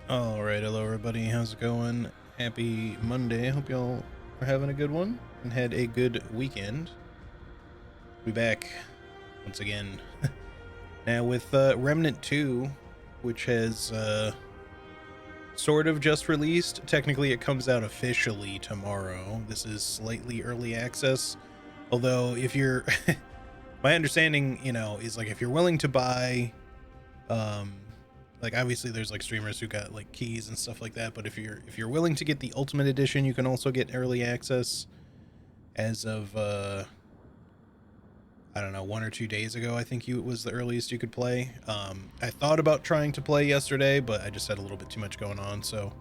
All right, hello everybody. How's it going? Happy Monday. Hope y'all are having a good one and had a good weekend. We back once again now with Remnant 2, which has sort of just released. Technically, it comes out officially tomorrow. This is slightly early access, although if you're my understanding, is like if you're willing to buy um like obviously there's like streamers who got like keys and stuff like that, but if you're willing to get the ultimate edition, you can also get early access as of I don't know, 1 or 2 days ago. I think it was the earliest you could play. I thought about trying to play yesterday, but I just had a little bit too much going on, so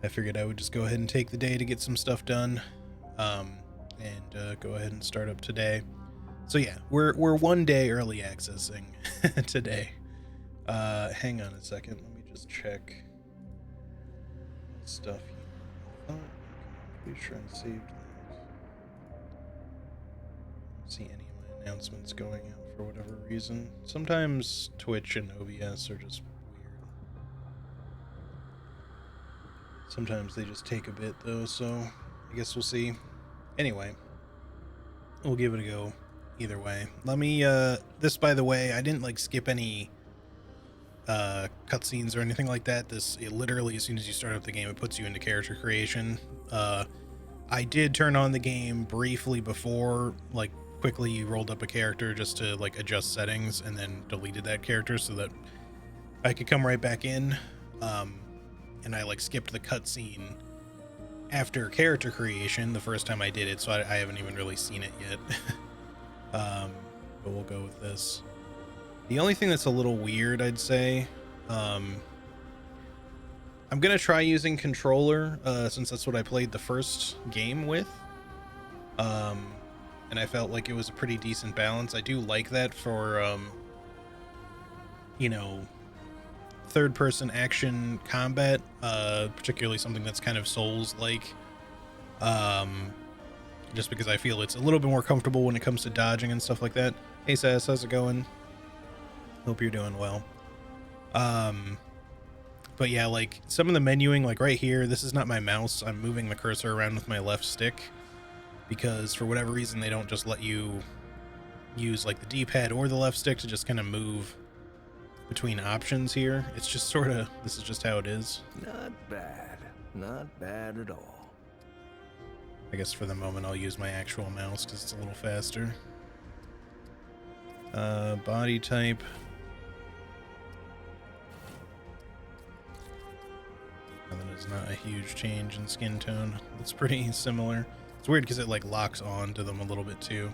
I figured I would just go ahead and take the day to get some stuff done, and go ahead and start up today. So yeah, we're 1 day early accessing today. Hang on a second. Let me just check stuff here. Oh, okay. Pretty sure I saved that. Don't see any of my announcements going out for whatever reason. Sometimes Twitch and OBS are just weird. Sometimes they just take a bit though, so I guess we'll see. Anyway, we'll give it a go either way. Let me this, by the way, I didn't like skip any cutscenes or anything like that. It literally, as soon as you start up the game, it puts you into character creation. I did turn on the game briefly before, like quickly rolled up a character just to like adjust settings, and then deleted that character so that I could come right back in. And I like skipped the cutscene after character creation the first time I did it, so I haven't even really seen it yet. But we'll go with this. The only thing that's a little weird, I'd say, I'm gonna try using controller, since that's what I played the first game with. And I felt like it was a pretty decent balance. I do like that for, third person action combat, particularly something that's kind of Souls-like. Just because I feel it's a little bit more comfortable when it comes to dodging and stuff like that. Hey Sass, how's it going? Hope you're doing well. But yeah, like some of the menuing, like right here, this is not my mouse. I'm moving the cursor around with my left stick because for whatever reason they don't just let you use like the D-pad or the left stick to just kind of move between options here. It's just sort of, this is just how it is. Not bad at all. I guess for the moment I'll use my actual mouse because it's a little faster. Body type. And then it's not a huge change in skin tone. It's pretty similar. It's weird because it like locks on to them a little bit too.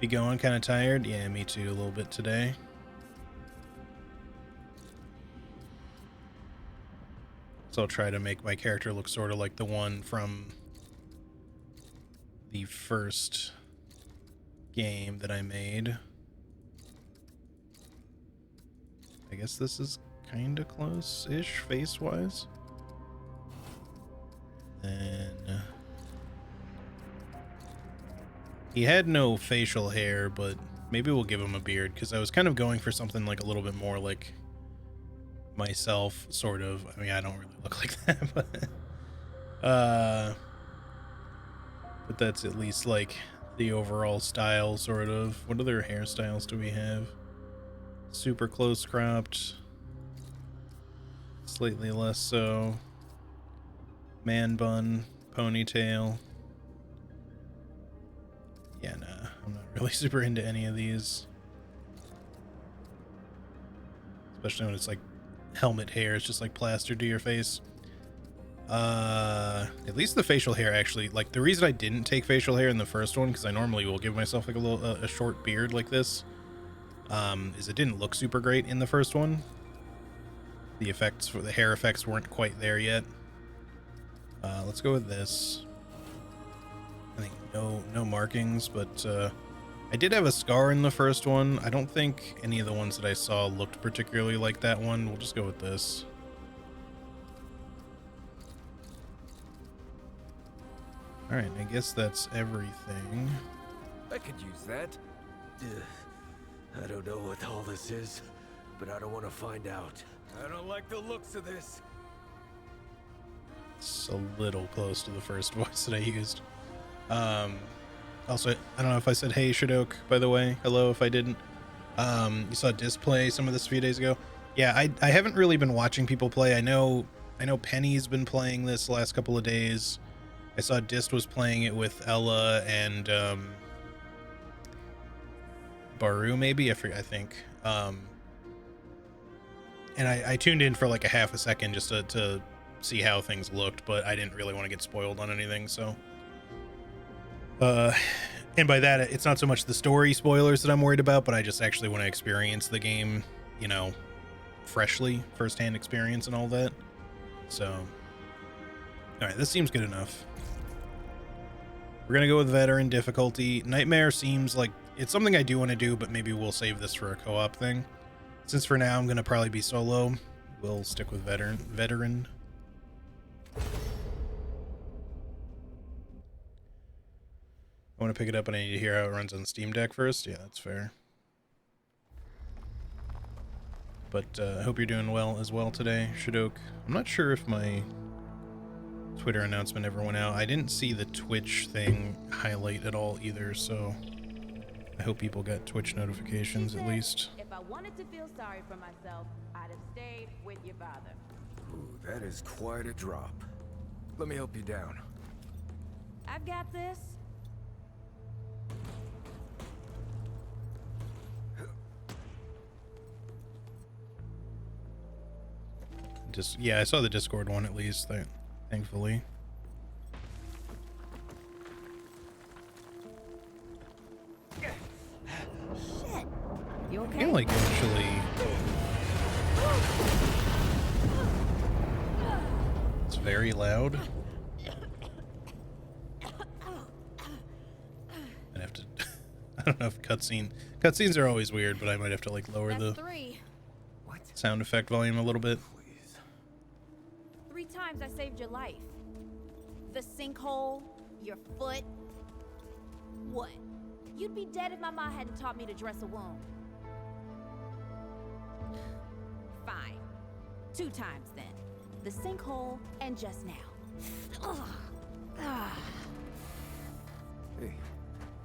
Be going kind of tired? Yeah, me too, a little bit today. So I'll try to make my character look sort of like the one from the first game that I made. I guess this is kind of close-ish face-wise. And he had no facial hair, but maybe we'll give him a beard because I was kind of going for something like a little bit more like myself, sort of. I mean, I don't really look like that, but that's at least like the overall style, sort of. What other hairstyles do we have? Super close cropped, slightly less so, man bun, ponytail. Yeah, nah, I'm not really super into any of these, especially when it's like helmet hair. It's just like plastered to your face. At least the facial hair, actually, like the reason I didn't take facial hair in the first one, because I normally will give myself like a short beard like this, is it didn't look super great in the first one. The effects for the hair effects weren't quite there yet. Let's go with this. I think no markings, but I did have a scar in the first one. I don't think any of the ones that I saw looked particularly like that one. We'll just go with this. All right, I guess that's everything. I could use that. I don't know what all this is, but I don't want to find out. I don't like the looks of this. It's a little close to the first voice that I used. Also, I don't know if I said hey, Shadok, by the way. Hello, if I didn't. You saw Dis play some of this a few days ago. Yeah, I haven't really been watching people play. I know Penny's been playing this the last couple of days. I saw Dist was playing it with Ella and Baru, maybe, I think. And I tuned in for like a half a second just to see how things looked, but I didn't really want to get spoiled on anything, so and by that, it's not so much the story spoilers that I'm worried about, but I just actually want to experience the game, you know, freshly, firsthand experience and all that. So all right, this seems good enough. We're gonna go with veteran difficulty. Nightmare seems like it's something I do want to do, but maybe we'll save this for a co-op thing. Since for now I'm gonna probably be solo, we'll stick with veteran. I want to pick it up, and I need to hear how it runs on Steam Deck first. Yeah, that's fair. But I hope you're doing well as well today, Shadok. I'm not sure if my Twitter announcement ever went out. I didn't see the Twitch thing highlight at all either, so I hope people got Twitch notifications at least. If I wanted to feel sorry for myself, I'd have stayed with your father. Ooh, that is quite a drop. Let me help you down. I've got this. Just yeah, I saw the Discord one at least, thankfully. Shit. You okay? I feel like actually it's very loud. I'd have to I don't know if cutscenes are always weird, but I might have to like lower That's the 3. What? sound effect volume a little bit. Please. 3 times I saved your life. The sinkhole, your foot. What? You'd be dead if my mom hadn't taught me to dress a wound. Fine. 2 times then. The sinkhole and just now. Ugh. Ah. Hey,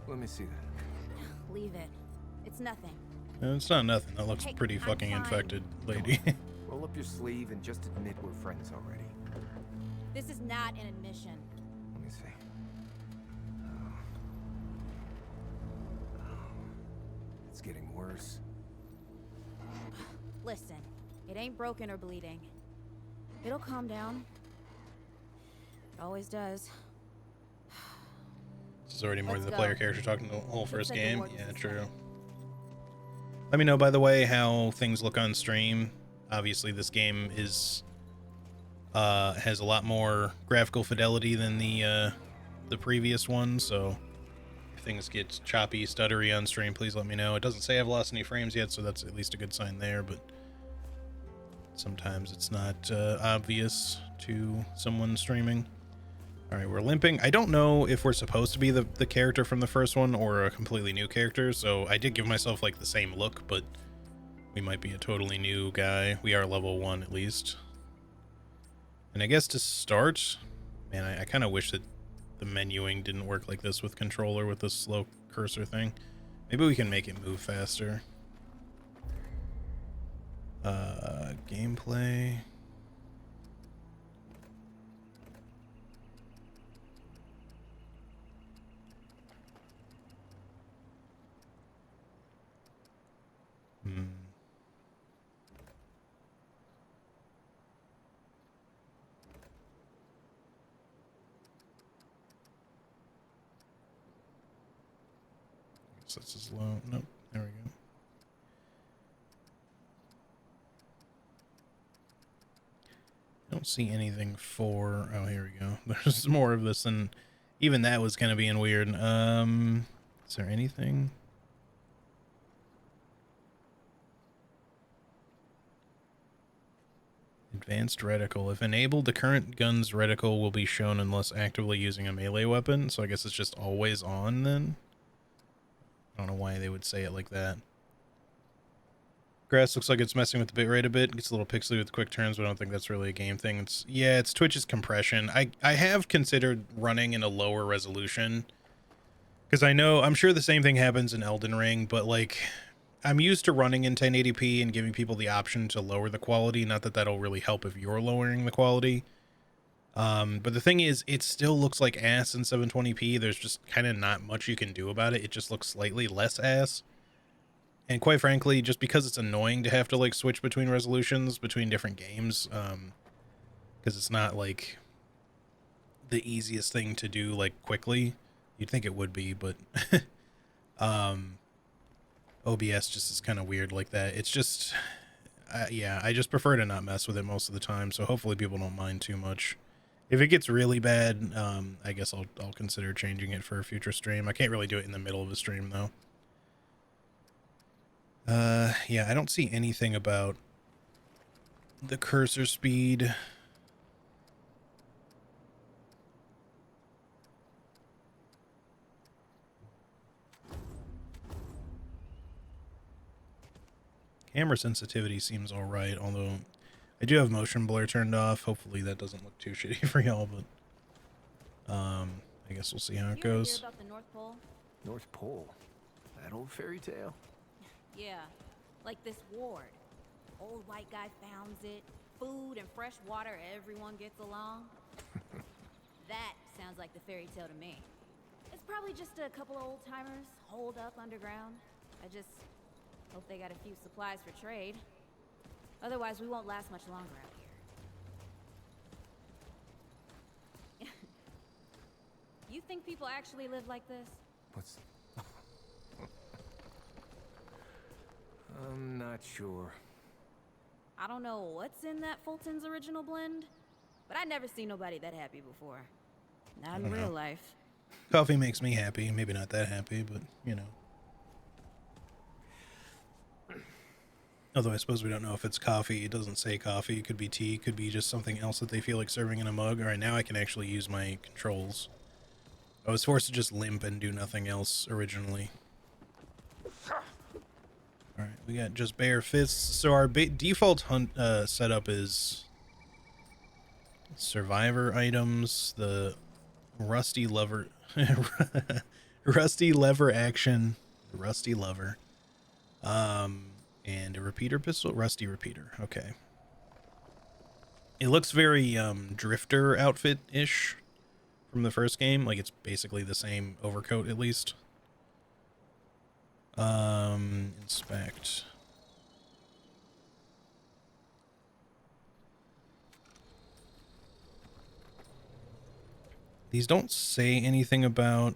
let me see that. Leave it. It's nothing. It's not nothing. That looks Hey, pretty I'm fucking fine. infected, lady. Roll up your sleeve and just admit we're friends already. This is not an admission. Let me see. It's getting worse. Listen, it ain't broken or bleeding. It'll calm down. It always does. This is already more Let's than the go. player character talking the whole first like the game. warden's Yeah, this true. way. Let me know, by the way, how things look on stream. Obviously, this game is has a lot more graphical fidelity than the previous one, so if things get choppy, stuttery on stream, please let me know. It doesn't say I've lost any frames yet, so that's at least a good sign there, but sometimes it's not obvious to someone streaming. All right, we're limping. I don't know if we're supposed to be the character from the first one or a completely new character, so I did give myself like the same look, but we might be a totally new guy. We are level 1 at least. And I guess to start, man, I kind of wish that the menuing didn't work like this with controller with this slow cursor thing. Maybe we can make it move faster. Gameplay. So this is low. Nope. There we go. I don't see anything for. Oh, here we go. There's more of this, and even that was kind of being weird. Is there anything? Advanced reticle. If enabled, the current gun's reticle will be shown unless actively using a melee weapon. So I guess it's just always on then. I don't know why they would say it like that. Grass looks like it's messing with the bitrate a bit. It gets a little pixely with quick turns, but I don't think that's really a game thing. It's Twitch's compression. I have considered running in a lower resolution because I'm sure the same thing happens in Elden Ring, but like I'm used to running in 1080p and giving people the option to lower the quality. Not that that'll really help if you're lowering the quality. But the thing is, it still looks like ass in 720p. There's just kind of not much you can do about it. It just looks slightly less ass. And quite frankly, just because it's annoying to have to like switch between resolutions between different games, because it's not like the easiest thing to do like quickly. You'd think it would be, but OBS just is kind of weird like that. It's just, yeah, I just prefer to not mess with it most of the time. So hopefully people don't mind too much. If it gets really bad, I guess I'll consider changing it for a future stream. I can't really do it in the middle of a stream though. Yeah, I don't see anything about the cursor speed. Camera sensitivity seems alright, although I do have motion blur turned off. Hopefully that doesn't look too shitty for y'all, but I guess we'll see how it You ever hear goes. about the North Pole? North Pole. That old fairy tale? Yeah, like this ward. Old white guy founds it. Food and fresh water, everyone gets along. That sounds like the fairy tale to me. It's probably just a couple of old timers holed up underground. I just hope they got a few supplies for trade. Otherwise, we won't last much longer out here. You think people actually live like this? What's... I'm not sure. I don't know what's in that Fulton's original blend, but I've never seen nobody that happy before. Not in real life. Coffee makes me happy. Maybe not that happy, but you know. Although I suppose we don't know if it's coffee. It doesn't say coffee. It could be tea. It could be just something else that they feel like serving in a mug. All right, now I can actually use my controls. I was forced to just limp and do nothing else originally. Alright, we got just bare fists. So our default hunt setup is survivor items, the rusty lever rusty lever action, rusty lever, and a repeater pistol, rusty repeater. Okay. It looks very drifter outfit-ish from the first game. Like it's basically the same overcoat at least. Inspect. These don't say anything about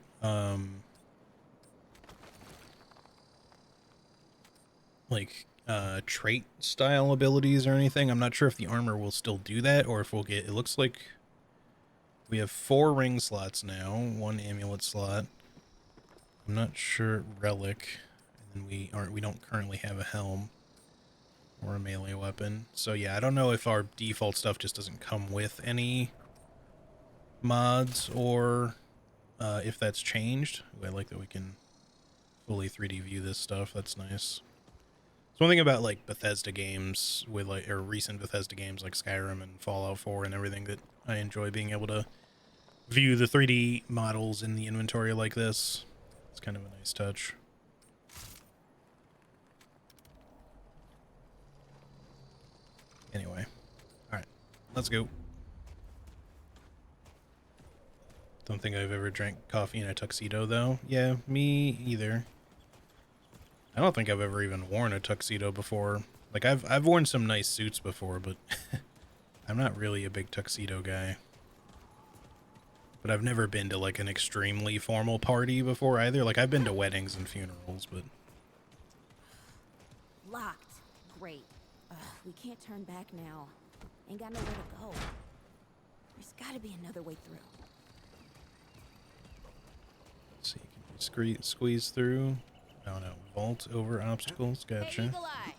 like trait style abilities or anything. I'm not sure if the armor will still do that or if we'll get, it looks like we have 4 ring slots now, 1 amulet slot. I'm not sure relic. And we don't currently have a helm or a melee weapon. So yeah, I don't know if our default stuff just doesn't come with any mods or if that's changed. Ooh, I like that we can fully 3D view this stuff. That's nice. So one thing about like Bethesda games with like, or recent Bethesda games like Skyrim and Fallout 4 and everything, that I enjoy being able to view the 3D models in the inventory like this. It's kind of a nice touch. Anyway, all right, let's go. Don't think I've ever drank coffee in a tuxedo though. Yeah, me either. I don't think I've ever even worn a tuxedo before. Like I've worn some nice suits before, but I'm not really a big tuxedo guy. But I've never been to like an extremely formal party before either. Like I've been to weddings and funerals, but Locked. Great. Ugh, we can't turn back now. Ain't got nowhere to go. There's gotta be another way through. let's see, can you squeeze through? Oh no, vault over obstacles. Hey, Gotcha. Eagle Eye.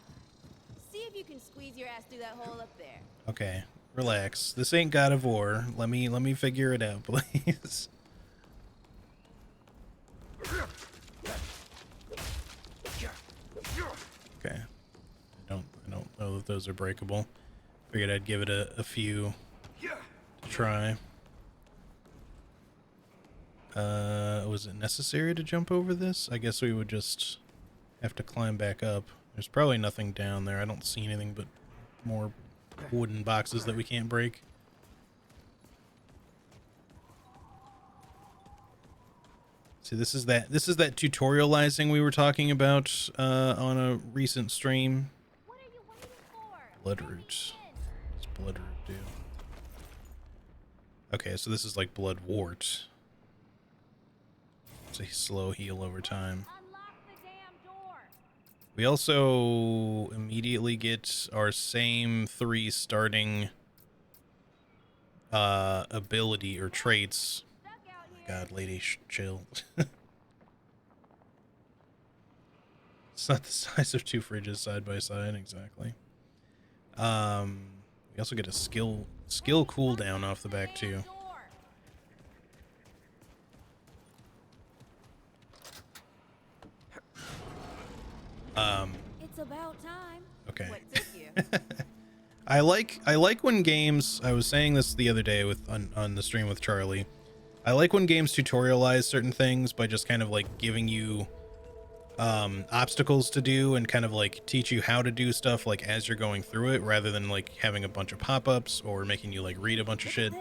See if you can squeeze your ass through that hole up there. Okay, relax. This ain't God of War. Let me figure it out, please. Okay. those are breakable. Figured I'd give it a few to try. Was it necessary to jump over this? I guess we would just have to climb back up. There's probably nothing down there. I don't see anything but more wooden boxes that we can't break. See, this is that tutorializing we were talking about on a recent stream. What are you waiting for? Bloodroot. What's bloodroot do? Okay, so this is like bloodwort. It's a slow heal over time. Unlock the damn door. We also immediately get our same 3 starting ability or traits. Oh my god, lady, chill. It's not the size of 2 fridges side by side, exactly. We also get a skill cooldown off the back too. It's about time. Okay. What took you? I like when games, I was saying this the other day with on the stream with Charlie. I like when games tutorialize certain things by just kind of like giving you obstacles to do and kind of like teach you how to do stuff like as you're going through it, rather than like having a bunch of pop-ups or making you like read a bunch of shit.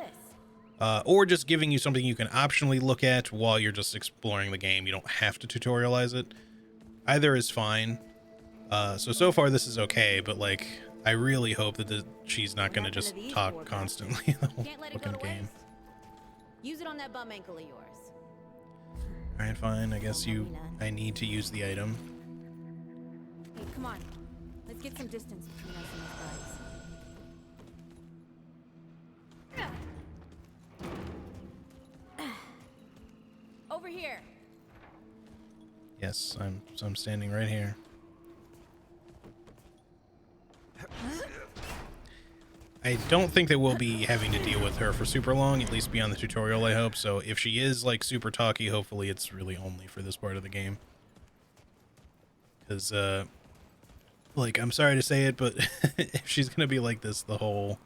Or just giving you something you can optionally look at while you're just exploring the game. You don't have to tutorialize it. Either is fine. So far this is okay, but like I really hope that she's not going to just talk constantly the whole fucking game. Use it on that bum ankle of yours. Alright, fine. I guess I need to use the item. Hey, come on. Let's get some distance between us and these guys. Over here. Yes, I'm standing right here. I don't think that we'll be having to deal with her for super long, at least beyond the tutorial, I hope. So if she is like super talky, hopefully it's really only for this part of the game. Because, like, I'm sorry to say it, but if she's going to be like this the whole,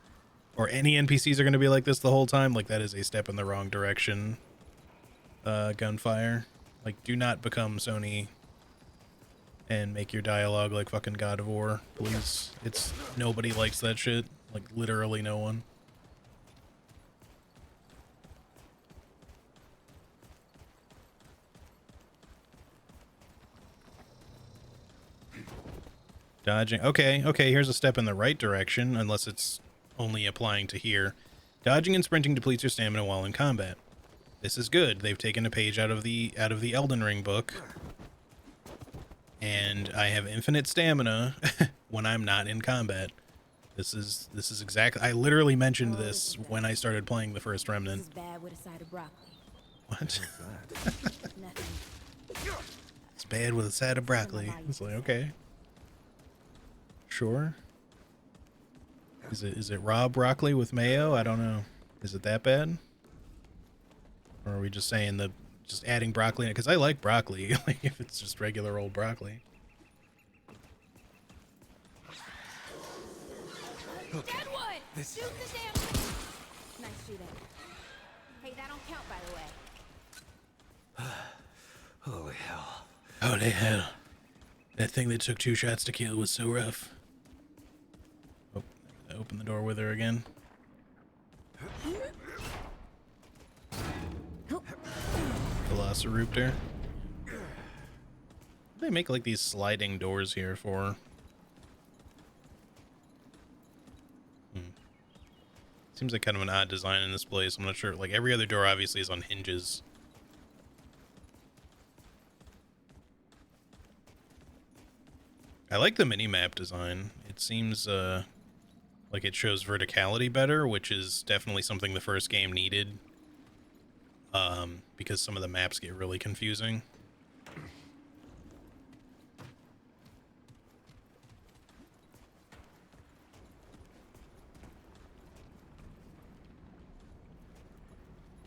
or any NPCs are going to be like this the whole time, like that is a step in the wrong direction. Gunfire. Like, do not become Sony and make your dialogue like fucking God of War, please. Nobody likes that shit. Like, literally no one. Dodging. Okay, here's a step in the right direction, unless it's only applying to here. Dodging and sprinting depletes your stamina while in combat. This is good. They've taken a page out of the Elden Ring book. And I have infinite stamina when I'm not in combat. This is exactly. I literally mentioned this when I started playing the first Remnant. This is bad with a side of broccoli. What? Nothing. It's bad with a side of broccoli. It's like, okay. Sure. Is it raw broccoli with mayo? I don't know. Is it that bad? Or are we just saying that just adding broccoli in it? Because I like broccoli, like if it's just regular old broccoli. Okay. Dead one! Shoot the damn thing! Nice shooting. Hey, that don't count, by the way. Holy hell. Holy hell. That thing that took 2 shots to kill was so rough. Oh, I opened the door with her again. Velociraptor. They make like these sliding doors here for. Seems like kind of an odd design in this place. I'm not sure. Like every other door obviously is on hinges. I like the mini-map design. It seems like it shows verticality better, which is definitely something the first game needed. Because some of the maps get really confusing.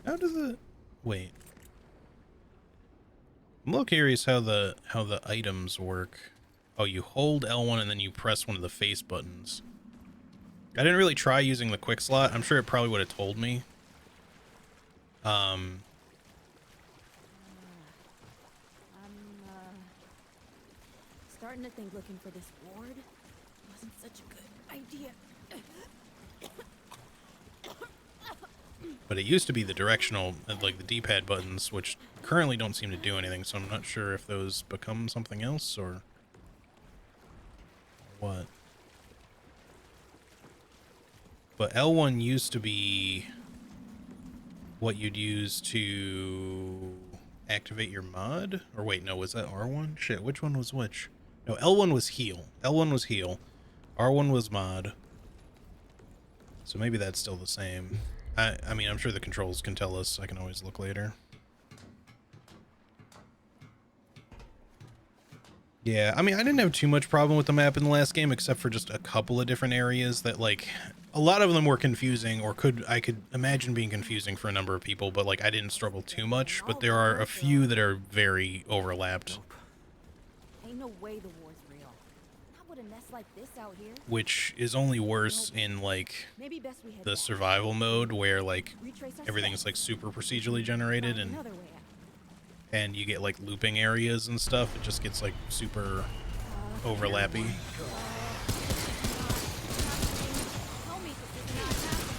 How does it... Wait. I'm a little curious how the items work Oh, you hold L1 and then you press one of the face buttons. I didn't really try using the quick slot. I'm sure it probably would have told me. I'm starting to think looking for this ward wasn't such a good idea. But it used to be the directional, like the D-pad buttons, which currently don't seem to do anything, so I'm not sure if those become something else or what. But L1 used to be what you'd use to activate your mod? Or wait, no, was that R1? Shit, which one was which? No, L1 was heal. L1 was heal. R1 was mod. So maybe that's still the same. I mean, I'm sure the controls can tell us. I can always look later. Yeah, I mean, I didn't have too much problem with the map in the last game, except for just a couple of different areas that, like, a lot of them were confusing, or I could imagine being confusing for a number of people, but, like, I didn't struggle too much, but there are a few that are very overlapped. Nope. Ain't no way the war's real. Not with a nest like this out here. Which is only worse in, like, Maybe best we head the back. survival mode, where, like, Retrace our everything's, steps. like, super procedurally generated, Find and another way out. you get, like, looping areas and stuff. It just gets, like, super overlappy. Tell me this is not happening.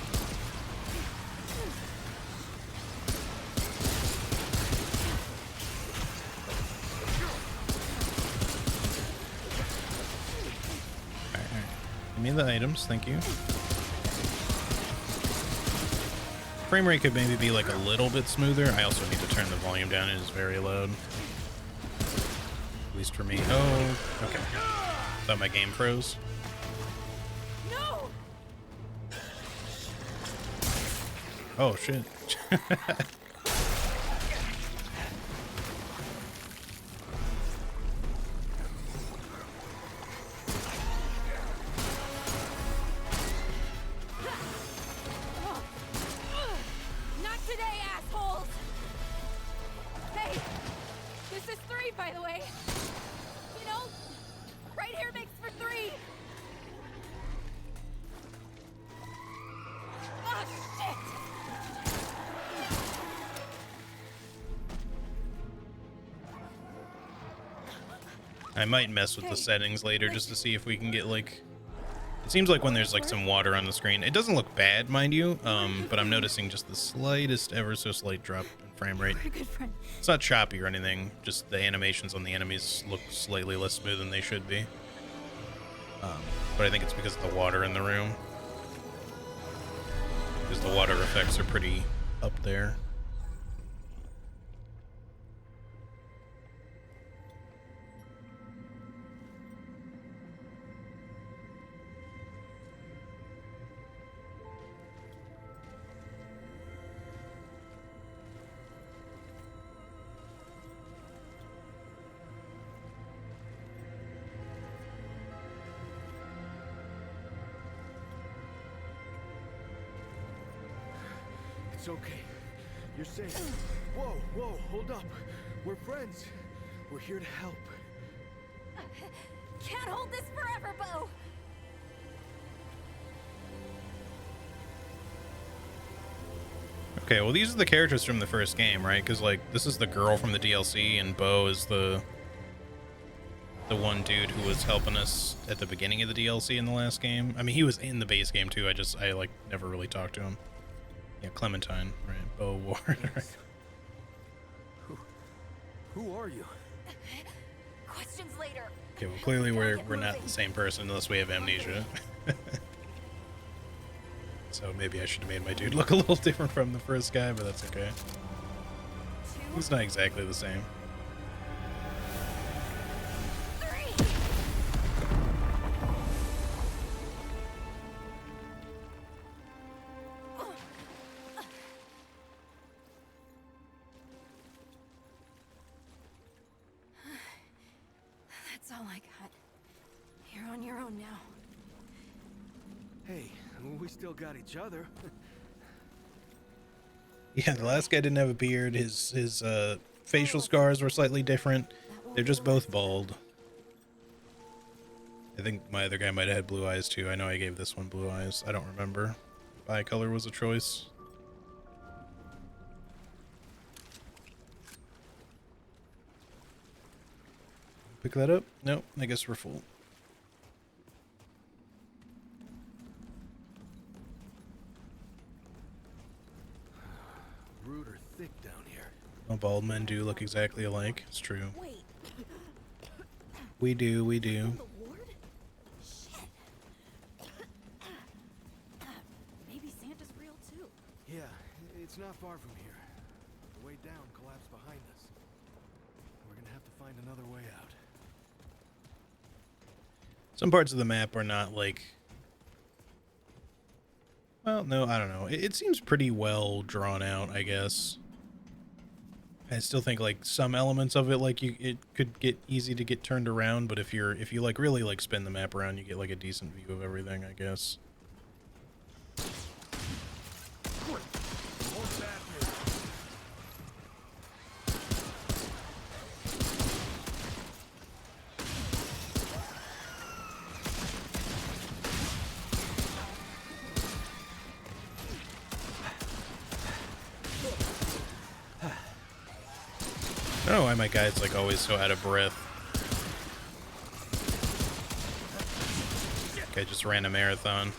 Alright. Give me the items, thank you. Frame rate could maybe be like a little bit smoother. I also need to turn the volume down. It is very loud. At least for me. Oh, okay. Thought my game froze. No! Oh, shit. Not today, assholes! Hey, this is 3, by the way. You know, right here makes for 3. Oh, shit! I might mess with the settings later just to see if we can get, like... It seems like when there's, like, some water on the screen. It doesn't look bad, mind you, but I'm noticing just the slightest, ever so slight drop in frame rate. We're good friends. It's not choppy or anything, just the animations on the enemies look slightly less smooth than they should be. But I think it's because of the water in the room. Because the water effects are pretty up there. It's okay. You're safe. Whoa, whoa, hold up. We're friends. We're here to help. Can't hold this forever, Bo! Okay, well these are the characters from the first game, right? Because, like, this is the girl from the DLC, and Bo is the one dude who was helping us at the beginning of the DLC in the last game. I mean, he was in the base game too. I like never really talked to him. Yeah, Clementine, right? Bo Ward. Right? Who are you? Questions later. Okay, well clearly we're not the same person unless we have amnesia. So maybe I should have made my dude look a little different from the first guy, but that's okay. 2, He's not exactly the same. 3. That's all I got. You're on your own now. Hey, we still got each other. Yeah, the last guy didn't have a beard. His facial scars were slightly different. They're just both bald. I think my other guy might have had blue eyes too. I know I gave this one blue eyes. I don't remember if eye color was a choice. Pick that up? Nope, I guess we're full. Root are thick down here. Well, bald men do look exactly alike. It's true. Wait, We do, we do. the ward? Shit. Maybe Santa's real too. Yeah, it's not far from here. The way down collapsed behind us. We're gonna have to find another way out. Some parts of the map are not like... Well, no, I don't know. It seems pretty well drawn out, I guess. I still think like some elements of it, like it could get easy to get turned around, but if you like really like spin the map around, you get like a decent view of everything, I guess. I don't know why my guy's like always so out of breath. I just ran a marathon.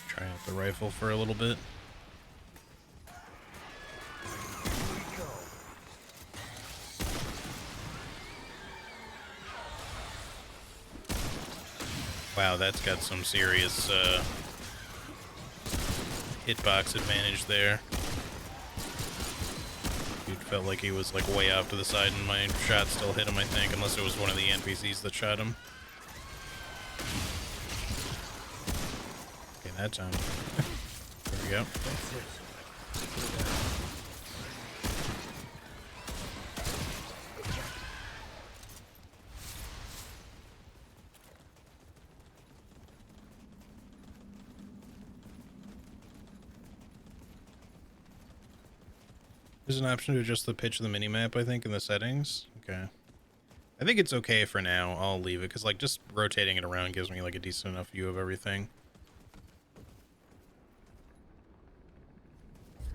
Try out the rifle for a little bit. Wow, that's got some serious hitbox advantage there. Dude felt like he was like way off to the side and my shot still hit him, I think, unless it was one of the NPCs that shot him. Okay, that time. There we go. There's an option to adjust the pitch of the minimap, I think, in the settings. Okay. I think it's okay for now. I'll leave it, because, like, just rotating it around gives me, like, a decent enough view of everything.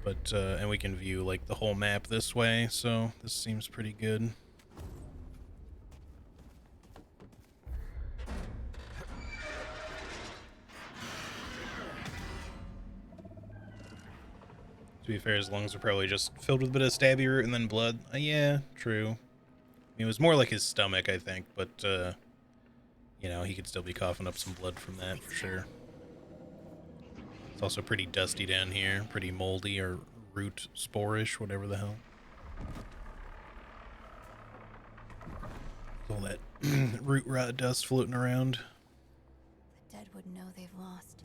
But, and we can view, like, the whole map this way, so this seems pretty good. To be fair, as long as they're probably just filled with a bit of stabby root and then blood. Yeah, true. I mean, it was more like his stomach, I think, but, you know, he could still be coughing up some blood from that for sure. It's also pretty dusty down here, pretty moldy or root sporish, whatever the hell. All that root rot dust floating around. The dead would know they've lost.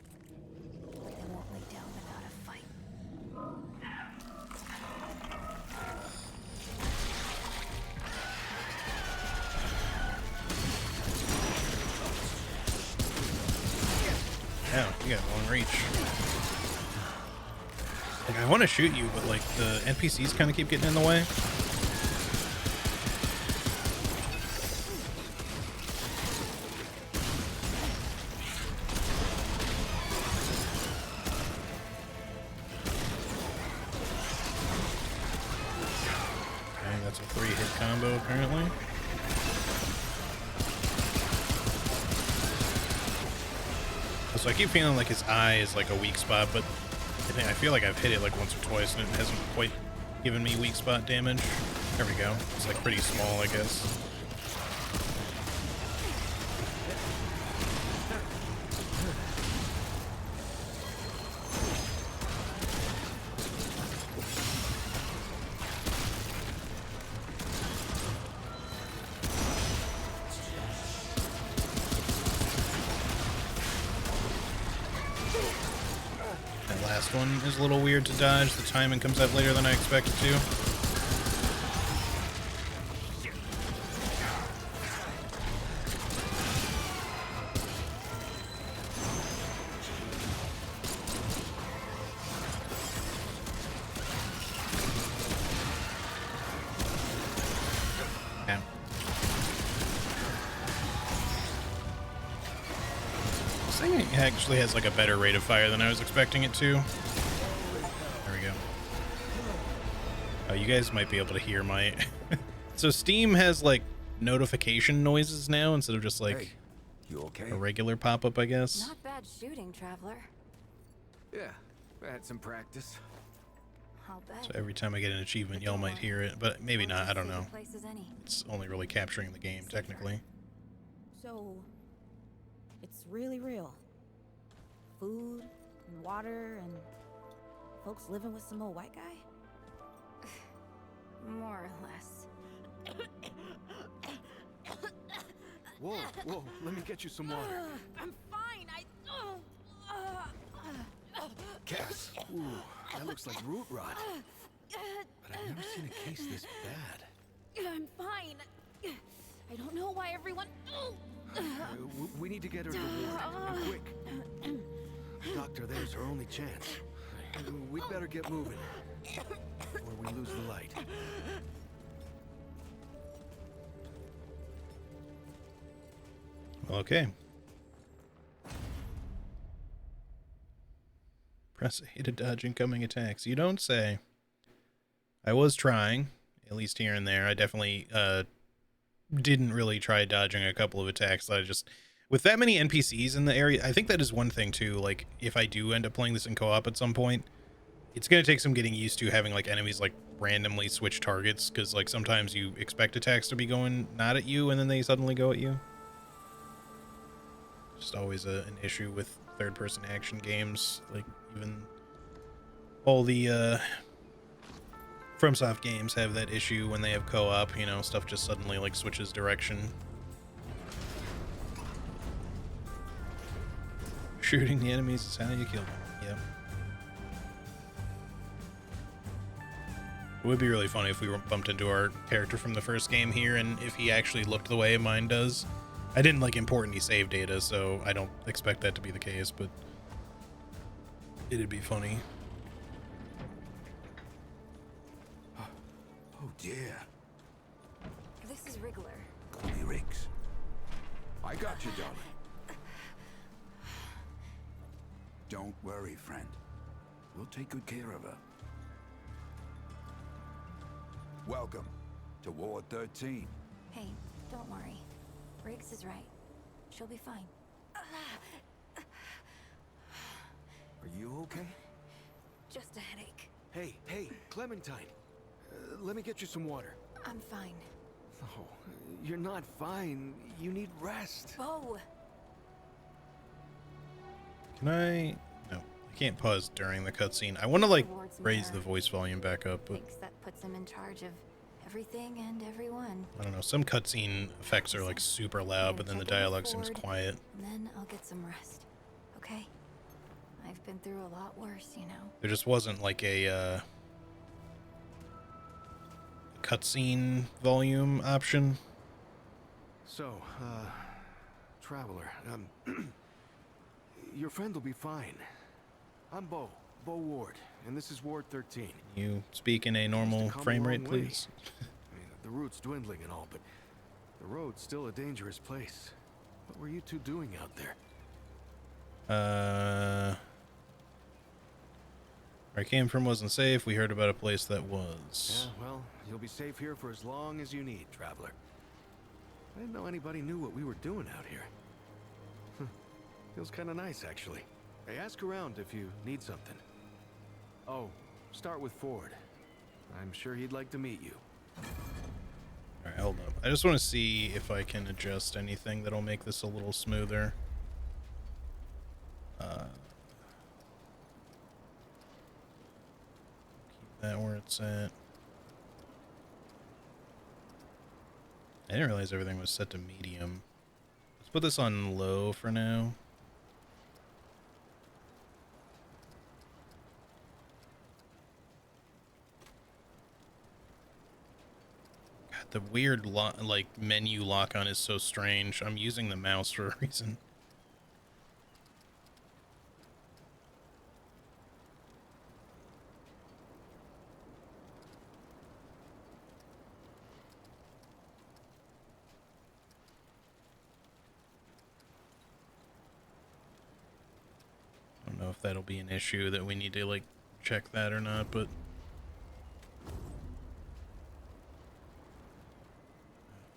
They won't lay down without a fight. Yeah, you got long reach. Like, I want to shoot you, but, like, the NPCs kind of keep getting in the way. Okay, that's a 3-hit combo, apparently. So I keep feeling like his eye is like a weak spot, but I feel like I've hit it like once or twice and it hasn't quite given me weak spot damage. There we go. It's like pretty small, I guess. Last one is a little weird to dodge. The timing comes out later than I expected to. This thing actually has like a better rate of fire than I was expecting it to. There we go. Oh, you guys might be able to hear my... So Steam has like notification noises now instead of just like Hey, you okay? a regular pop-up, I guess. Not bad shooting, traveler. Yeah, I had some practice. I'll bet. So every time I get an achievement, y'all might hear it, but maybe not. I don't know. Place as any. It's only really capturing the game, technically. So, it's really real. Food and water and folks living with some old white guy? More or less. Whoa, whoa, let me get you some water. I'm fine. Cass, ooh, that looks like root rot. But I've never seen a case this bad. I'm fine. I don't know why everyone... We need to get her to the ward, and quick. Doctor, there's her only chance. We'd better get moving, before we lose the light. Okay. Press A to dodge incoming attacks. You don't say. I was trying, at least here and there. I definitely didn't really try dodging a couple of attacks. I just, with that many NPCs in the area, I think that is one thing too. Like, if I do end up playing this in co-op at some point, it's going to take some getting used to having like enemies like randomly switch targets, because like sometimes you expect attacks to be going not at you and then they suddenly go at you. Just always an issue with third-person action games. Like, even all the FromSoft games have that issue when they have co-op, you know, stuff just suddenly like switches direction. Shooting the enemies is how you kill them. Yep. It would be really funny if we bumped into our character from the first game here, and if he actually looked the way mine does. I didn't like import any save data, so I don't expect that to be the case, but it'd be funny. Oh dear. This is Wriggler. Call me Riggs. I got you, darling. Don't worry, friend. We'll take good care of her. Welcome to Ward 13. Hey, don't worry. Riggs is right. She'll be fine. Are you okay? Just a headache. Hey, Clementine. Let me get you some water. I'm fine. Oh, you're not fine. You need rest. Bo! Can I? No, I can't pause during the cutscene. I want to like raise the voice volume back up, but Thinks that puts him in charge of everything and everyone. I don't know. Some cutscene effects are like super loud, but then the dialogue seems quiet. And then I'll get some rest. Okay? I've been through a lot worse, you know. There just wasn't like a cutscene volume option. So, Traveler, your friend will be fine. I'm Bo Ward, and this is Ward 13. You speak in a normal come a frame rate, long way. please. I mean, the route's dwindling and all, but the road's still a dangerous place. What were you two doing out there? Where I came from wasn't safe. We heard about a place that was. Yeah, well, you'll be safe here for as long as you need, Traveler. I didn't know anybody knew what we were doing out here. Feels kind of nice, actually. Hey, ask around if you need something. Oh, start with Ford. I'm sure he'd like to meet you. Alright, hold up. I just want to see if I can adjust anything that'll make this a little smoother. Keep that where it's at. I didn't realize everything was set to medium. Let's put this on low for now. God, the weird like menu lock on is so strange. I'm using the mouse for a reason. that'll be an issue that we need to, like, check that or not, but...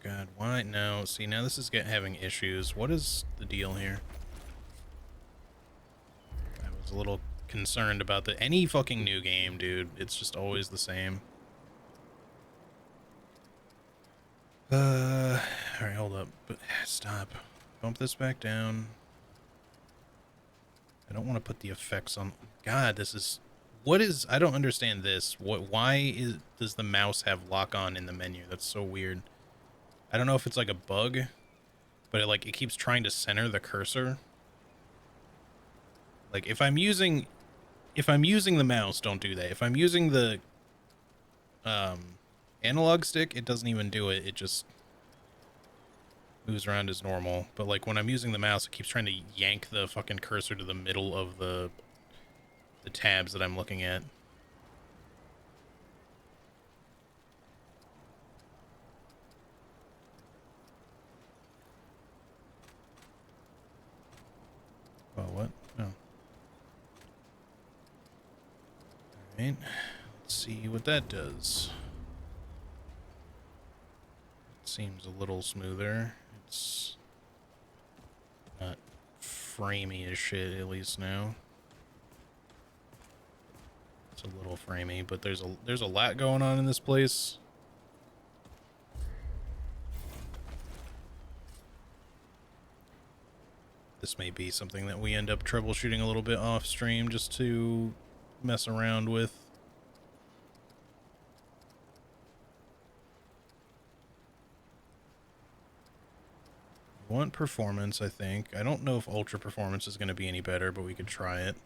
God, why? No, see, now this is having issues. What is the deal here? I was a little concerned about any fucking new game, dude. It's just always the same. Alright, hold up. But stop. Bump this back down. I don't want to put the effects on. God, this is... What is... I don't understand this. Why does the mouse have lock on in the menu? That's so weird. I don't know if it's like a bug, but it keeps trying to center the cursor. Like if I'm using the mouse, don't do that. If I'm using the analog stick, it doesn't even do it. It just moves around as normal. But like when I'm using the mouse, it keeps trying to yank the fucking cursor to the middle of the tabs that I'm looking at. Oh, what? Oh. Alright. Let's see what that does. It seems a little smoother. It's not framey as shit, at least now. It's a little framey, but there's a lot going on in this place. This may be something that we end up troubleshooting a little bit off stream just to mess around with. We want performance, I think. I don't know if ultra performance is going to be any better, but we could try it.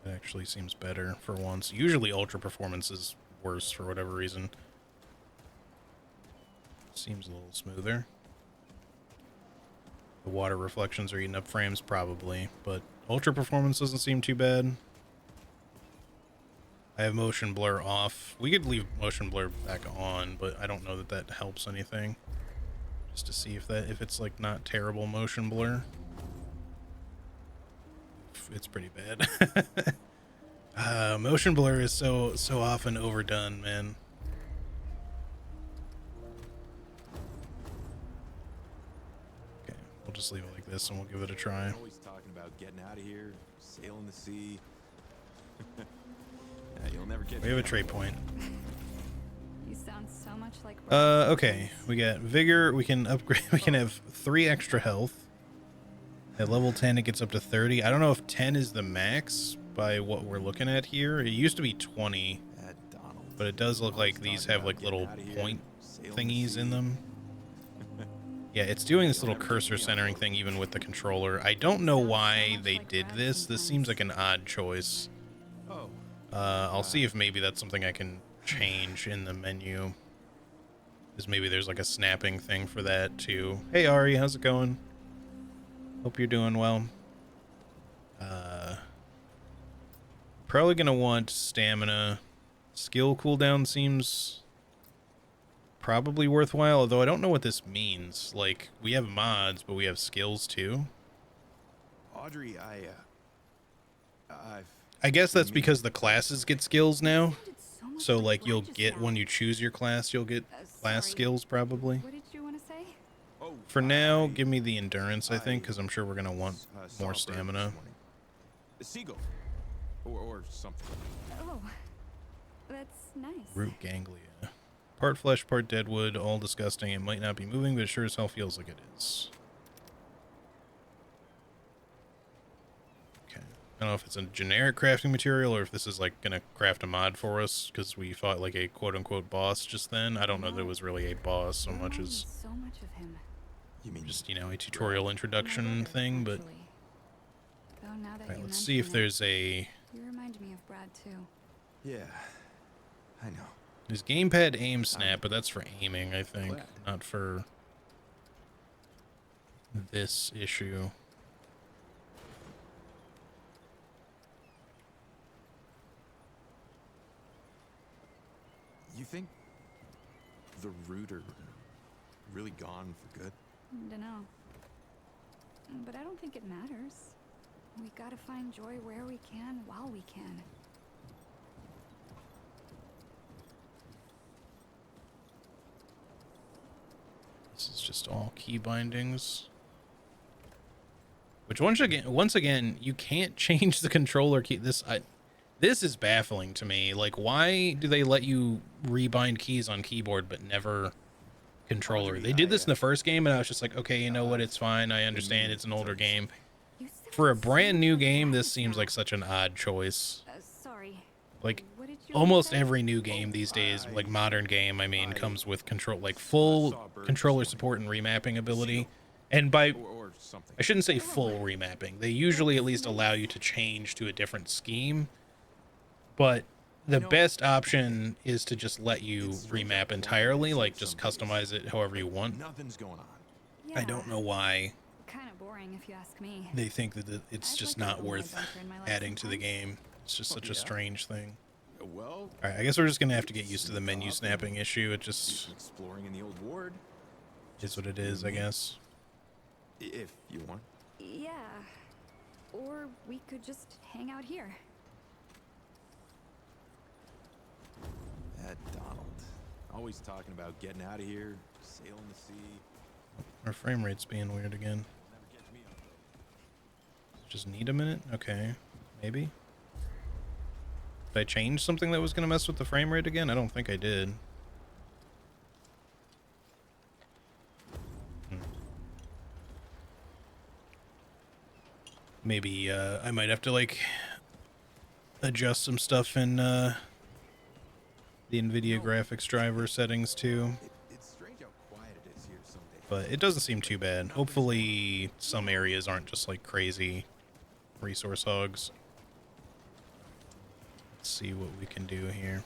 It actually seems better for once. Usually ultra performance is worse for whatever reason. Seems a little smoother. The water reflections are eating up frames, probably, but ultra performance doesn't seem too bad. I have motion blur off. We could leave motion blur back on, but I don't know that that helps anything. Just to see if it's like not terrible motion blur. It's pretty bad. Motion blur is so often overdone, man. We'll just leave it like this and we'll give it a try. Always talking about getting out of here, sailing the sea. Yeah, you'll never get. We have a trade point. You sound so much like. Okay. We got vigor. We can upgrade. We can have 3 extra health. At level 10, it gets up to 30. I don't know if 10 is the max by what we're looking at here. It used to be 20, but it does look like these have like little point thingies in them. Yeah, it's doing this little cursor centering thing even with the controller. I don't know why they did this. This seems like an odd choice. I'll see if maybe that's something I can change in the menu. Because maybe there's like a snapping thing for that too. Hey Ari, how's it going? Hope you're doing well. Probably gonna want stamina. Skill cooldown seems probably worthwhile, although I don't know what this means. Like, we have mods, but we have skills too. Audrey, I guess that's because the classes get skills now. So, like, you'll get, when you choose your class, you'll get class skills, probably. What did you want to say? For now, give me the endurance, I think, because I'm sure we're going to want more stamina. A seagull. Or something. Oh, that's nice. Root ganglia. Part flesh, part deadwood, all disgusting. It might not be moving, but it sure as hell feels like it is. Okay. I don't know if it's a generic crafting material or if this is like gonna craft a mod for us because we fought like a quote-unquote boss just then. I don't know that it was really a boss so much as so much of him. You mean just, you know, a tutorial introduction thing, but alright, let's see if there's a... You remind me of Brad too. Yeah, I know. There's gamepad aim snap, but that's for aiming, I think, not for this issue. You think the root are really gone for good? Dunno. But I don't think it matters. We gotta find joy where we can, while we can. This is just all key bindings. Which once again, you can't change the controller key. This is baffling to me. Like, why do they let you rebind keys on keyboard but never controller? They did this in the first game, and I was just like, okay, you know what? It's fine. I understand it's an older game. For a brand new game, this seems like such an odd choice. Sorry. Like, What did you almost say? every new game these days, like modern game, I mean, comes with full controller support and remapping ability. And by, Or something. I shouldn't say full remapping. They usually at least allow you to change to a different scheme. But the best option is to just let you remap entirely, like just customize it however you want. Nothing's going on. I don't know why Kind of boring if you ask me. they think that it's I'd just like a not little worth adventure in my life adding to the sometimes. game. It's just such a strange thing. Well, All right, I guess we're just gonna have to get used to the menu snapping issue. It just exploring in the old ward, is what it is, I guess. if you want. Yeah. Or we could just hang out here. That Donald. Always talking about getting out of here, sailing the sea. Our frame rate's being weird again. Never catch me up though. Just need a minute? Okay, maybe. Did I change something that was gonna mess with the frame rate again? I don't think I did. Maybe I might have to like adjust some stuff in the NVIDIA graphics driver settings too. It's strange how quiet it is here some days. But it doesn't seem too bad. Hopefully some areas aren't just like crazy resource hogs. Let's see what we can do here.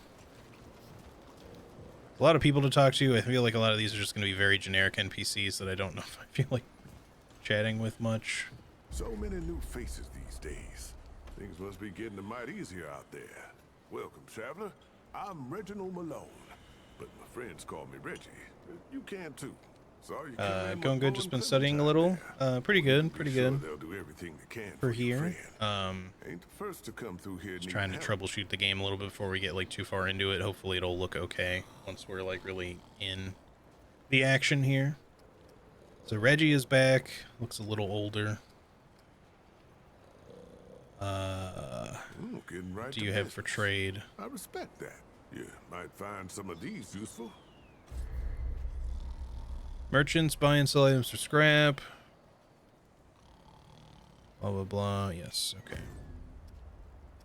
A lot of people to talk to. I feel like a lot of these are just going to be very generic NPCs that I don't know if I feel like chatting with much. So many new faces these days. Things must be getting a mite easier out there. Welcome, traveler. I'm Reginald Malone, but my friends call me Reggie. You can too. Sorry you can't name Going my good. Just fallen been studying a Clementine little. there. Pretty good. Be Pretty sure good They'll do everything they can for your here. friend. Ain't the first to come through here. Just trying to needing help. troubleshoot the game a little bit before we get like too far into it. Hopefully it'll look okay once we're like really in the action here. So Reggie is back. Looks a little older. Ooh, getting right What do to you have for business. trade? I respect that. You might find some of these useful. Merchants buy and sell items for scrap. Blah, blah, blah. Yes, okay.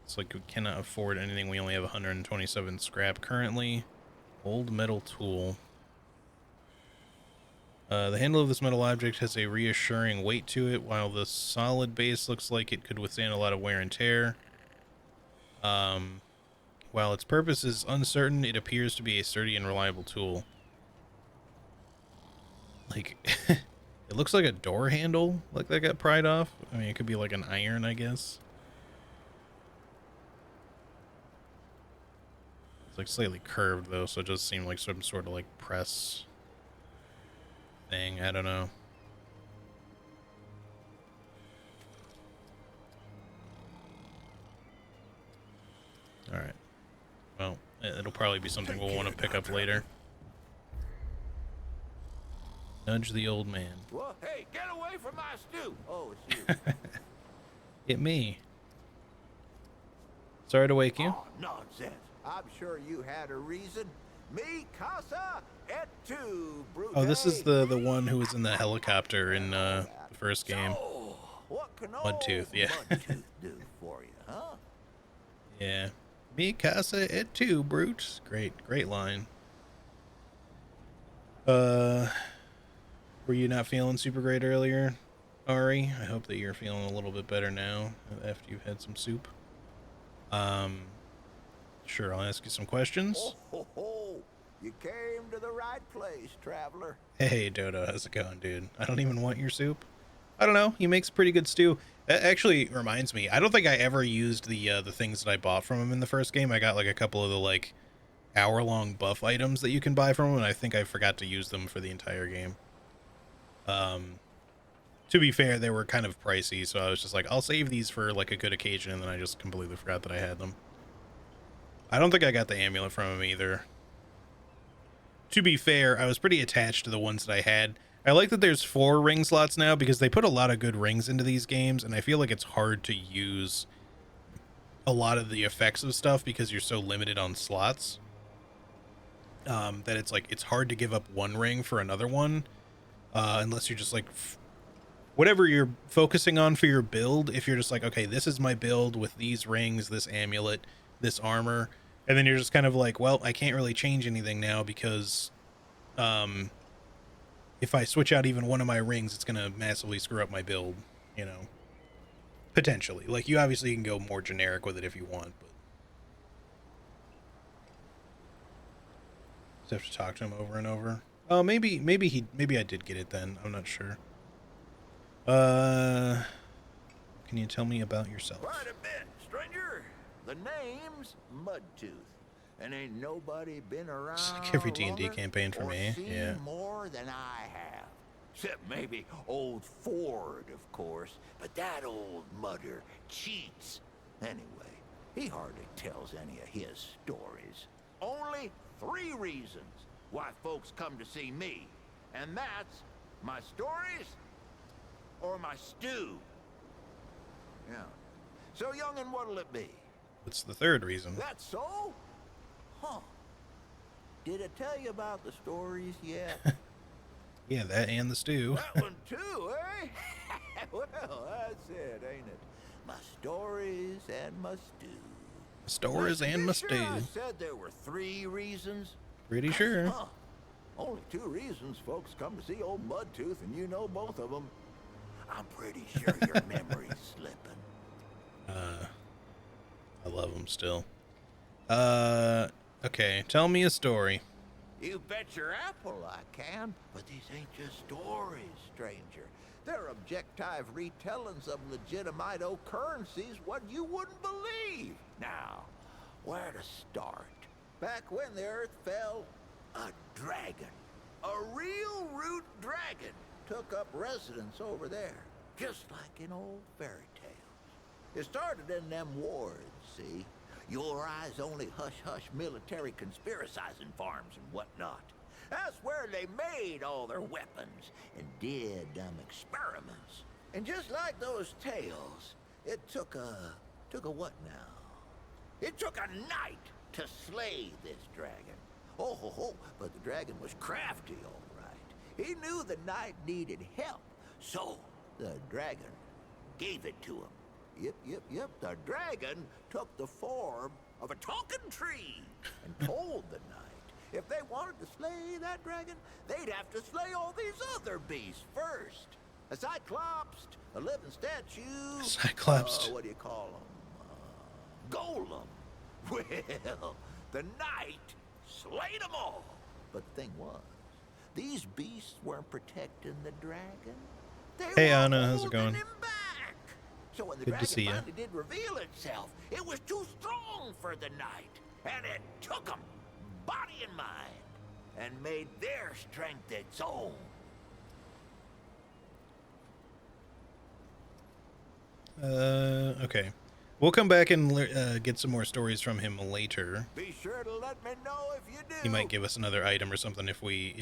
It's like we cannot afford anything. We only have 127 scrap currently. Old metal tool. The handle of this metal object has a reassuring weight to it, while the solid base looks like it could withstand a lot of wear and tear. While its purpose is uncertain, it appears to be a sturdy and reliable tool. Like, it looks like a door handle, like that got pried off. I mean, it could be like an iron, I guess. It's like slightly curved though, so it does seem like some sort of like press thing. I don't know. All right. Well, it'll probably be something we'll want to pick up later. Nudge the old man. Well, hey, get away from my stew! Oh, it's you. Hit me. Sorry to wake you. Oh, nonsense. I'm sure you had a reason. Mi casa et tu, Brute. Oh, this is the one who was in the helicopter in the first game. So, what can Mudtooth, old yeah. Mudtooth do for you, huh? Yeah. Mi casa et tu, brute. Great line. Were you not feeling super great earlier, Ari? I hope that you're feeling a little bit better now after you've had some soup. Sure, I'll ask you some questions. Oh, ho, ho. You came to the right place, traveler. Hey, Dodo, how's it going, dude? I don't even want your soup. I don't know. He makes pretty good stew. That actually reminds me. I don't think I ever used the things that I bought from him in the first game. I got like a couple of the like hour-long buff items that you can buy from him, and I think I forgot to use them for the entire game. To be fair, they were kind of pricey, so I was just like, I'll save these for like a good occasion, and then I just completely forgot that I had them. I don't think I got the amulet from him either. To be fair, I was pretty attached to the ones that I had. I like that there's 4 ring slots now because they put a lot of good rings into these games, and I feel like it's hard to use a lot of the effects of stuff because you're so limited on slots. That it's like, it's hard to give up one ring for another one, unless you're just like, whatever you're focusing on for your build, if you're just like, okay, this is my build with these rings, this amulet, this armor, and then you're just kind of like, well, I can't really change anything now because if I switch out even one of my rings, it's going to massively screw up my build, you know, potentially. Like, you obviously can go more generic with it if you want, but just have to talk to him over and over. Oh, maybe I did get it then. I'm not sure. Can you tell me about yourself? Quite a bit, stranger. The name's Mudtooth, and ain't nobody been around It's like every D&D longer campaign for or me, seen yeah. more than I have. Except maybe old Ford, of course. But that old mudder cheats. Anyway, he hardly tells any of his stories. Only 3 reasons why folks come to see me. And that's my stories or my stew. Yeah. So, youngin', what'll it be? What's the third reason? That's so? Huh. Did I tell you about the stories yet? Yeah, that and the stew. That one too, eh? Well, that's it, ain't it? My stories and my stew. Stories and my Sure stew. I said there were 3 reasons? Pretty sure. Huh. Only 2 reasons folks come to see old Mudtooth, and you know both of them. I'm pretty sure your memory's slipping. I love them still. Okay, tell me a story. You bet your apple I can, but these ain't just stories, stranger. They're objective retellings of legitimate occurrences what you wouldn't believe. Now, where to start? Back when the earth fell, a dragon, a real root dragon, took up residence over there, just like in old fairy tales. It started in them wards, see? Your eyes only hush-hush military conspiracizing farms and whatnot. That's where they made all their weapons and did experiments. And just like those tales, it took a what now? It took a night to slay this dragon. Oh, ho, ho, but the dragon was crafty, all right. He knew the knight needed help, so the dragon gave it to him. Yep. The dragon took the form of a talking tree and told the knight if they wanted to slay that dragon, they'd have to slay all these other beasts first. A cyclops, a living statue. Cyclops. What do you call them? Golem. Well, the knight slayed them all. But the thing was, these beasts weren't protecting the dragon. They Hey, were Anna, how's it holding going? him back. So when the Good to dragon see ya. finally did reveal itself, it was too strong for the knight, and it took him, body and mind, and made their strength its own. Okay. We'll come back and get some more stories from him later. Be sure to let me know if you do. He might give us another item or something if we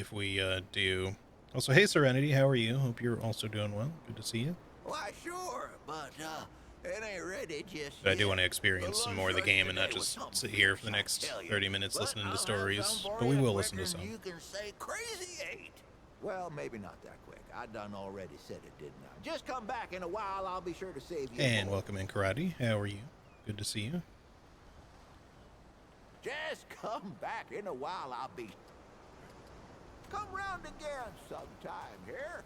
do. Also, hey Serenity, how are you? Hope you're also doing well. Good to see you. Why, sure, but it ain't ready just But I do yet. want to experience The some more of the luxury game and not today was just something sit here for the fierce, next I'll tell you. 30 minutes But listening I'll to have stories. some for But we you will listen to quicker than some. You can say crazy eight. Well, maybe not that quick. I done already said it, didn't I? Just come back in a while. I'll be sure to save you. And more. welcome in, Karate. How are you? Good to see you. Just come back in a while. I'll be. Come round again sometime here.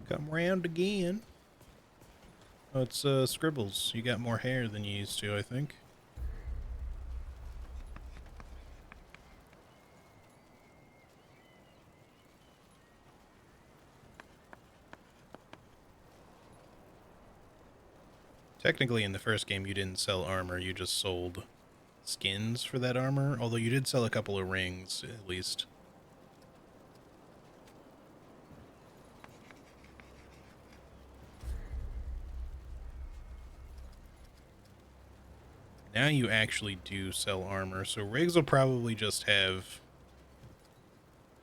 Come round again. Oh, it's Scribbles. You got more hair than you used to, I think. Technically, in the first game, you didn't sell armor. You just sold skins for that armor. Although you did sell a couple of rings, at least. Now you actually do sell armor, so Riggs will probably just have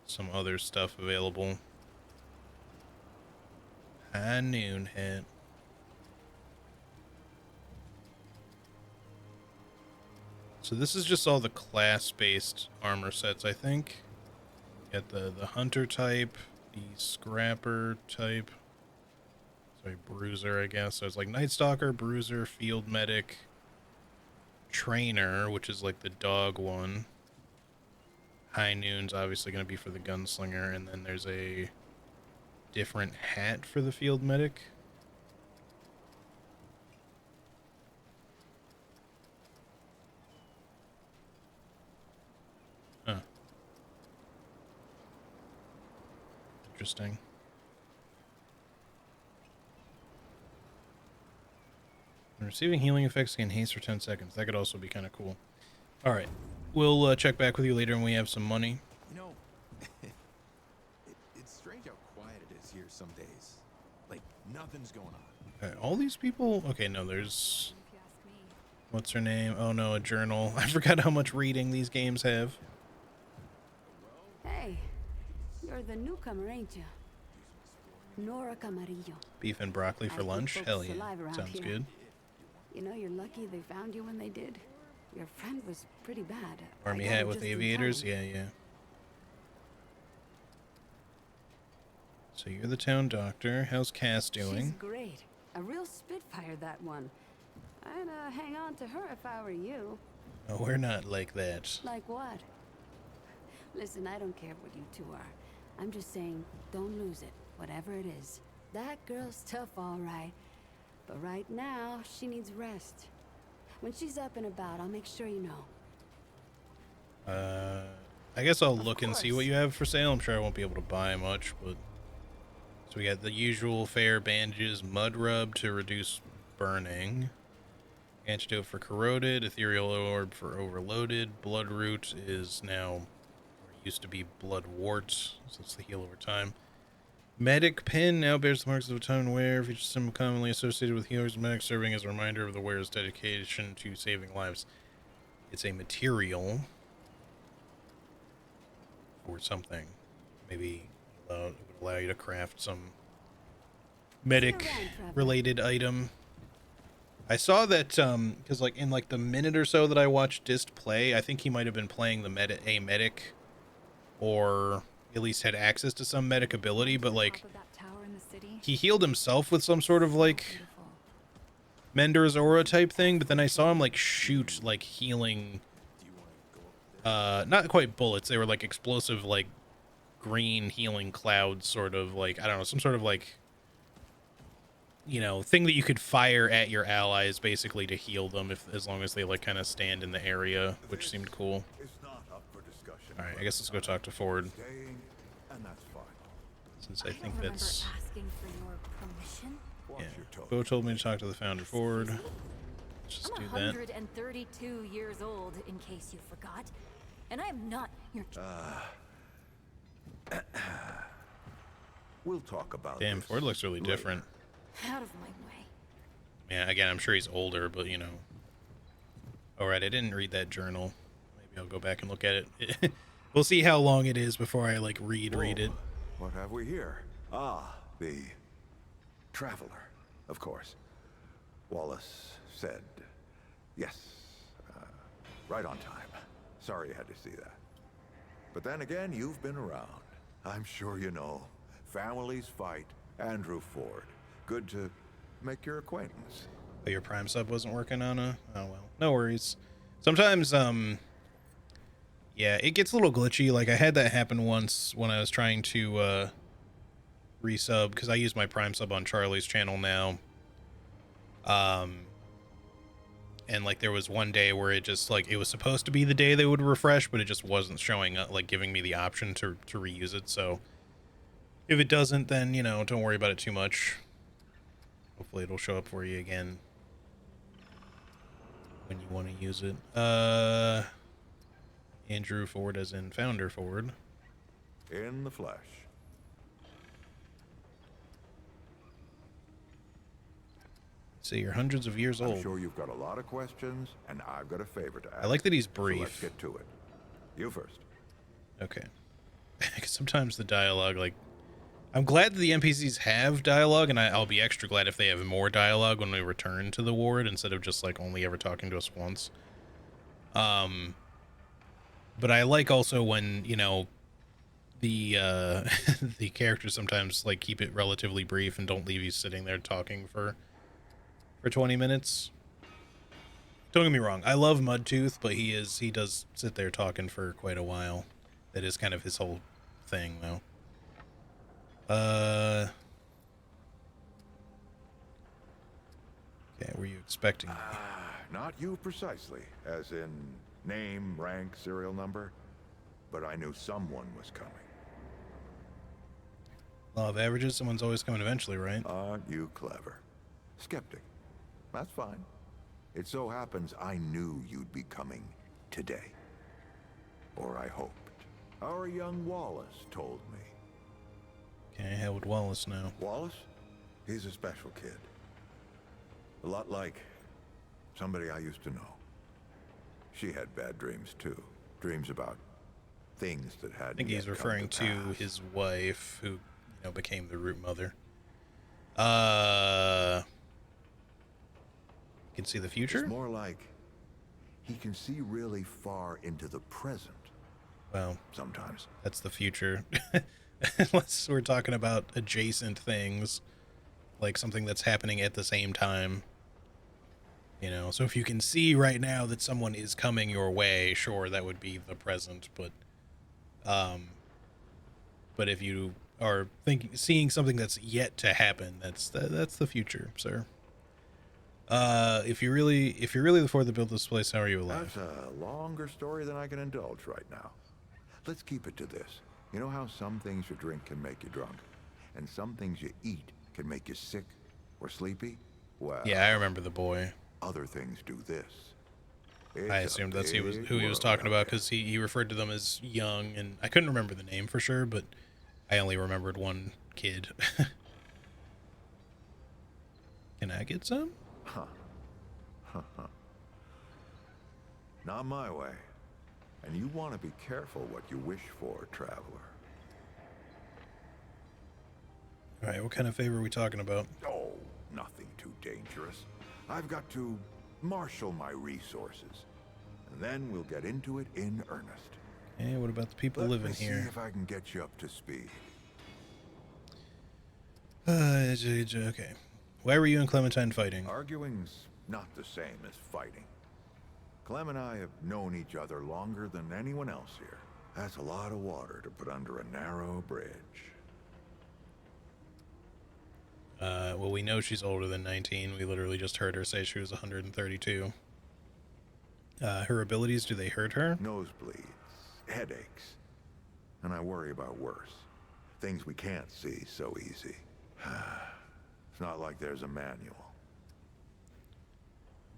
some other stuff available. High noon hat. So this is just all the class-based armor sets, I think. You got the hunter type, the scrapper type. Sorry, bruiser, I guess. So it's like Night Stalker, bruiser, field medic, trainer, which is like the dog one. High noon's obviously going to be for the gunslinger, and then there's a different hat for the field medic. Huh. Interesting. Receiving healing effects gain haste for 10 seconds. That could also be kind of cool. All right. We'll check back with you later when we have some money. You know, it's strange how quiet it is here some days. Like, nothing's going on. Okay, all these people... Okay, no, there's... If you ask me. What's her name? Oh, no, a journal. I forgot how much reading these games have. Hey, you're the newcomer, ain't you? Nora Camarillo. Beef and broccoli for I keep lunch? folks Hell yeah. alive around Sounds here. good. You know, you're lucky they found you when they did. Your friend was pretty bad. Army I got hat her with just in aviators? time. Yeah, yeah. So you're the town doctor. How's Cass She's doing? great. A real spitfire, that one. I'd hang on to her if I were you. No, we're not like that. Like what? Listen, I don't care what you two are. I'm just saying, don't lose it, whatever it is. That girl's tough, all right. But right now, she needs rest. When she's up and about, I'll make sure you know. I guess I'll Of look and see course. what you have for sale. I'm sure I won't be able to buy much, but... So we got the usual fare bandages, mud rub to reduce burning, antidote for corroded, ethereal orb for overloaded, blood root is now, or used to be blood wart, so it's the heal over time. Medic pin now bears the marks of a time wear, features symbol commonly associated with healers and medics, serving as a reminder of the wearer's dedication to saving lives. It's a material or something. Maybe it would allow you to craft some medic-related item. I saw that because like in like the minute or so that I watched Dist play, I think he might have been playing the medic, or at least had access to some medic ability, but like Top of that tower in the city. he healed himself with some sort of like Beautiful. Mender's aura type thing, but then I saw him like shoot like healing, not quite bullets, they were like explosive like green healing clouds, sort of like, I don't know, some sort of like, you know, thing that you could fire at your allies basically to heal them if as long as they like kind of stand in the area, which seemed cool. It's not up for discussion. All right, I guess let's go talk to Ford, Staying, and that's fine. since I I think don't remember that's, asking for your permission. Watch yeah. your tone. Bo told me to talk to the founder, Ford. Let's just I'm do that. 132 years old, in case you forgot. And I'm not your... We'll talk about Damn, this Ford looks really later. different. out of my way. Yeah, again, I'm sure he's older, but you know. Alright, I didn't read that journal. Maybe I'll go back and look at it. We'll see how long it is before I like read it. What have we here? Ah, the traveler, of course. Wallace said, yes, right on time. Sorry you had to see that. But then again, you've been around. I'm sure you know. Families fight. Andrew Ford. Good to make your acquaintance. Oh, your Prime sub wasn't working on a... Oh, well. No worries. Sometimes, yeah, it gets a little glitchy. Like, I had that happen once when I was trying to, resub, because I use my Prime sub on Charlie's channel now. And, like, there was one day where it just, like, it was supposed to be the day they would refresh, but it just wasn't showing up, like, giving me the option to reuse it, so... If it doesn't, then, you know, don't worry about it too much. Hopefully it'll show up for you again when you want to use it. Andrew Ford as in Founder Ford. In the flesh. say you're hundreds of years old. I'm sure you've got a lot of questions, and I've got a favor to ask. I like that he's So brief. let's get to it. You first. Okay. Sometimes the dialogue, like, I'm glad that the NPCs have dialogue, and I'll be extra glad if they have more dialogue when we return to the ward instead of just like only ever talking to us once. But I like also when, you know, the the characters sometimes like keep it relatively brief and don't leave you sitting there talking for 20 minutes. Don't get me wrong, I love Mudtooth, but he does sit there talking for quite a while. That is kind of his whole thing, though. Okay, were you expecting me? Not you precisely, as in name, rank, serial number, but I knew someone was coming. Law of averages, someone's always coming eventually, right? Aren't you clever? Skeptic. That's fine. It so happens I knew you'd be coming today. Or I hoped. Our young Wallace told me. Okay, how would Wallace know? Wallace? He's a special kid. A lot like somebody I used to know. She had bad dreams too. Dreams about things that had. I think he's referring to his wife, who, you know, became the root mother. Can see the future? It's more like he can see really far into the present. Well, sometimes. That's the future. Unless we're talking about adjacent things, like something that's happening at the same time. You know, so if you can see right now that someone is coming your way, sure, that would be the present, but if you are seeing something that's yet to happen, that's the future, sir. If you're really the Ford that built this place, how are you alive? That's a longer story than I can indulge right now. Let's keep it to this. You know how some things you drink can make you drunk, and some things you eat can make you sick or sleepy? Well, yeah, I remember the boy. Other things do this. I assumed that's who he was talking about, because he referred to them as young, and I couldn't remember the name for sure, but I only remembered one kid. Can I get some? Huh. Not my way. And you want to be careful what you wish for, traveler. All right, what kind of favor are we talking about? Oh, nothing too dangerous. I've got to marshal my resources, and then we'll get into it in earnest. Hey, what about the people living here? Let me see if I can get you up to speed. Okay. Why were you and Clementine fighting? Arguing's not the same as fighting. Clem and I have known each other longer than anyone else here. That's a lot of water to put under a narrow bridge. Well, we know she's older than 19. We literally just heard her say she was 132. Her abilities, do they hurt her? Nosebleeds, headaches, and I worry about worse. Things we can't see so easy. It's not like there's a manual.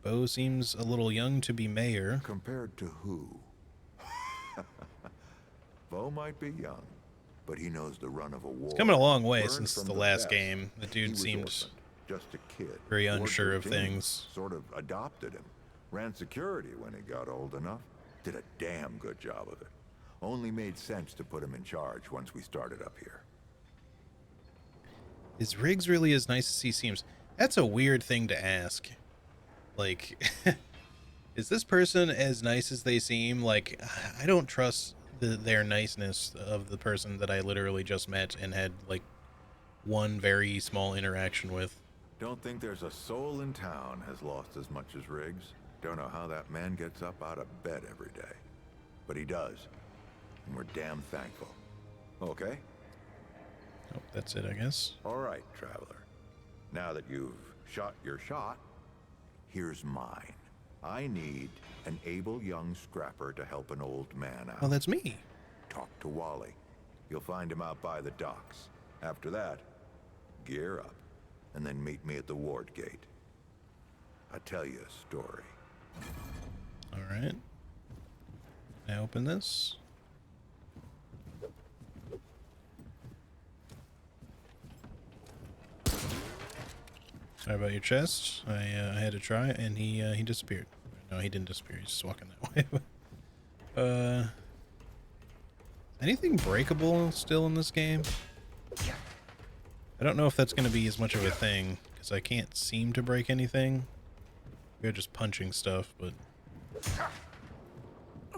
Bo seems a little young to be mayor. Compared to who? Bo might be young, but he knows the run of a war. He's coming a long way Learned since from the the last best. game. The He dude was seemed orphaned, just a kid. very Ward unsure of 13 things. Sort of adopted him. Ran security when he got old enough. Did a damn good job of it. Only made sense to put him in charge once we started up here. Is Riggs really as nice as he seems? That's a weird thing to ask. Like, is this person as nice as they seem? Like, I don't trust their niceness of the person that I literally just met and had, like, one very small interaction with. Don't think there's a soul in town has lost as much as Riggs. Don't know how that man gets up out of bed every day. But he does. And we're damn thankful. Okay? Oh, that's it, I guess. All right, traveler. Now that you've shot your shot, here's mine. I need an able young scrapper to help an old man out. Oh, that's me. Talk to Wally. You'll find him out by the docks. After that, gear up, and then meet me at the ward gate. I'll tell you a story. All right. Can I open this? Sorry about your chest. I had to try, and he disappeared. No, he didn't disappear. He's just walking that way. Anything breakable still in this game? I don't know if that's going to be as much of a thing, because I can't seem to break anything. We're just punching stuff, but...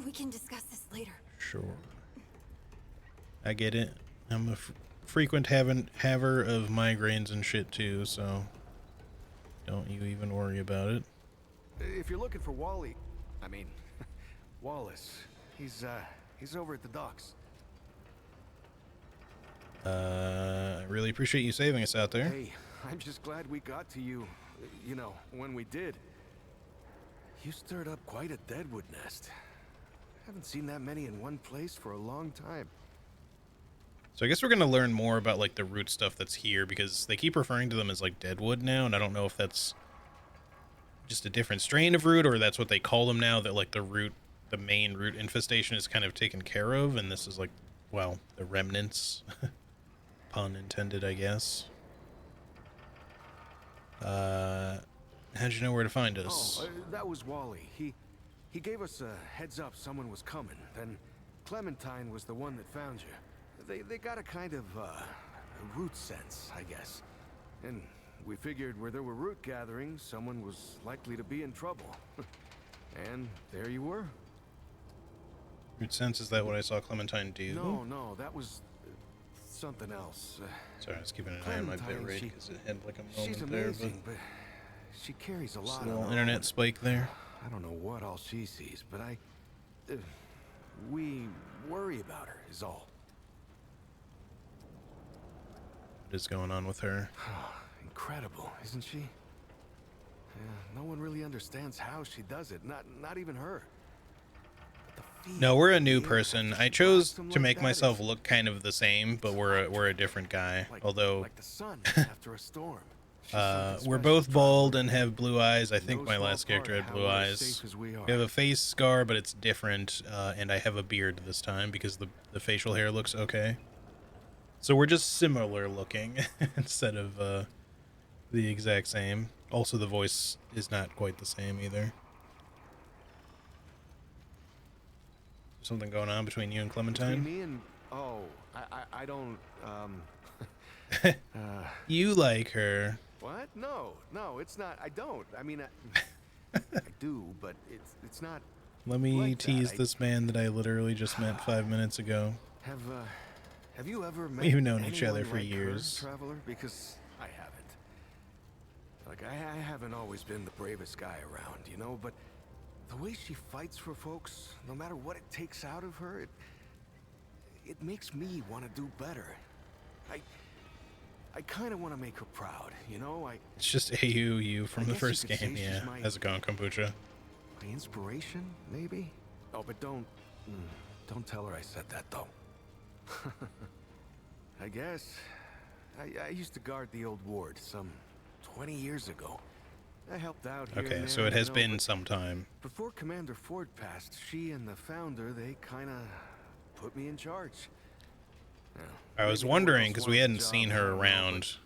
We can discuss this later. Sure. I get it. I'm a frequent haver of migraines and shit too, so... Don't you even worry about it. If you're looking for Wally... I mean... Wallace. He's over at the docks. I really appreciate you saving us out there. Hey, I'm just glad we got to you, you know, when we did. You stirred up quite a deadwood nest. Haven't seen that many in one place for a long time. So I guess we're going to learn more about, like, the root stuff that's here, because they keep referring to them as, like, deadwood now, and I don't know if that's just a different strain of root, or that's what they call them now, that, like, the main root infestation is kind of taken care of, and this is, like, well, the remnants. Pun intended, I guess. How'd you know where to find us? Oh, that was Wally. He gave us a heads up someone was coming. Then Clementine was the one that found you. They got a kind of a root sense, I guess. And we figured where there were root gatherings, someone was likely to be in trouble. And there you were. Root sense, is that what I saw Clementine do? No, that was something else. Sorry, I was keeping an eye on my bit rate because it had like a She's moment there, amazing, but she carries a lot a of little internet spike there. I don't know what all she sees, but we worry about her is all. What is going on with her? Incredible, isn't she? Yeah, no one really understands how she does it. Not even her. No, we're a new person. I chose to make myself look kind of the same, but we're a different guy. Although like the sun after a storm. We're both bald and have blue eyes. I think my last character had blue eyes. We have a face scar, but it's different, and I have a beard this time because the facial hair looks okay. So we're just similar looking instead of the exact same. Also, the voice is not quite the same either. Something going on between you and Clementine? Between me and... Oh, I don't... You like her. What? No, it's not. I don't. I mean, I do, but it's not. Let me like tease that. this man that I literally just met 5 minutes ago. Have you ever met We've known each other for like years. her, Traveler? Because I haven't. Like, I haven't always been the bravest guy around, you know, but the way she fights for folks, no matter what it takes out of her, it makes me want to do better. I kind of want to make her proud, you know? It's just AU from the guess first you could game, say she's yeah. How's it going, Kombucha? My inspiration, maybe? Oh, but don't tell her I said that, though. I guess. I used to guard the old ward some 20 years ago. I helped out here. Okay, and so there, it has you know, been but some time. Before Commander Ford passed, she and the founder, they kind of put me in charge. I was wondering because we hadn't seen her around.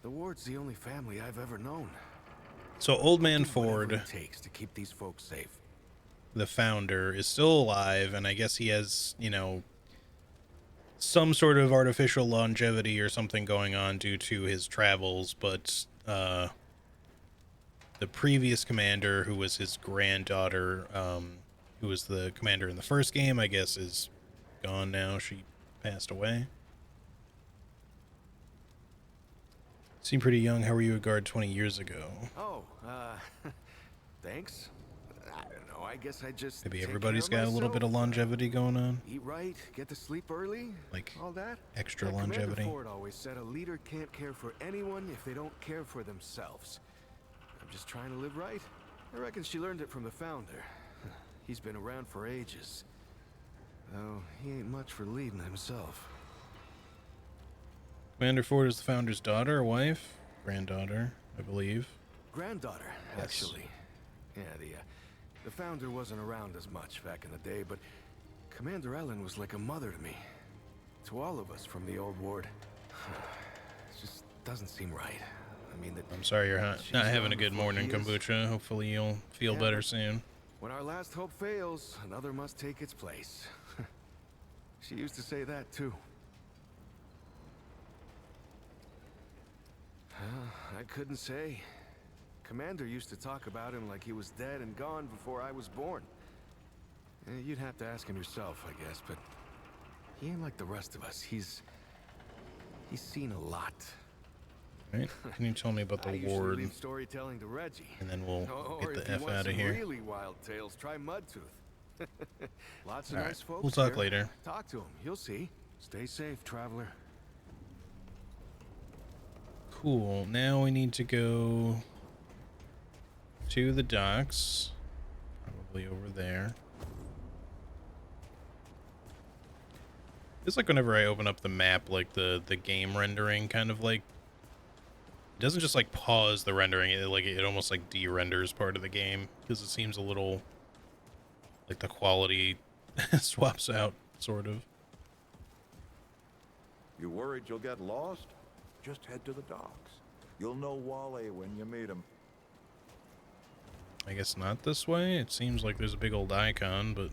The ward's the only family I've ever known. So Old Man Whatever Ford, it takes to keep these folks safe. the founder, is still alive, and I guess he has, you know, some sort of artificial longevity or something going on due to his travels, but the previous commander, who was his granddaughter, who was the commander in the first game, I guess is gone now. She passed away. Seem pretty young. How were you a guard 20 years ago? Oh, thanks. I don't know. I guess I just Maybe take everybody's care got of a little bit of myself. longevity going on. Eat right, get to sleep early, Like all that. extra Yeah, longevity. Commander Ford always said a leader can't care for anyone if they don't care for themselves. I'm just trying to live right. I reckon she learned it from the founder. He's been around for ages. Though he ain't much for leading himself. Commander Ford is the founder's daughter or wife? Granddaughter, I believe. Granddaughter, Yes. actually. Yeah, the founder wasn't around as much back in the day, but Commander Ellen was like a mother to me. To all of us from the old ward. It just doesn't seem right. I mean, I'm sorry you're she's not having a gone good before morning, he is. Kombucha. Hopefully you'll feel Yeah, better but soon. when our last hope fails, another must take its place. She used to say that too. I couldn't say. Commander used to talk about him like he was dead and gone before I was born. You'd have to ask him yourself, I guess, but he ain't like the rest of us. He's seen a lot. Right? Can you tell me about the I usually ward? leave storytelling to Reggie. And then we'll Or get if the you F want out of some here. really wild tales, try Mudtooth. Lots of All right, nice folks we'll talk here. later. Talk to him. You'll see. Stay safe, traveler. Cool. Now we need to go to the docks. Probably over there. It's like whenever I open up the map, like the game rendering kind of like, it doesn't just like pause the rendering, it almost like de-renders part of the game because it seems a little like the quality swaps out, sort of. You worried you'll get lost? Just head to the docks. You'll know Wally when you meet him. I guess not this way. It seems like there's a big old icon, but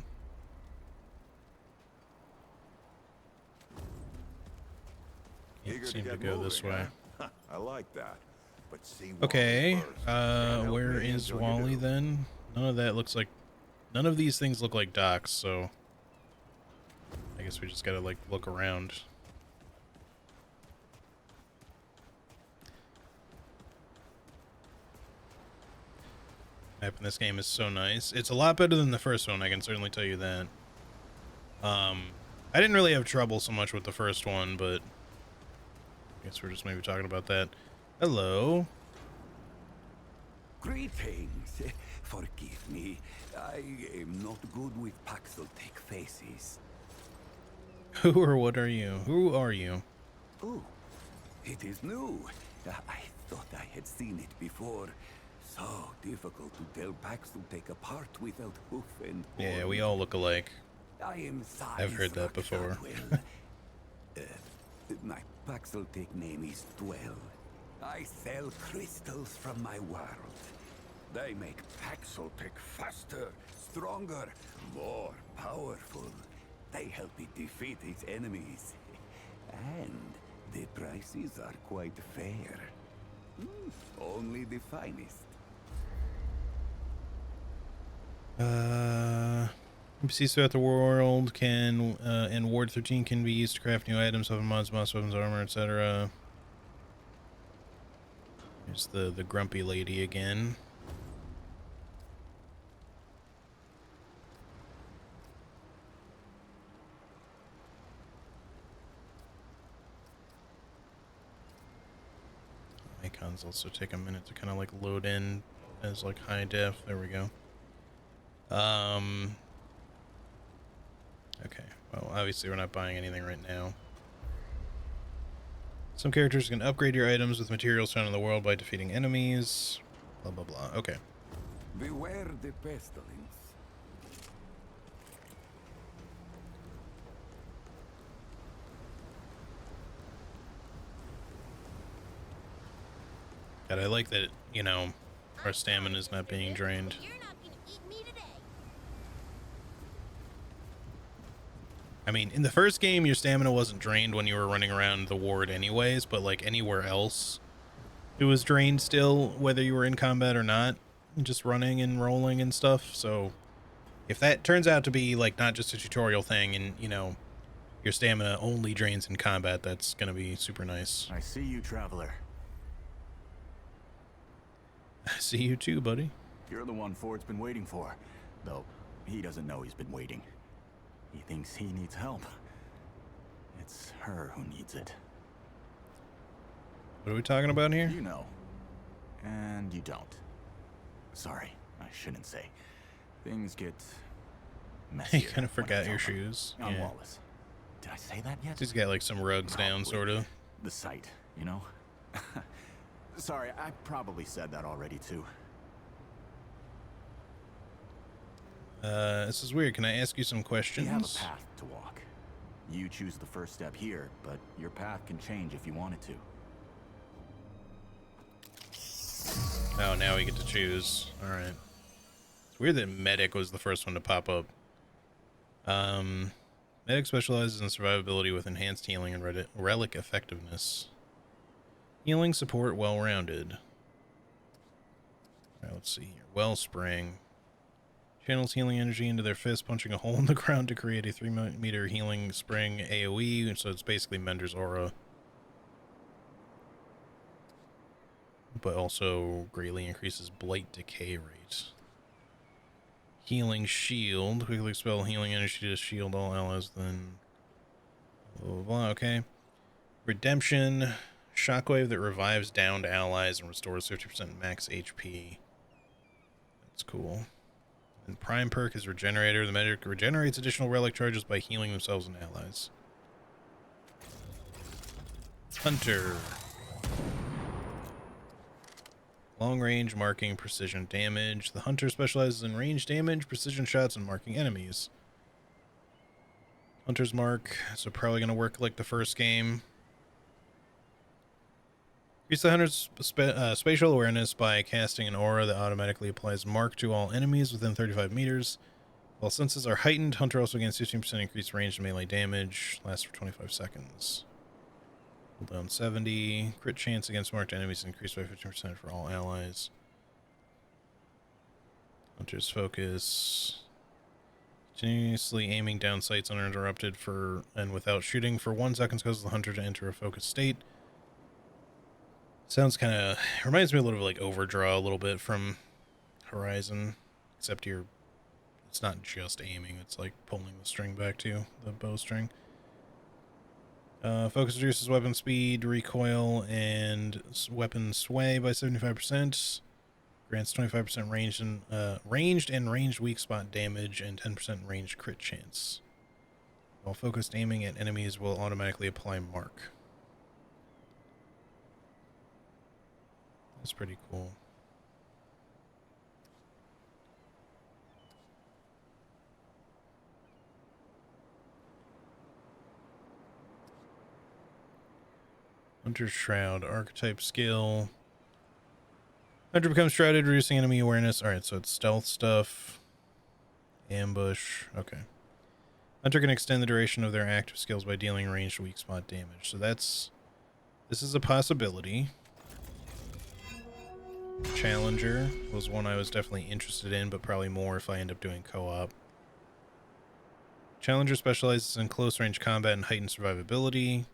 can't seem to go this way. Huh? I like that. But see Wally Okay, first. Can't help where me is until you Wally do. then? None of that looks like, none of these things look like docks, so I guess we just gotta like look around. Map in this game is so nice. It's a lot better than the first one, I can certainly tell you that. I didn't really have trouble so much with the first one, but I guess we're just maybe talking about that. Hello. Greetings. Forgive me. I am not good with Paxeltech faces. Who or what are you? Who are you? Oh, it is new. I thought I had seen it before. So difficult to tell Paxeltech apart without hoof and horn. Yeah, we all look alike. I am sorry. I've heard that before. My Paxeltech name is Dwell. I sell crystals from my world. They make Paxeltech faster, stronger, more powerful. They help it defeat its enemies. And the prices are quite fair. Only the finest. NPCs throughout the world can, in Ward 13 can be used to craft new items, weapon mods, boss weapons, armor, etc. There's the grumpy lady again. Icons also take a minute to kind of like load in as like high def. There we go. Okay, well, obviously we're not buying anything right now. Some characters can upgrade your items with materials found in the world by defeating enemies. Blah, blah, blah. Okay. Beware the pestilence. God, I like that, you know, our stamina is not being drained. I mean, in the first game, your stamina wasn't drained when you were running around the ward anyways, but like anywhere else, it was drained still, whether you were in combat or not, just running and rolling and stuff. So if that turns out to be like not just a tutorial thing and, you know, your stamina only drains in combat, that's going to be super nice. I see you, traveler. I see you too, buddy. You're the one Ford's been waiting for, though he doesn't know he's been waiting. He thinks he needs help. It's her who needs it. What are we talking about here? You know. And you don't. Sorry, I shouldn't say. Things get messier. You kind of forgot your shoes. I'm Yeah. Wallace. Did I say that yet? He's got like some rugs down, sort of. The sight, you know? Sorry, I probably said that already too. This is weird. Can I ask you some questions? You have a path to walk. You choose the first step here, but your path can change if you want it to. Oh, now we get to choose. Alright. It's weird that Medic was the first one to pop up. Medic specializes in survivability with enhanced healing and relic effectiveness. Healing support well-rounded. Alright, let's see here. Wellspring. Channels healing energy into their fist, punching a hole in the ground to create a 3-meter healing spring AoE, so it's basically Mender's aura. But also greatly increases blight decay rate. Healing shield. Quickly expel healing energy to shield all allies, then... Blah, blah, blah. Okay. Redemption. Shockwave that revives downed allies and restores 50% max HP. That's cool. And Prime perk is Regenerator. The medic regenerates additional relic charges by healing themselves and allies. Hunter. Long range marking, precision damage. The Hunter specializes in range damage, precision shots, and marking enemies. Hunter's mark, so probably going to work like the first game. Increase the Hunter's spatial awareness by casting an aura that automatically applies mark to all enemies within 35 meters. While senses are heightened, Hunter also gains 15% increased range and melee damage. Lasts for 25 seconds. Cooldown 70. Crit chance against marked enemies increased by 15% for all allies. Hunter's focus. Continuously aiming down sights uninterrupted for and without shooting for 1 second causes the hunter to enter a focused state. Sounds kind of... reminds me a little bit like Overdraw a little bit from Horizon. Except it's not just aiming, it's like pulling the string back to the bowstring. Focus reduces weapon speed, recoil, and weapon sway by 75%. Grants 25% ranged and ranged weak spot damage and 10% ranged crit chance. While focused aiming at enemies will automatically apply mark. That's pretty cool. Hunter's Shroud, archetype skill. Hunter becomes shrouded, reducing enemy awareness. Alright, so it's stealth stuff. Ambush. Okay. Hunter can extend the duration of their active skills by dealing ranged weak spot damage. So this is a possibility. Challenger was one I was definitely interested in, but probably more if I end up doing co-op. Challenger specializes in close range combat and heightened survivability.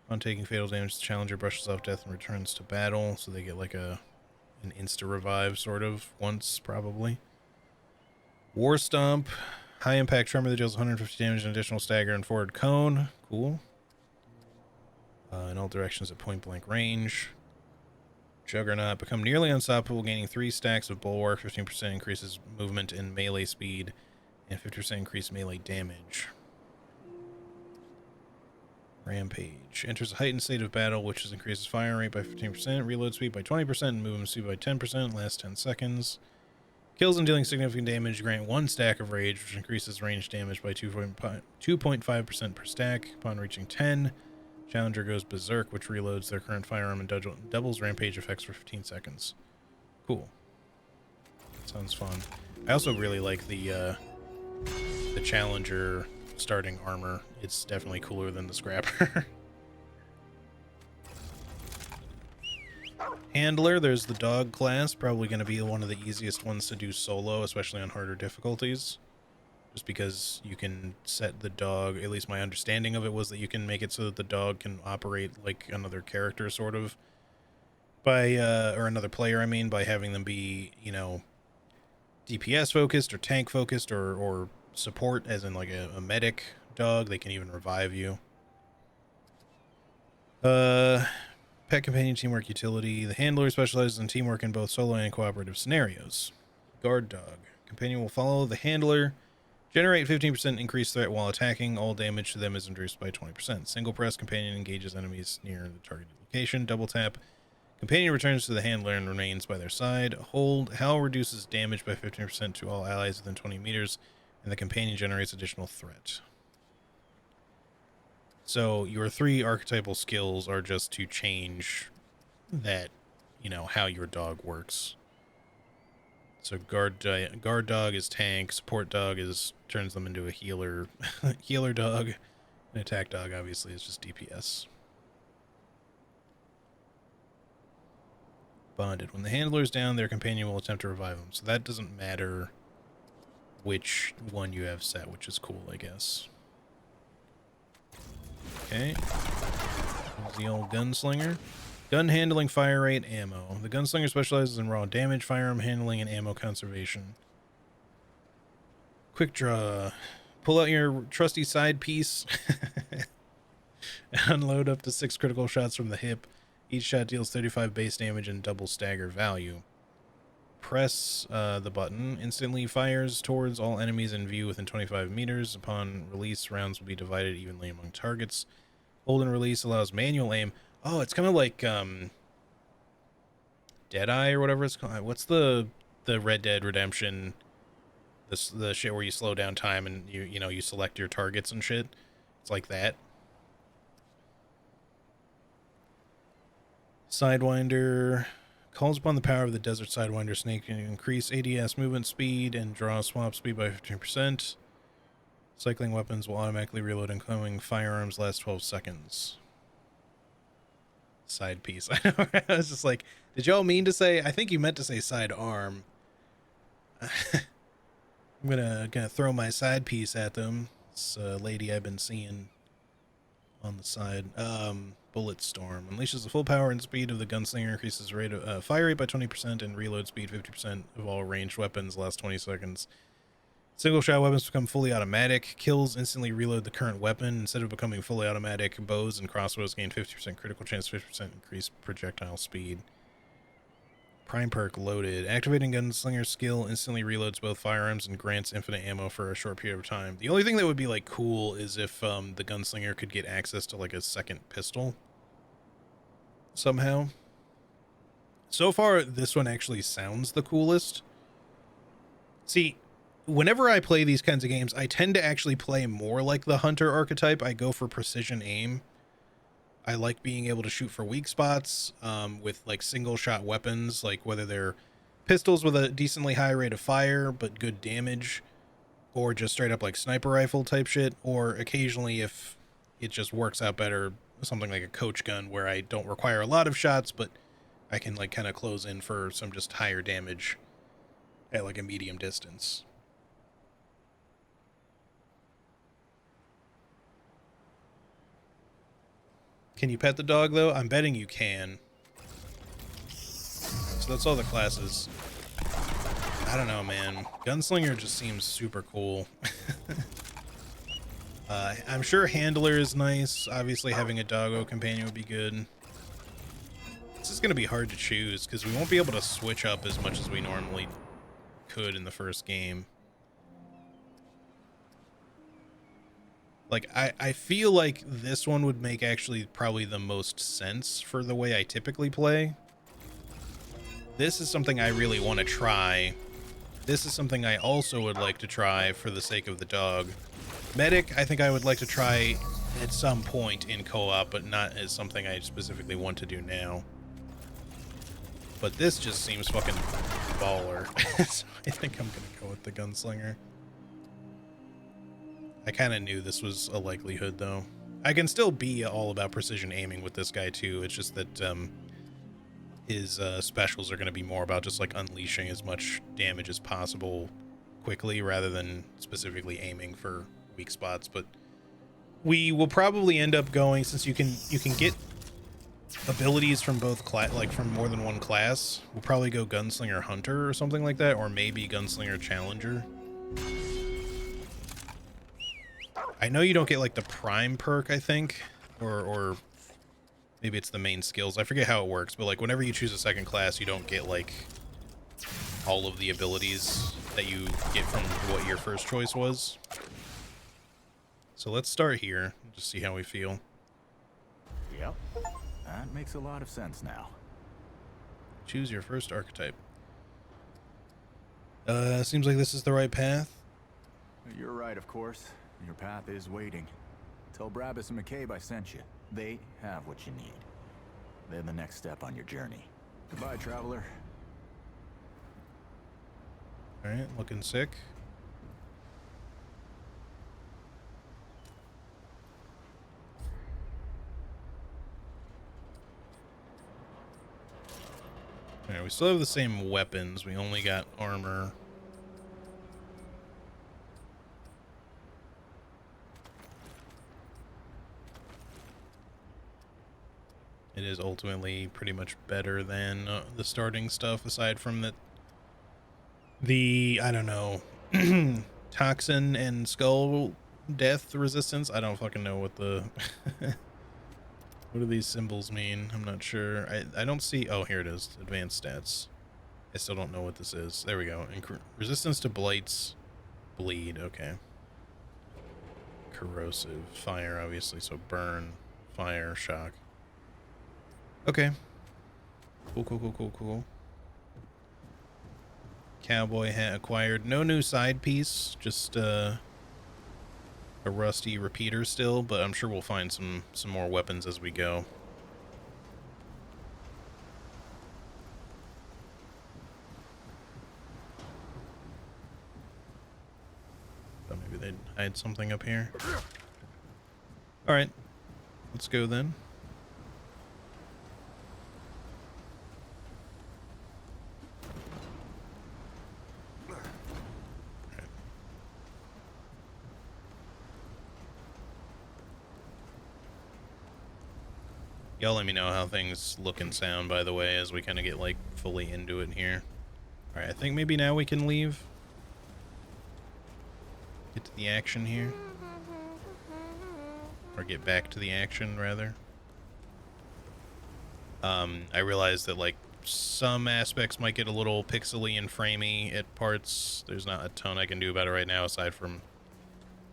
On taking fatal damage, the Challenger brushes off death and returns to battle, so they get like an insta-revive, sort of, once, probably. War Stomp. High impact tremor that deals 150 damage and additional stagger and forward cone. Cool. In all directions at point blank range. Juggernaut. Become nearly unstoppable, gaining 3 stacks of bulwark, 15% increases movement and melee speed, and 50% increased melee damage. Rampage. Enters a heightened state of battle, which increases fire rate by 15%, reload speed by 20%, and movement speed by 10%, lasts 10 seconds. Kills and dealing significant damage grant 1 stack of rage, which increases range damage by 2.5% per stack. Upon reaching 10, Challenger goes berserk, which reloads their current firearm and doubles rampage effects for 15 seconds. Cool. Sounds fun. I also really like the Challenger starting armor. It's definitely cooler than the Scrapper. Handler, there's the dog class. Probably going to be one of the easiest ones to do solo, especially on harder difficulties. Just because you can set the dog, at least my understanding of it was that you can make it so that the dog can operate like another character, sort of. Or another player, I mean, by having them be, you know, DPS focused or tank focused or support, as in like a medic dog. They can even revive you. Pet companion teamwork utility. The handler specializes in teamwork in both solo and cooperative scenarios. Guard dog. Companion will follow the handler. Generate 15% increased threat while attacking. All damage to them is reduced by 20%. Single press. Companion engages enemies near the targeted location. Double tap. Companion returns to the handler and remains by their side. Hold. Howl reduces damage by 15% to all allies within 20 meters. And the companion generates additional threat. So your 3 archetypal skills are just to change that, you know, how your dog works. So guard dog is tank, support dog turns them into a healer, healer dog, and attack dog obviously is just DPS. Bonded. When the handler is down, their companion will attempt to revive them. So that doesn't matter which one you have set, which is cool, I guess. Okay. There's the old gunslinger. Gun handling, fire rate, ammo. The gunslinger specializes in raw damage, firearm handling, and ammo conservation. Quick draw. Pull out your trusty side piece. Unload up to 6 critical shots from the hip. Each shot deals 35 base damage and double stagger value. Press the button. Instantly fires towards all enemies in view within 25 meters. Upon release, rounds will be divided evenly among targets. Hold and release allows manual aim. Oh, it's kind of like Deadeye or whatever it's called. What's the Red Dead Redemption? The shit where you slow down time and you select your targets and shit. It's like that. Sidewinder calls upon the power of the Desert Sidewinder Snake to increase ADS movement speed and draw swap speed by 15%. Cycling weapons will automatically reload incoming firearms last 12 seconds. Side piece. I was just like, did y'all mean to say? I think you meant to say side arm. I'm gonna throw my side piece at them. This lady I've been seeing on the side. Bullet Storm unleashes the full power and speed of the gunslinger, increases rate of fire rate by 20% and reload speed 50% of all ranged weapons last 20 seconds. Single shot weapons become fully automatic. Kills instantly reload the current weapon. Instead of becoming fully automatic, bows and crossbows gain 50% critical chance, 50% increased projectile speed. Prime perk loaded. Activating gunslinger skill instantly reloads both firearms and grants infinite ammo for a short period of time. The only thing that would be like cool is if the gunslinger could get access to like a second pistol somehow. So far, this one actually sounds the coolest. See, whenever I play these kinds of games, I tend to actually play more like the hunter archetype. I go for precision aim. I like being able to shoot for weak spots with like single shot weapons, like whether they're pistols with a decently high rate of fire but good damage, or just straight up like sniper rifle type shit, or occasionally if it just works out better, something like a coach gun where I don't require a lot of shots, but I can like kind of close in for some just higher damage at like a medium distance. Can you pet the dog, though? I'm betting you can. So that's all the classes. I don't know, man. Gunslinger just seems super cool. I'm sure Handler is nice. Obviously, having a doggo companion would be good. This is going to be hard to choose, because we won't be able to switch up as much as we normally could in the first game. Like, I feel like this one would make actually probably the most sense for the way I typically play. This is something I really want to try. This is something I also would like to try for the sake of the dog. Medic, I think I would like to try at some point in co-op, but not as something I specifically want to do now. But this just seems fucking baller. So I think I'm going to go with the gunslinger. I kind of knew this was a likelihood, though. I can still be all about precision aiming with this guy, too. It's just that his specials are going to be more about just, like, unleashing as much damage as possible quickly rather than specifically aiming for weak spots. But we will probably end up going, since you can get abilities from both from more than one class, we'll probably go Gunslinger Hunter or something like that, or maybe Gunslinger Challenger. I know you don't get like the prime perk, I think, or maybe it's the main skills. I forget how it works, but like whenever you choose a second class, you don't get like all of the abilities that you get from what your first choice was. So let's start here and just see how we feel. Yep, that makes a lot of sense now. Choose your first archetype. Seems like this is the right path. You're right, of course. Your path is waiting. Tell Brabus and McCabe I sent you. They have what you need. They're the next step on your journey. Goodbye, traveler. Alright, looking sick. Alright, we still have the same weapons. We only got armor. It is ultimately pretty much better than the starting stuff, aside from the I don't know, toxin and skull death resistance. I don't fucking know what the what do these symbols mean. I'm not sure. I don't see. Oh, here it is. Advanced stats. I still don't know what this is. There we go. Resistance to blights, bleed. Okay. Corrosive, fire, obviously. So burn, fire, shock. Okay. Cool. Cowboy hat acquired. No new side piece, just a rusty repeater still, but I'm sure we'll find some more weapons as we go. Thought maybe they'd hide something up here. Alright. Let's go then. Y'all let me know how things look and sound, by the way, as we kind of get, like, fully into it here. Alright, I think maybe now we can leave. Get to the action here. Or get back to the action, rather. I realize that, like, some aspects might get a little pixely and framey at parts. There's not a ton I can do about it right now, aside from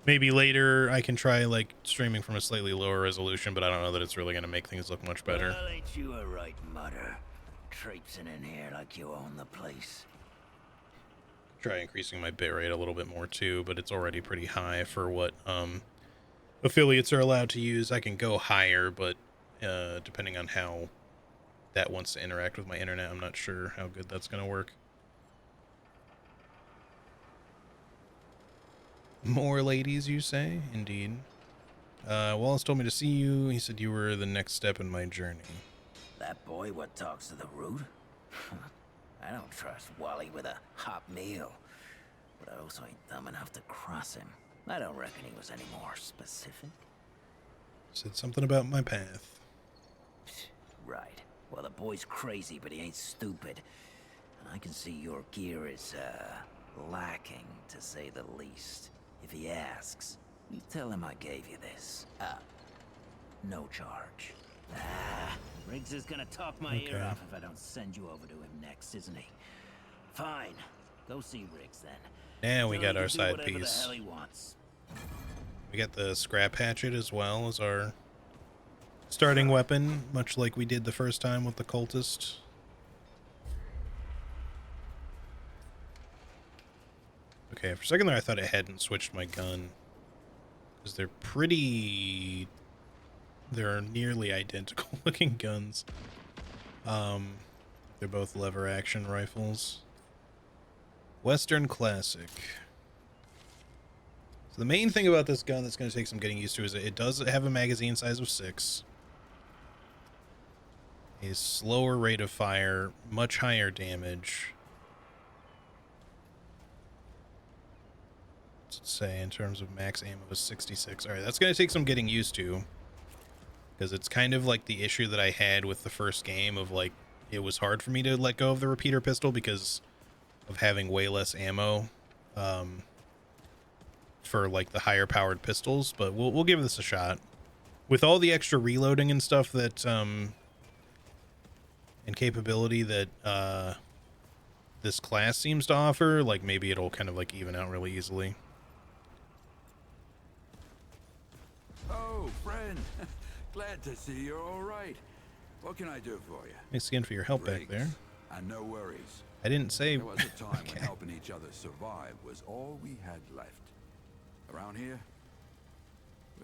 maybe later I can try, like, streaming from a slightly lower resolution, but I don't know that it's really going to make things look much better. Well, ain't you a right mutter? Traipsing in here like you own the place. Try increasing my bitrate a little bit more, too, but it's already pretty high for what, affiliates are allowed to use. I can go higher, but, depending on how that wants to interact with my internet, I'm not sure how good that's going to work. More ladies, you say? Indeed. Wallace told me to see you. He said you were the next step in my journey. That boy what talks to the root? I don't trust Wally with a hot meal. But I also ain't dumb enough to cross him. I don't reckon he was any more specific. Said something about my path. Right. Well, the boy's crazy, but he ain't stupid. And I can see your gear is, lacking, to say the least. If he asks, you tell him I gave you this. No charge. Riggs is gonna talk my ear off if I don't send you over to him next, isn't he? Fine. Go see Riggs then. And we got our Do side whatever piece. the hell he wants. We got the scrap hatchet as well as our starting weapon, much like we did the first time with the cultist. Okay, for a second there I thought it hadn't switched my gun. Because they're nearly identical looking guns. They're both lever action rifles. Western Classic. So the main thing about this gun that's going to take some getting used to is it does have a magazine size of 6. A slower rate of fire, much higher damage. Let's say in terms of max ammo is 66. Alright, that's going to take some getting used to. Because it's kind of like the issue that I had with the first game of, like, it was hard for me to let go of the repeater pistol because of having way less ammo for, like, the higher powered pistols. But we'll give this a shot. With all the extra reloading and stuff that, and capability that, this class seems to offer, like, maybe it'll kind of, like, even out really easily. Oh, friend. Glad to see you're all right. What can I do for you? Thanks again for your help back there. And no worries. I didn't say... There was a time when helping each other survive was all we had left. Around here,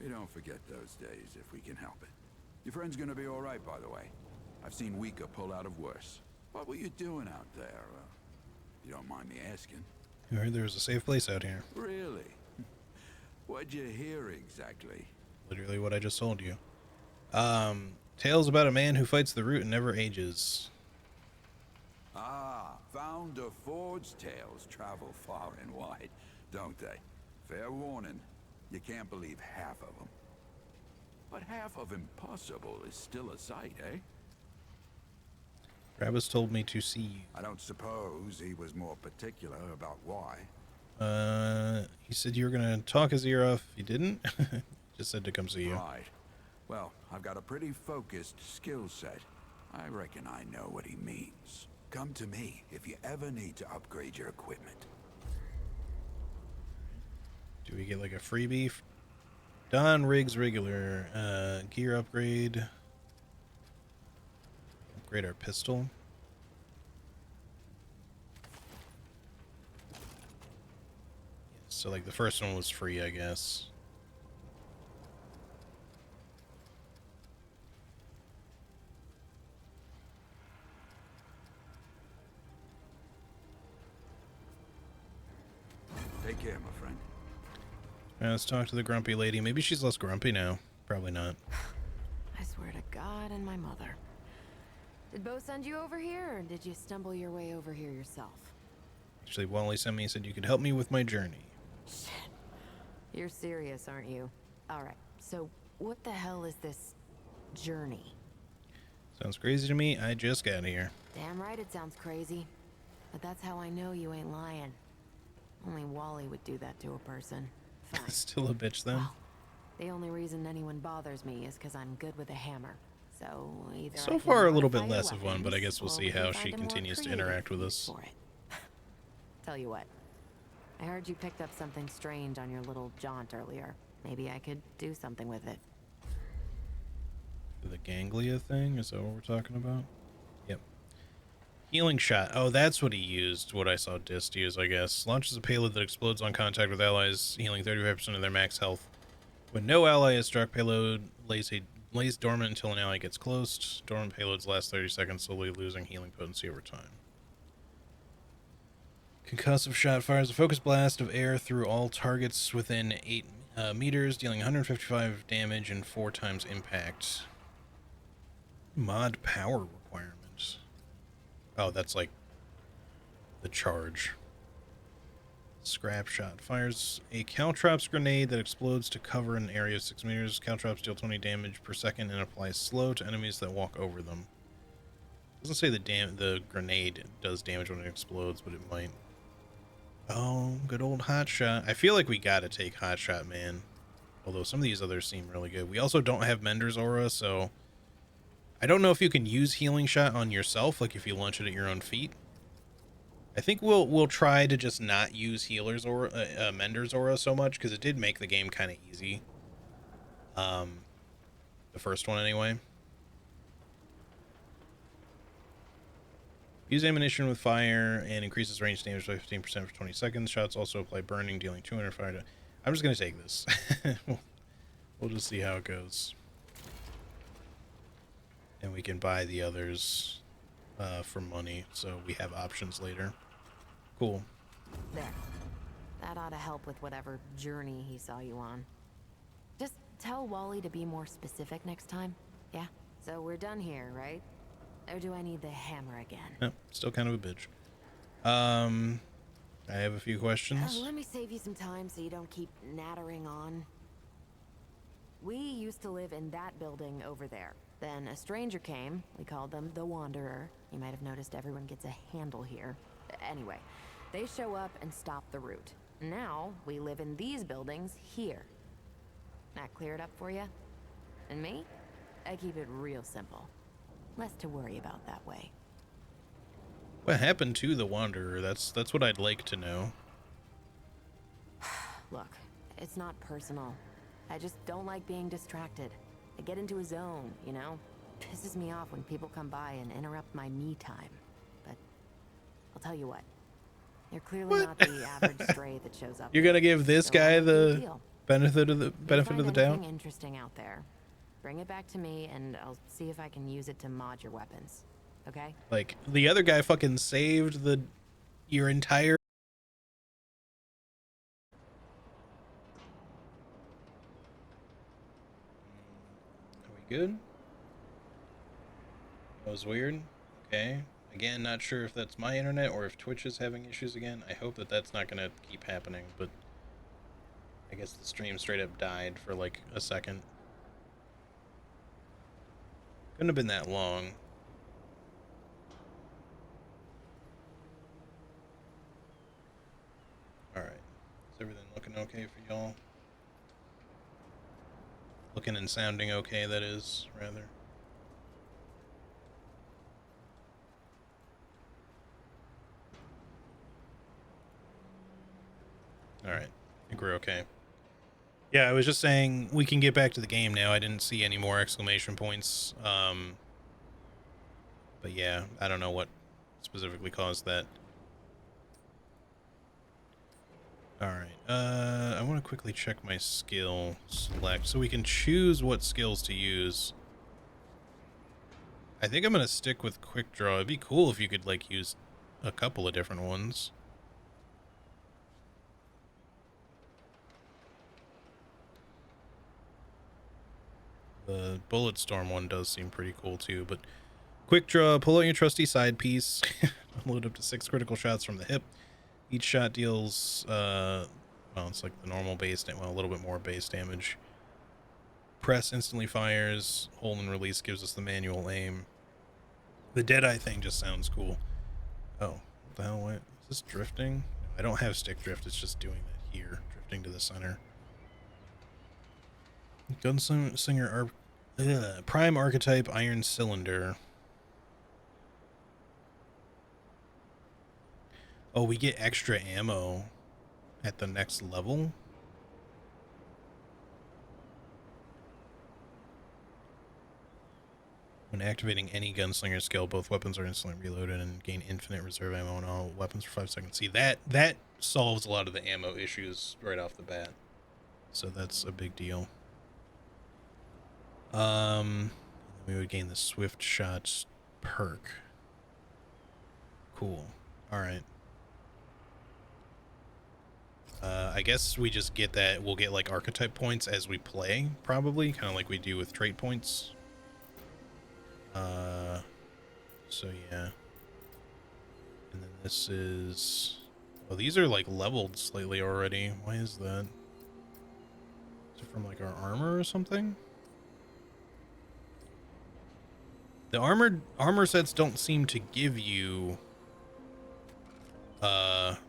we don't forget those days if we can help it. Your friend's gonna be all right, by the way. I've seen weaker pull out of worse. What were you doing out there? You don't mind me asking. I heard there was a safe place out here. Really? What'd you hear exactly? Literally what I just told you. Tales about a man who fights the root and never ages. Ah, Founder Ford's tales travel far and wide, don't they? Fair warning, you can't believe half of them. But half of impossible is still a sight, eh? Travis told me to see you. I don't suppose he was more particular about why. He said you were gonna talk his ear off. He didn't. Just said to come see you. Right. Well, I've got a pretty focused skill set. I reckon I know what he means. Come to me if you ever need to upgrade your equipment. Do we get like a freebie? Don Riggs regular. Gear upgrade. Upgrade our pistol. So like the first one was free, I guess. Take care, my friend. Let's talk to the grumpy lady. Maybe she's less grumpy now. Probably not. I swear to God and my mother. Did Bo send you over here, or did you stumble your way over here yourself? Actually, Wally sent me and said you could help me with my journey. Shit. You're serious, aren't you? Alright, so what the hell is this journey? Sounds crazy to me. I just got here. Damn right it sounds crazy. But that's how I know you ain't lying. Only Wally would do that to a person. Fine. Still a bitch then. Well, the only reason anyone bothers me is because I'm good with a hammer. So either So far a little bit less of one, but I guess we'll see how she continues to interact with us. Tell you what. I heard you picked up something strange on your little jaunt earlier. Maybe I could do something with it. The ganglia thing? Is that what we're talking about? Yep. Healing shot. Oh, that's what he used. What I saw Dist use, I guess. Launches a payload that explodes on contact with allies, healing 35% of their max health. When no ally is struck, payload lays dormant until an ally gets close. Dormant payloads last 30 seconds, slowly losing healing potency over time. Concussive shot fires a focus blast of air through all targets within 8 meters, dealing 155 damage and 4 times impact. Mod power requirements. Oh, that's like the charge. Scrap shot fires a caltrops grenade that explodes to cover an area of 6 meters. Caltrops deal 20 damage per second and applies slow to enemies that walk over them. Doesn't say the grenade does damage when it explodes, but it might. Oh, good old hotshot. I feel like we gotta take hotshot, man. Although some of these others seem really good. We also don't have Mender's aura, so I don't know if you can use healing shot on yourself, like if you launch it at your own feet. I think we'll try to just not use healer's aura, Mender's aura so much, because it did make the game kind of easy. The first one anyway. Use ammunition with fire and increases range damage by 15% for 20 seconds. Shots also apply burning, dealing 200 fire to... I'm just going to take this. We'll just see how it goes. And we can buy the others for money, so we have options later. Cool. There. That ought to help with whatever journey he saw you on. Just tell Wally to be more specific next time. Yeah? So we're done here, right? Or do I need the hammer again? Yep, still kind of a bitch. I have a few questions. Let me save you some time so you don't keep nattering on. We used to live in that building over there. Then a stranger came. We called them the Wanderer. You might have noticed everyone gets a handle here. Anyway, they show up and stop the route. Now, we live in these buildings here. That clear it up for you? And me? I keep it real simple. Less to worry about that way. What happened to the Wanderer? That's what I'd like to know. Look, it's not personal. I just don't like being distracted. I get into a zone, you know? Pisses me off when people come by and interrupt my me time. But I'll tell you what. You're clearly not the average stray that shows up. You're gonna give this guy the benefit of the doubt? Anything interesting out there? Bring it back to me, and I'll see if I can use it to mod your weapons. okay? Like, the other guy fucking saved your entire... Are we good? That was weird. Okay. Again, not sure if that's my internet or if Twitch is having issues again. I hope that that's not going to keep happening, but I guess the stream straight up died for like a second. Couldn't have been that long. Alright. Is everything looking okay for y'all? Looking and sounding okay, that is, rather. Alright. I think we're okay. Yeah, I was just saying we can get back to the game now. I didn't see any more exclamation points. But yeah, I don't know what specifically caused that. Alright, I want to quickly check my skill select so we can choose what skills to use. I think I'm going to stick with quick draw. It'd be cool if you could like use a couple of different ones. The bullet storm one does seem pretty cool too, but quick draw, pull out your trusty side piece, load up to 6 critical shots from the hip. Each shot deals, well, it's like the normal base, well, a little bit more base damage. Press instantly fires, hold and release gives us the manual aim. The Deadeye thing just sounds cool. Oh, what the hell, what? Is this drifting? No, I don't have stick drift, it's just doing that here, drifting to the center. Gunslinger Prime Archetype Iron Cylinder. Oh, we get extra ammo at the next level? When activating any gunslinger skill, both weapons are instantly reloaded and gain infinite reserve ammo on all weapons for 5 seconds. See, that solves a lot of the ammo issues right off the bat. So that's a big deal. We would gain the Swift Shots perk. Cool. Alright. I guess we just get that. We'll get like archetype points as we play, probably. Kind of like we do with trait points. So yeah. And then this is... Oh, these are like leveled slightly already. Why is that? Is it from like our armor or something? The armor sets don't seem to give you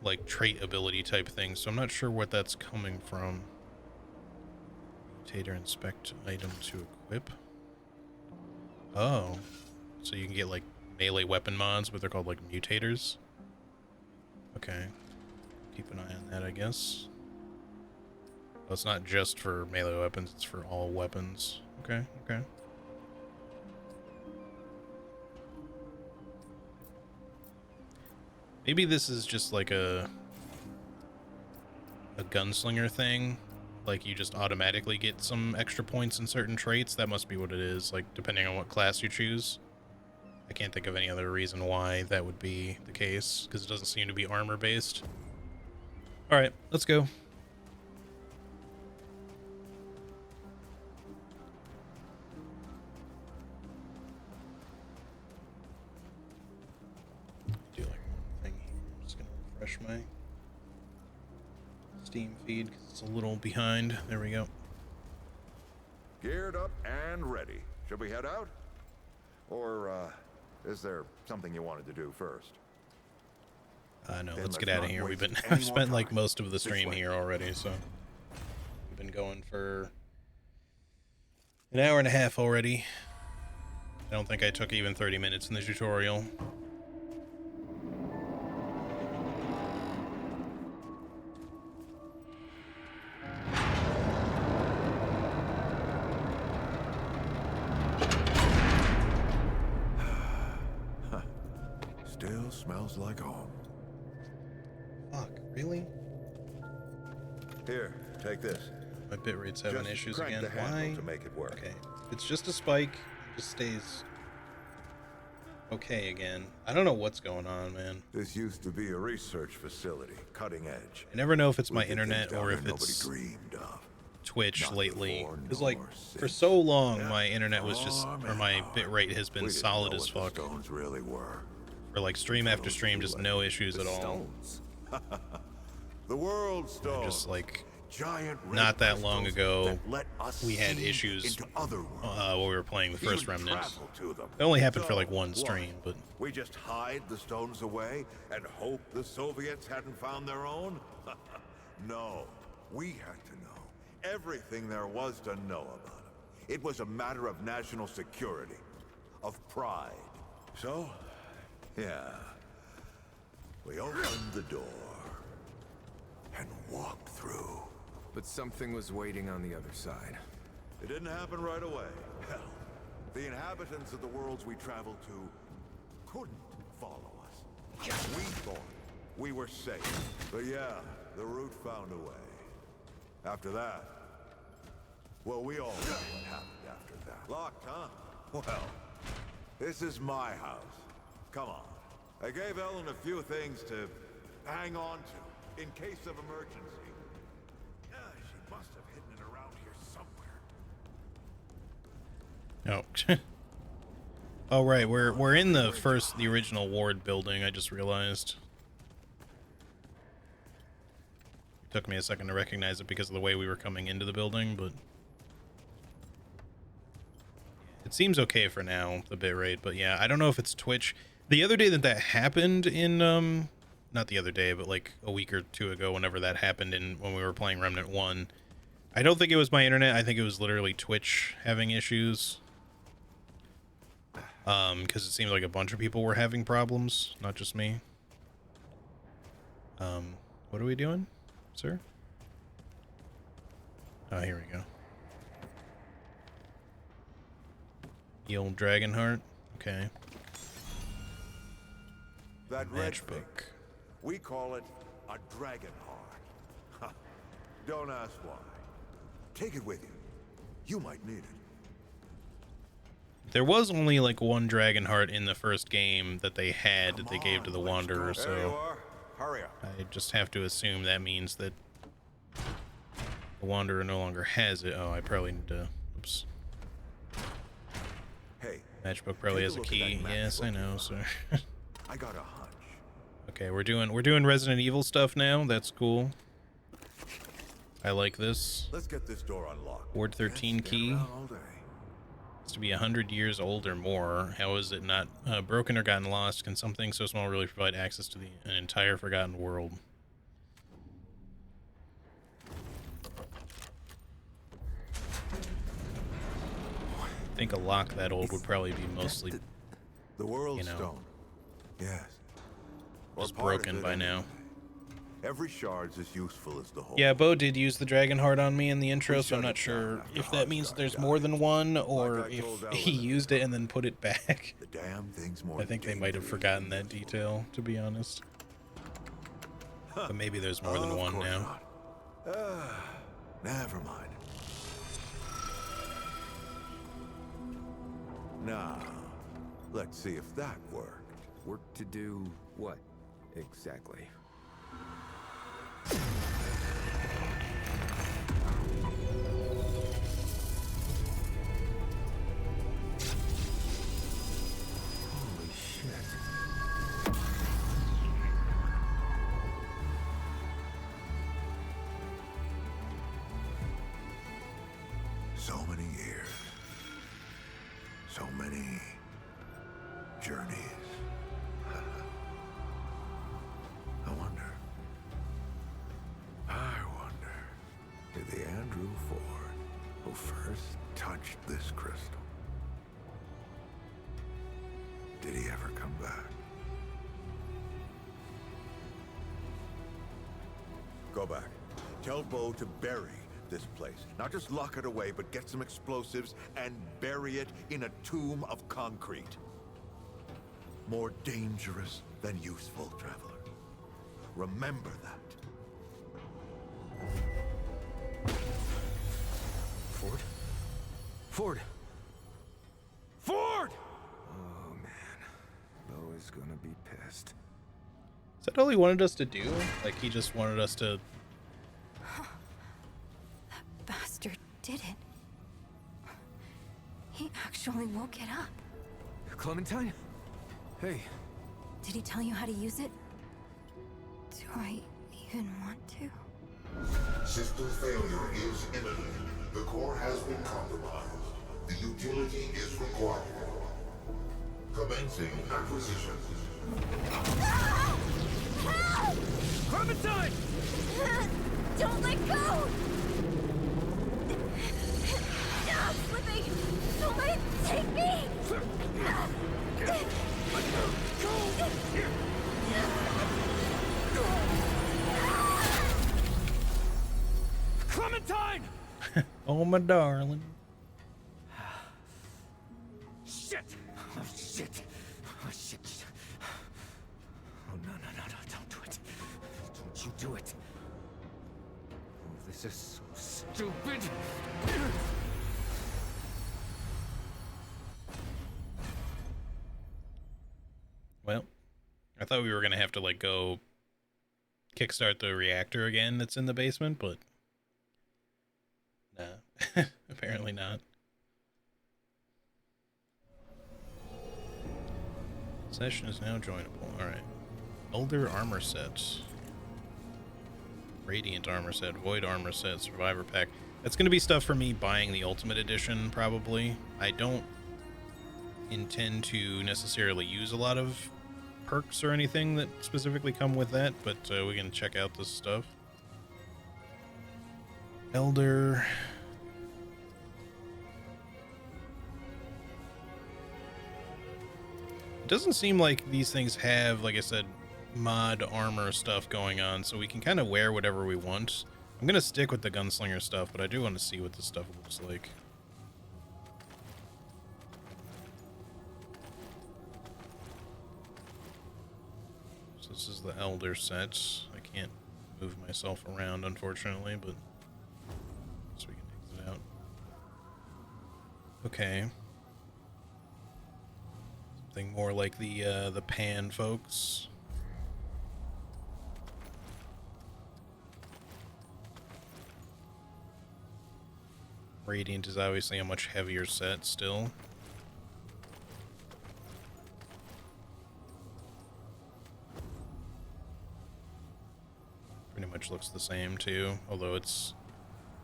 like trait ability type things, so I'm not sure what that's coming from. Mutator inspect item to equip. Oh. So you can get like melee weapon mods, but they're called like mutators. Okay. Keep an eye on that, I guess. Well, it's not just for melee weapons, it's for all weapons. Okay, okay. Maybe this is just like a gunslinger thing. Like you just automatically get some extra points in certain traits. That must be what it is, like depending on what class you choose. I can't think of any other reason why that would be the case, because it doesn't seem to be armor based. Alright, let's go. Do like one thing here. I'm just gonna refresh my Steam feed because it's a little behind. There we go. Geared up and ready. Should we head out? Or, is there something you wanted to do first? No, let's get out of here. I've spent like most of the stream here already, so we've been going for an hour and a half already. I don't think I took even 30 minutes in the tutorial. Still smells like home. Fuck, really? Here, take this. My bitrate's having Just issues crank again. the handle Why? to make it work. Okay, it's just a spike. It just stays. okay again. I don't know what's going on, man. This used to be a research facility, cutting edge. I never know if it's We my did internet things or down if there it's nobody dreamed of. Twitch Not lately. before Because like nor for since. so long, Yeah, my internet was just, or my bit rate has been We didn't solid know as what the fuck. stones really were. For like stream after stream, just no issues The at all. stones. The world stones. Just like giant red not that long crystals ago, that let us we had see issues into other worlds. while we were playing the first Even Remnant. travel to them. It only happened for So, like one what? stream, but We just hide the stones away and hope the Soviets hadn't found their own? No, we had to know everything there was to know about them. It was a matter of national security, of pride. So, yeah, we opened the door and walked through. But something was waiting on the other side. It didn't happen right away. Hell, the inhabitants of the worlds we traveled to couldn't follow us. We thought we were safe. But yeah, the root found a way. After that, well, we all know what happened after that. Locked, huh? Well, this is my house. Come on. I gave Ellen a few things to hang on to in case of emergency. She must have hidden it around here somewhere. oh. Oh right, we're in the original ward building, I just realized. It took me a second to recognize it because of the way we were coming into the building, but it seems okay for now, the bitrate, but yeah, I don't know if it's Twitch. The other day that happened in, not the other day, but like a week or two ago, whenever that happened when we were playing Remnant 1, I don't think it was my internet, I think it was literally Twitch having issues. Because it seemed like a bunch of people were having problems, not just me. What are we doing, sir? Oh, here we go. The old dragon heart. Okay. That red Matchbook. thing, we call it a dragon heart. Don't ask why. Take it with you. You might need it. There was only like one dragon heart in the first game that they had that they gave to the Wanderer, There you so are. Hurry up. I just have to assume that means that the Wanderer no longer has it. Oh, I probably need to. Oops. Hey. Matchbook probably has a key. Yes, I know, sir. I got a hunch. Okay, we're doing Resident Evil stuff now. That's cool. I like this. Let's get this door unlocked. Ward 13 key. All day. It's to be 100 years old or more. How is it not broken or gotten lost? Can something so small really provide access to an entire forgotten world? I think a lock that old would probably be mostly, The world you know, stone. Yes. Or just part of broken it by anyway. now. Every shard's as useful as the whole. Yeah, Bo did use the dragon heart on me in the intro, so I'm not sure if that means there's more than one or if he used it and then put it back. The damn thing's more I think they might have forgotten that detail, to be honest. But maybe there's more than one now. Never mind. Now, let's see if that worked. Work to do what, exactly? Holy shit. So many years. So many journeys. I wonder, did the Andrew Ford who first touched this crystal, did he ever come back? Go back. Tell Bo to bury this place. Not just lock it away, but get some explosives and bury it in a tomb of concrete. More dangerous than useful, traveler. Remember that. Ford? Ford! Ford! Oh, man. gonna be pissed. Is that all he wanted us to do? Like, he just wanted us to... That bastard did it. He actually woke it up. Clementine? Hey. Did he tell you how to use it? Do I even want to? System failure is imminent. The core has been compromised. The utility is required. Commencing acquisition. Help! Clementine! Don't let go! I'm slipping! Somebody take me! Clementine! Oh, my darling. Shit! Oh, shit! Oh, shit! Oh, no, don't do it. Don't you do it. Oh, this is so stupid. Well, I thought we were going to have to, like, go kickstart the reactor again that's in the basement, but... Nah. Apparently not. Session is now joinable. Alright. Elder armor sets. Radiant armor set. Void armor set. Survivor pack. That's going to be stuff for me buying the Ultimate Edition, probably. I don't intend to necessarily use a lot of perks or anything that specifically come with that, but we can check out this stuff. Elder... It doesn't seem like these things have, like I said, mod armor stuff going on, so we can kind of wear whatever we want. I'm going to stick with the gunslinger stuff, but I do want to see what this stuff looks like. So this is the Elder set. I can't move myself around, unfortunately, but so we can exit out. Okay. Something more like the pan folks. Radiant is obviously a much heavier set still. Pretty much looks the same too, although it's...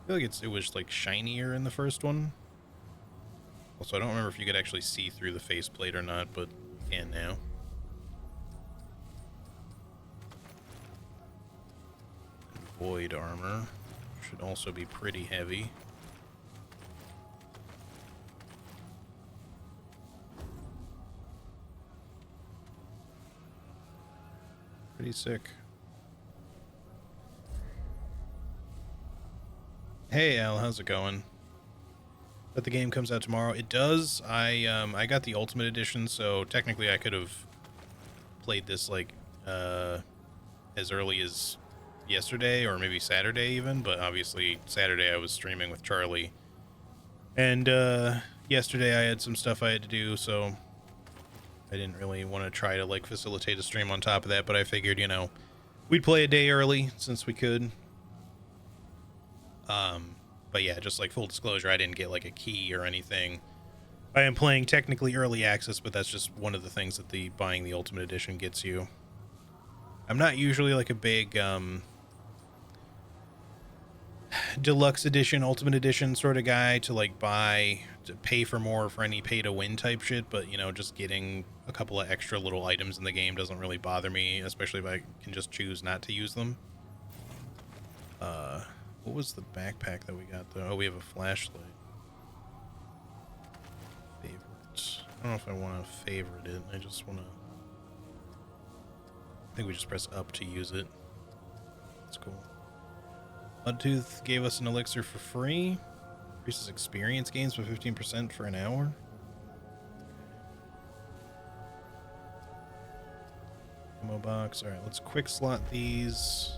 I feel like it was like shinier in the first one. Also, I don't remember if you could actually see through the faceplate or not, but you can now. Void armor should also be pretty heavy. Pretty sick. Hey Al, how's it going? But the game comes out tomorrow. It does. I got the Ultimate Edition, so technically I could have played this like as early as yesterday or maybe Saturday even, but obviously Saturday I was streaming with Charlie. And yesterday I had some stuff I had to do, so I didn't really want to try to like facilitate a stream on top of that, but I figured, you know, we'd play a day early since we could. But yeah, just like full disclosure, I didn't get like a key or anything. I am playing technically early access, but that's just one of the things that the buying the Ultimate Edition gets you. I'm not usually like a big deluxe edition, Ultimate Edition sort of guy to like buy, to pay for more for any pay to win type shit, but you know, just getting a couple of extra little items in the game doesn't really bother me, especially if I can just choose not to use them. What was the backpack that we got though? Oh, we have a flashlight. Favorites. I don't know if I want to favorite it. I just want to... I think we just press up to use it. That's cool. Bloodtooth gave us an elixir for free. Increases experience gains by 15% for an hour. Ammo box. Alright, let's quick slot these.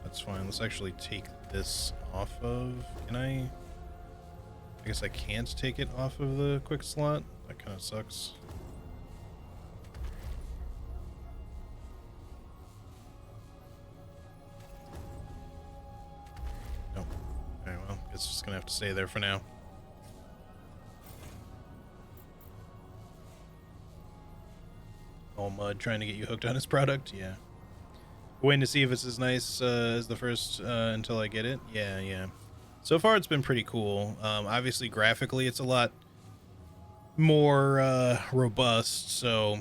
That's fine. Let's actually take this off of... Can I... I guess I can't take it off of the quick slot. That kind of sucks. It's just gonna have to stay there for now. All mud trying to get you hooked on his product. Yeah. Waiting to see if it's as nice as the first until I get it. Yeah. So far, it's been pretty cool. Obviously, graphically, it's a lot more robust, so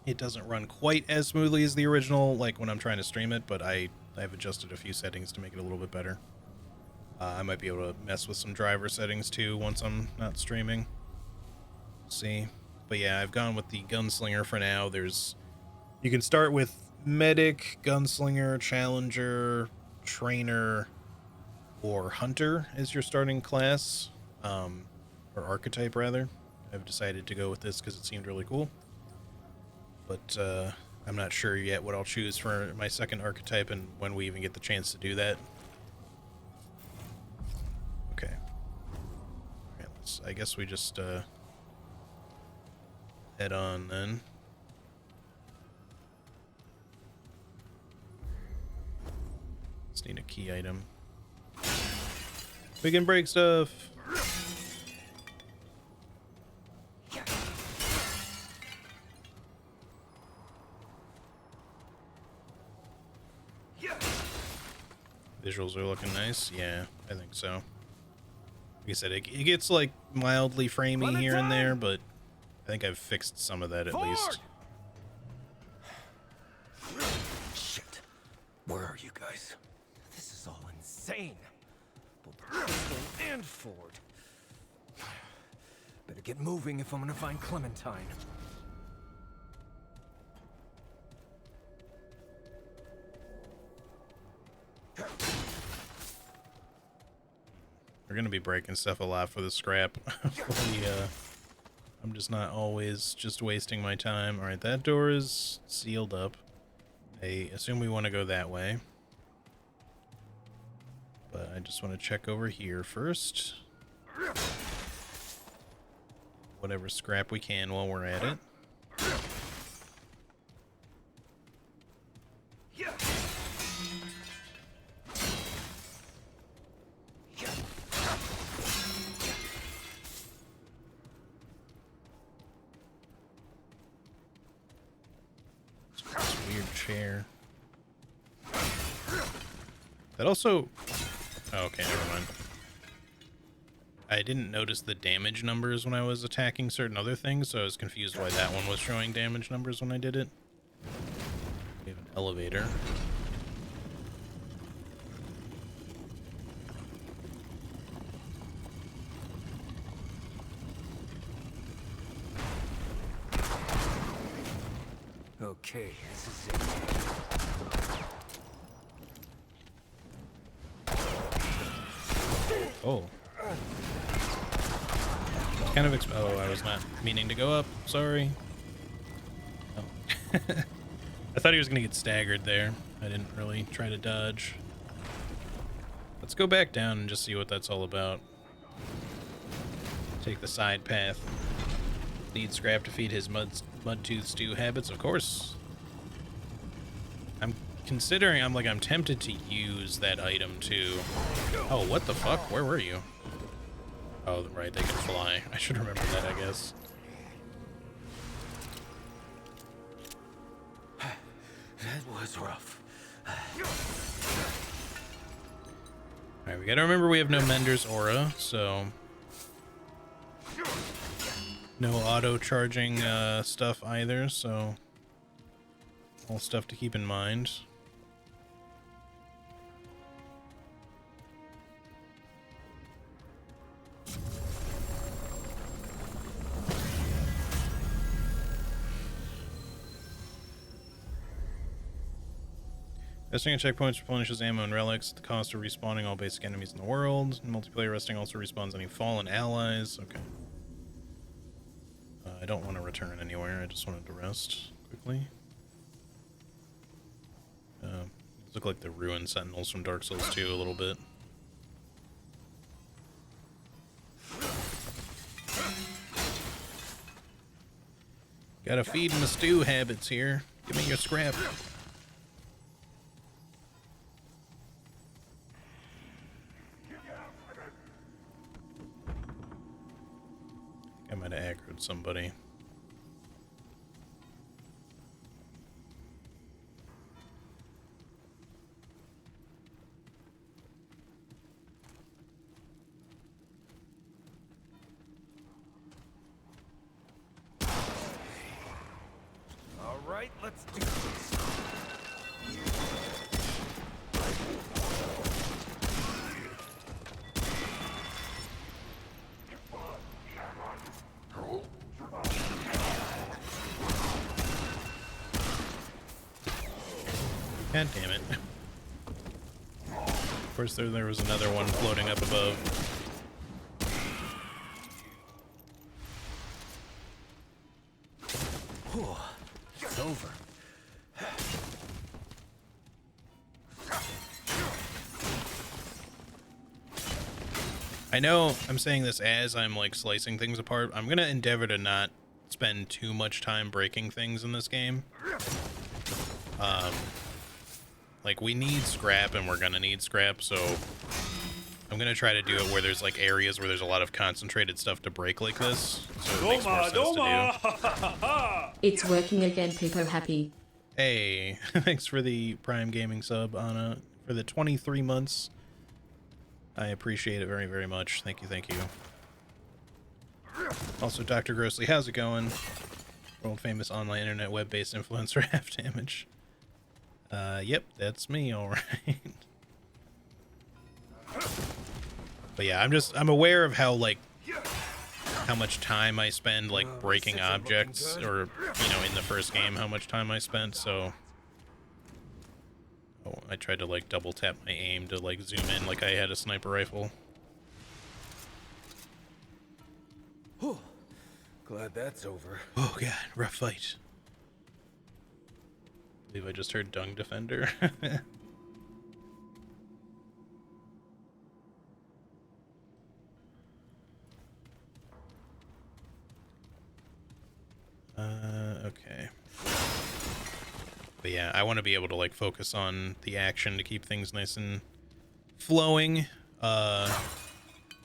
it doesn't run quite as smoothly as the original, like when I'm trying to stream it, but I've adjusted a few settings to make it a little bit better. I might be able to mess with some driver settings too once I'm not streaming. See. But yeah, I've gone with the gunslinger for now. You can start with medic, gunslinger, challenger, trainer, or hunter as your starting class, or archetype rather. I've decided to go with this because it seemed really cool. But I'm not sure yet what I'll choose for my second archetype and when we even get the chance to do that. Okay. Alright, I guess we just head on then. Just need a key item. We can break stuff. Visuals are looking nice. Yeah, I think so. Like I said, it gets like mildly framey here and there, but I think I've fixed some of that at least. Shit. Where are you guys? This is all insane. Both Crystal and Ford. Better get moving if I'm gonna find Clementine. We're gonna be breaking stuff a lot for the scrap. I'm just not always just wasting my time. Alright, that door is sealed up. I assume we want to go that way. But I just want to check over here first. Whatever scrap we can while we're at it. Chair. That also... Oh, okay, never mind. I didn't notice the damage numbers when I was attacking certain other things, so I was confused why that one was showing damage numbers when I did it. We have an elevator. Okay, this is it. Oh. Kind of oh, I was not meaning to go up. Sorry. Oh. I thought he was going to get staggered there. I didn't really try to dodge. Let's go back down and just see what that's all about. Take the side path. Lead Scrap to feed his mud-tooth stew habits, of course. I'm considering, I'm tempted to use that item too. Oh, what the fuck? Where were you? Oh, right, they can fly. I should remember that, I guess. That was rough. Alright, we gotta remember we have no Mender's Aura, so... No auto-charging stuff either, so... All stuff to keep in mind. Resting at checkpoints replenishes ammo and relics at the cost of respawning all basic enemies in the world. Multiplayer resting also respawns any fallen allies. Okay. I don't want to return anywhere. I just wanted to rest quickly. Look like the ruined sentinels from Dark Souls 2 a little bit. Gotta feed my stew habits here. Give me your scrap. aggroed somebody. All right, let's do this. God damn it. Of course, there was another one floating up above. It's over. I know I'm saying this as I'm like slicing things apart. I'm gonna endeavor to not spend too much time breaking things in this game. Like we need scrap and we're gonna need scrap, so I'm gonna try to do it where there's like areas where there's a lot of concentrated stuff to break like this, so it makes more sense to do. It's working again, people happy. Hey, thanks for the Prime Gaming sub, Anna, for the 23 months. I appreciate it very, very much. Thank you, thank you. Also, Dr. Grossly, how's it going? World famous online internet web-based influencer, Half Damage. Yep, that's me, alright. But yeah, I'm aware of how much time I spend breaking objects, or in the first game how much time I spent, so I tried to double tap my aim to zoom in like I had a sniper rifle. Whew. Glad that's over. Oh god, rough fight. I believe I just heard Dung Defender. Okay. But yeah, I want to be able to focus on the action to keep things nice and flowing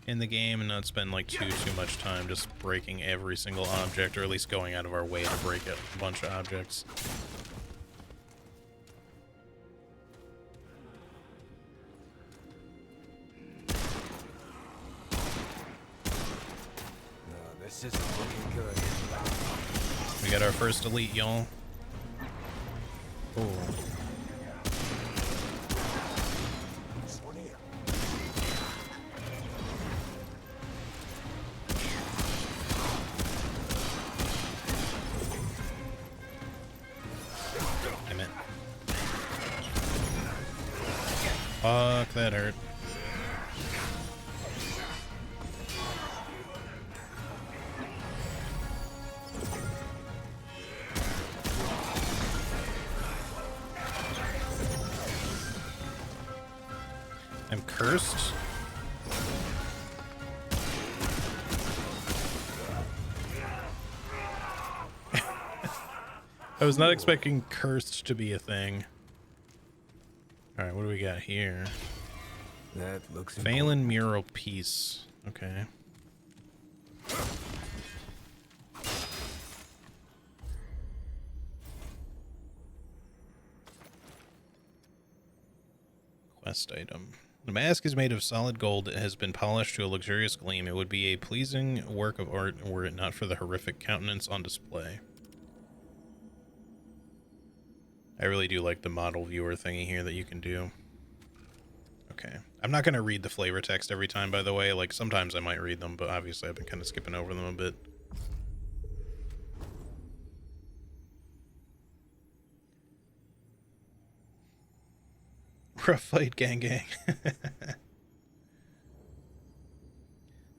in the game and not spend too much time just breaking every single object, or at least going out of our way to break a bunch of objects. No, this isn't looking good. We got our first elite, y'all. Oh. Damn it. Fuck, that hurt. I'm cursed? I was not expecting cursed to be a thing. Alright, what do we got here? That looks Phelan mural piece. Okay. Quest item. The mask is made of solid gold. It has been polished to a luxurious gleam. It would be a pleasing work of art were it not for the horrific countenance on display. I really do like the model viewer thingy here that you can do. Okay. I'm not going to read the flavor text every time, by the way. Sometimes I might read them, but obviously I've been kind of skipping over them a bit. Rough fight, gang gang.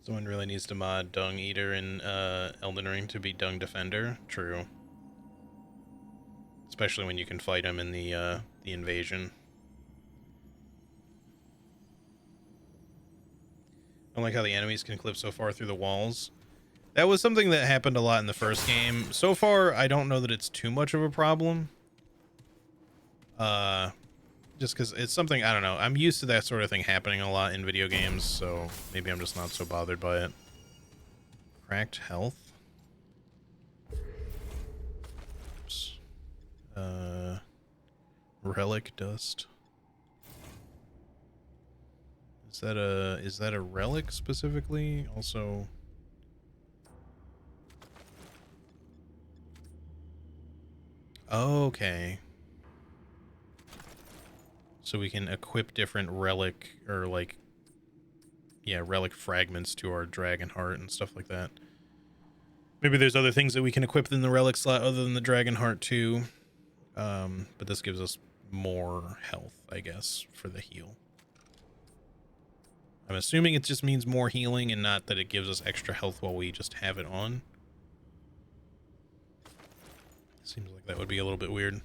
Someone really needs to mod Dung Eater in Elden Ring to be Dung Defender. True. Especially when you can fight him in the invasion. I don't like how the enemies can clip so far through the walls. That was something that happened a lot in the first game. So far, I don't know that it's too much of a problem. Just because it's something, I don't know. I'm used to that sort of thing happening a lot in video games, so maybe I'm just not so bothered by it. Cracked health? Relic dust. Is that a relic specifically? Also, okay. So we can equip different relic or like, yeah, relic fragments to our dragon heart and stuff like that. Maybe there's other things that we can equip in the relic slot other than the dragon heart too. But this gives us more health, I guess, for the heal. I'm assuming it just means more healing and not that it gives us extra health while we just have it on. Seems like that would be a little bit weird.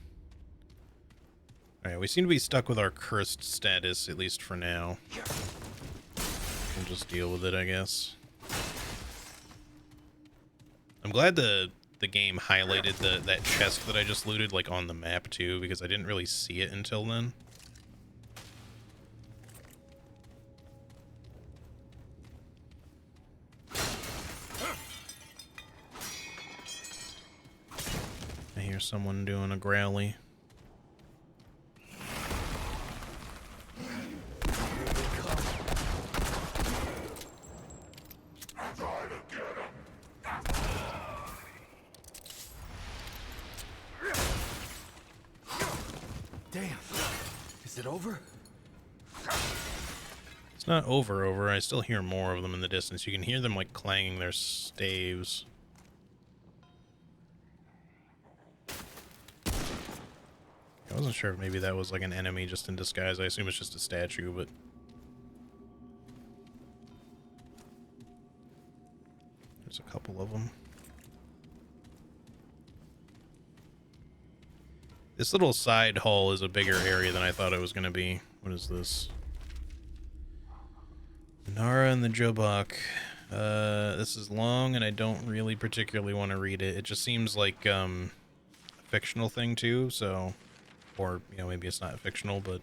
Alright, we seem to be stuck with our cursed status, at least for now. We'll just deal with it, I guess. I'm glad the game highlighted that chest that I just looted, like, on the map, too, because I didn't really see it until then. I hear someone doing a growly. Damn. Is it over? It's not over. I still hear more of them in the distance. You can hear them, like, clanging their staves. I wasn't sure if maybe that was, like, an enemy just in disguise. I assume it's just a statue, but... there's a couple of them. This little side hall is a bigger area than I thought it was going to be. What is this? Nara and the Jobok. This is long, and I don't really particularly want to read it. It just seems like a fictional thing, too, so... or, you know, maybe it's not fictional, but...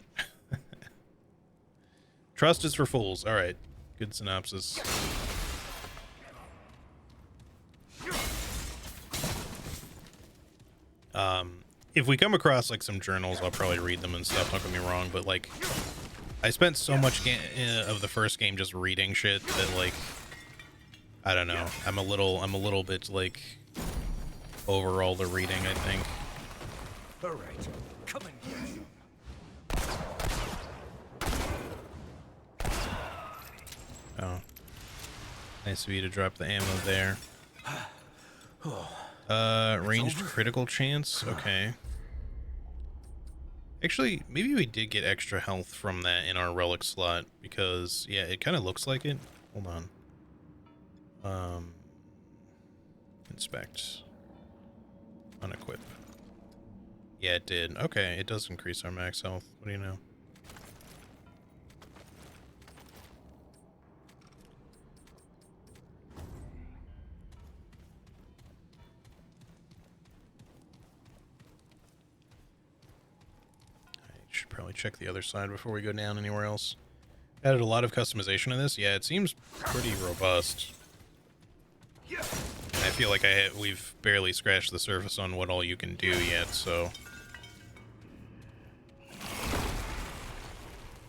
Trust is for fools. Alright. Good synopsis. If we come across, like, some journals, I'll probably read them and stuff, don't get me wrong, but, like, I spent so much of the first game just reading shit that, like, I don't know. I'm a little bit, like, over all the reading, I think. Alright, come in here. Oh. Nice of you to drop the ammo there. Ranged critical chance? Okay. Actually, maybe we did get extra health from that in our relic slot, because, yeah, it kind of looks like it. Hold on. Inspect. Unequip. Yeah, it did. Okay, it does increase our max health. What do you know? Should probably check the other side before we go down anywhere else. Added a lot of customization in this. Yeah, it seems pretty robust. And I feel like we've barely scratched the surface on what all you can do yet, so...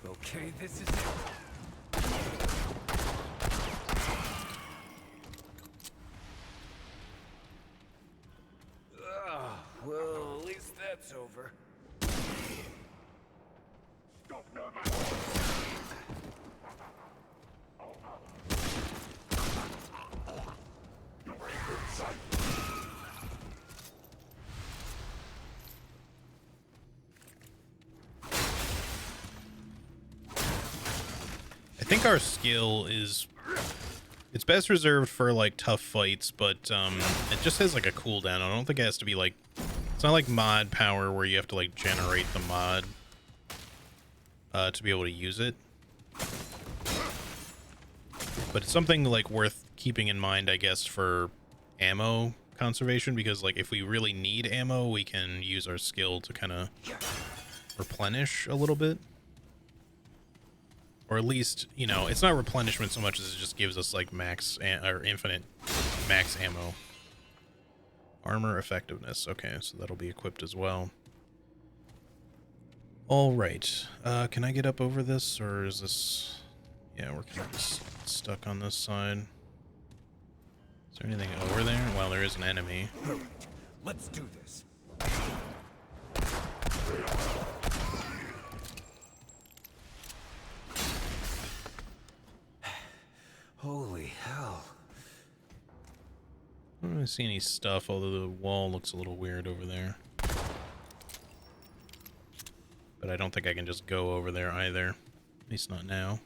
Okay, this is it. Well, at least that's over. I think our skill is... it's best reserved for, like, tough fights, but it just has, like, a cooldown. I don't think it has to be, like... it's not like mod power where you have to, like, generate the mod to be able to use it. But it's something, like, worth keeping in mind, I guess, for ammo conservation, because, like, if we really need ammo, we can use our skill to kind of replenish a little bit. Or at least, you know, it's not replenishment so much as it just gives us, like, max or infinite max ammo. Armor effectiveness. Okay, so that'll be equipped as well. All right. Can I get up over this, or is this... Yeah, we're kind of just stuck on this side. Is there anything over there? Well, there is an enemy. Let's do this. Holy hell. I don't really see any stuff, although the wall looks a little weird over there. But I don't think I can just go over there either. At least not now.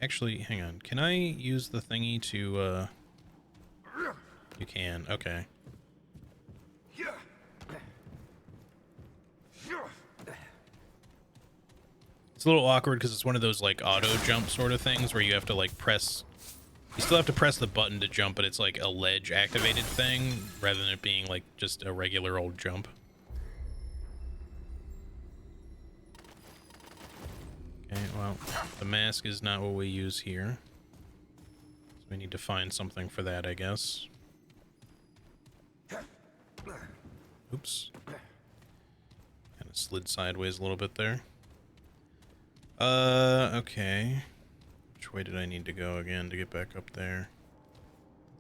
Actually, hang on. Can I use the thingy to, You can. Okay. It's a little awkward because it's one of those, like, auto jump sort of things where you have to, like, press... You still have to press the button to jump, but it's, like, a ledge activated thing rather than it being, like, just a regular old jump. Okay, well, the mask is not what we use here. So we need to find something for that, I guess. Oops. Kind of slid sideways a little bit there. Okay. Which way did I need to go again to get back up there?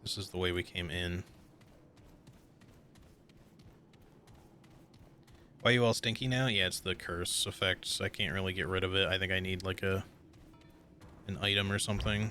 This is the way we came in. Why are you all stinky now? Yeah, it's the curse effect. I can't really get rid of it. I think I need like an item or something.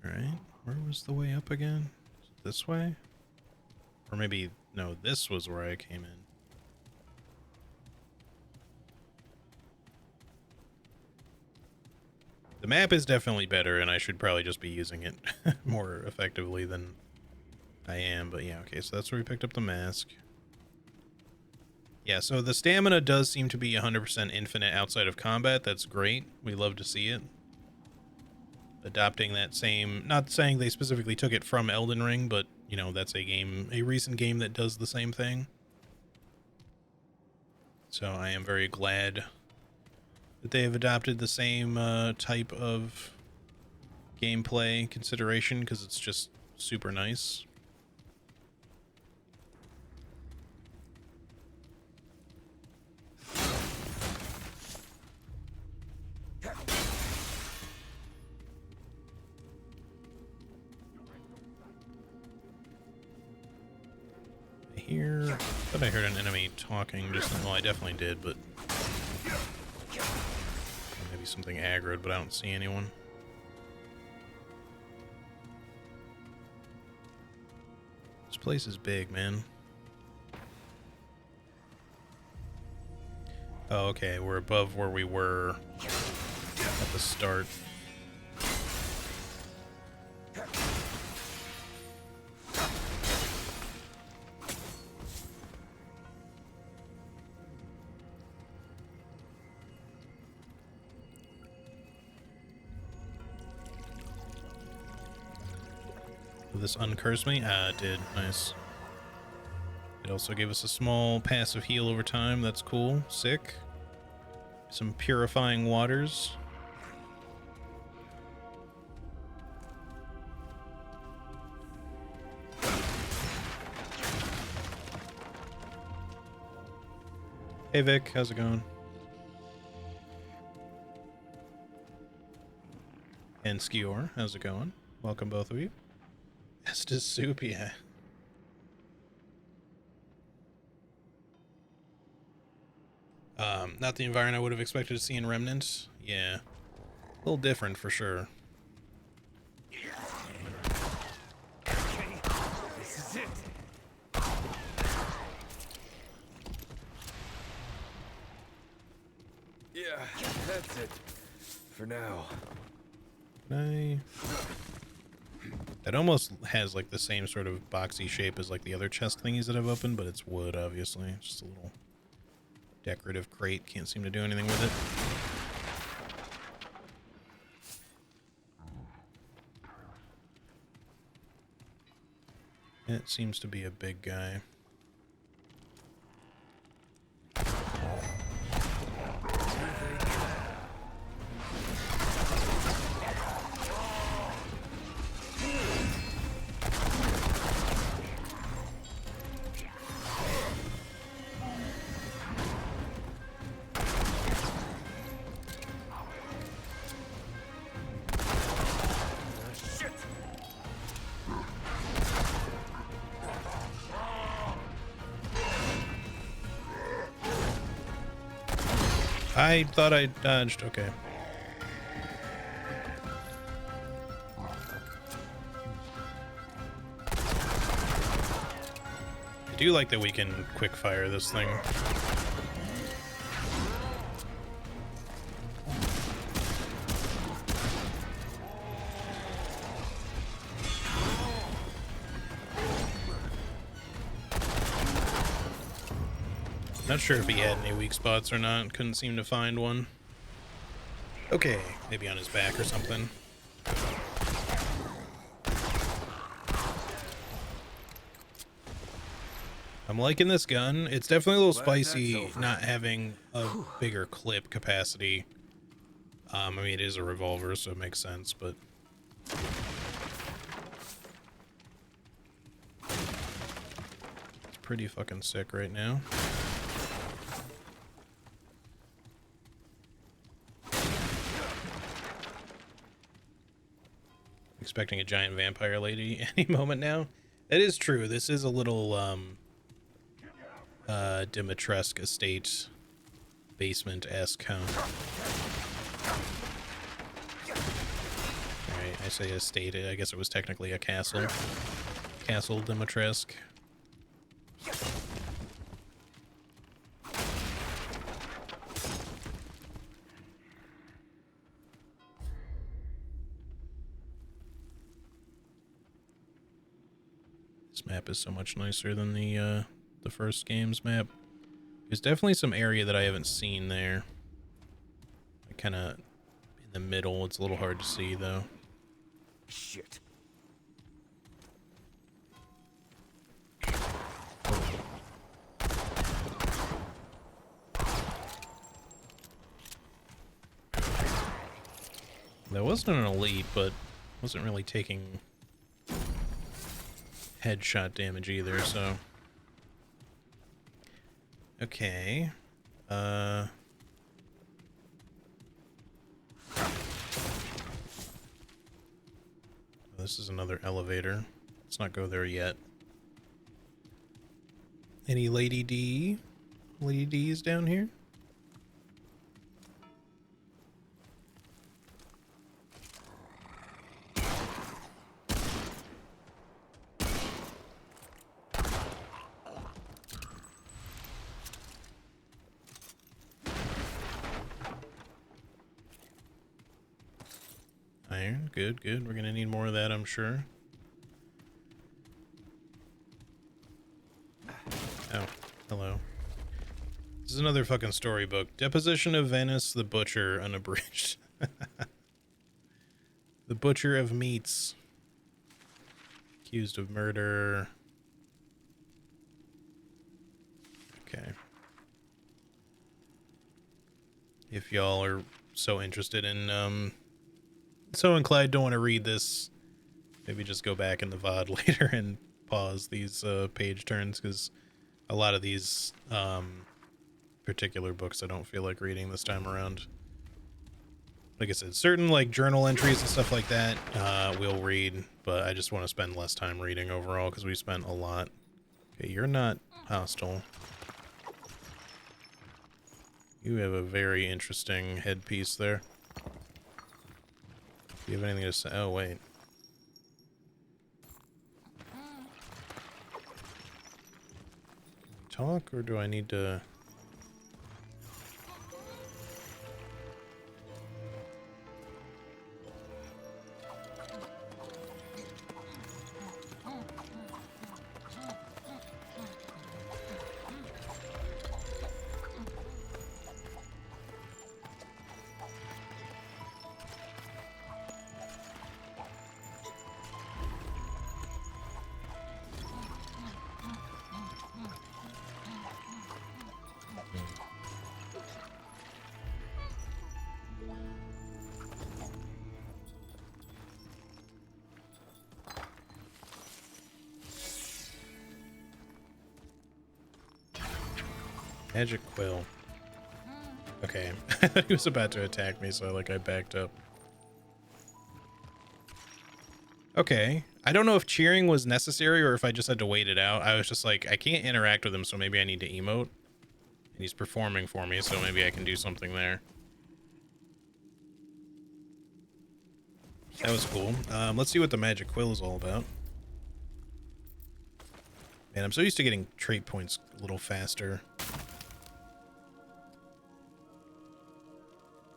Alright, where was the way up again? Is it this way? Or maybe, no, this was where I came in. The map is definitely better, and I should probably just be using it more effectively than I am. But yeah, okay, so that's where we picked up the mask. Yeah, so the stamina does seem to be 100% infinite outside of combat. That's great. We love to see it. Adopting that same... Not saying they specifically took it from Elden Ring, but, you know, that's a recent game that does the same thing. So I am very glad that they have adopted the same type of gameplay consideration, because it's just super nice. I thought I heard an enemy talking just now. Well, I definitely did, but maybe something aggroed, but I don't see anyone. This place is big, man. Oh, okay, we're above where we were at the start. Will this uncurse me? Ah, it did. Nice. It also gave us a small passive heal over time. That's cool. Sick. Some purifying waters. Hey Vic, how's it going? And Skior, how's it going? Welcome both of you. Estes soup, yeah. Not the environment I would have expected to see in Remnant. Yeah. A little different for sure. This is it. Yeah, that's it. For now. It almost has like the same sort of boxy shape as like the other chest thingies that I've opened, but it's wood, obviously. Just a little decorative crate. Can't seem to do anything with it. It seems to be a big guy. I thought I dodged. Okay. I do like that we can quick fire this thing. Not sure if he had any weak spots or not. Couldn't seem to find one. Okay, maybe on his back or something. I'm liking this gun. It's definitely a little spicy not having a bigger clip capacity. I mean, it is a revolver, so it makes sense, but... it's pretty fucking sick right now. Expecting a giant vampire lady any moment now. That is true. This is a little Dimitrescu estate basement-esque, huh? Alright, I say estate. I guess it was technically a castle. Castle Dimitrescu. This map is so much nicer than the first game's map. There's definitely some area that I haven't seen there. Kind of in the middle. It's a little hard to see, though. Shit. That wasn't an elite, but wasn't really taking headshot damage either, so... okay. This is another elevator. Let's not go there yet. Any Lady D? Lady D's down here? Iron, good, good. We're gonna need more of that, I'm sure. Oh, hello. This is another fucking storybook. Deposition of Venice the Butcher, unabridged. The Butcher of Meats. Accused of murder. Okay. If y'all are so interested in, so inclined, don't want to read this, maybe just go back in the VOD later and pause these page turns, because a lot of these particular books I don't feel like reading this time around. Like I said, certain like journal entries and stuff like that we'll read, but I just want to spend less time reading overall because we spent a lot. Okay, you're not hostile. You have a very interesting headpiece there. Do you have anything to say? Oh, wait. Talk, or do I need to... Magic Quill. Okay. I thought he was about to attack me, so I backed up. Okay. I don't know if cheering was necessary or if I just had to wait it out. I was just like, I can't interact with him, so maybe I need to emote. He's performing for me, so maybe I can do something there. That was cool. Let's see what the magic quill is all about. Man, I'm so used to getting trait points a little faster.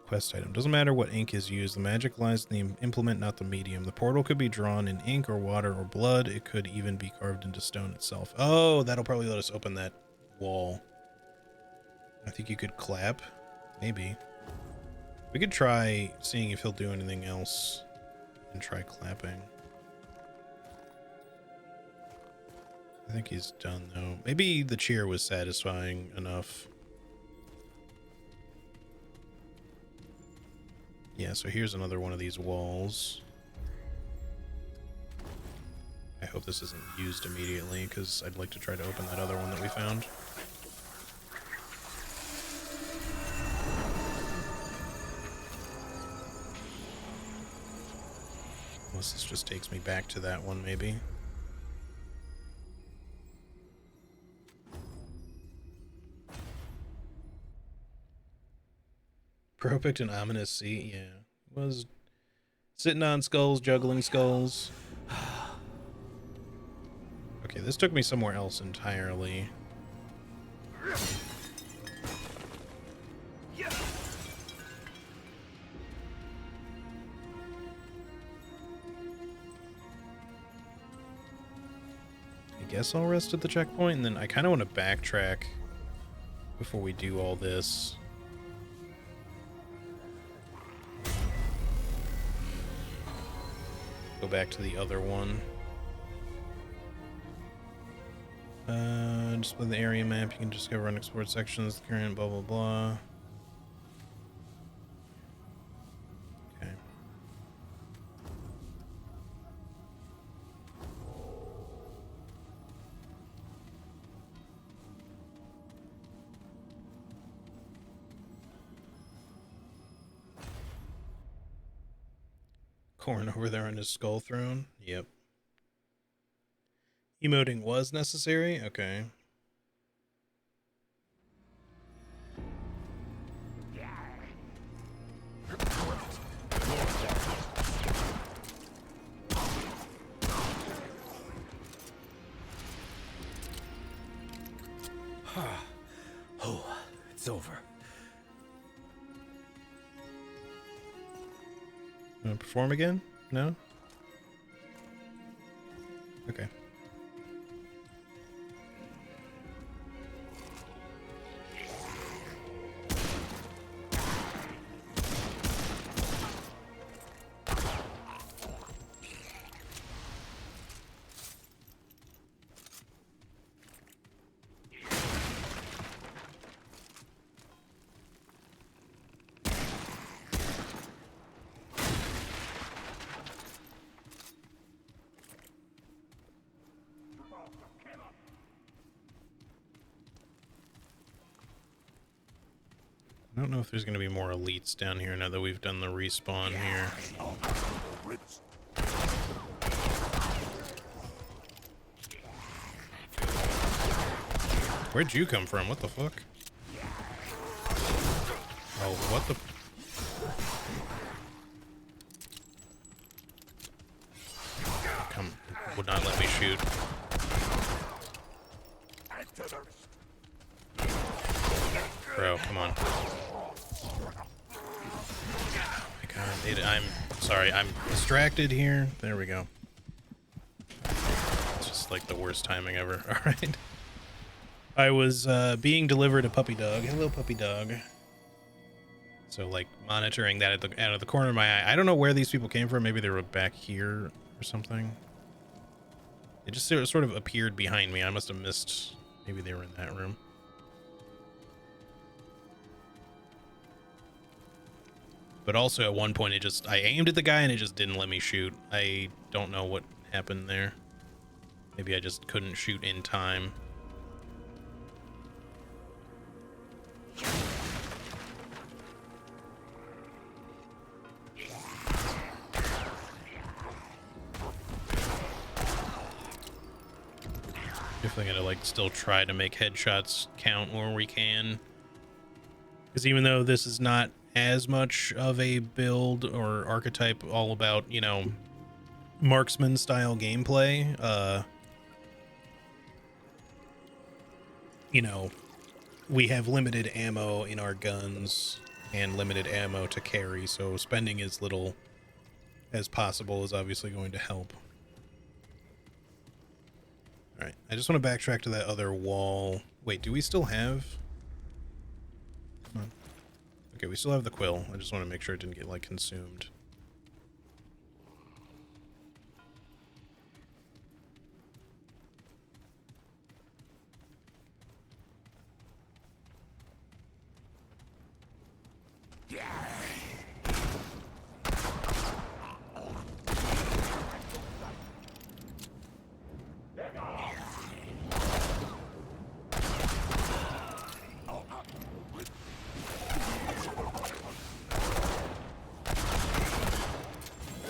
Quest item. Doesn't matter what ink is used. The magic lies in the implement, not the medium. The portal could be drawn in ink or water or blood. It could even be carved into stone itself. Oh, that'll probably let us open that wall. I think you could clap. Maybe. We could try seeing if he'll do anything else and try clapping. I think he's done, though. Maybe the cheer was satisfying enough. Yeah, so here's another one of these walls. I hope this isn't used immediately, because I'd like to try to open that other one that we found. Unless this just takes me back to that one, maybe. Pro picked an ominous seat, yeah. Was sitting on skulls, juggling skulls. Okay, this took me somewhere else entirely. I guess I'll rest at the checkpoint, and then I kind of want to backtrack before we do all this. Go back to the other one. Display the area map. You can discover unexplored sections, the current blah blah blah. Okay. Corn over there on his skull throne. Yep. Emoting was necessary? Okay. Oh, it's over. Wanna perform again? No? Okay. I don't know if there's going to be more elites down here now that we've done the respawn here. Where'd you come from? What the fuck? Oh, what the... Come, would not let me shoot. Bro, come on. Oh my god, I'm sorry, I'm distracted here. There we go. It's just like the worst timing ever. Alright. I was being delivered a puppy dog. Hello, puppy dog. So, like, monitoring that out of the corner of my eye. I don't know where these people came from. Maybe they were back here or something. It just sort of appeared behind me. I must have missed. Maybe they were in that room. But also at one point I aimed at the guy and it just didn't let me shoot. I don't know what happened there. Maybe I just couldn't shoot in time. Definitely gonna like still try to make headshots count where we can. Because even though this is not as much of a build or archetype all about, you know, marksman style gameplay, you know, we have limited ammo in our guns and limited ammo to carry, so spending as little as possible is obviously going to help. Alright, I just want to backtrack to that other wall. Wait, do we still have... Come on. Okay, we still have the quill. I just want to make sure it didn't get, like, consumed.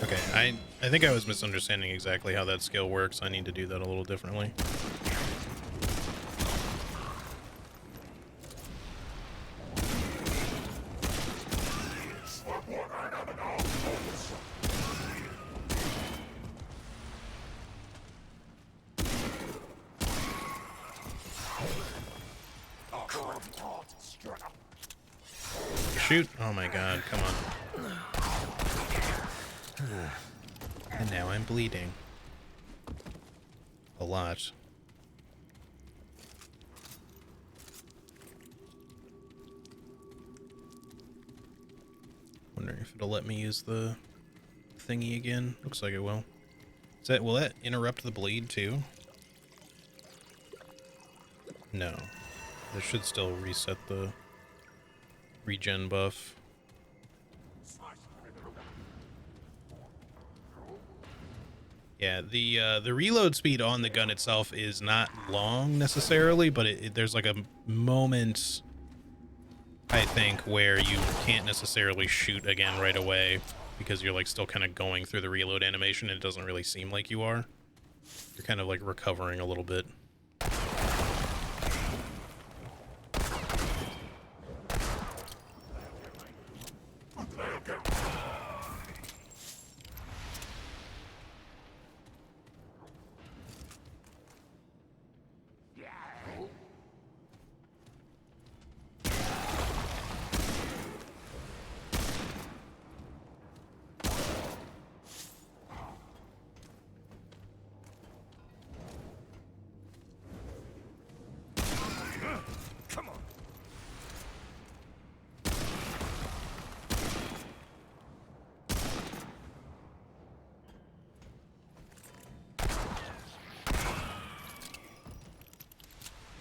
Okay, I think I was misunderstanding exactly how that skill works. I need to do that a little differently. Shoot! Oh my god, come on. And now I'm bleeding. A lot. Wondering if it'll let me use the thingy again. Looks like it will. Will that interrupt the bleed too? No. That should still reset the regen buff. Yeah, the reload speed on the gun itself is not long necessarily, but there's like a moment, I think, where you can't necessarily shoot again right away because you're like still kind of going through the reload animation and it doesn't really seem like you are. You're kind of like recovering a little bit.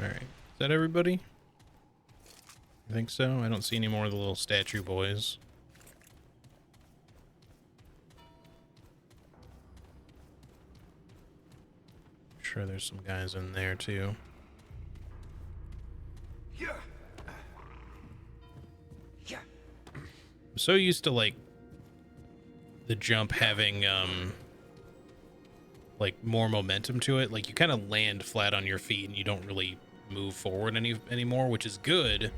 Alright, is that everybody? I think so. I don't see any more of the little statue boys. I'm sure there's some guys in there too. I'm so used to like the jump having like more momentum to it. Like you kind of land flat on your feet and you don't really move forward anymore, which is good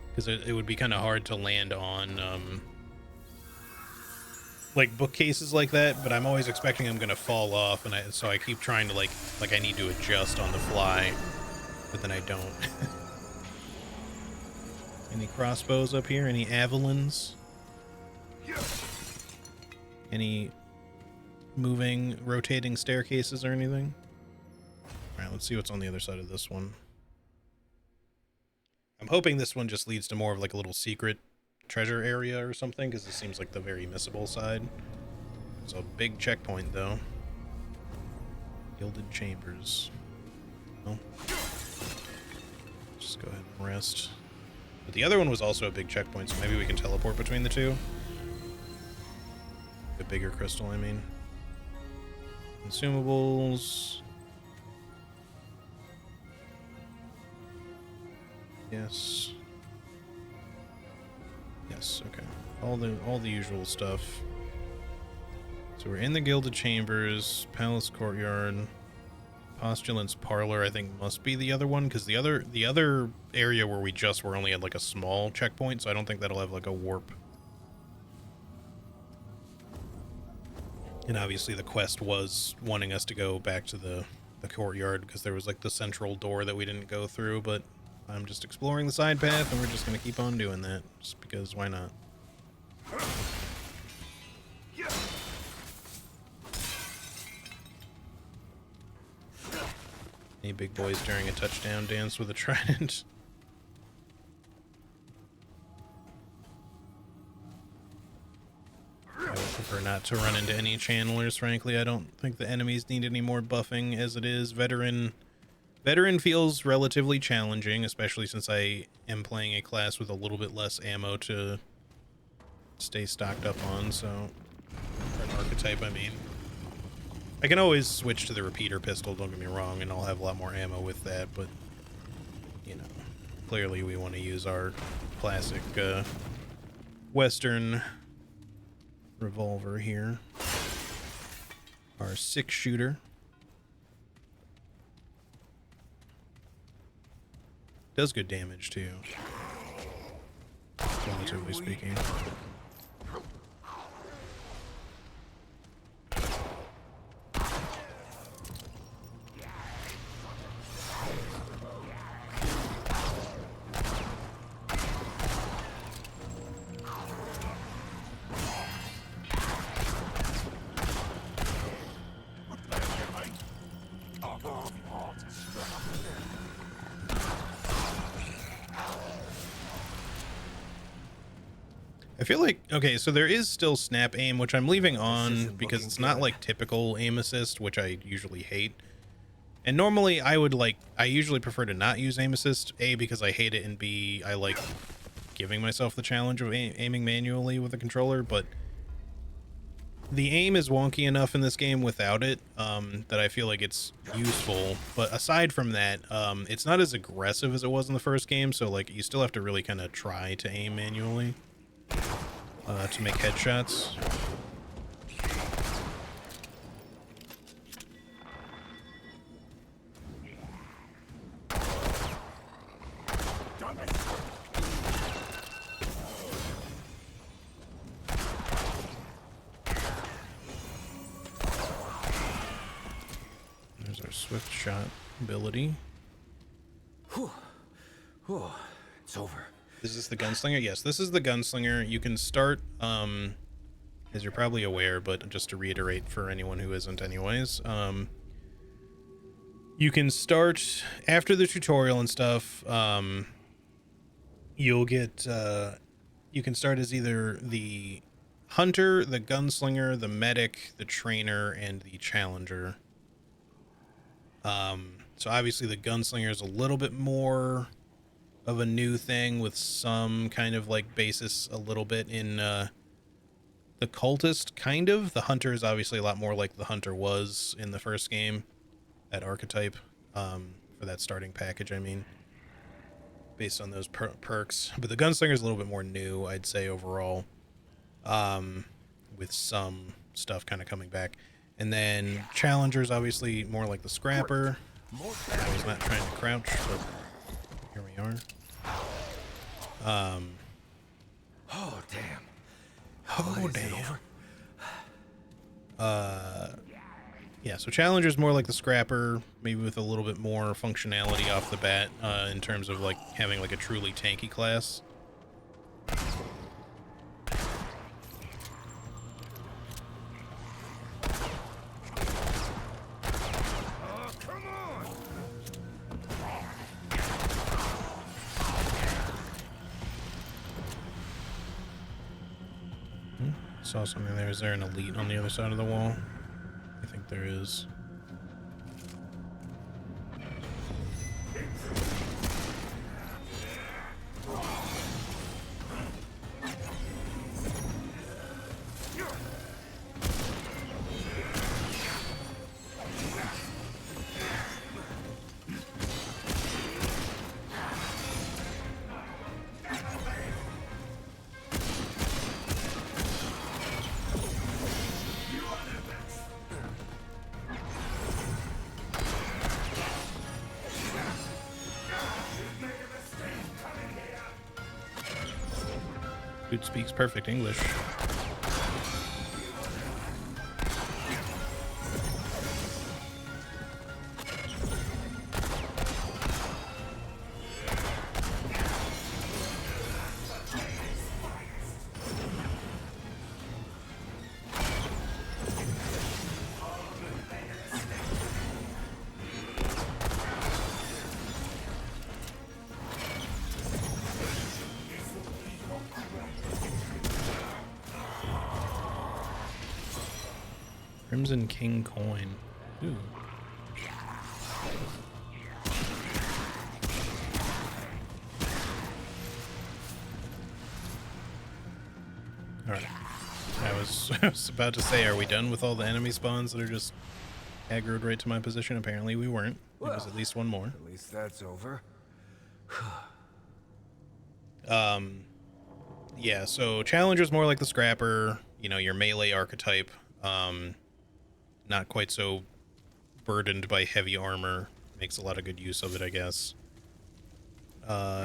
because it would be kind of hard to land on like bookcases like that, but I'm always expecting I'm gonna fall off, and so I keep trying to like I need to adjust on the fly, but then I don't. Any crossbows up here? Any javelins? Any moving, rotating staircases or anything? Alright, let's see what's on the other side of this one. I'm hoping this one just leads to more of like a little secret treasure area or something, because this seems like the very missable side. It's a big checkpoint though. Gilded chambers. Well, just go ahead and rest. But the other one was also a big checkpoint, so maybe we can teleport between the two. The bigger crystal, I mean. Consumables. Yes. Yes, okay. All the usual stuff. So we're in the Gilded Chambers, Palace Courtyard. Postulant's Parlor, I think, must be the other one, because the other area where we just were only had like a small checkpoint, so I don't think that'll have like a warp. And obviously the quest was wanting us to go back to the courtyard, because there was like the central door that we didn't go through, but I'm just exploring the side path, and we're just going to keep on doing that, just because why not? Any big boys during a touchdown dance with a trident? I would prefer not to run into any channelers, frankly. I don't think the enemies need any more buffing as it is. Veteran feels relatively challenging, especially since I am playing a class with a little bit less ammo to stay stocked up on, so... Or an archetype, I mean. I can always switch to the repeater pistol, don't get me wrong, and I'll have a lot more ammo with that, but, you know, clearly we want to use our classic, Western revolver here. Our 6-shooter. Does good damage, too. Relatively speaking. I feel like, okay, so there is still snap aim, which I'm leaving on because it's not like typical aim assist, which I usually hate. And normally I usually prefer to not use aim assist, A, because I hate it, and B, I like giving myself the challenge of aiming manually with a controller, but the aim is wonky enough in this game without it, that I feel like it's useful. But aside from that, it's not as aggressive as it was in the first game, so like you still have to really kind of try to aim manually. To make headshots. There's our swift shot ability. Whew. Whew. It's over. Is this the gunslinger? Yes, this is the gunslinger. You can start, as you're probably aware, but just to reiterate for anyone who isn't anyways, you can start after the tutorial and stuff. You'll get, you can start as either the hunter, the gunslinger, the medic, the trainer, and the challenger. So obviously the gunslinger is a little bit more of a new thing, with some kind of like basis a little bit in the cultist, kind of. The hunter is obviously a lot more like the hunter was in the first game, that archetype, for that starting package, I mean, based on those perks. But the gunslinger is a little bit more new, I'd say, overall, with some stuff kind of coming back. And then challenger is obviously more like the scrapper. I was not trying to crouch, but here we are. Oh damn. Oh damn. Yeah, so Challenger's more like the Scrapper, maybe with a little bit more functionality off the bat, in terms of like having like a truly tanky class. Saw something there. Is there an elite on the other side of the wall? I think there is. Dude speaks perfect English. Crimson King coin. Ooh. Alright. I was about to say, are we done with all the enemy spawns that are just aggroed right to my position? Apparently we weren't. There was at least one more. At least that's over. Yeah, so Challenger's more like the Scrapper, you know, your melee archetype. Not quite so burdened by heavy armor. Makes a lot of good use of it, I guess.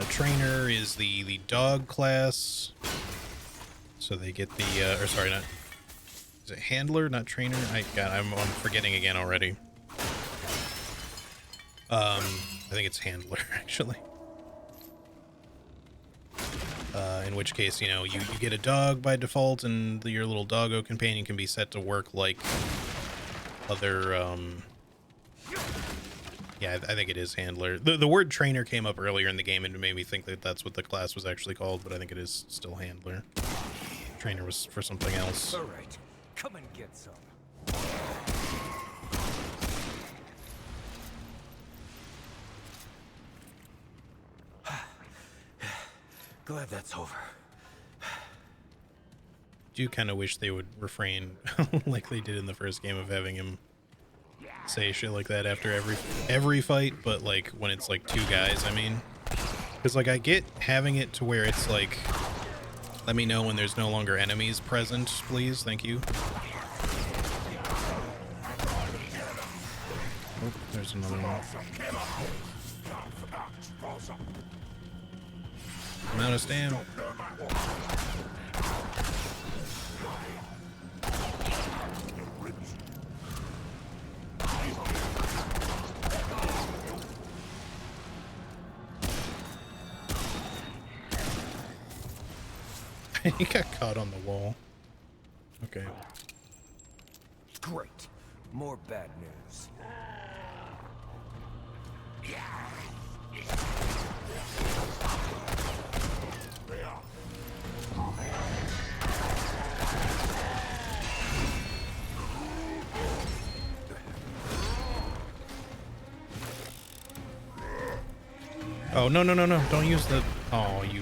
Trainer is the dog class. So they get the, or sorry, not, is it handler, not trainer? I'm forgetting again already. I think it's handler, actually. In which case, you know, you get a dog by default, and your little doggo companion can be set to work like other, yeah, I think it is handler. The word trainer came up earlier in the game, and it made me think that that's what the class was actually called, but I think it is still handler. Trainer was for something else. All right, come and get some. Glad that's over. Do kind of wish they would refrain like they did in the first game of having him say shit like that after every fight, but like when it's like two guys, I mean, because like I get having it to where it's like, let me know when there's no longer enemies present, please, thank you. Oh, there's another one. I'm out of stamina. He got caught on the wall. Okay. Great. More bad news. Oh, no, no, no, no. Don't use the... Oh, you...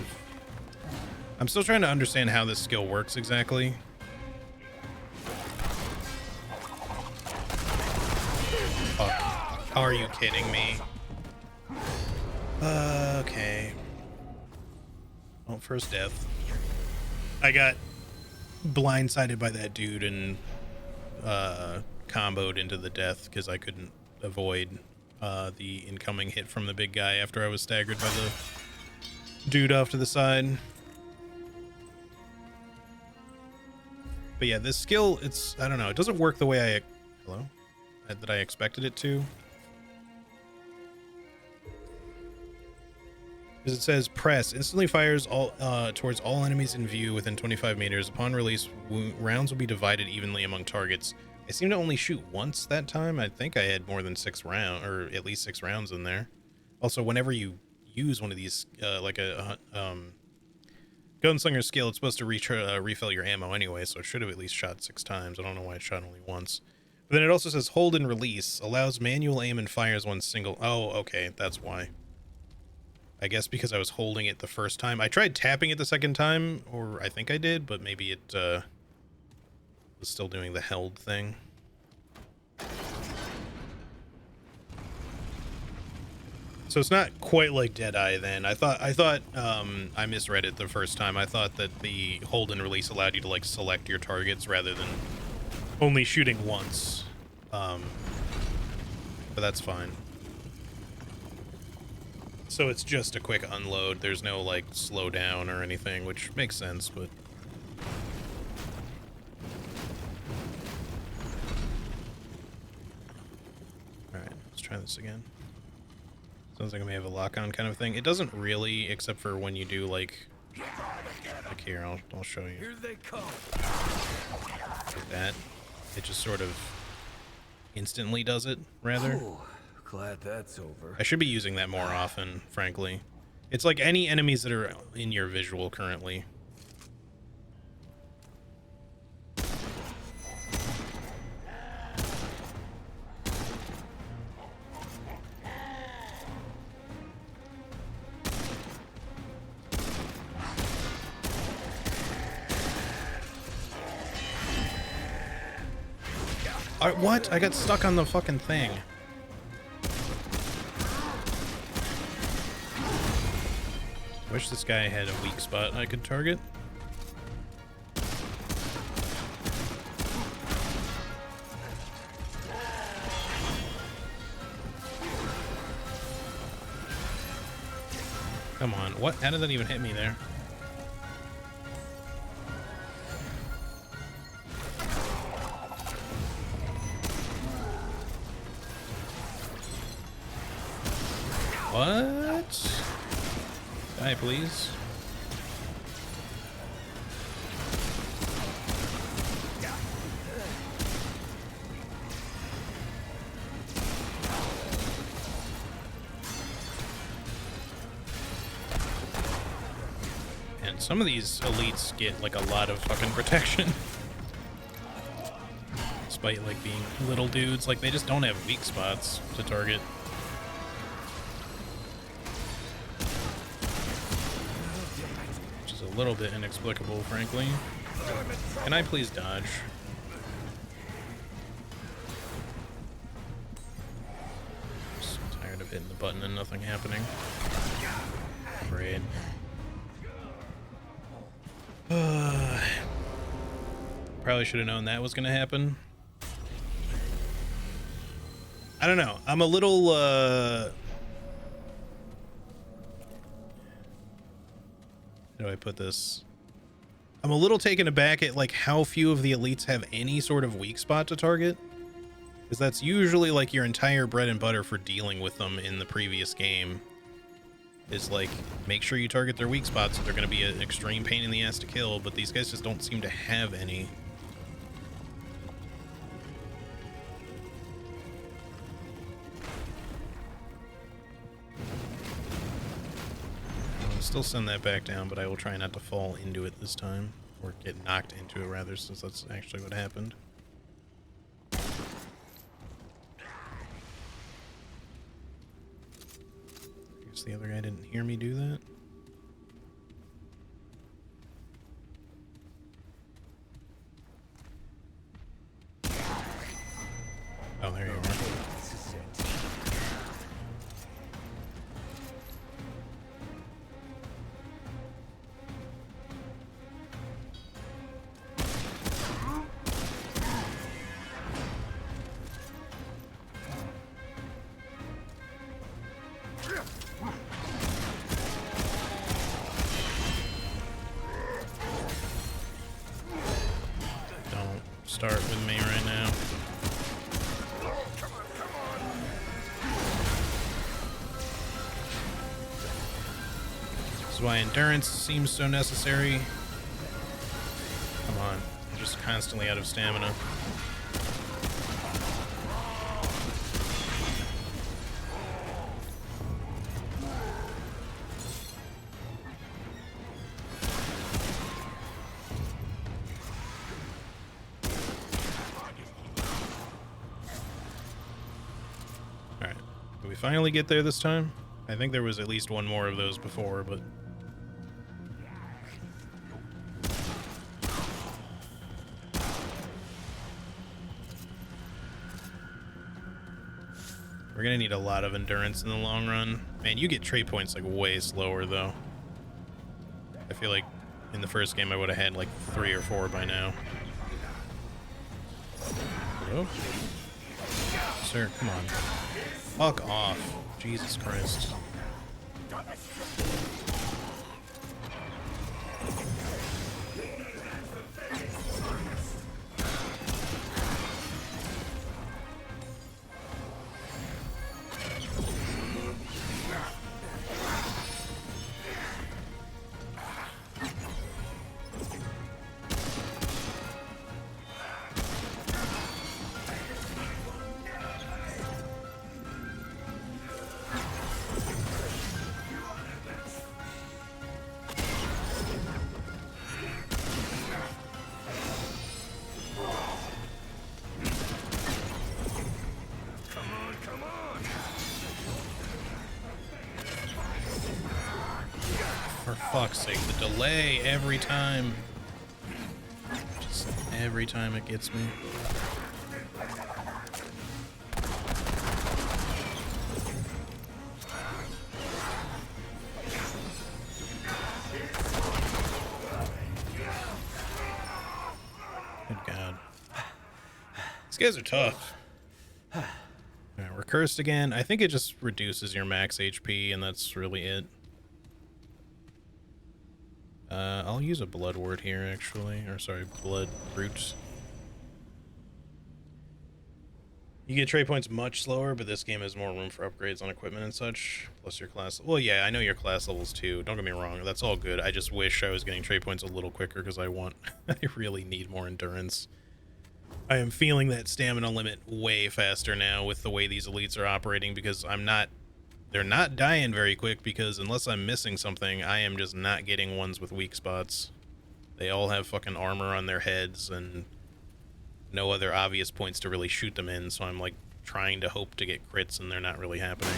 I'm still trying to understand how this skill works exactly. Fuck. Are you kidding me? Okay. Well, first death. I got blindsided by that dude and comboed into the death because I couldn't avoid the incoming hit from the big guy after I was staggered by the dude off to the side. But yeah, this skill, it's, I don't know, it doesn't work the way that I expected it to. Because it says press instantly fires all towards all enemies in view within 25 meters. Upon release, rounds will be divided evenly among targets. I seem to only shoot once that time. I think I had more than 6 rounds, or at least 6 rounds in there. Also, whenever you use one of these, like a gunslinger skill, it's supposed to refill your ammo anyway, so it should have at least shot 6 times. I don't know why it shot only once. But then it also says hold and release, allows manual aim and fires one single. Oh, okay, that's why. I guess because I was holding it the first time. I tried tapping it the second time, or I think I did, but maybe it was still doing the held thing. So it's not quite like Deadeye then. I thought I misread it the first time. I thought that the hold and release allowed you to like select your targets rather than only shooting once. But that's fine. So it's just a quick unload. There's no, like, slow down or anything, which makes sense, but... Alright, let's try this again. Sounds like I may have a lock-on kind of thing. It doesn't really, except for when you do, like here, I'll show you. Here they come. Like that. It just sort of instantly does it, rather. Oh, glad that's over. I should be using that more often, frankly. It's like any enemies that are in your visual currently. What? I got stuck on the fucking thing. Wish this guy had a weak spot I could target. Come on. What? How did that even hit me there? What? Die, please. And some of these elites get like a lot of fucking protection. Despite like being little dudes, like they just don't have weak spots to target. A little bit inexplicable, frankly. Can I please dodge? Just tired of hitting the button and nothing happening. Great. Probably should have known that was going to happen. I don't know. I'm a little, how do I put this? I'm a little taken aback at like how few of the elites have any sort of weak spot to target, because that's usually like your entire bread and butter for dealing with them in the previous game, is like make sure you target their weak spots. They're going to be an extreme pain in the ass to kill, but these guys just don't seem to have any. Still send that back down, but I will try not to fall into it this time, or get knocked into it rather, since that's actually what happened. I guess the other guy didn't hear me do that. Oh, there you are. Start with me right now. This is why endurance seems so necessary. Come on, I'm just constantly out of stamina. Finally get there this time. I think there was at least one more of those before, but we're gonna need a lot of endurance in the long run. Man, you get trait points like way slower though. I feel like in the first game I would have had like 3 or 4 by now. Hello? Sir, come on. Fuck off. Jesus Christ. For fuck's sake, the delay every time. Just every time it gets me. Good God. These guys are tough. Alright, we're cursed again. I think it just reduces your max HP, and that's really it. I'll use a blood word here, actually. Or, sorry, blood root. You get trade points much slower, but this game has more room for upgrades on equipment and such. Plus your class... Well, yeah, I know your class levels too. Don't get me wrong. That's all good. I just wish I was getting trade points a little quicker because I want... I really need more endurance. I am feeling that stamina limit way faster now with the way these elites are operating because I'm not... They're not dying very quick because unless I'm missing something, I am just not getting ones with weak spots. They all have fucking armor on their heads and no other obvious points to really shoot them in, so I'm like trying to hope to get crits and they're not really happening.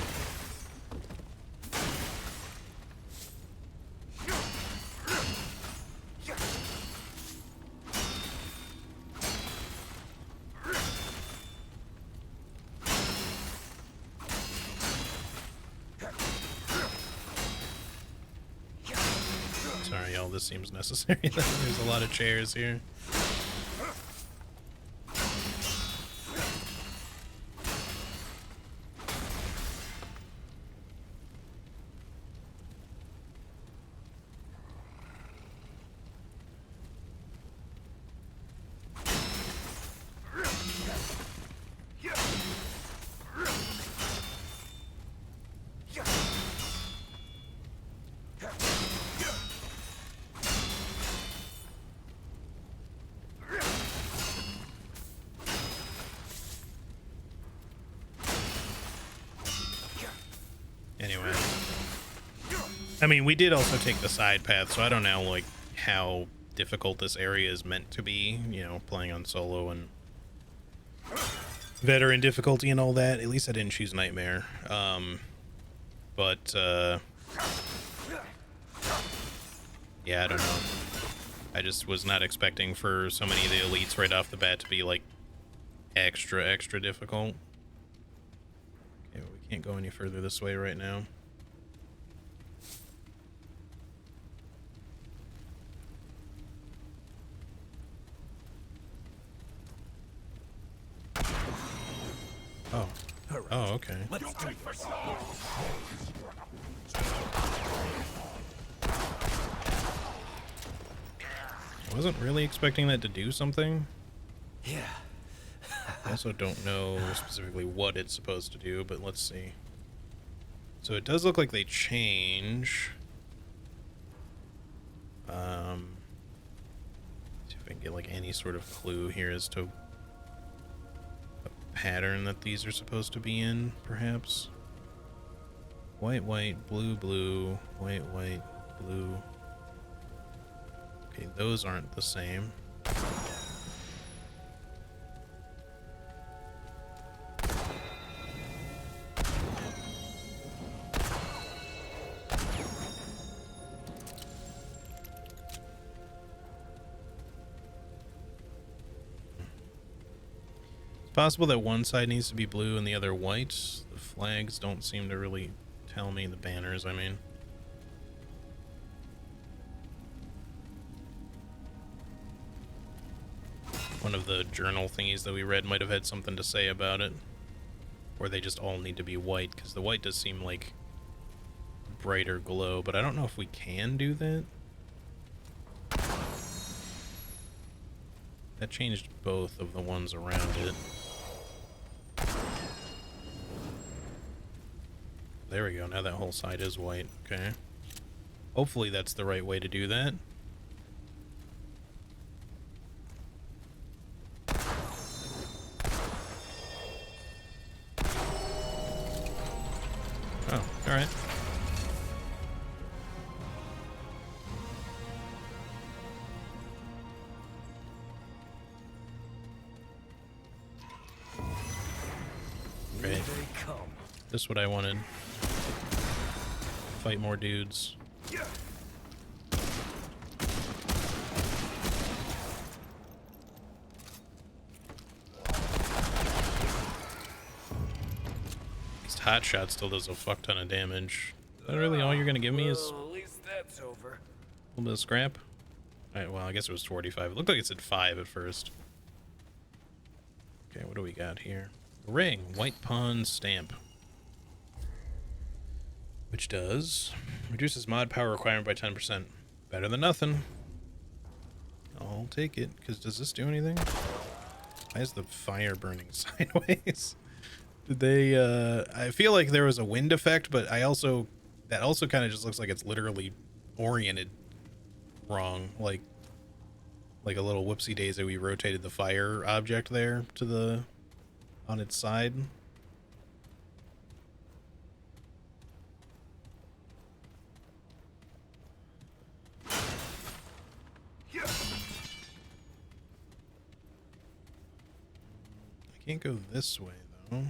Sorry, y'all, this seems necessary. There's a lot of chairs here. Anyway. I mean, we did also take the side path, so I don't know, like, how difficult this area is meant to be, you know, playing on solo and veteran difficulty and all that. At least I didn't choose Nightmare. Yeah, I don't know. I just was not expecting for so many of the elites right off the bat to be, like, extra difficult. Okay, well, we can't go any further this way right now. Oh. Oh, okay. Let's do it. I wasn't really expecting that to do something. Yeah. I also don't know specifically what it's supposed to do, but let's see. So it does look like they change. See if I can get like any sort of clue here as to a pattern that these are supposed to be in, perhaps. White, white, blue, blue, white, white, blue. Okay, those aren't the same. It's possible that one side needs to be blue and the other white. The flags don't seem to really tell me, the banners, I mean. One of the journal thingies that we read might have had something to say about it. Or they just all need to be white, because the white does seem like brighter glow, but I don't know if we can do that. That changed both of the ones around it. There we go. Now that whole side is white. Okay. Hopefully that's the right way to do that. Oh, all right. Great. This is what I wanted. Fight more dudes. Hot shot still does a fuck ton of damage. Is that really all you're gonna give me is Well, at least that's over. a little bit of scrap? Alright, well, I guess it was 45. It looked like it said 5 at first. Okay, what do we got here? Ring, white pawn stamp. Which does reduces mod power requirement by 10%. Better than nothing. I'll take it, because does this do anything? Why is the fire burning sideways? Did they, I feel like there was a wind effect, but that also kind of just looks like it's literally oriented wrong. Like a little whoopsie daisy, we rotated the fire object there to on its side. I can't go this way, though.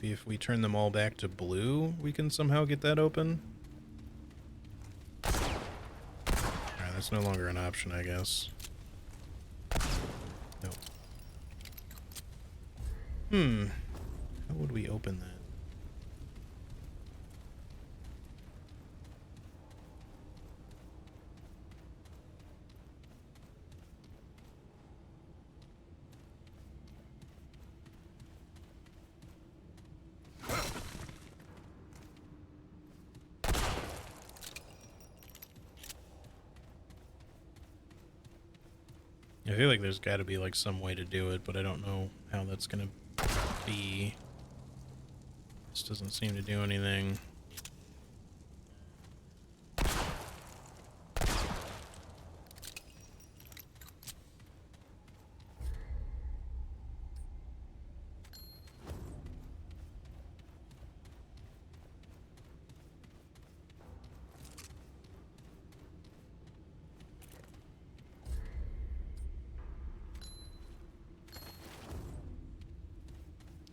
Maybe if we turn them all back to blue, we can somehow get that open? Alright, that's no longer an option, I guess. Nope. How would we open that? I feel like there's got to be like some way to do it, but I don't know how that's gonna be. This doesn't seem to do anything.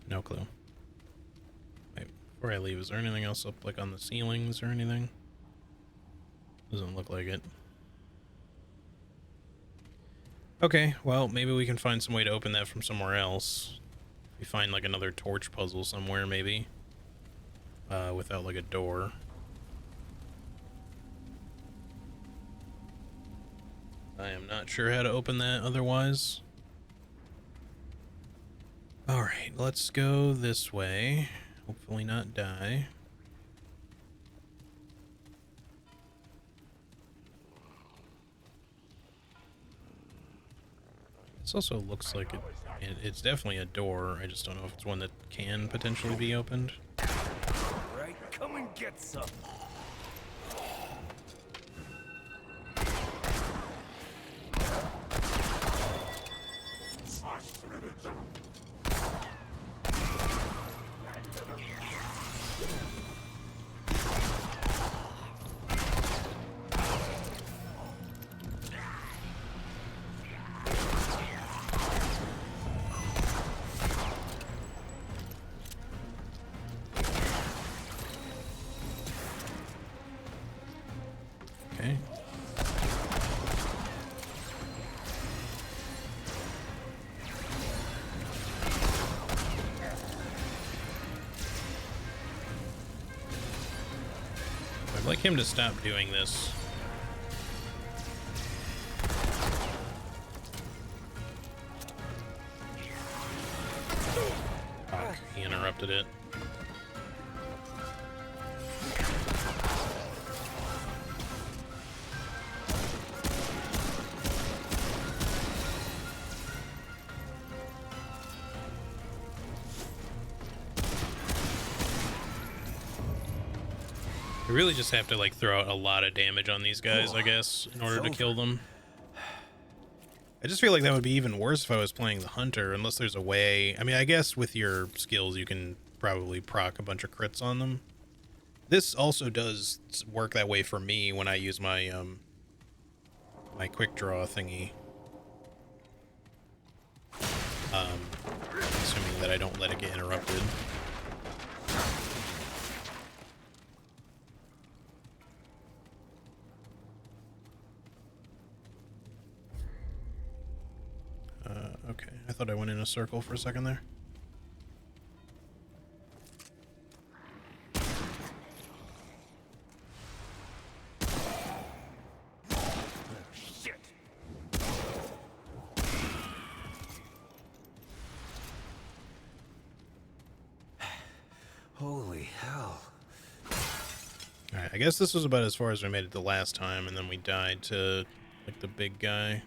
No clue. Wait, before I leave, is there anything else up, like, on the ceilings or anything? Doesn't look like it. Okay, well, maybe we can find some way to open that from somewhere else. We find, like, another torch puzzle somewhere, maybe. Without, like, a door. I am not sure how to open that otherwise. Alright, let's go this way. Hopefully not die. This also looks like it's definitely a door. I just don't know if it's one that can potentially be opened. Right, come and get some. Okay. I'd like him to stop doing this. Fuck, he interrupted. interrupted it. You really just have to like throw out a lot of damage on these guys, I guess, in order to kill them. I just feel like that would be even worse if I was playing the Hunter, unless there's a way. I mean, I guess with your skills you can probably proc a bunch of crits on them. This also does work that way for me when I use my my quick draw thingy. Assuming that I don't let it get interrupted. Okay, I thought I went in a circle for a second there. Shit. Holy hell. Alright, I guess this was about as far as we made it the last time, and then we died to, like, the big guy.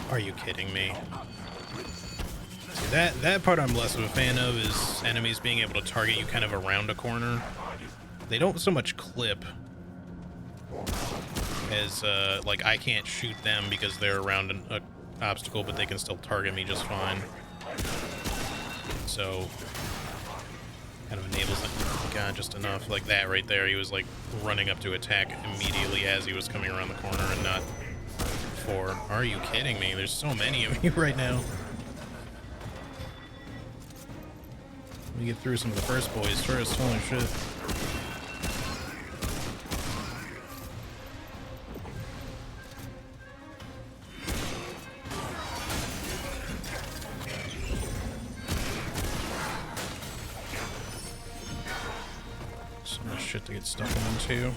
Are you kidding me? See, that part I'm less of a fan of is enemies being able to target you kind of around a corner. They don't so much clip as like I can't shoot them because they're around an obstacle, but they can still target me just fine. So kind of enables it. God, just enough. Like that right there. He was like running up to attack immediately as he was coming around the corner and not before. Are you kidding me? There's so many of you right now. Let me get through some of the first boys first. Holy shit. So much shit to get stuck into.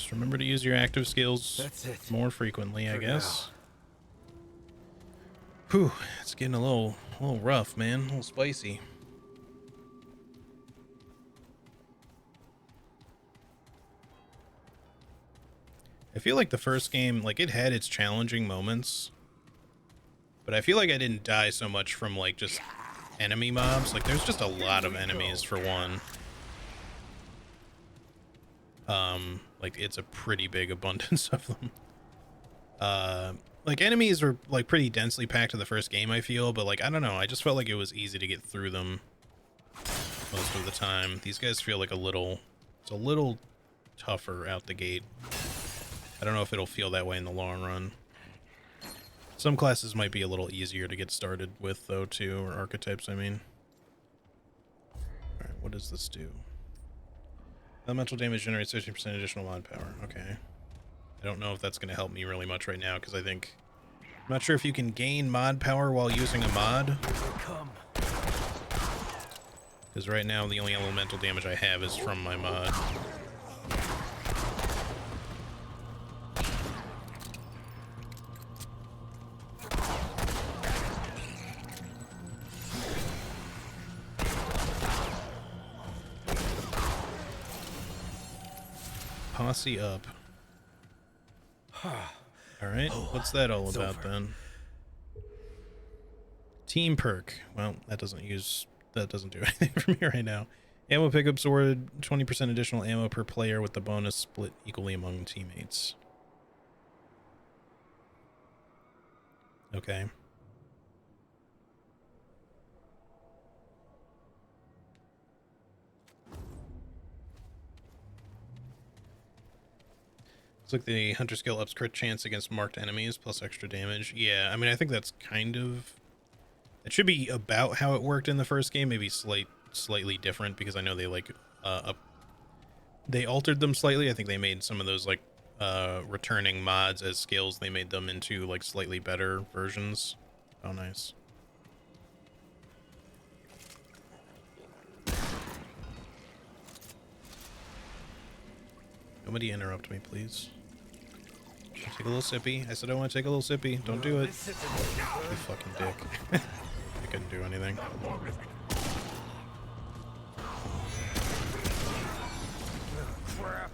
Remember to use your active skills more frequently, I guess. Whew, it's getting a little rough, man. A little spicy. I feel like the first game, like, it had its challenging moments, but I feel like I didn't die so much from, like, just enemy mobs. Like, there's just a lot of enemies, for one. Like, it's a pretty big abundance of them. Like, enemies are, like, pretty densely packed in the first game, I feel, but, like, I don't know, I just felt like it was easy to get through them most of the time. These guys feel like it's a little tougher out the gate. I don't know if it'll feel that way in the long run. Some classes might be a little easier to get started with, though, too, or archetypes, I mean. Alright, what does this do? Elemental damage generates 15% additional mod power. Okay. I don't know if that's going to help me really much right now, because I think... I'm not sure if you can gain mod power while using a mod. Because right now, the only elemental damage I have is from my mod. Posse up. Alright, what's that all about then? Team perk. Well, that doesn't do anything for me right now. Ammo pickups awarded 20% additional ammo per player with the bonus split equally among teammates. Okay. Looks like the hunter skill ups crit chance against marked enemies plus extra damage. Yeah, I mean, I think that's kind of... It should be about how it worked in the first game, maybe slightly different, because I know they, like, they altered them slightly. I think they made some of those, like, returning mods as skills. They made them into, like, slightly better versions. Oh, nice. Nobody interrupt me, please. Take a little sippy. I said I want to take a little sippy. Don't do it. You fucking dick. I couldn't do anything. Crap.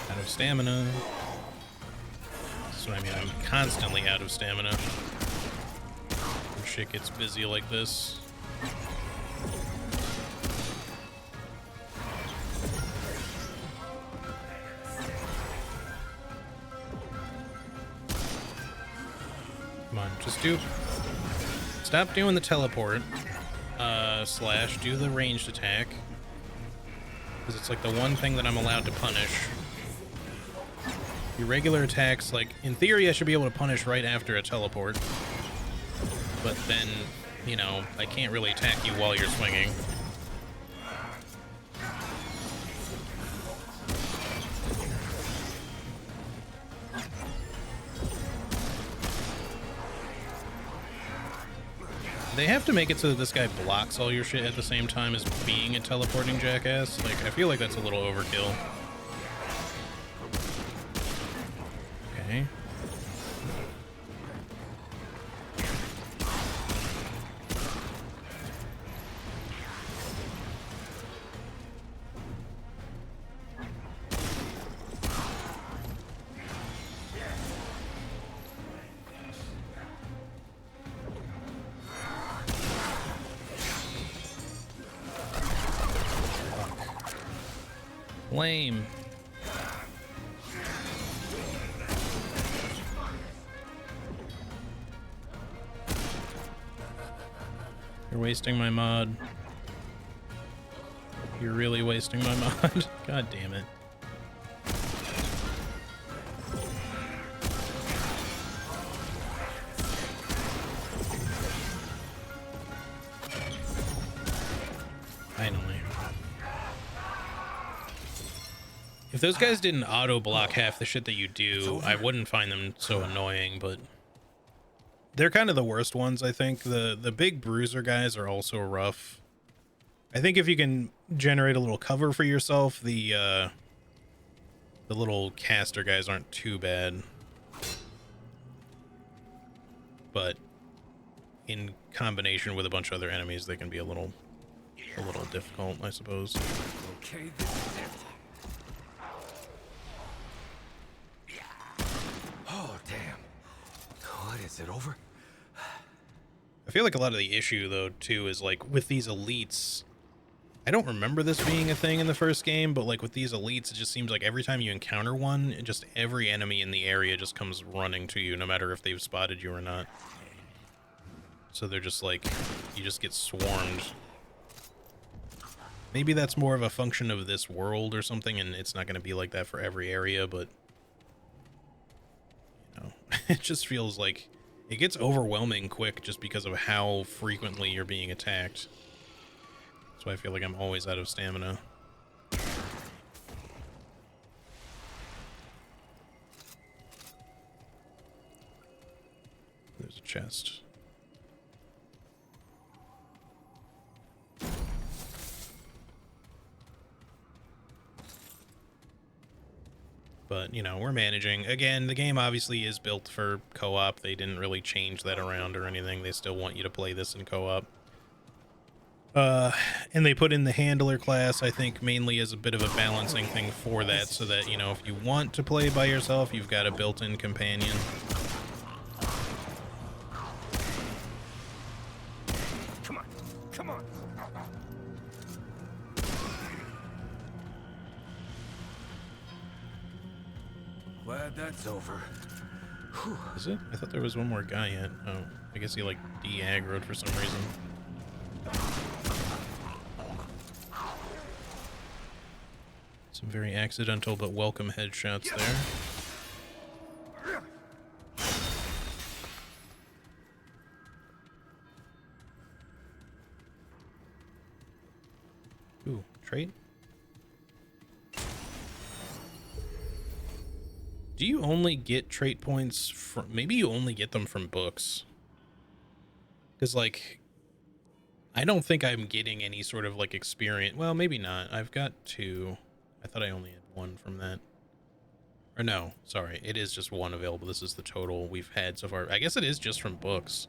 Out of stamina. That's what I mean. I'm constantly out of stamina. When shit gets busy like this. Come on, just do... Stop doing the teleport. Slash, do the ranged attack. Because it's like the one thing that I'm allowed to punish. Your regular attacks, like, in theory I should be able to punish right after a teleport. But then, you know, I can't really attack you while you're swinging. They have to make it so that this guy blocks all your shit at the same time as being a teleporting jackass. Like, I feel like that's a little overkill. Okay. Lame. You're wasting my mod. You're really wasting my mod. God damn it. Finally. If those guys didn't auto-block half the shit that you do, I wouldn't find them so annoying, but... They're kind of the worst ones, I think. The big bruiser guys are also rough. I think if you can generate a little cover for yourself, the little caster guys aren't too bad. But in combination with a bunch of other enemies, they can be a little difficult, I suppose. Okay, this is it. Oh, damn. What, is it over? I feel like a lot of the issue, though, too, is, like, with these elites... I don't remember this being a thing in the first game, but, like, with these elites, it just seems like every time you encounter one, just every enemy in the area just comes running to you, no matter if they've spotted you or not. So they're just, like, you just get swarmed. Maybe that's more of a function of this world or something, and it's not going to be like that for every area, but... It just feels like it gets overwhelming quick just because of how frequently you're being attacked. That's why I feel like I'm always out of stamina. There's a chest. But, you know, we're managing. Again, the game obviously is built for co-op. They didn't really change that around or anything. They still want you to play this in co-op. And they put in the handler class, I think, mainly as a bit of a balancing thing for that, so that, you know, if you want to play by yourself, you've got a built-in companion. Come on, come on. Glad that's over. Whew. Is it? I thought there was one more guy yet. Oh, I guess he like de-aggroed for some reason. Some very accidental but welcome headshots there. Ooh, trait? Do you only get trait points from... Maybe you only get them from books. Because, like, I don't think I'm getting any sort of, like, experience. Well, maybe not. I've got 2. I thought I only had 1 from that. Or no, sorry. It is just 1 available. This is the total we've had so far. I guess it is just from books.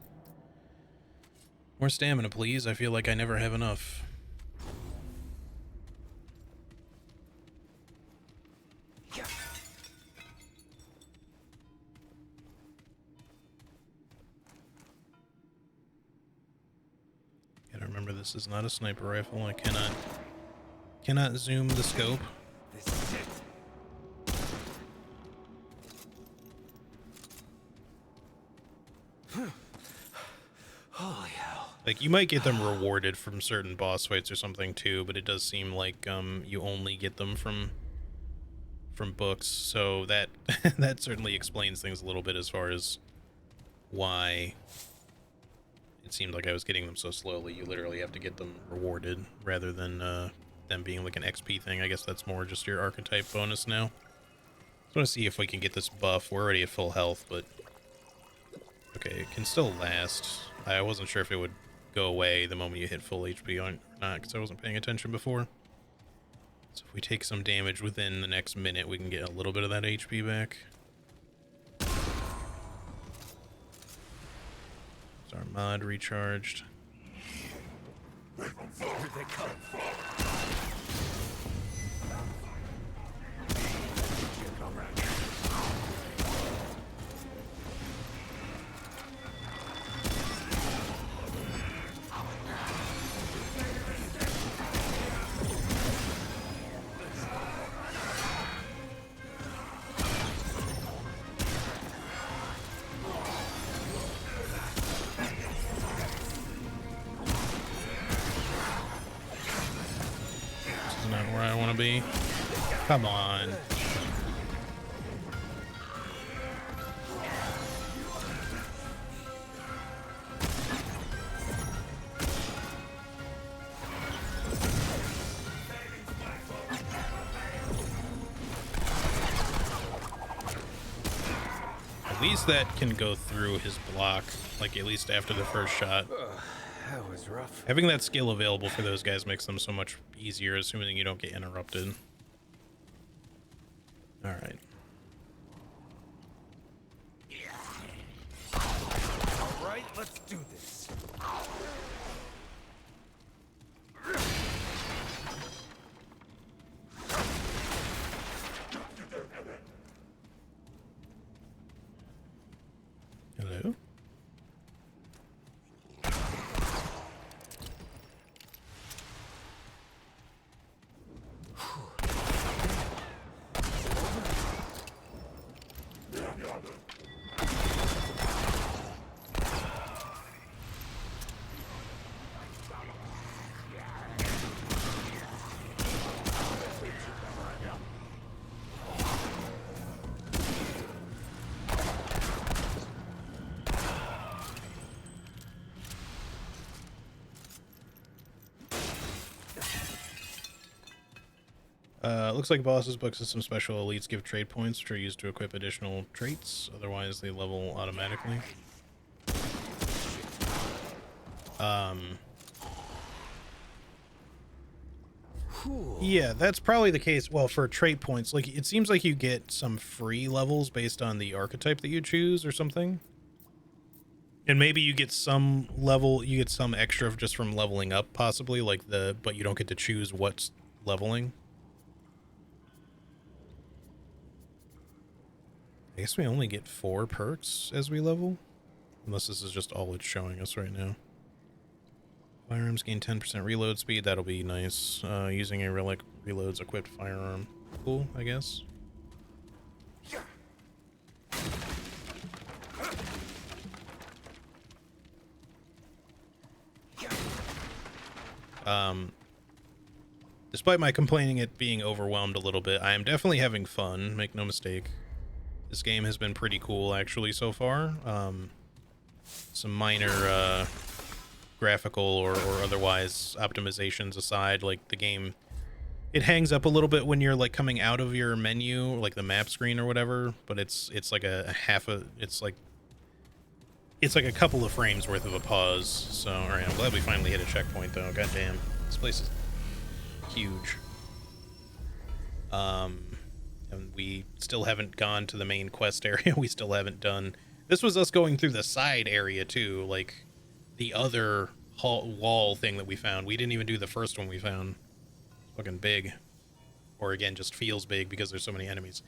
More stamina, please. I feel like I never have enough. Gotta remember, this is not a sniper rifle. I cannot zoom the scope. This is it. Holy hell. Like, you might get them rewarded from certain boss fights or something too, but it does seem like you only get them from books, so that that certainly explains things a little bit as far as why it seemed like I was getting them so slowly. You literally have to get them rewarded rather than them being like an XP thing. I guess that's more just your archetype bonus now. Just want to see if we can get this buff. We're already at full health, but okay, it can still last. I wasn't sure if it would go away the moment you hit full HP or not, because I wasn't paying attention before. So if we take some damage within the next minute, we can get a little bit of that HP back. Is our mod recharged? Here they come. Be. Come on. At least that can go through his block, like at least after the first shot. That was rough. Having that skill available for those guys makes them so much easier, assuming you don't get interrupted. Alright. Alright, let's do this. Hello? Looks like bosses, books, and some special elites give trade points, which are used to equip additional traits. Otherwise, they level automatically. Yeah, that's probably the case. Well, for trait points, like it seems like you get some free levels based on the archetype that you choose or something. And maybe you get some level, you get some extra just from leveling up, possibly, like but you don't get to choose what's leveling. I guess we only get 4 perks as we level. Unless this is just all it's showing us right now. Firearms gain 10% reload speed. That'll be nice. Using a relic reloads equipped firearm. Cool, I guess. Despite my complaining it being overwhelmed a little bit, I am definitely having fun, make no mistake. This game has been pretty cool, actually, so far. Some minor graphical or otherwise optimizations aside, like the game, it hangs up a little bit when you're like coming out of your menu, like the map screen or whatever, but it's like it's like a couple of frames worth of a pause. So, all right, I'm glad we finally hit a checkpoint though. God damn, this place is huge. And we still haven't gone to the main quest area. We still haven't done. This was us going through the side area too, like the other wall thing that we found. We didn't even do the first one we found. It's fucking big, or again, just feels big because there's so many enemies.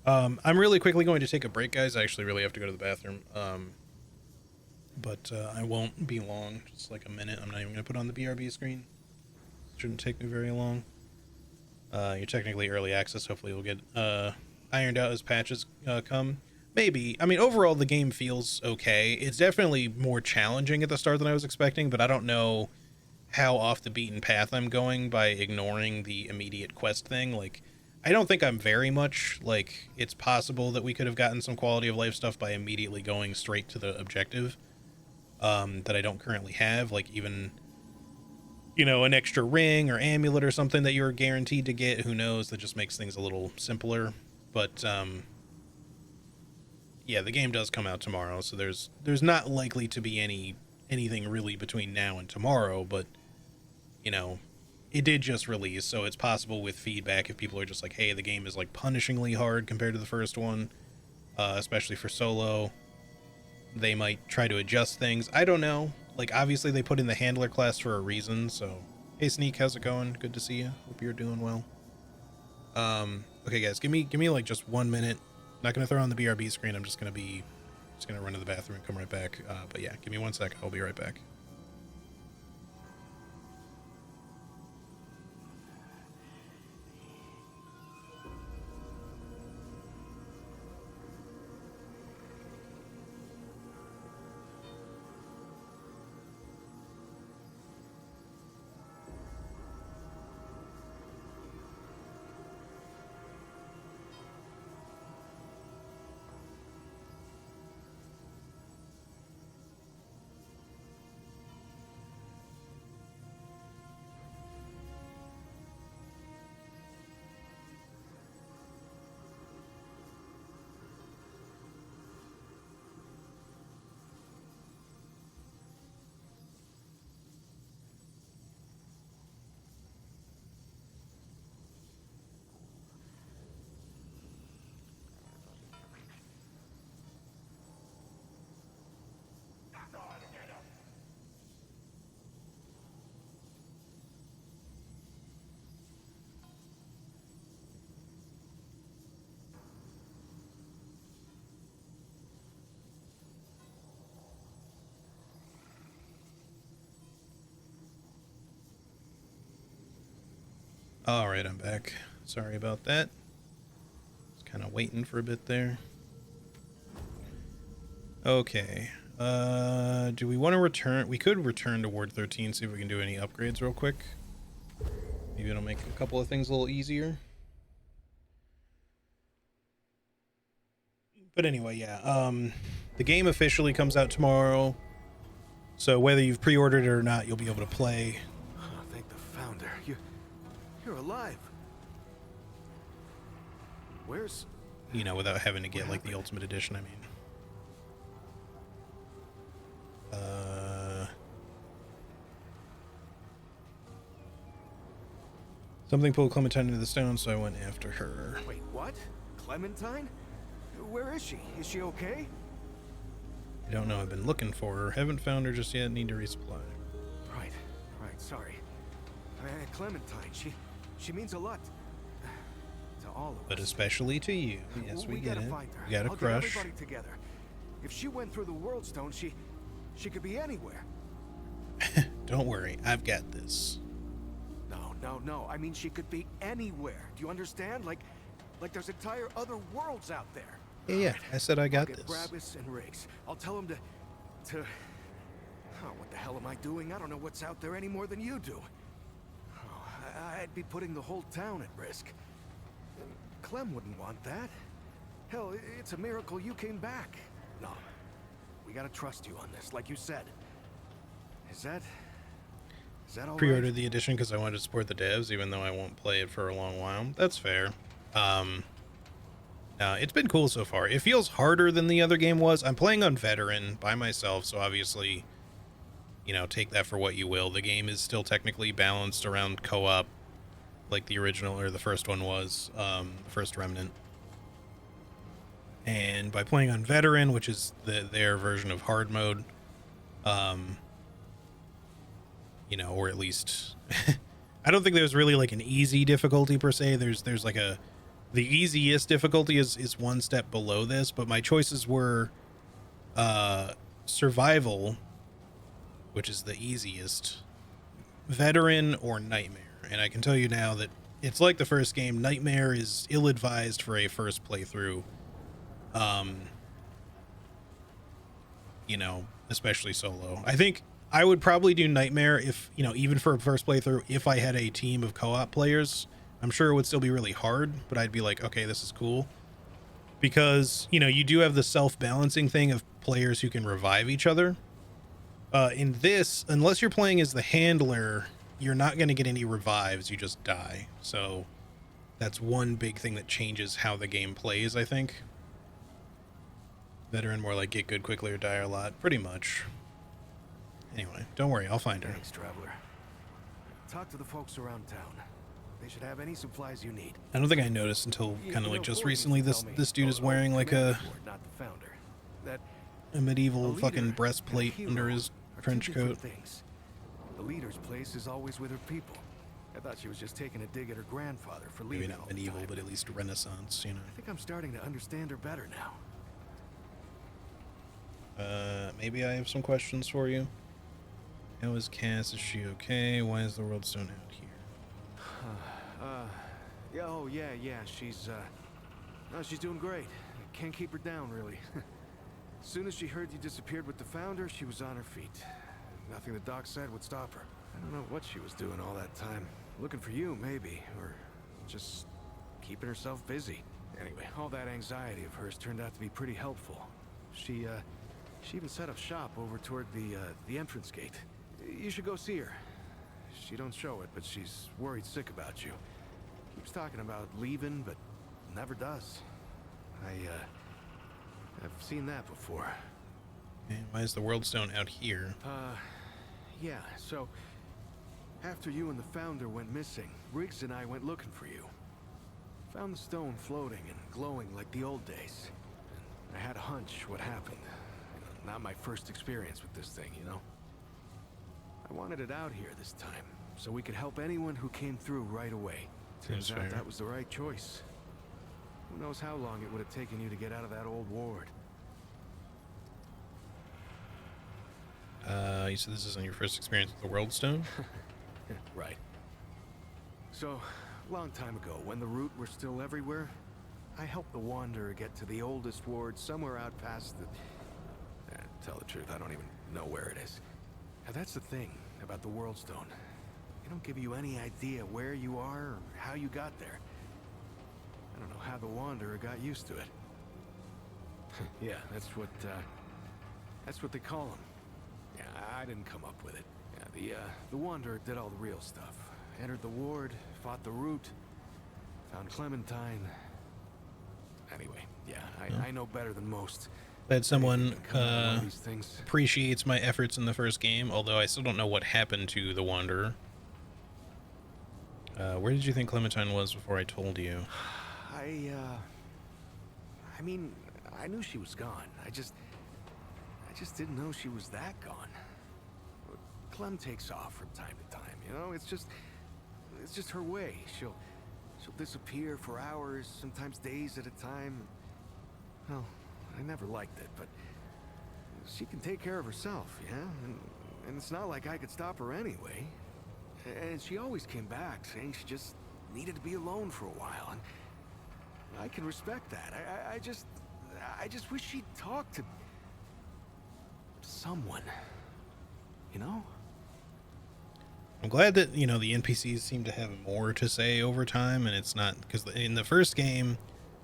I'm really quickly going to take a break, guys. I actually really have to go to the bathroom. But I won't be long. Just like a minute. I'm not even gonna put on the BRB screen. Shouldn't take me very long. You're technically early access. Hopefully we'll get ironed out as patches come. Maybe. I mean, overall, the game feels okay. It's definitely more challenging at the start than I was expecting, but I don't know how off the beaten path I'm going by ignoring the immediate quest thing. Like, I don't think I'm very much. Like, it's possible that we could have gotten some quality of life stuff by immediately going straight to the objective that I don't currently have. Like, even, you know, an extra ring or amulet or something that you're guaranteed to get. Who knows? That just makes things a little simpler. But, yeah, the game does come out tomorrow, so there's not likely to be anything really between now and tomorrow, but, you know, it did just release, so it's possible with feedback if people are just like, hey, the game is like punishingly hard compared to the first one, especially for solo, they might try to adjust things. I don't know. Like, obviously they put in the handler class for a reason, so hey Sneak, how's it going? Good to see you. Hope you're doing well. Okay guys, give me like just 1 minute. Not gonna throw on the BRB screen. I'm just gonna run to the bathroom and come right back. But yeah, give me 1 sec. I'll be right back. All right, I'm back. Sorry about that. Just kind of waiting for a bit there. Okay. Do we want to return? We could return to Ward 13, see if we can do any upgrades real quick. Maybe it'll make a couple of things a little easier. But anyway, yeah. The game officially comes out tomorrow. So whether you've pre-ordered it or not, you'll be able to play. Oh, thank the founder. You're alive. Where's... You know, without having to get, like, the Ultimate Edition, I mean. Something pulled Clementine into the stone, so I went after her. Wait, what? Clementine? Where is she? Is she okay? I don't know. I've been looking for her. Haven't found her just yet. Need to resupply. Right, sorry. Clementine, she means a lot to all of us. But especially to you. Yes, we get it. Find her. We got a I'll crush. Get everybody together. If she went through the World Stone, she could be anywhere. Don't worry, I've got this. No. I mean, she could be anywhere. Do you understand? Like there's entire other worlds out there. Yeah. I said I got I'll get this. Brabus and Riggs. I'll tell them to. Oh, what the hell am I doing? I don't know what's out there any more than you do. I'd be putting the whole town at risk. And Clem wouldn't want that. Hell, it's a miracle you came back. No, we gotta trust you on this, like you said. Is that all right? Pre-ordered the edition because I wanted to support the devs, even though I won't play it for a long while. That's fair. It's been cool so far. It feels harder than the other game was. I'm playing on veteran by myself, so obviously, you know, take that for what you will. The game is still technically balanced around co-op, like the original or the first one was, the first Remnant. And by playing on veteran, which is their version of hard mode, you know, or at least I don't think there's really like an easy difficulty per se. There's like the easiest difficulty is one step below this, but my choices were survival, which is the easiest, veteran, or nightmare. And I can tell you now that it's like the first game. Nightmare is ill-advised for a first playthrough. You know, especially solo. I think I would probably do Nightmare if, you know, even for a first playthrough, if I had a team of co-op players. I'm sure it would still be really hard, but I'd be like, okay, this is cool. Because, you know, you do have the self-balancing thing of players who can revive each other. In this, unless you're playing as the handler, you're not going to get any revives, you just die. So that's one big thing that changes how the game plays, I think. Veteran, more like get good quickly or die a lot, pretty much. Anyway, don't worry, I'll find her. Thanks, Traveler. Talk to the folks around town. They should have any supplies you need. I don't think I noticed until kind of like just recently this dude is wearing like a medieval fucking breastplate under his trench coat. The leader's place is always with her people. I thought she was just taking a dig at her grandfather for leaving. Maybe not medieval, but at least Renaissance, you know. I think I'm starting to understand her better now. Maybe I have some questions for you. How is Cass? Is she okay? Why is the world stone out here? Yeah, she's doing great. I can't keep her down, really. As soon as she heard you disappeared with the Founder, she was on her feet. Nothing the doc said would stop her. I don't know what she was doing all that time. Looking for you, maybe, or just keeping herself busy. Anyway, all that anxiety of hers turned out to be pretty helpful. She even set up shop over toward the entrance gate. You should go see her. She don't show it, but she's worried sick about you. Keeps talking about leaving, but never does. I've seen that before. And why is the world stone out here? Yeah, so after you and the Founder went missing, Riggs and I went looking for you. Found the stone floating and glowing like the old days. And I had a hunch what happened. Not my first experience with this thing, you know? I wanted it out here this time, so we could help anyone who came through right away. Turns out that was the right choice. Who knows how long it would have taken you to get out of that old ward. You said this isn't your first experience with the world stone? Right. So, long time ago, when the Root were still everywhere, I helped the Wanderer get to the oldest ward somewhere out past the... tell the truth, I don't even know where it is. Now that's the thing about the World Stone. They don't give you any idea where you are or how you got there. I don't know how the Wanderer got used to it. Yeah, that's what they call him. Yeah, I didn't come up with it. Yeah, the Wanderer did all the real stuff. Entered the ward, fought the Root, found Clementine. Anyway, yeah, I know better than most. That someone appreciates my efforts in the first game, although I still don't know what happened to the Wanderer. Where did you think Clementine was before I told you? I mean, I knew she was gone. I just didn't know she was that gone. Clem takes off from time to time, you know? It's just her way. She'll disappear for hours, sometimes days at a time. Well, I never liked it, but she can take care of herself, yeah? And it's not like I could stop her anyway. And she always came back, saying she just needed to be alone for a while. And I can respect that. I just wish she'd talk to someone, you know? I'm glad that, you know, the NPCs seem to have more to say over time, and it's not, because in the first game,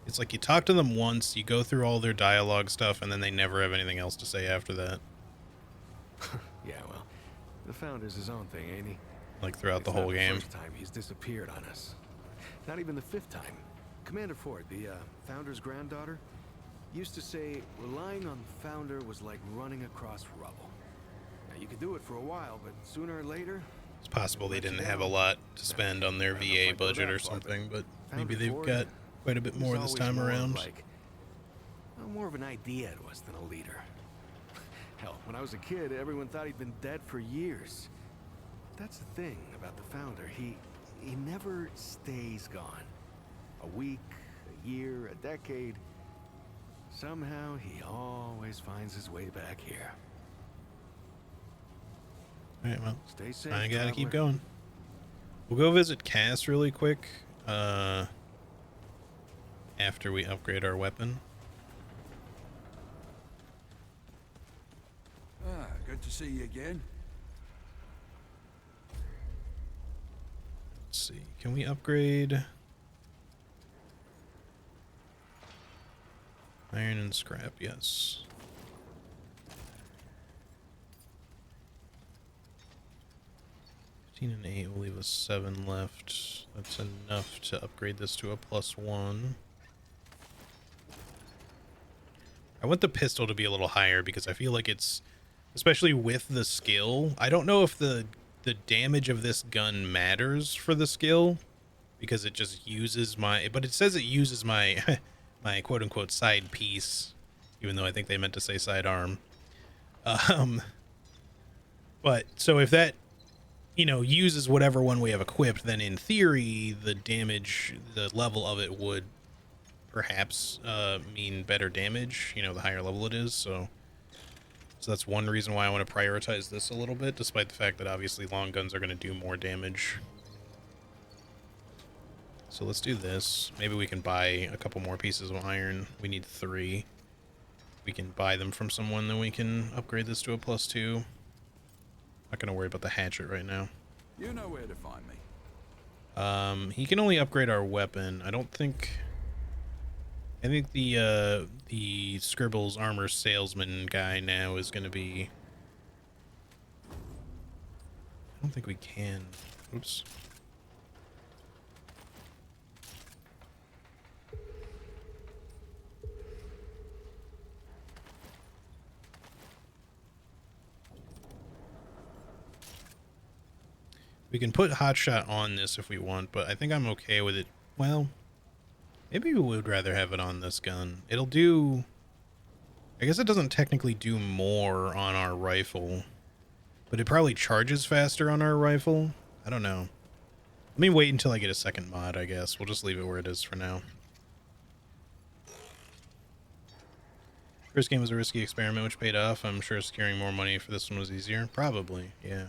it's like you talk to them once, you go through all their dialogue stuff, and then they never have anything else to say after that. Yeah, well, the Founder's his own thing, ain't he? Like throughout the It's not whole game. The first time he's disappeared on us. Not even the 5th time. Commander Ford, the Founder's granddaughter, used to say relying on the Founder was like running across rubble. Now, you could do it for a while, but sooner or later... It's possible they didn't have a lot to spend on their VA budget or something, but maybe they've got quite a bit more this time around. More of an idea to us than a leader. Hell, when I was a kid, everyone thought he'd been dead for years. That's the thing about the Founder. He never stays gone. A week, a year, a decade. Somehow, he always finds his way back here. Alright, well, stay safe, I gotta keep traveler. going. We'll go visit Cass really quick, after we upgrade our weapon. Good to see you again. Let's see, can we upgrade iron and scrap? Yes. 15 and 8 will leave us 7 left. That's enough to upgrade this to a +1. I want the pistol to be a little higher because I feel like it's, especially with the skill, I don't know if the damage of this gun matters for the skill, because it just uses my, but it says it uses my my quote-unquote side piece, even though I think they meant to say sidearm. But so if that, you know, uses whatever one we have equipped, then in theory the damage, the level of it would perhaps mean better damage, you know, the higher level it is. So that's one reason why I want to prioritize this a little bit, despite the fact that obviously long guns are going to do more damage. So let's do this. Maybe we can buy a couple more pieces of iron. We need 3. We can buy them from someone, then we can upgrade this to a +2. Not going to worry about the hatchet right now. You know where to find me. He can only upgrade our weapon. I think the Scribbles armor salesman guy now is going to be... I don't think we can. Oops. We can put hotshot on this if we want, but I think I'm okay with it. Well, maybe we would rather have it on this gun. It'll do... I guess it doesn't technically do more on our rifle, but it probably charges faster on our rifle. I don't know. Let me wait until I get a second mod, I guess. We'll just leave it where it is for now. First game was a risky experiment, which paid off. I'm sure securing more money for this one was easier. Probably, yeah.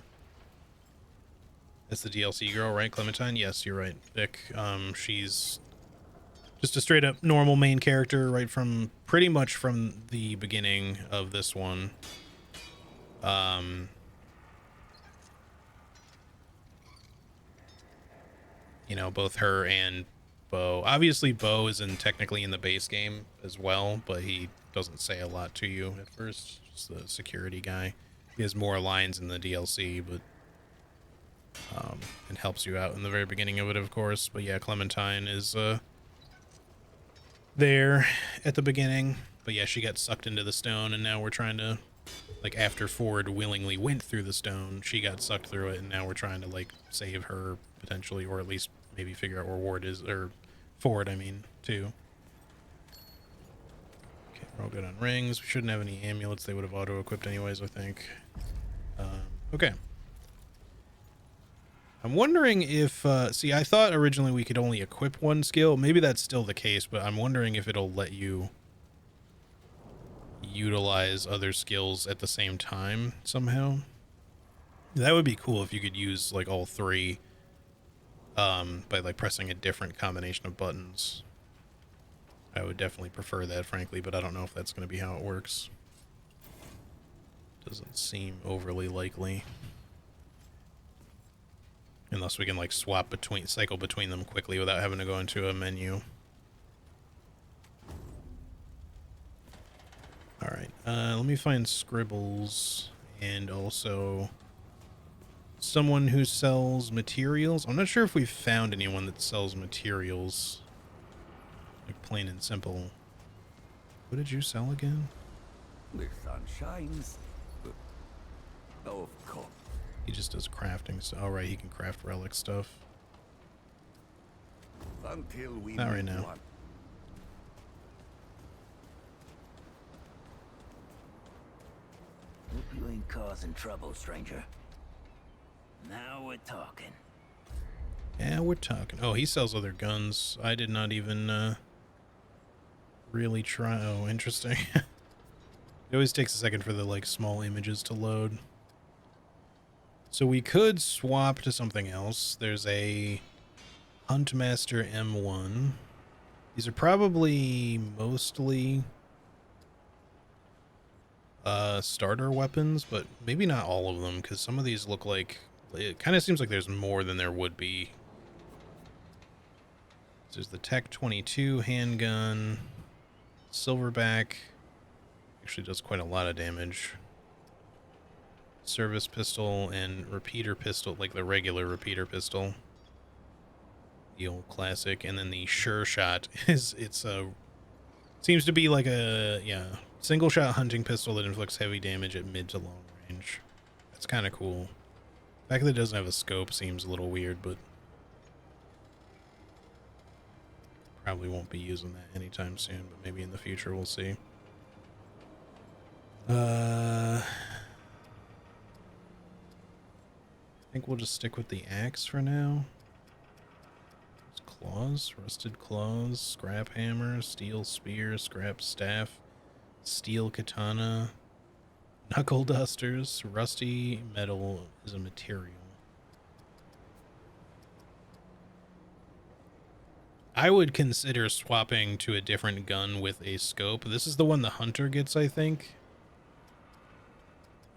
That's the DLC girl, right, Clementine? Yes, you're right, Vic. She's just a straight up normal main character right from pretty much from the beginning of this one. You know, both her and Bo. Obviously, Bo is technically in the base game as well, but he doesn't say a lot to you at first. Just the security guy. He has more lines in the DLC, but it helps you out in the very beginning of it, of course. But yeah, Clementine is there at the beginning. But yeah, she got sucked into the stone, and now we're trying to, like, after Ford willingly went through the stone, she got sucked through it, and now we're trying to, like, save her potentially, or at least maybe figure out where Ward is, or Ford, I mean, too. Okay, we're all good on rings. We shouldn't have any amulets. They would have auto-equipped anyways, I think. Okay. I'm wondering if, see, I thought originally we could only equip one skill. Maybe that's still the case, but I'm wondering if it'll let you utilize other skills at the same time somehow. That would be cool if you could use, like, all 3 by, like, pressing a different combination of buttons. I would definitely prefer that, frankly, but I don't know if that's going to be how it works. Doesn't seem overly likely. unless we can like cycle between them quickly without having to go into a menu. Alright, let me find Scribbles and also someone who sells materials. I'm not sure if we've found anyone that sells materials. Like, plain and simple. What did you sell again? The sun shines. Of course. He just does crafting. So, oh, right, he can craft relic stuff. Until we Not right meet now. one. Hope you ain't causing trouble, stranger. Now we're talking. Yeah, we're talking. Oh, he sells other guns. I did not even really try. Oh, interesting. It always takes a second for the like small images to load. So we could swap to something else. There's a Huntmaster M1. These are probably mostly starter weapons, but maybe not all of them, because some of these look like, it kind of seems like there's more than there would be. There's the Tech 22 handgun, Silverback, actually does quite a lot of damage. Service pistol and repeater pistol, like the regular repeater pistol. The old classic. And then the Sure Shot seems to be like a, single shot hunting pistol that inflicts heavy damage at mid to long range. That's kind of cool. The fact that it doesn't have a scope seems a little weird, but probably won't be using that anytime soon, but maybe in the future we'll see. I think we'll just stick with the axe for now. Claws, rusted claws, scrap hammer, steel spear, scrap staff, steel katana, knuckle dusters, rusty metal is a material. I would consider swapping to a different gun with a scope. This is the one the hunter gets, I think.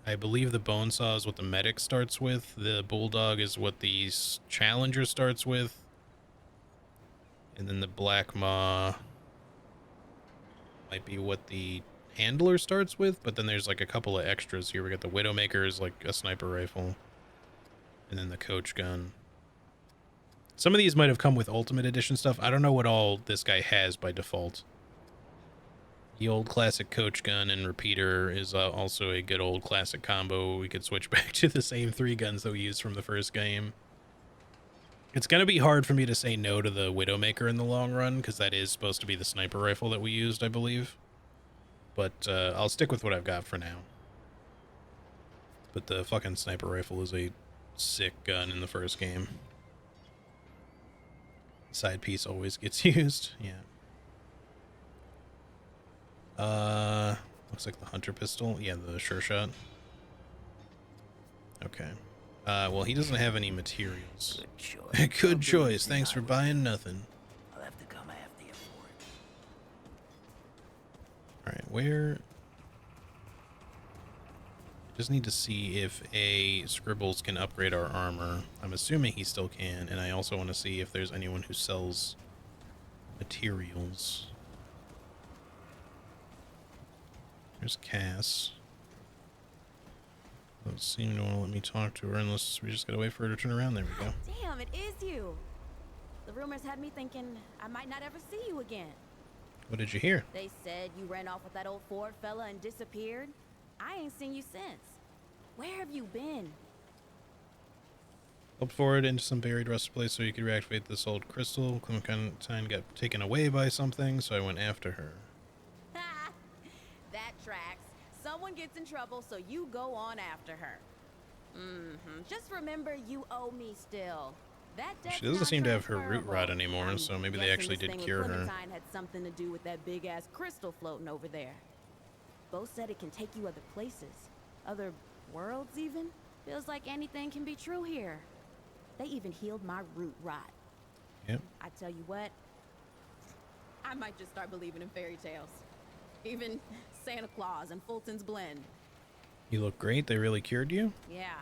I believe the bone saw is what the medic starts with. The bulldog is what the challenger starts with. And then the black maw might be what the handler starts with, but then there's like a couple of extras here. We got the Widowmaker is like a sniper rifle. And then the coach gun. Some of these might have come with Ultimate Edition stuff. I don't know what all this guy has by default. The old classic coach gun and repeater is also a good old classic combo. We could switch back to the same 3 guns that we used from the first game. It's going to be hard for me to say no to the Widowmaker in the long run, because that is supposed to be the sniper rifle that we used, I believe. But I'll stick with what I've got for now. But the fucking sniper rifle is a sick gun in the first game. Side piece always gets used, yeah. Looks like the hunter pistol. Yeah, the Sure Shot. Okay. Well, he doesn't have any materials. Good choice. Good choice. Thanks for buying nothing. I'll have to come after you for it. Alright, where... Just need to see if Scribbles can upgrade our armor. I'm assuming he still can, and I also want to see if there's anyone who sells materials. There's Cass. Doesn't seem to want to let me talk to her unless we just gotta wait for her to turn around. There we go. Damn, it is you. The rumors had me thinking I might not ever see you again. What did you hear? They said you ran off with that old Ford fella and disappeared. I ain't seen you since. Where have you been? Helped forward into some buried rusted place so you could reactivate this old crystal. Clementine got taken away by something, so I went after her. Ha! That tracks. Someone gets in trouble, so you go on after her. Just remember, you owe me still. That She doesn't seem to have her root rot anymore, so maybe they actually did cure her. Clementine had something to do with that big-ass crystal floating over there. Bo said it can take you other places. Other worlds, even? Feels like anything can be true here. They even healed my root rot. Yep. I tell you what, I might just start believing in fairy tales. Even Santa Claus and Fulton's Blend. You look great. They really cured you? Yeah.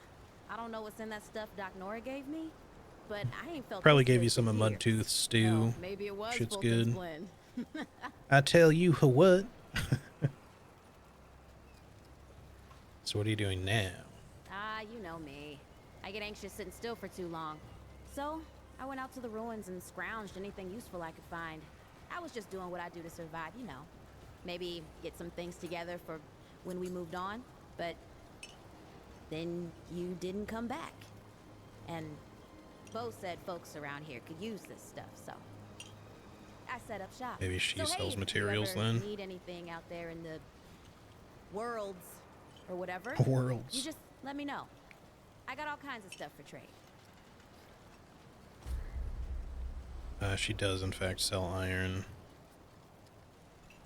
I don't know what's in that stuff Doc Nora gave me, but I ain't felt Probably this gave good you some of for years. Mudtooth stew. Well, maybe it was Shit's Vulcan's good. blend. I tell you what. So what are you doing now? Ah, you know me. I get anxious sitting still for too long. So, I went out to the ruins and scrounged anything useful I could find. I was just doing what I do to survive, you know. Maybe get some things together for when we moved on, but then you didn't come back. And Bo said folks around here could use this stuff, so I set up shop. Maybe she So, sells hey, materials if you ever then. need anything out there in the worlds or whatever, Worlds. you just let me know. I got all kinds of stuff for trade. She does in fact sell iron.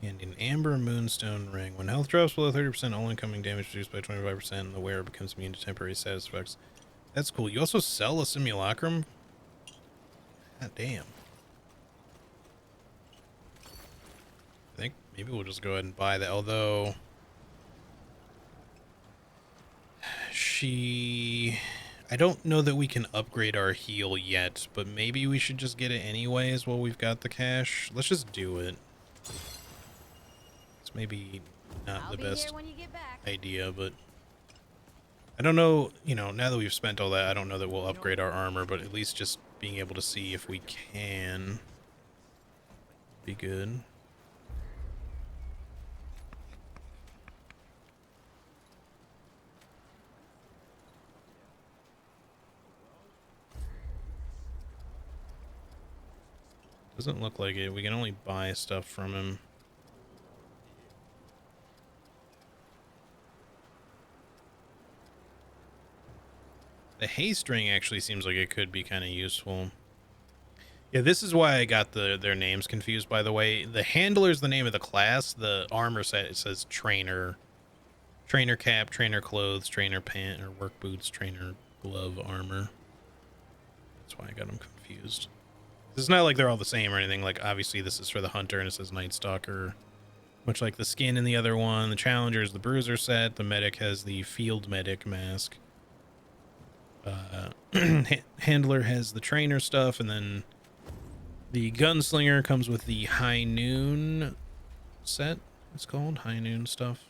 And an amber moonstone ring. When health drops below 30%, all incoming damage reduced by 25%, and the wearer becomes immune to temporary status effects. That's cool. You also sell a simulacrum? God damn. I think maybe we'll just go ahead and buy that, although I don't know that we can upgrade our heal yet, but maybe we should just get it anyways while we've got the cash. Let's just do it. It's maybe not the best idea, but I don't know, you know, now that we've spent all that, I don't know that we'll upgrade our armor, but at least just being able to see if we can be good. Doesn't look like it. We can only buy stuff from him. The haste ring actually seems like it could be kind of useful. Yeah, this is why I got their names confused, by the way. The handler is the name of the class. The armor set, it says trainer. Trainer cap, trainer clothes, trainer pant, or work boots, trainer glove armor. That's why I got them confused. It's not like they're all the same or anything. Like, obviously, this is for the hunter, and it says Night Stalker. Much like the skin in the other one. The Challenger is the bruiser set. The medic has the field medic mask. Handler has the trainer stuff, and then the gunslinger comes with the High Noon set. It's called High Noon stuff.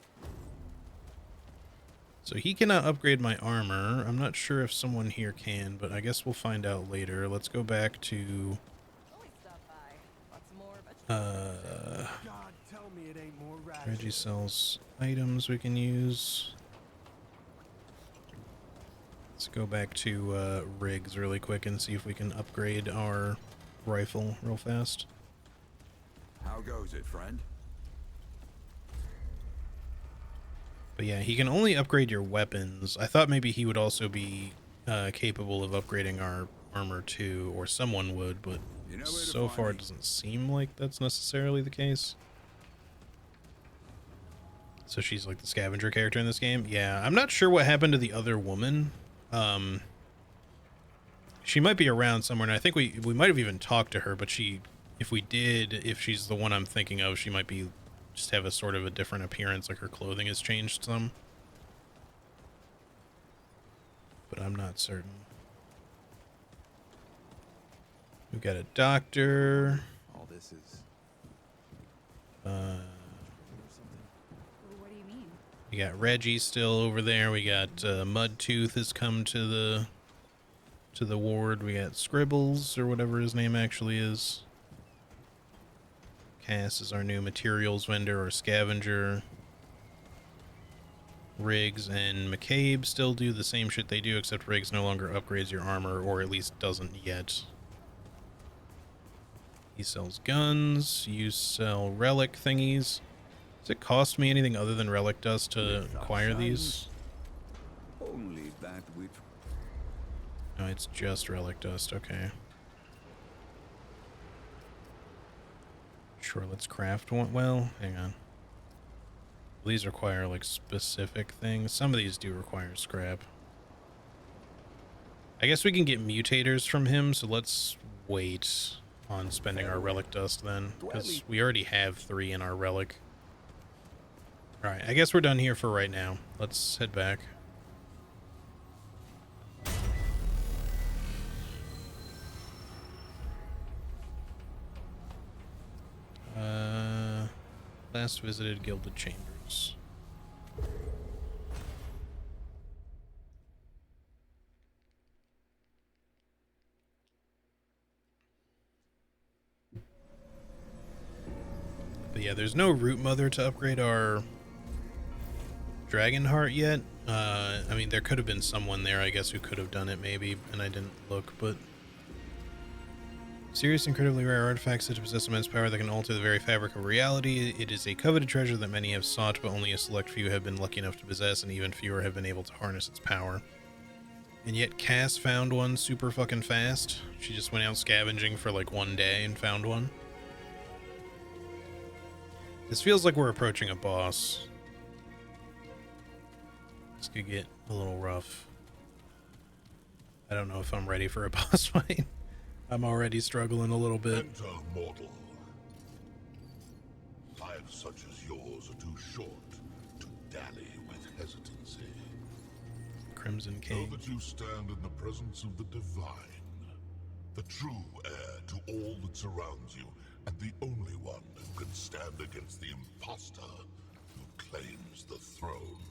So he cannot upgrade my armor. I'm not sure if someone here can, but I guess we'll find out later. Let's go back to Reggie sells items we can use. Let's go back to rigs really quick and see if we can upgrade our rifle real fast. How goes it, friend? But yeah, he can only upgrade your weapons. I thought maybe he would also be capable of upgrading our armor too, or someone would, but so far it doesn't seem like that's necessarily the case. So she's like the scavenger character in this game? Yeah, I'm not sure what happened to the other woman. She might be around somewhere, and I think we might have even talked to her, but if she's the one I'm thinking of, she might be just have a sort of a different appearance, like her clothing has changed some. But I'm not certain. We've got a doctor. All this is... What do you mean? We got Reggie still over there. We got Mudtooth has come to the ward. We got Scribbles, or whatever his name actually is. Cass is our new materials vendor or scavenger. Riggs and McCabe still do the same shit they do, except Riggs no longer upgrades your armor, or at least doesn't yet. He sells guns. You sell relic thingies. Does it cost me anything other than relic dust to acquire these? Only that which... No, it's just relic dust. Okay. Sure, let's craft one. Well, hang on. These require, like, specific things. Some of these do require scrap. I guess we can get mutators from him, so let's wait on spending our relic dust then, because we already have 3 in our relic. Alright, I guess we're done here for right now. Let's head back. Last visited Gilded Chambers. But yeah, there's no root mother to upgrade our Dragon Heart yet. I mean, there could have been someone there, I guess, who could have done it maybe, and I didn't look, but... Serious, incredibly rare artifacts said to possess immense power that can alter the very fabric of reality. It is a coveted treasure that many have sought, but only a select few have been lucky enough to possess, and even fewer have been able to harness its power. And yet Cass found one super fucking fast. She just went out scavenging for like one day and found one. This feels like we're approaching a boss. This could get a little rough. I don't know if I'm ready for a boss fight. I'm already struggling a little bit. Enter, mortal. Lives such as yours are too short to dally with hesitancy. Crimson King. Know that you stand in the presence of the divine, the true heir to all that surrounds you, and the only one who can stand against the imposter who claims the throne.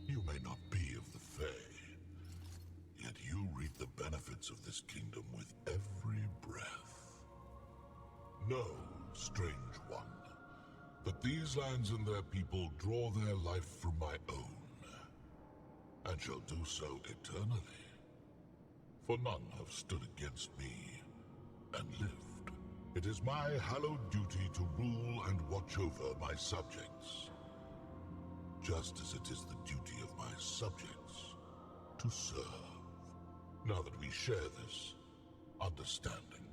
You may not be of the Fae, yet you reap the benefits of this kingdom with every breath. Know, strange one, that these lands and their people draw their life from my own, and shall do so eternally. For none have stood against me and lived. It is my hallowed duty to rule and watch over my subjects, just as it is the duty of my subjects to serve. Now that we share this understanding,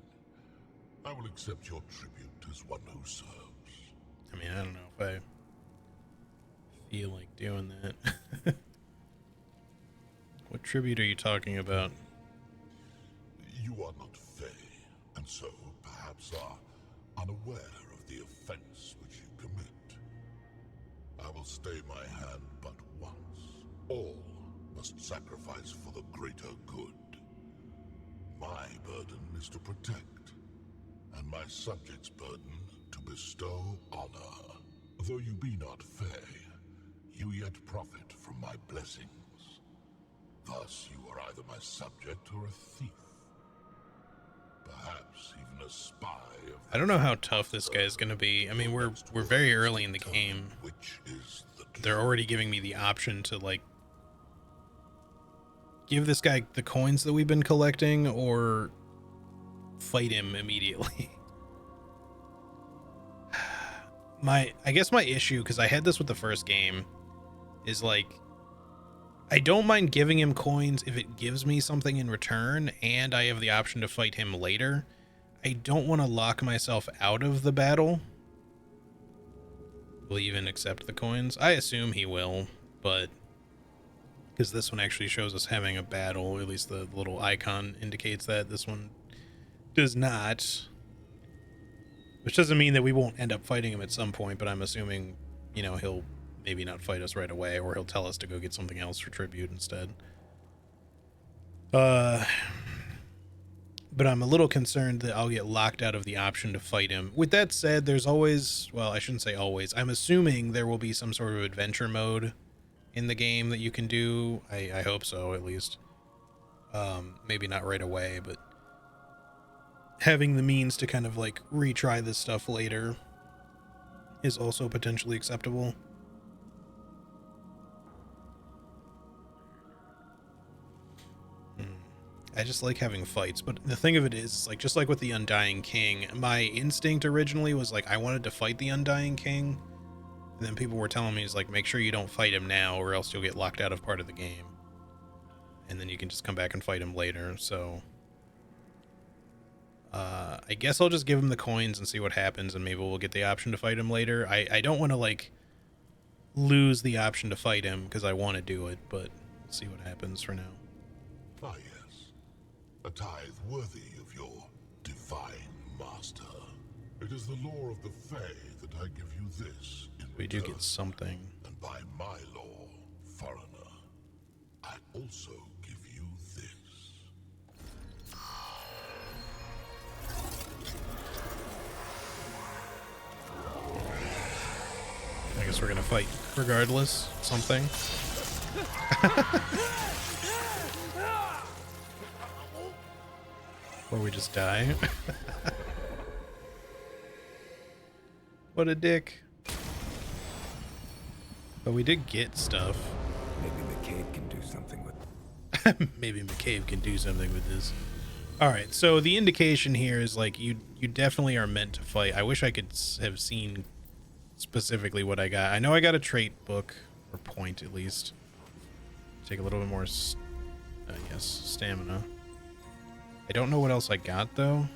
I will accept your tribute as one who serves. I mean, I don't know if I feel like doing that. What tribute are you talking about? You are not Fae, and so perhaps are unaware of the offense which you commit. I will stay my hand but once. All must sacrifice for the greater good. My burden is to protect, and my subjects' burden to bestow honor. Though you be not Fae, you yet profit from my blessings. Thus, you are either my subject or a thief. Perhaps even a spy of... I don't know how tough this guy is going to be. I mean, we're very early in the game. Which is the They're already giving me the option to, like, give this guy the coins that we've been collecting or fight him immediately. I guess my issue, because I had this with the first game, is like, I don't mind giving him coins if it gives me something in return and I have the option to fight him later. I don't want to lock myself out of the battle. Will he even accept the coins? I assume he will, but because this one actually shows us having a battle, at least the little icon indicates that. This one does not. Which doesn't mean that we won't end up fighting him at some point, but I'm assuming, you know, he'll maybe not fight us right away, or he'll tell us to go get something else for tribute instead. But I'm a little concerned that I'll get locked out of the option to fight him. With that said, there's always, well, I shouldn't say always, I'm assuming there will be some sort of adventure mode in the game that you can do. I hope so, at least. Maybe not right away, but having the means to kind of like retry this stuff later is also potentially acceptable. I just like having fights, but the thing of it is, like, just like with the Undying King, my instinct originally was like I wanted to fight the Undying King, and then people were telling me, it's like, make sure you don't fight him now or else you'll get locked out of part of the game, and then you can just come back and fight him later. So I guess I'll just give him the coins and see what happens, and maybe we'll get the option to fight him later. I don't want to like lose the option to fight him because I want to do it, but we'll see what happens for now. Ah, yes. A tithe worthy of your divine master. It is the law of the Fae that I give you this in We do return. get something. And by my law, foreigner, I also give you this. guess we're gonna fight regardless. Something. Or we just die. What a dick. But we did get stuff. Maybe McCabe can do something with Maybe McCabe can do something with this. Alright, so the indication here is like you definitely are meant to fight. I wish I could have seen specifically what I got. I know I got a trait book, or point at least. Take a little bit more, stamina. I don't know what else I got though.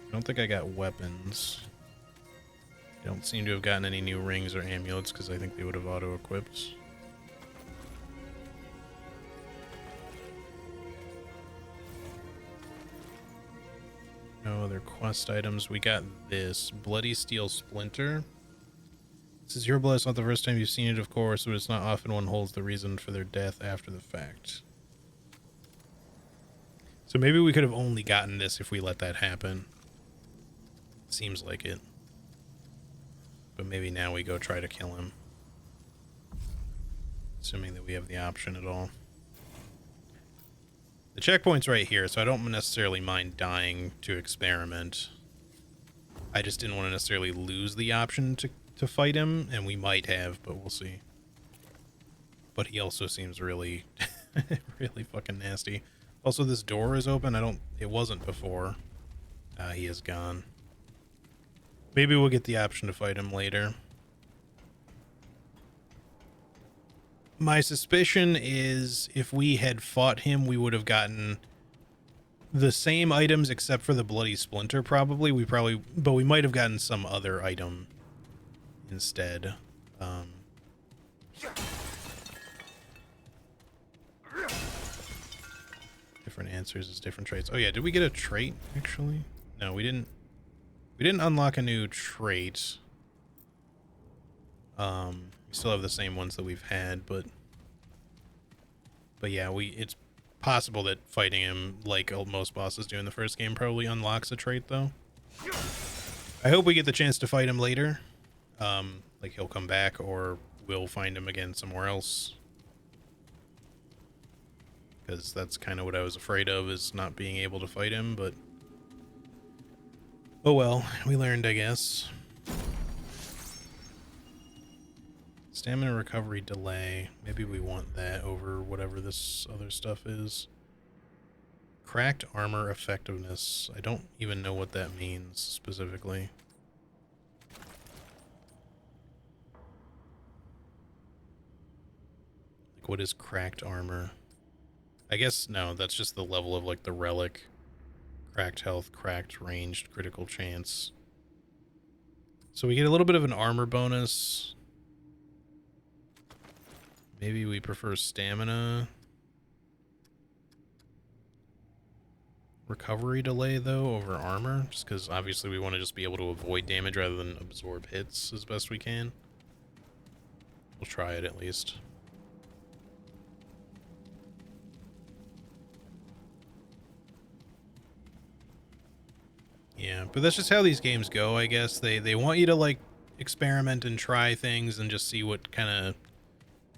I don't think I got weapons. I don't seem to have gotten any new rings or amulets because I think they would have auto-equipped. No other quest items. We got this Bloody Steel Splinter. This is your blood. It's not the first time you've seen it, of course, but it's not often one holds the reason for their death after the fact. So maybe we could have only gotten this if we let that happen. Seems like it. But maybe now we go try to kill him. Assuming that we have the option at all. The checkpoint's right here, so I don't necessarily mind dying to experiment. I just didn't want to necessarily lose the option to fight him, and we might have, but we'll see. But he also seems really, really fucking nasty. Also, this door is open. It wasn't before. He is gone. Maybe we'll get the option to fight him later. My suspicion is if we had fought him, we would have gotten the same items except for the Bloody Splinter, probably. But we might have gotten some other item instead. Different answers is different traits. Oh yeah, did we get a trait actually? No, we didn't. We didn't unlock a new trait. We still have the same ones that we've had, but yeah, it's possible that fighting him, like most bosses do in the first game, probably unlocks a trait though. I hope we get the chance to fight him later. Like he'll come back, or we'll find him again somewhere else. Because that's kind of what I was afraid of, is not being able to fight him, but oh well, we learned, I guess. Stamina recovery delay. Maybe we want that over whatever this other stuff is. Cracked armor effectiveness. I don't even know what that means specifically. Like, what is cracked armor? I guess, no, that's just the level of, like, the relic. Cracked health, cracked ranged, critical chance. So we get a little bit of an armor bonus. Maybe we prefer stamina. Recovery delay, though, over armor. Just because, obviously, we want to just be able to avoid damage rather than absorb hits as best we can. We'll try it, at least. Yeah, but that's just how these games go, I guess. They want you to, like, experiment and try things and just see what kind of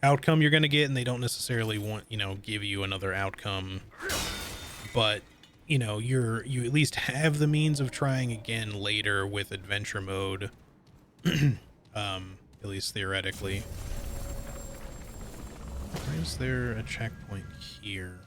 outcome you're going to get, and they don't necessarily want, give you another outcome. But, you at least have the means of trying again later with adventure mode. At least theoretically. Why is there a checkpoint here?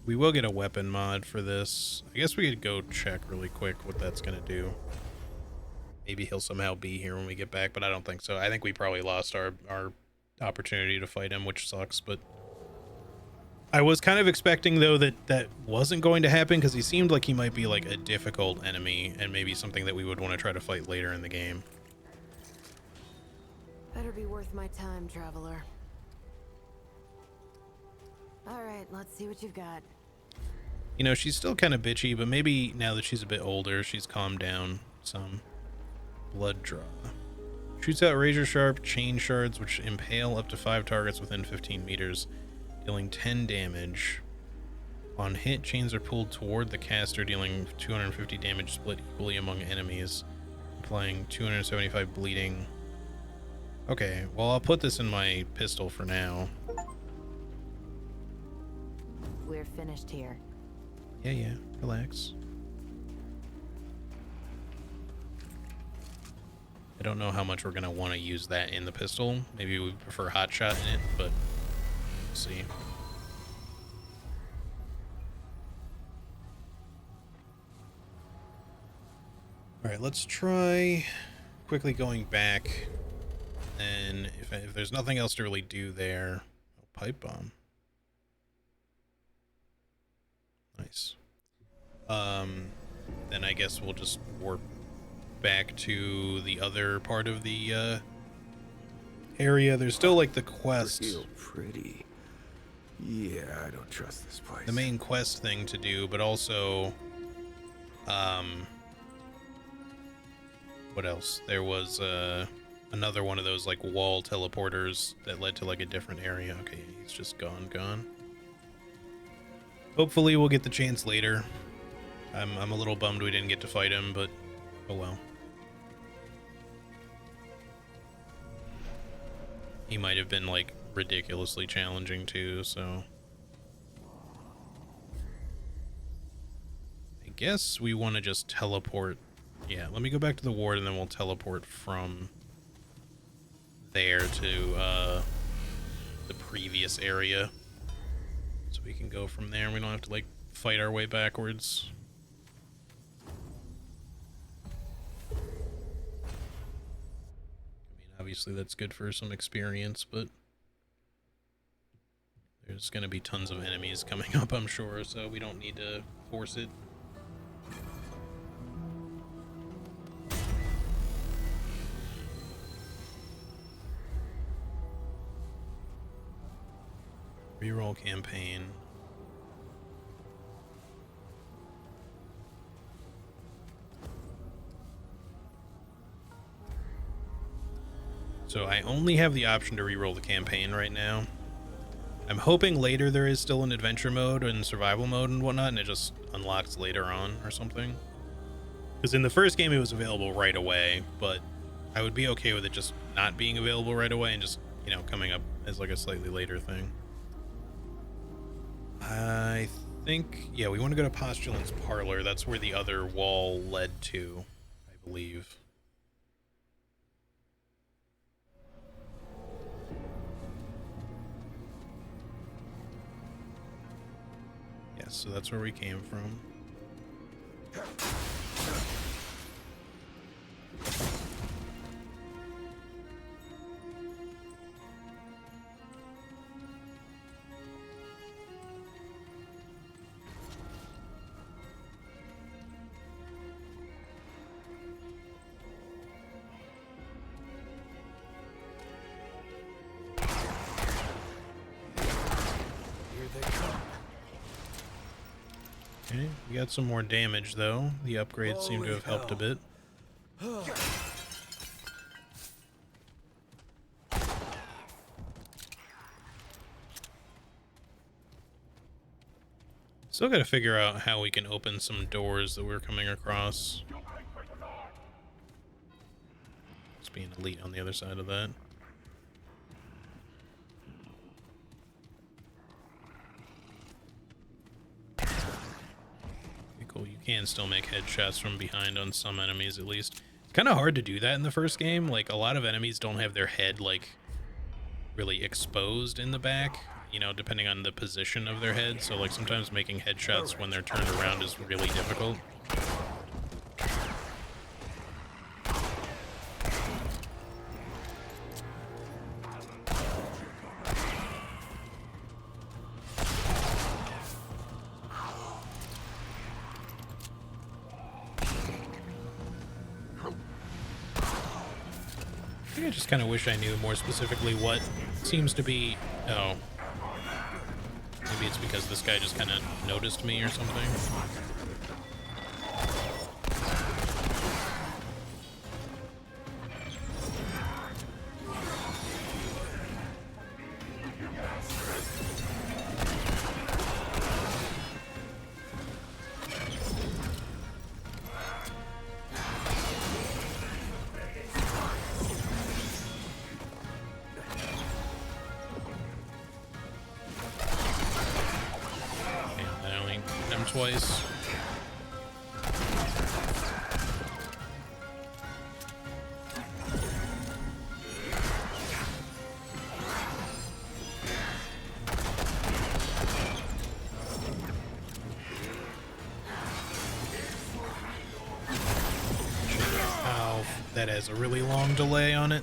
We will get a weapon mod for this. I guess we could go check really quick what that's going to do. Maybe he'll somehow be here when we get back, but I don't think so. I think we probably lost our opportunity to fight him, which sucks, but I was kind of expecting, though, that wasn't going to happen, because he seemed like he might be, like, a difficult enemy, and maybe something that we would want to try to fight later in the game. Better be worth my time, traveler. Alright, let's see what you've got. She's still kind of bitchy, but maybe now that she's a bit older, she's calmed down some. Blood draw. Shoots out razor sharp chain shards, which impale up to 5 targets within 15 meters, dealing 10 damage. On hit, chains are pulled toward the caster, dealing 250 damage split equally among enemies, applying 275 bleeding. Okay, well, I'll put this in my pistol for now. We're finished here. Yeah, relax. I don't know how much we're going to want to use that in the pistol. Maybe we prefer hot shot in it, but we'll see. Alright, let's try quickly going back. And if there's nothing else to really do there... Oh, pipe bomb. Nice. Then I guess we'll just warp back to the other part of the area. There's still like the quest. Real pretty. Yeah, I don't trust this place. The main quest thing to do, but also what else? There was another one of those like wall teleporters that led to like a different area. Okay, he's just gone. Hopefully we'll get the chance later. I'm a little bummed we didn't get to fight him, but oh well. He might have been like ridiculously challenging too, so I guess we want to just teleport. Yeah, let me go back to the ward and then we'll teleport from there to the previous area, so we can go from there and we don't have to like fight our way backwards. Obviously that's good for some experience, but there's going to be tons of enemies coming up, I'm sure, so we don't need to force it. Reroll campaign. So I only have the option to reroll the campaign right now. I'm hoping later there is still an adventure mode and survival mode and whatnot, and it just unlocks later on or something. Because in the first game it was available right away, but I would be okay with it just not being available right away and just, you know, coming up as like a slightly later thing. I think, yeah, we want to go to Postulant's Parlor. That's where the other wall led to, I believe. Yes, so that's where we came from. Okay, we got some more damage though. The upgrades seem to have helped a bit. Still got to figure out how we can open some doors that we're coming across. Let's be an elite on the other side of that. Cool. You can still make headshots from behind on some enemies at least. It's kind of hard to do that in the first game. Like, a lot of enemies don't have their head, like, really exposed in the back, you know, depending on the position of their head. So, like, sometimes making headshots when they're turned around is really difficult. I just kind of wish I knew more specifically what seems to be... Oh. Maybe it's because this guy just kind of noticed me or something. twice. Ow, that has a really long delay on it.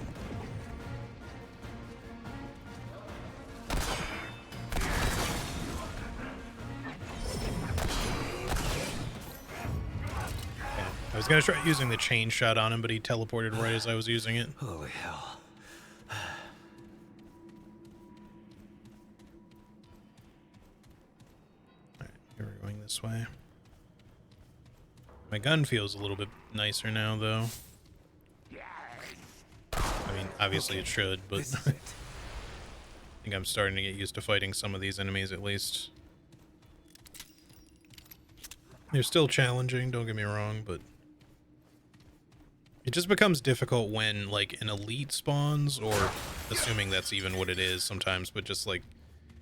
I was gonna try using the chain shot on him, but he teleported right as I was using it. Holy hell. Alright, here we're going this way. My gun feels a little bit nicer now, though. I mean, obviously it should, but I think I'm starting to get used to fighting some of these enemies, at least. They're still challenging, don't get me wrong, but it just becomes difficult when, like, an elite spawns, or assuming that's even what it is sometimes, but just, like,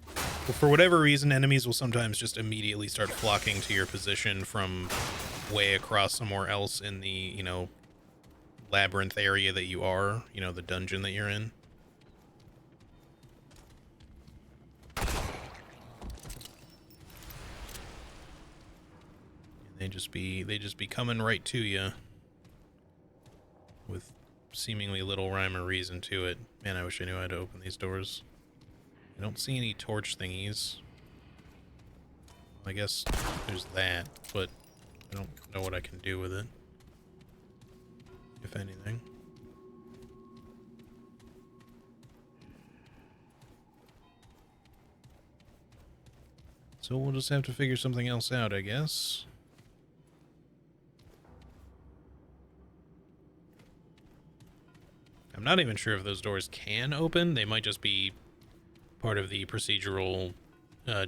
for whatever reason, enemies will sometimes just immediately start flocking to your position from way across somewhere else in the, you know, labyrinth area that you are, you know, the dungeon that you're in. They just be coming right to you with seemingly little rhyme or reason to it. Man, I wish I knew how to open these doors. I don't see any torch thingies. I guess there's that, but I don't know what I can do with it, if anything. So we'll just have to figure something else out, I guess. I'm not even sure if those doors can open. They might just be part of the procedural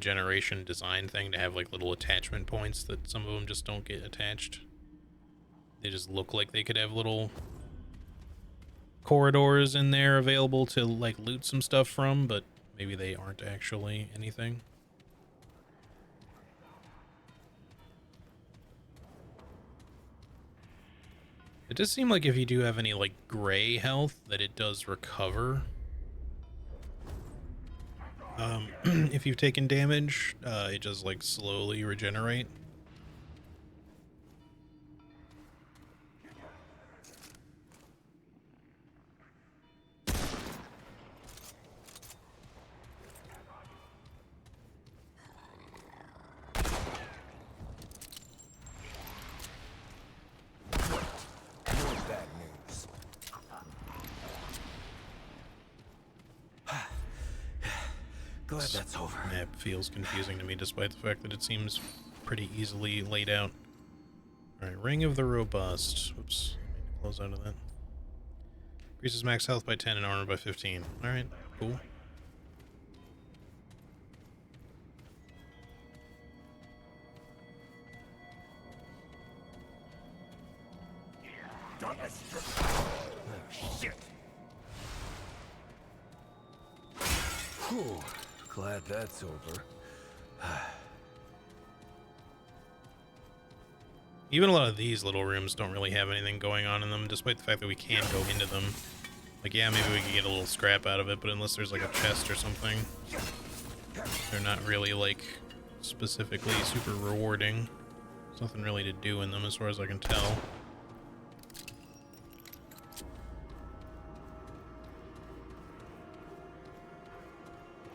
generation design thing to have like little attachment points that some of them just don't get attached. They just look like they could have little corridors in there available to like loot some stuff from, but maybe they aren't actually anything. It does seem like if you do have any like gray health that it does recover. If you've taken damage, it does like slowly regenerate. Glad that's over. Map feels confusing to me despite the fact that it seems pretty easily laid out. Alright, Ring of the Robust. Whoops. Close out of that. Increases max health by 10 and armor by 15. Alright, cool. Shit. Whew. Glad that's over. Even a lot of these little rooms don't really have anything going on in them, despite the fact that we can go into them. Like, yeah, maybe we could get a little scrap out of it, but unless there's like a chest or something, they're not really like specifically super rewarding. There's nothing really to do in them as far as I can tell.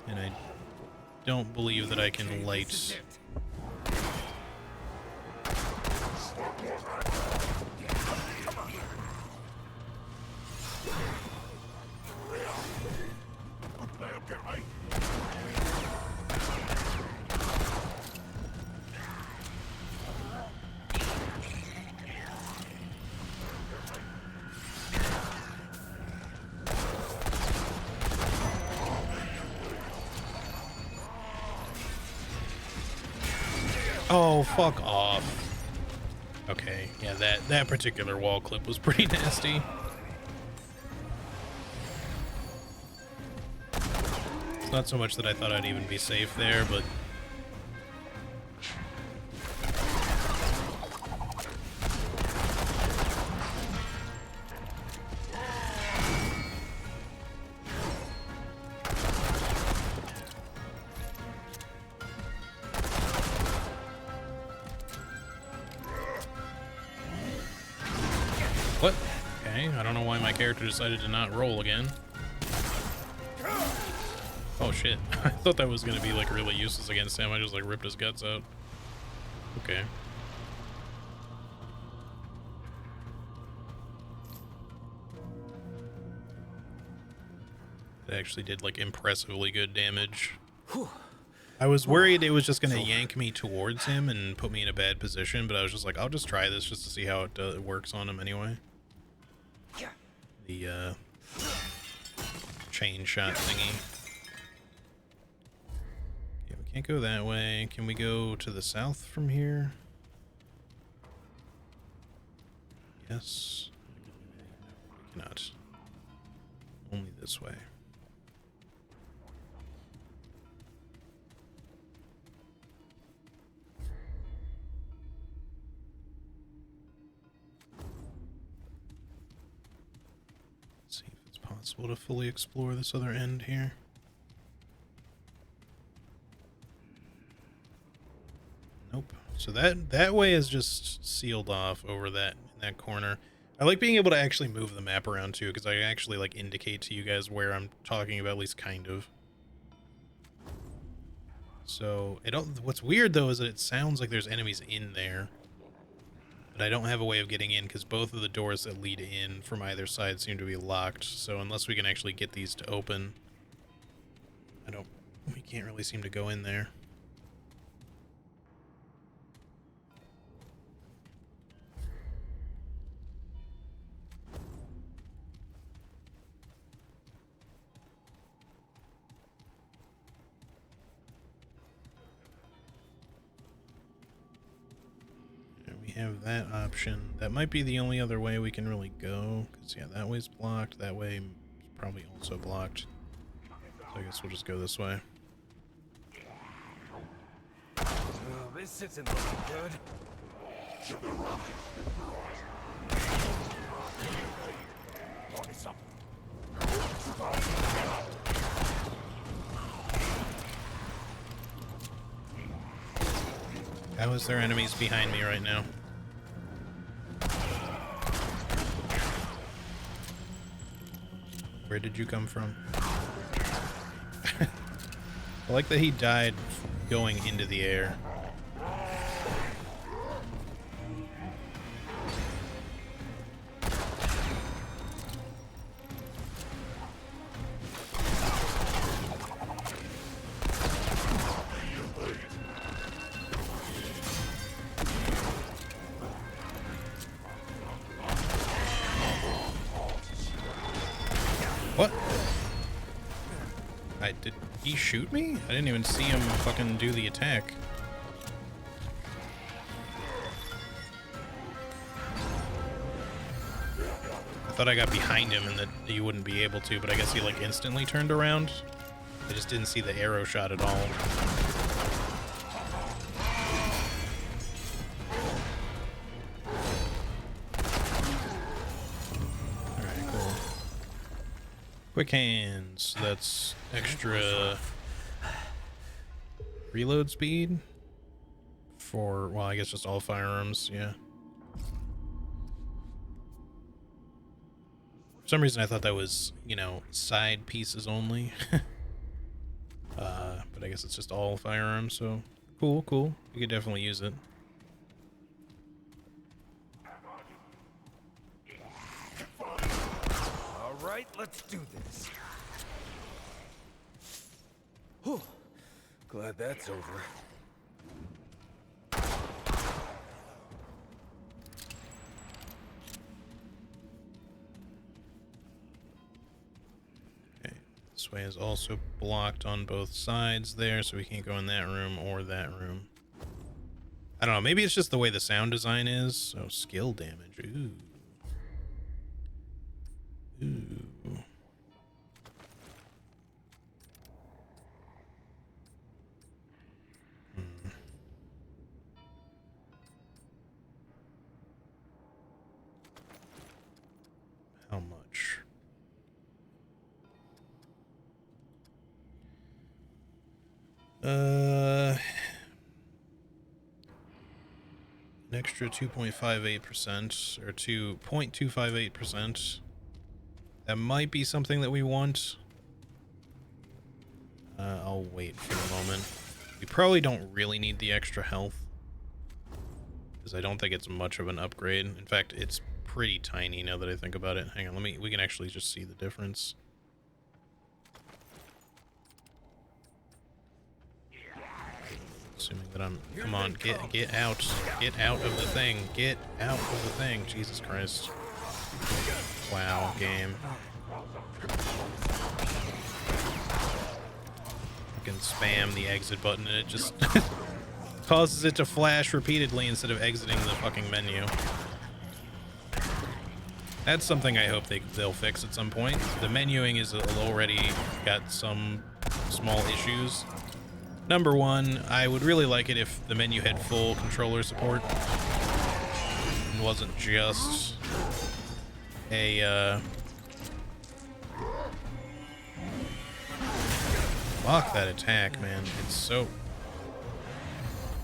And I don't believe that I can light. Oh, fuck off. Okay, yeah, that particular wall clip was pretty nasty. It's not so much that I thought I'd even be safe there, but What? Okay, I don't know why my character decided to not roll again. Oh shit, I thought that was gonna be like really useless against him. I just like ripped his guts out. Okay. It actually did like impressively good damage. I was worried it was just gonna yank me towards him and put me in a bad position, but I was just like, I'll just try this just to see how it works on him anyway. The chain shot thingy. Okay, we can't go that way. Can we go to the south from here? Yes. No, we cannot. Only this way. Let's see if it's possible to fully explore this other end here. Nope. So that way is just sealed off over that corner. I like being able to actually move the map around too, because I actually like indicate to you guys where I'm talking about, at least kind of. So what's weird though is that it sounds like there's enemies in there, but I don't have a way of getting in because both of the doors that lead in from either side seem to be locked. So unless we can actually get these to open, we can't really seem to go in there. We have that option. That might be the only other way we can really go. Because, yeah, that way's blocked. That way is probably also blocked. So I guess we'll just go this way. Oh, this isn't looking good. How is there enemies behind me right now? Where did you come from? I like that he died going into the air. What? Did he shoot me? I didn't even see him fucking do the attack. I thought I got behind him and that you wouldn't be able to, but I guess he like instantly turned around. I just didn't see the arrow shot at all. Quick hands, that's extra reload speed for, well, I guess just all firearms, yeah. For some reason I thought that was, you know, side pieces only. But I guess it's just all firearms, so cool, cool. You could definitely use it. All right, let's do this. Whew. Glad that's over. This way is also blocked on both sides there, so we can't go in that room or that room. I don't know, maybe it's just the way the sound design is. So skill damage, ooh. Ooh. How much? extra 2.58% or 2.258%. That might be something that we want. I'll wait for the moment. We probably don't really need the extra health, because I don't think it's much of an upgrade. In fact, it's pretty tiny now that I think about it. Hang on, we can actually just see the difference. Assuming that I'm, come on, get out of the thing, get out of the thing. Jesus Christ. Wow, game. You can spam the exit button and it just causes it to flash repeatedly instead of exiting the fucking menu. That's something I hope they'll fix at some point. The menuing is already got some small issues. Number one, I would really like it if the menu had full controller support and wasn't just a, fuck that attack, man. It's so...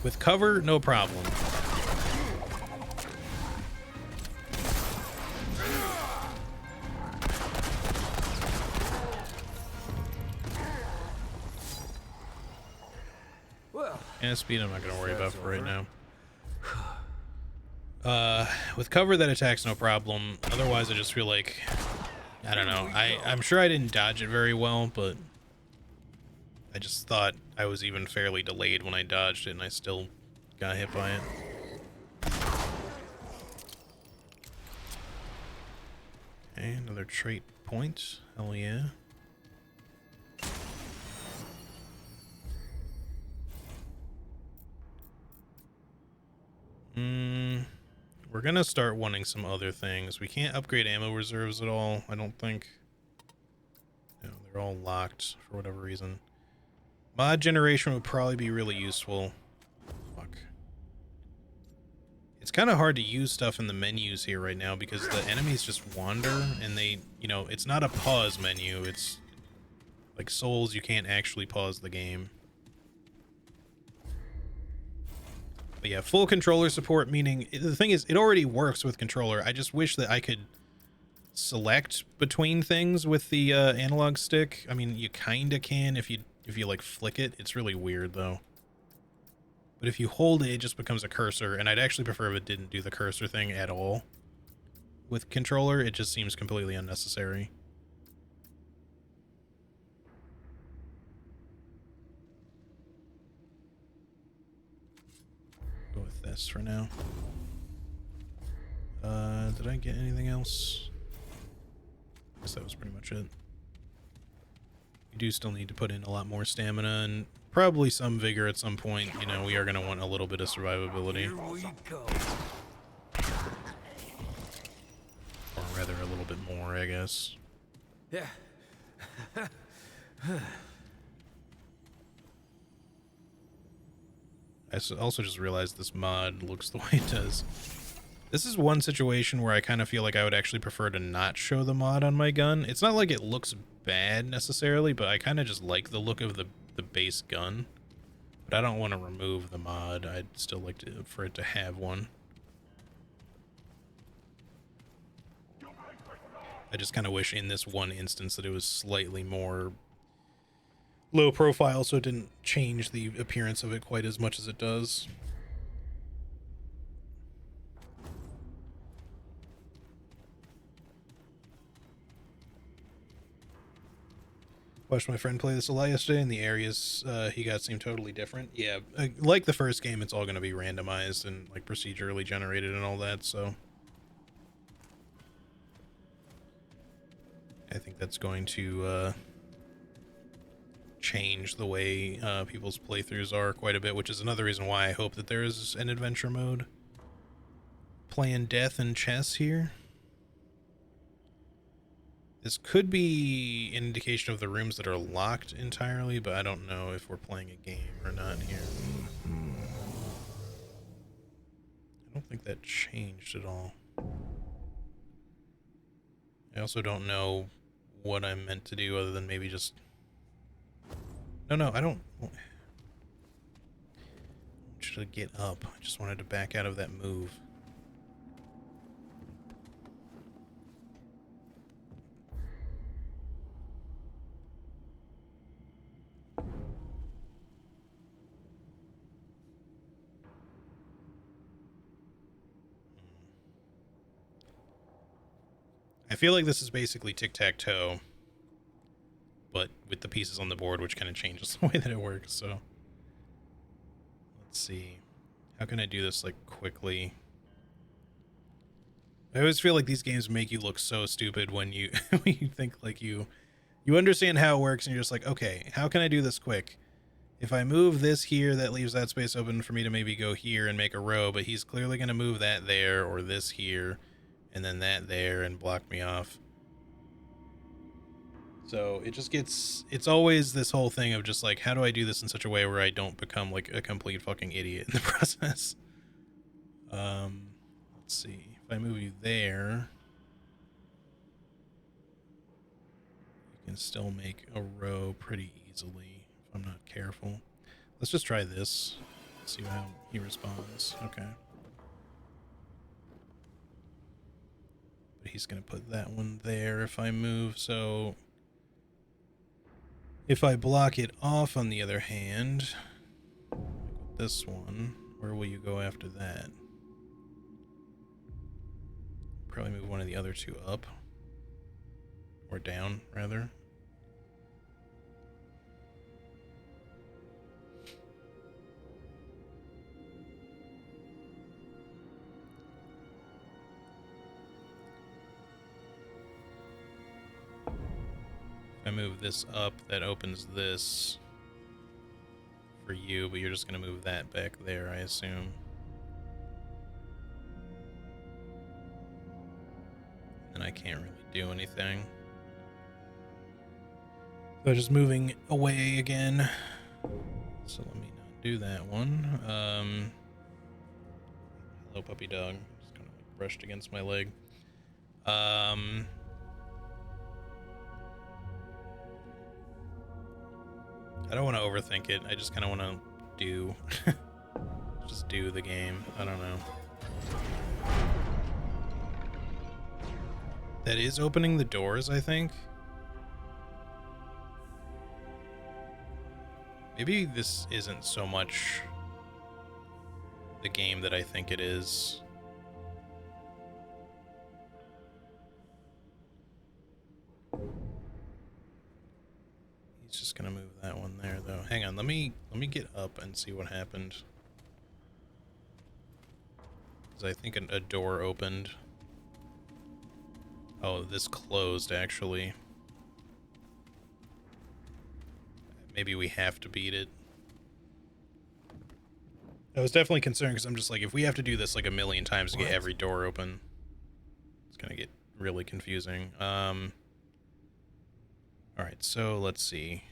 With cover, no problem. Yeah, speed I'm not going to worry about for right now. With cover, that attack's no problem. Otherwise, I just feel like... I don't know. I'm sure I didn't dodge it very well, but... I just thought I was even fairly delayed when I dodged it, and I still got hit by it. Okay, another trait point. Hell yeah. We're gonna start wanting some other things. We can't upgrade ammo reserves at all, I don't think. No, they're all locked for whatever reason. Mod generation would probably be really useful. Fuck. It's kind of hard to use stuff in the menus here right now because the enemies just wander and they, you know, it's not a pause menu. It's like Souls, you can't actually pause the game. But yeah, full controller support, meaning the thing is, it already works with controller. I just wish that I could select between things with the analog stick. I mean, you kind of can if you like flick it. It's really weird though. But if you hold it, it just becomes a cursor, and I'd actually prefer if it didn't do the cursor thing at all. With controller, it just seems completely unnecessary. Go with this for now. Did I get anything else? I guess that was pretty much it. You do still need to put in a lot more stamina and probably some vigor at some point. You know, we are going to want a little bit of survivability. Here we go. Or rather, a little bit more, I guess. Yeah. I also just realized this mod looks the way it does. This is one situation where I kind of feel like I would actually prefer to not show the mod on my gun. It's not like it looks bad necessarily, but I kind of just like the look of the base gun. But I don't want to remove the mod. I'd still like for it to have one. I just kind of wish in this one instance that it was slightly more low profile so it didn't change the appearance of it quite as much as it does. Watched my friend play this a lot yesterday, and the areas he got seemed totally different. Yeah, like the first game, it's all going to be randomized and like procedurally generated and all that, so I think that's going to change the way people's playthroughs are quite a bit, which is another reason why I hope that there is an adventure mode. Playing death and chess here. This could be an indication of the rooms that are locked entirely, but I don't know if we're playing a game or not here. I don't think that changed at all. I also don't know what I'm meant to do other than maybe just... No, I don't... actually get up. I just wanted to back out of that move. I feel like this is basically tic-tac-toe, but with the pieces on the board, which kind of changes the way that it works. So let's see. How can I do this like quickly? I always feel like these games make you look so stupid when you when you think like you understand how it works and you're just like, okay, how can I do this quick? If I move this here, that leaves that space open for me to maybe go here and make a row, but he's clearly going to move that there or this here and then that there and block me off. So it just gets, it's always this whole thing of just like, how do I do this in such a way where I don't become like a complete fucking idiot in the process? Let's see. If I move you there, you can still make a row pretty easily if I'm not careful. Let's just try this. See how he responds. Okay. But he's going to put that one there if I move, so if I block it off, on the other hand, this one, where will you go after that? Probably move one of the other two up. Or down, rather. If I move this up, that opens this for you, but you're just going to move that back there, I assume. And I can't really do anything. So just moving away again. So let me not do that one. Hello, puppy dog. Just kind of like brushed against my leg. I don't want to overthink it. I just kind of want to do... just do the game. I don't know. That is opening the doors, I think. Maybe this isn't so much the game that I think it is. He's just gonna move that one there, though. Hang on, let me get up and see what happened. Because I think a door opened. Oh, this closed, actually. Maybe we have to beat it. I was definitely concerned because I'm just like, if we have to do this like a million times to get every door open, it's gonna get really confusing. Alright, so let's see.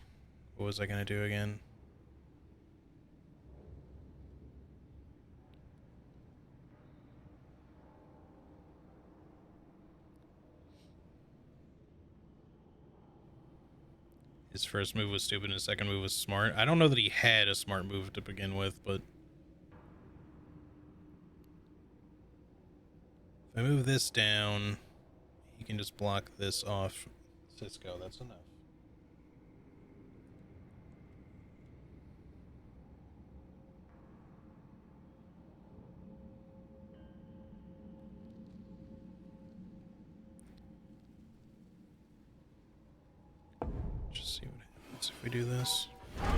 What was I gonna do again? His first move was stupid and his second move was smart. I don't know that he had a smart move to begin with, but... if I move this down, he can just block this off. Cisco, that's enough. Just see what happens if we do this. Yeah,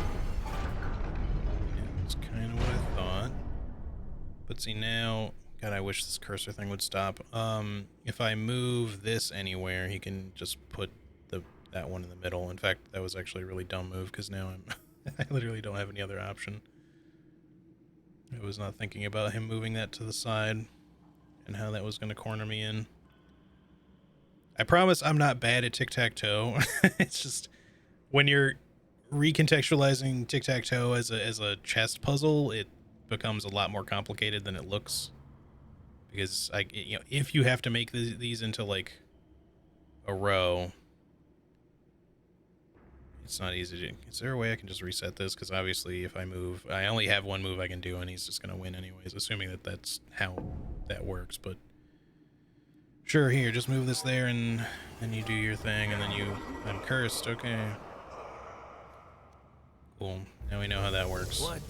that's kind of what I thought. But see now, God, I wish this cursor thing would stop. If I move this anywhere, he can just put that one in the middle. In fact, that was actually a really dumb move because now I literally don't have any other option. I was not thinking about him moving that to the side and how that was going to corner me in. I promise I'm not bad at tic-tac-toe. It's just when you're recontextualizing tic-tac-toe as a chess puzzle, it becomes a lot more complicated than it looks. Because if you have to make these into like a row, it's not easy to... Is there a way I can just reset this? Because obviously if I move... I only have one move I can do, and he's just going to win anyways, assuming that that's how that works, but... Sure, here, just move this there, and then you do your thing, and then you... I'm cursed, okay. Cool. Now we know how that works. What?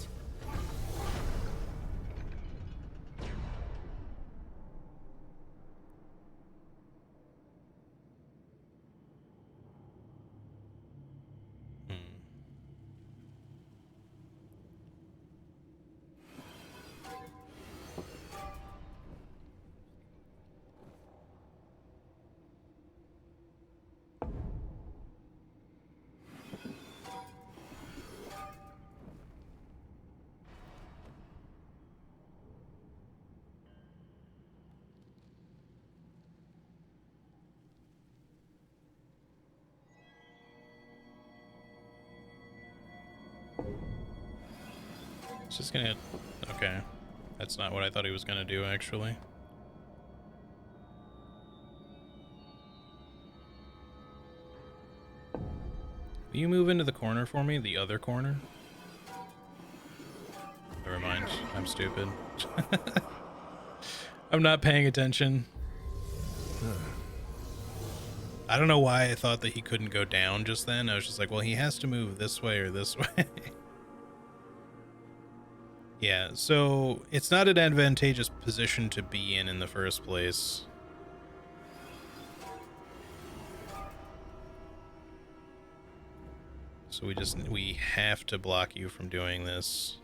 It's just gonna... Okay. That's not what I thought he was gonna do, actually. Will you move into the corner for me? The other corner? Never mind. I'm stupid. I'm not paying attention. I don't know why I thought that he couldn't go down just then. I was just like, well, he has to move this way or this way. Yeah, so it's not an advantageous position to be in the first place. So we have to block you from doing this.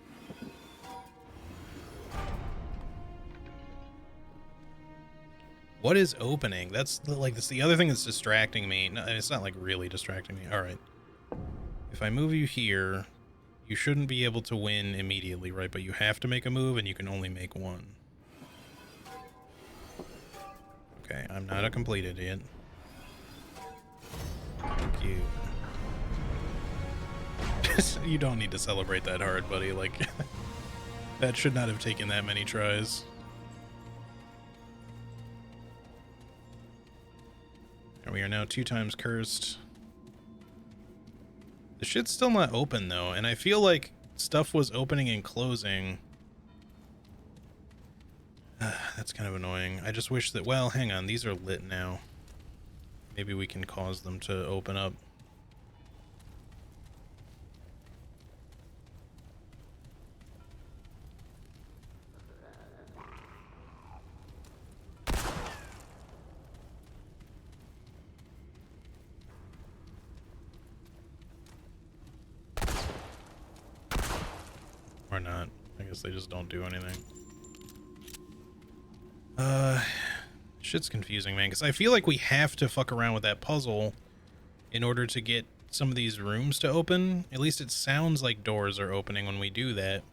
What is opening? That's the other thing that's distracting me. No, it's not like really distracting me. All right. If I move you here, you shouldn't be able to win immediately, right? But you have to make a move, and you can only make one. Okay, I'm not a complete idiot. Thank you. You don't need to celebrate that hard, buddy. Like, that should not have taken that many tries. And we are now 2 times cursed. The shit's still not open, though, and I feel like stuff was opening and closing. That's kind of annoying. I just wish that... Well, hang on. These are lit now. Maybe we can cause them to open up. Or not. I guess they just don't do anything. Shit's confusing, man, because I feel like we have to fuck around with that puzzle in order to get some of these rooms to open. At least it sounds like doors are opening when we do that.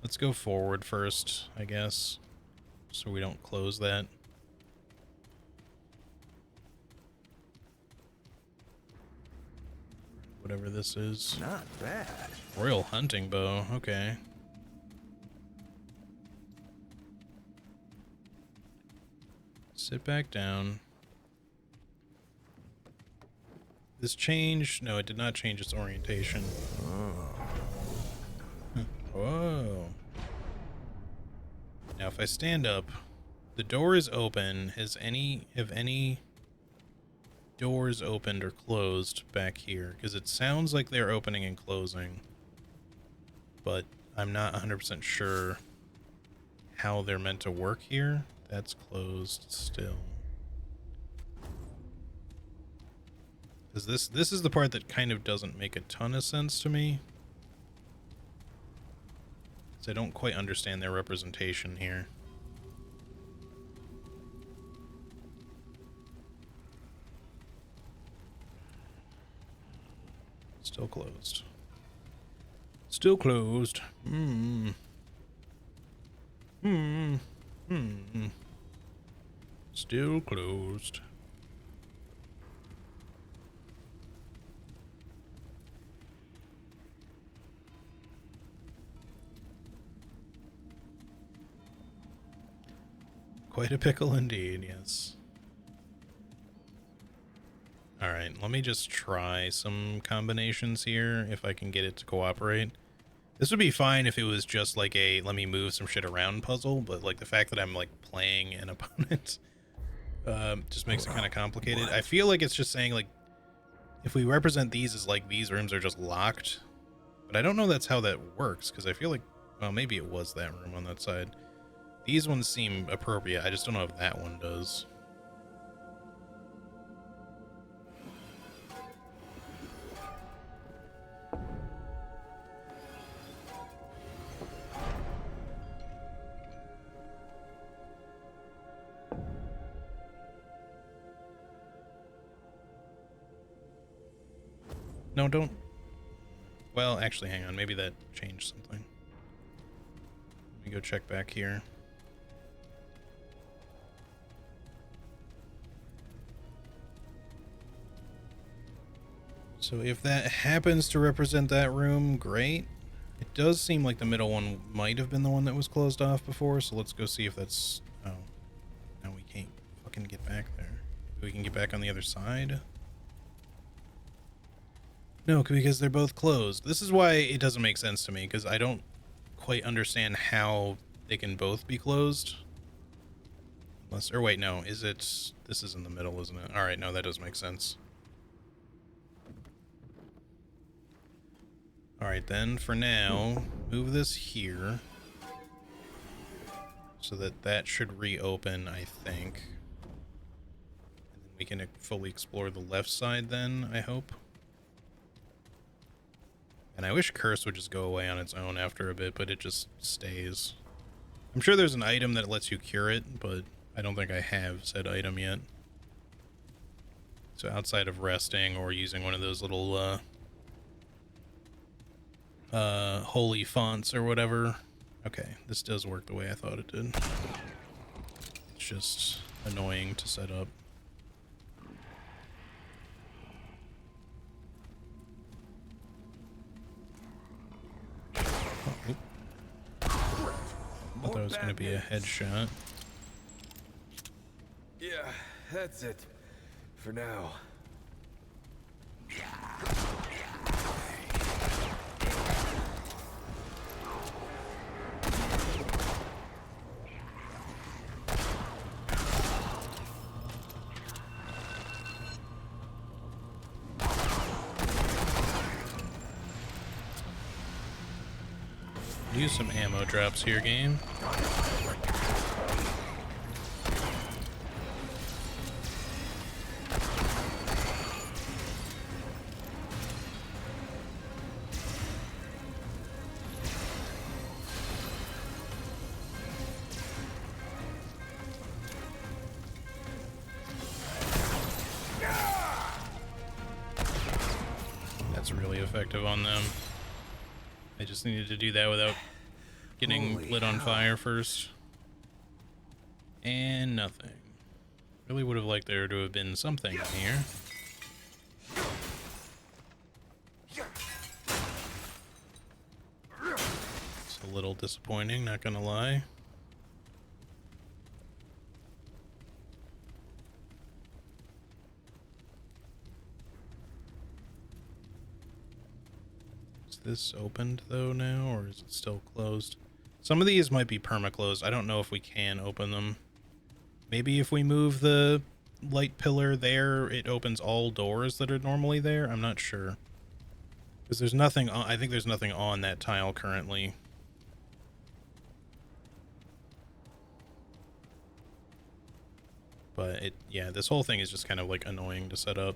Let's go forward first, I guess, so we don't close that. Whatever this is. Not bad. Royal hunting bow, okay. Sit back down. This changed? No, it did not change its orientation. Oh. Whoa. Now if I stand up, the door is open. Have any doors opened or closed back here? Because it sounds like they're opening and closing, but I'm not 100% sure how they're meant to work here. That's closed still. Because this is the part that kind of doesn't make a ton of sense to me. So I don't quite understand their representation here. Still closed. Still closed. Still closed. Quite a pickle indeed, yes. Alright, let me just try some combinations here, if I can get it to cooperate. This would be fine if it was just like a let me move some shit around puzzle, but like the fact that I'm like playing an opponent just makes it kind of complicated. I feel like it's just saying like if we represent these as like these rooms are just locked, but I don't know that's how that works, because I feel like, well, maybe it was that room on that side. These ones seem appropriate, I just don't know if that one does. No, don't. Well, actually, hang on. Maybe that changed something. Let me go check back here. So if that happens to represent that room, great. It does seem like the middle one might have been the one that was closed off before, so let's go see if that's... Oh. Now we can't fucking get back there. Maybe we can get back on the other side? No, because they're both closed. This is why it doesn't make sense to me, because I don't quite understand how they can both be closed. Unless, or wait, no, is it... This is in the middle, isn't it? Alright, no, that does make sense. Alright then, for now, move this here. So that that should reopen, I think. And then we can fully explore the left side then, I hope. And I wish Curse would just go away on its own after a bit, but it just stays. I'm sure there's an item that lets you cure it, but I don't think I have said item yet. So outside of resting or using one of those little holy fonts or whatever. Okay, this does work the way I thought it did. It's just annoying to set up. Oh, thought that was going to be a headshot. Yeah, that's it. For now. Use some ammo drops here, game. That's really effective on them. I just needed to do that without getting lit on fire first. And nothing. Really would have liked there to have been something in here. It's a little disappointing, not gonna lie. This opened though now, or is it still closed? Some of these might be perma-closed. I don't know if we can open them. Maybe if we move the light pillar there, it opens all doors that are normally there. I'm not sure. Because there's nothing on, I think there's nothing on that tile currently. But it, yeah, this whole thing is just kind of like annoying to set up.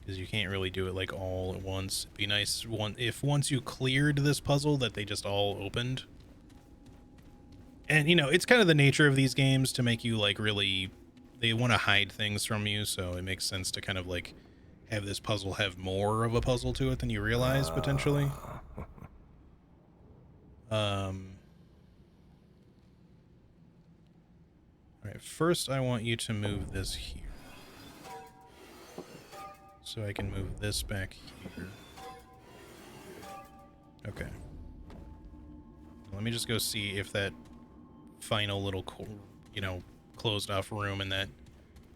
Because you can't really do it like all at once. It'd be nice if once you cleared this puzzle that they just all opened. And you know, it's kind of the nature of these games to make you like really, they want to hide things from you, so it makes sense to kind of like have this puzzle have more of a puzzle to it than you realize potentially. Alright, first I want you to move this here. So I can move this back here. Okay. Let me just go see if that final little, you know, closed off room in that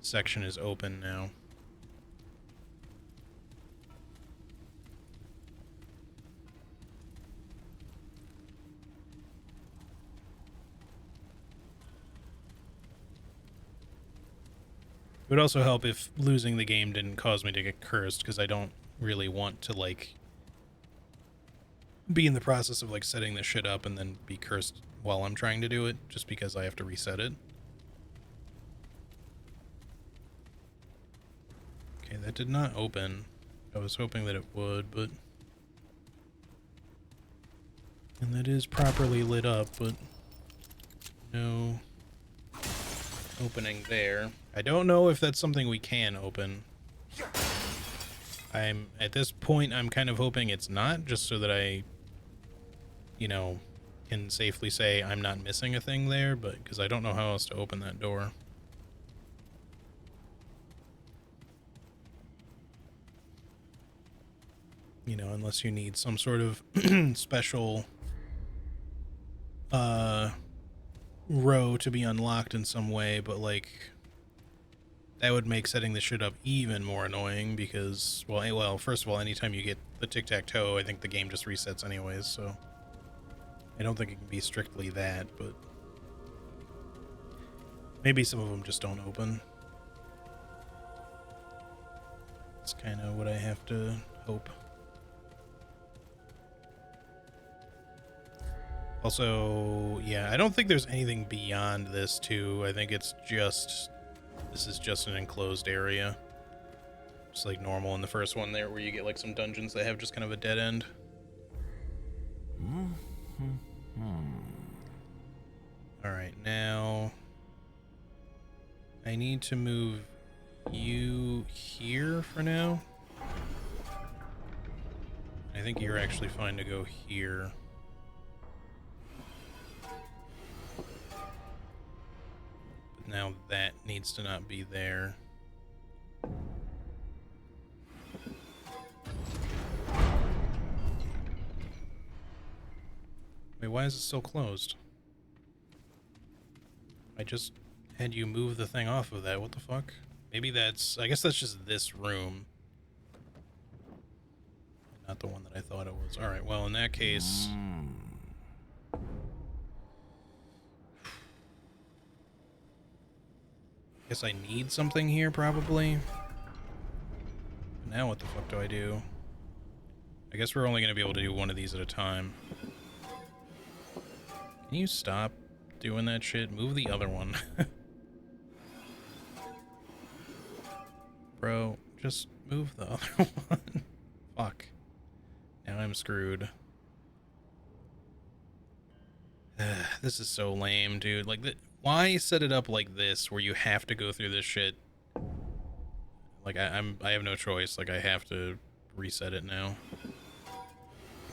section is open now. It would also help if losing the game didn't cause me to get cursed, because I don't really want to, like, be in the process of, like, setting this shit up and then be cursed while I'm trying to do it, just because I have to reset it. Okay, that did not open. I was hoping that it would, but... And that is properly lit up, but... No... opening there. I don't know if that's something we can open. At this point, I'm kind of hoping it's not, just so that I, you know, can safely say I'm not missing a thing there, but because I don't know how else to open that door. You know, unless you need some sort of special row to be unlocked in some way, but like that would make setting this shit up even more annoying because, well, first of all, anytime you get the tic-tac-toe, I think the game just resets anyways, so I don't think it can be strictly that, but maybe some of them just don't open. That's kind of what I have to hope. Also, yeah, I don't think there's anything beyond this, too. I think it's just... This is just an enclosed area. Just like normal in the first one there, where you get like some dungeons that have just kind of a dead end. Alright, now... I need to move you here for now. I think you're actually fine to go here. Now that needs to not be there. Wait, why is it still closed? I just had you move the thing off of that. What the fuck? Maybe that's... I guess that's just this room. Not the one that I thought it was. Alright, well, in that case... Guess I need something here, probably. Now what the fuck do I do? I guess we're only going to be able to do one of these at a time. Can you stop doing that shit? Move the other one. Bro, just move the other one. Fuck. Now I'm screwed. This is so lame, dude. Like, why set it up like this, where you have to go through this shit? Like, I have no choice. Like, I have to reset it now.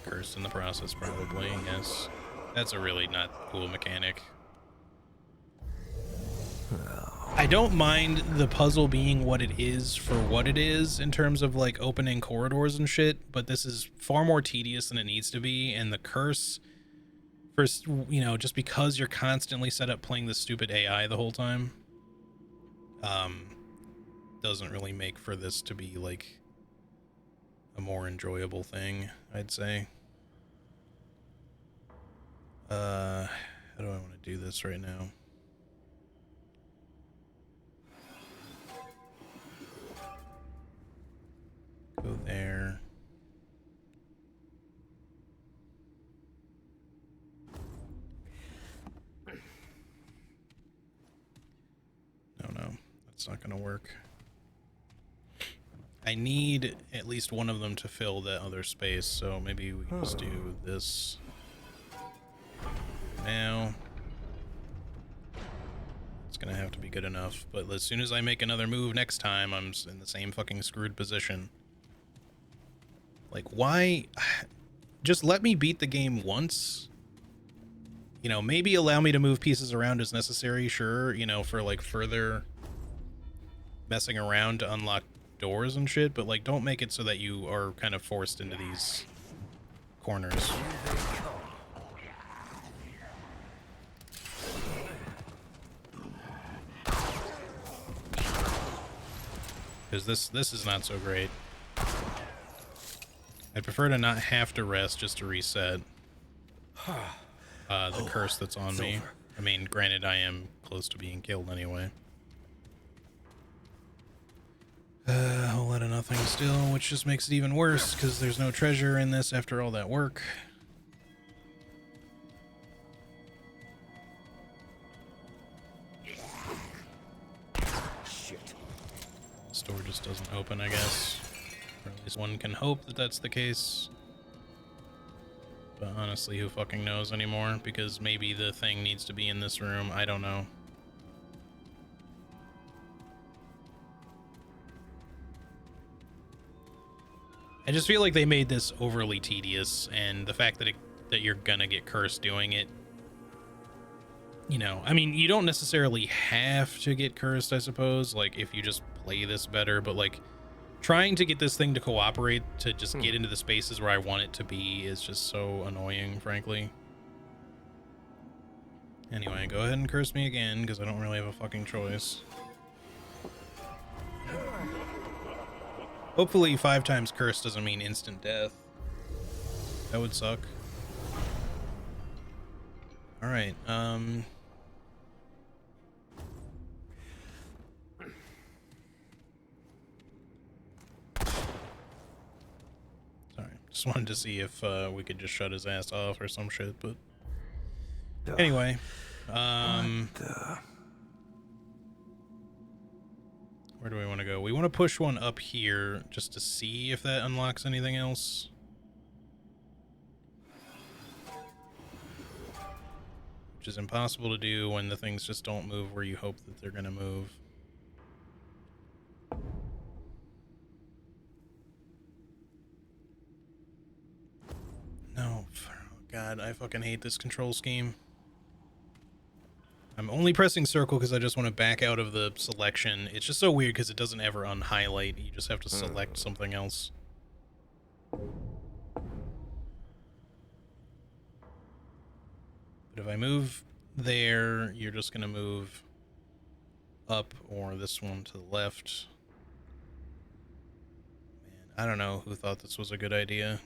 Cursed in the process, probably. Yes. That's a really not cool mechanic. I don't mind the puzzle being what it is for what it is in terms of like opening corridors and shit, but this is far more tedious than it needs to be, and the curse, first, you know, just because you're constantly set up playing this stupid AI the whole time, doesn't really make for this to be like a more enjoyable thing, I'd say. How do I want to do this right now? Go there. No, that's not gonna work. I need at least one of them to fill that other space, so maybe we can just do this now. It's gonna have to be good enough, but as soon as I make another move next time, I'm in the same fucking screwed position. Like, why? Just let me beat the game once. You know, maybe allow me to move pieces around as necessary, sure, you know, for like further messing around to unlock doors and shit, but like, don't make it so that you are kind of forced into these corners. Because this is not so great. I'd prefer to not have to rest just to reset the curse that's on me. I mean, granted, I am close to being killed anyway. A whole lot of nothing still, which just makes it even worse because there's no treasure in this after all that work. Shit. This door just doesn't open, I guess. Or at least one can hope that that's the case. But honestly, who fucking knows anymore? Because maybe the thing needs to be in this room. I don't know. I just feel like they made this overly tedious, and the fact that that you're gonna get cursed doing it, you know, I mean, you don't necessarily have to get cursed, I suppose, like if you just play this better, but like trying to get this thing to cooperate to just get into the spaces where I want it to be is just so annoying, frankly. Anyway, go ahead and curse me again, because I don't really have a fucking choice. Hopefully 5 times curse doesn't mean instant death. That would suck. Alright, sorry, just wanted to see if we could just shut his ass off or some shit, but anyway, where do we want to go? We want to push one up here just to see if that unlocks anything else. Which is impossible to do when the things just don't move where you hope that they're going to move. No, oh God, I fucking hate this control scheme. I'm only pressing circle because I just want to back out of the selection. It's just so weird because it doesn't ever unhighlight. You just have to select something else. But if I move there, you're just going to move up, or this one to the left. Man, I don't know who thought this was a good idea.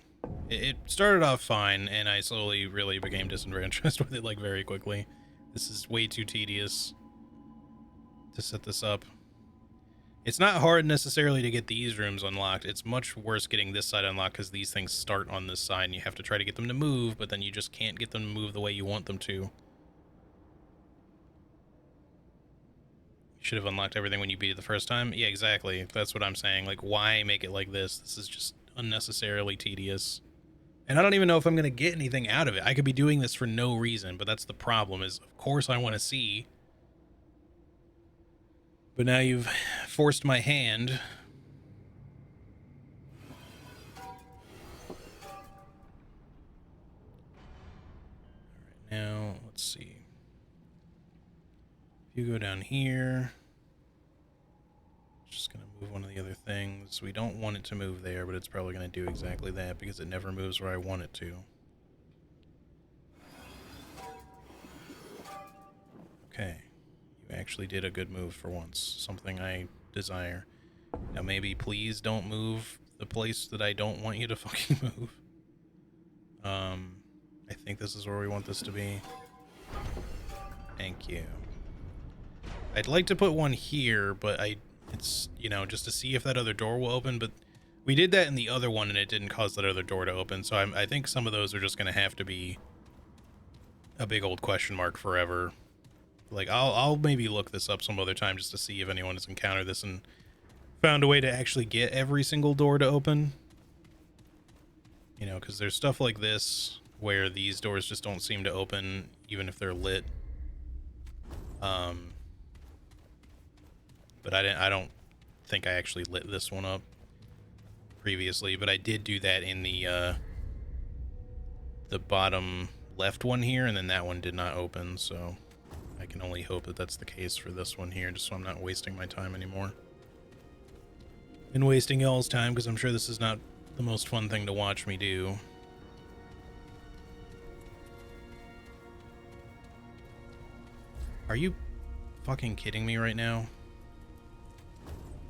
It started off fine, and I slowly really became disenfranchised with it, like, very quickly. This is way too tedious to set this up. It's not hard necessarily to get these rooms unlocked. It's much worse getting this side unlocked because these things start on this side and you have to try to get them to move, but then you just can't get them to move the way you want them to. You should have unlocked everything when you beat it the first time. Yeah, exactly. That's what I'm saying. Like, why make it like this? This is just unnecessarily tedious. And I don't even know if I'm going to get anything out of it. I could be doing this for no reason, but that's the problem is, of course I want to see. But now you've forced my hand. Alright, now, let's see. If you go down here, just going to move one of the other things. We don't want it to move there, but it's probably going to do exactly that because it never moves where I want it to. Okay. You actually did a good move for once. Something I desire. Now maybe please don't move the place that I don't want you to fucking move. I think this is where we want this to be. Thank you. I'd like to put one here, but it's, you know, just to see if that other door will open, but we did that in the other one and it didn't cause that other door to open, so I think some of those are just going to have to be a big old question mark forever. Like, I'll maybe look this up some other time just to see if anyone has encountered this and found a way to actually get every single door to open. You know, because there's stuff like this where these doors just don't seem to open even if they're lit. But I don't think I actually lit this one up previously, but I did do that in the bottom left one here, and then that one did not open, so I can only hope that that's the case for this one here, just so I'm not wasting my time anymore. And wasting y'all's time, because I'm sure this is not the most fun thing to watch me do. Are you fucking kidding me right now?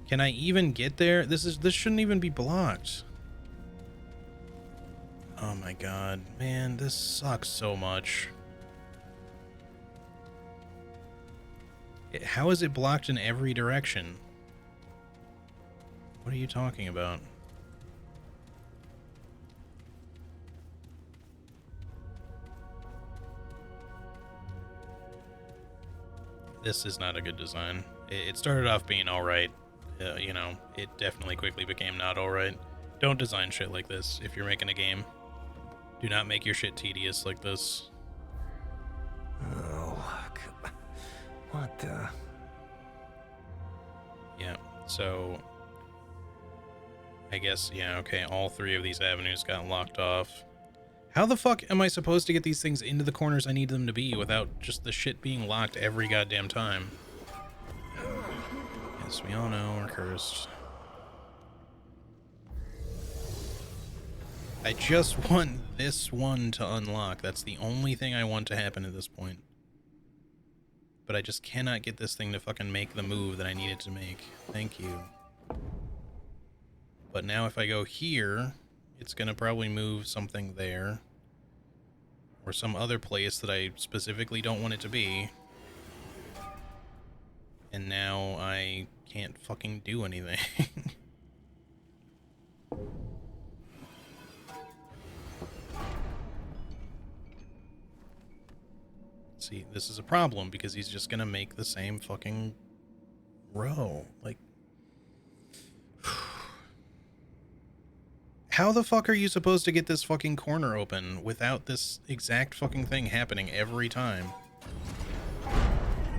Can I even get there? This shouldn't even be blocked. Oh my god, man, this sucks so much. How is it blocked in every direction? What are you talking about? This is not a good design. It started off being alright. You know, it definitely quickly became not alright. Don't design shit like this if you're making a game. Do not make your shit tedious like this. Oh, what the? Yeah, so I guess, yeah, okay, all 3 of these avenues got locked off. How the fuck am I supposed to get these things into the corners I need them to be without just the shit being locked every goddamn time? Yes, we all know we're cursed. I just want this one to unlock. That's the only thing I want to happen at this point. But I just cannot get this thing to fucking make the move that I need it to make. Thank you. But now if I go here, it's gonna probably move something there. Or some other place that I specifically don't want it to be. And now I can't fucking do anything. See, this is a problem because he's just gonna make the same fucking row. Like, how the fuck are you supposed to get this fucking corner open without this exact fucking thing happening every time?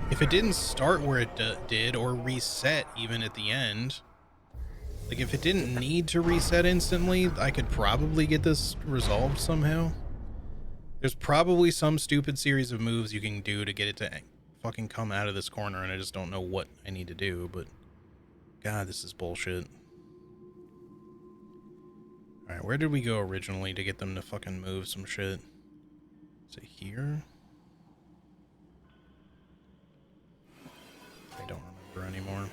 If it didn't start where it did or reset even at the end, like if it didn't need to reset instantly, I could probably get this resolved somehow. There's probably some stupid series of moves you can do to get it to fucking come out of this corner, and I just don't know what I need to do, but God, this is bullshit. Alright, where did we go originally to get them to fucking move some shit? Is it here? I don't remember anymore.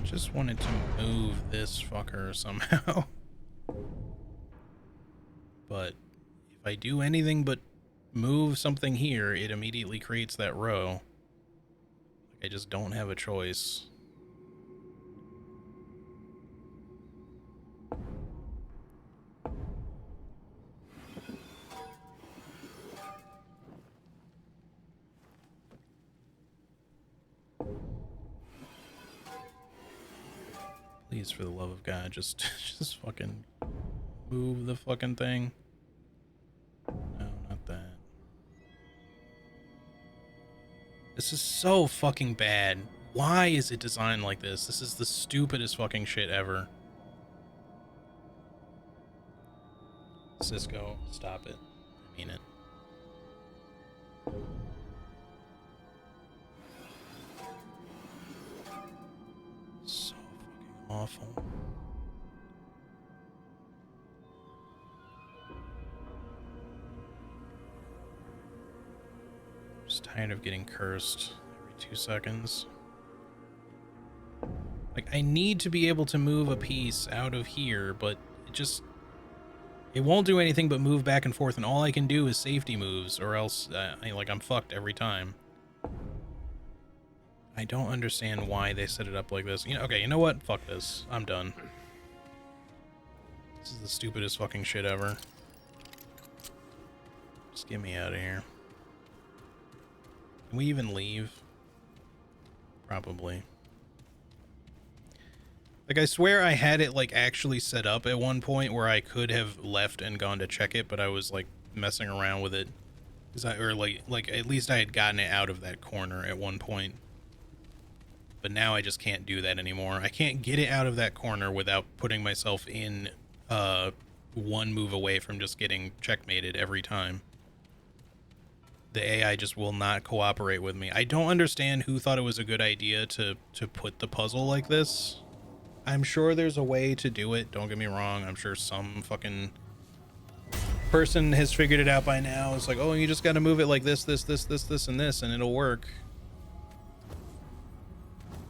Just wanted to move this fucker somehow. But if I do anything but move something here, it immediately creates that row. Like I just don't have a choice. Please, for the love of God, just fucking move the fucking thing. No, not that. This is so fucking bad. Why is it designed like this? This is the stupidest fucking shit ever. Cisco, stop it. I mean it. So fucking awful. Just tired of getting cursed every 2 seconds. Like, I need to be able to move a piece out of here, but it won't do anything but move back and forth, and all I can do is safety moves, or else, I'm fucked every time. I don't understand why they set it up like this. Okay, you know what? Fuck this. I'm done. This is the stupidest fucking shit ever. Just get me out of here. Can we even leave? Probably. Like, I swear I had it, like, actually set up at one point where I could have left and gone to check it, but I was, like, messing around with it. Or, like, at least I had gotten it out of that corner at one point. But now I just can't do that anymore. I can't get it out of that corner without putting myself in, one move away from just getting checkmated every time. The AI just will not cooperate with me. I don't understand who thought it was a good idea to put the puzzle like this. I'm sure there's a way to do it, don't get me wrong. I'm sure some fucking person has figured it out by now. It's like, oh, you just gotta move it like this, this, and this, and it'll work.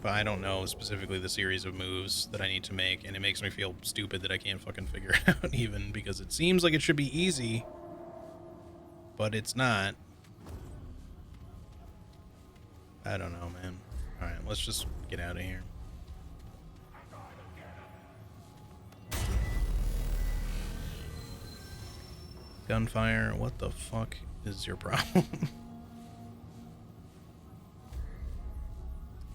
But I don't know specifically the series of moves that I need to make, and it makes me feel stupid that I can't fucking figure it out even, because it seems like it should be easy, but it's not. I don't know, man. Alright, let's just get out of here. Gunfire, what the fuck is your problem?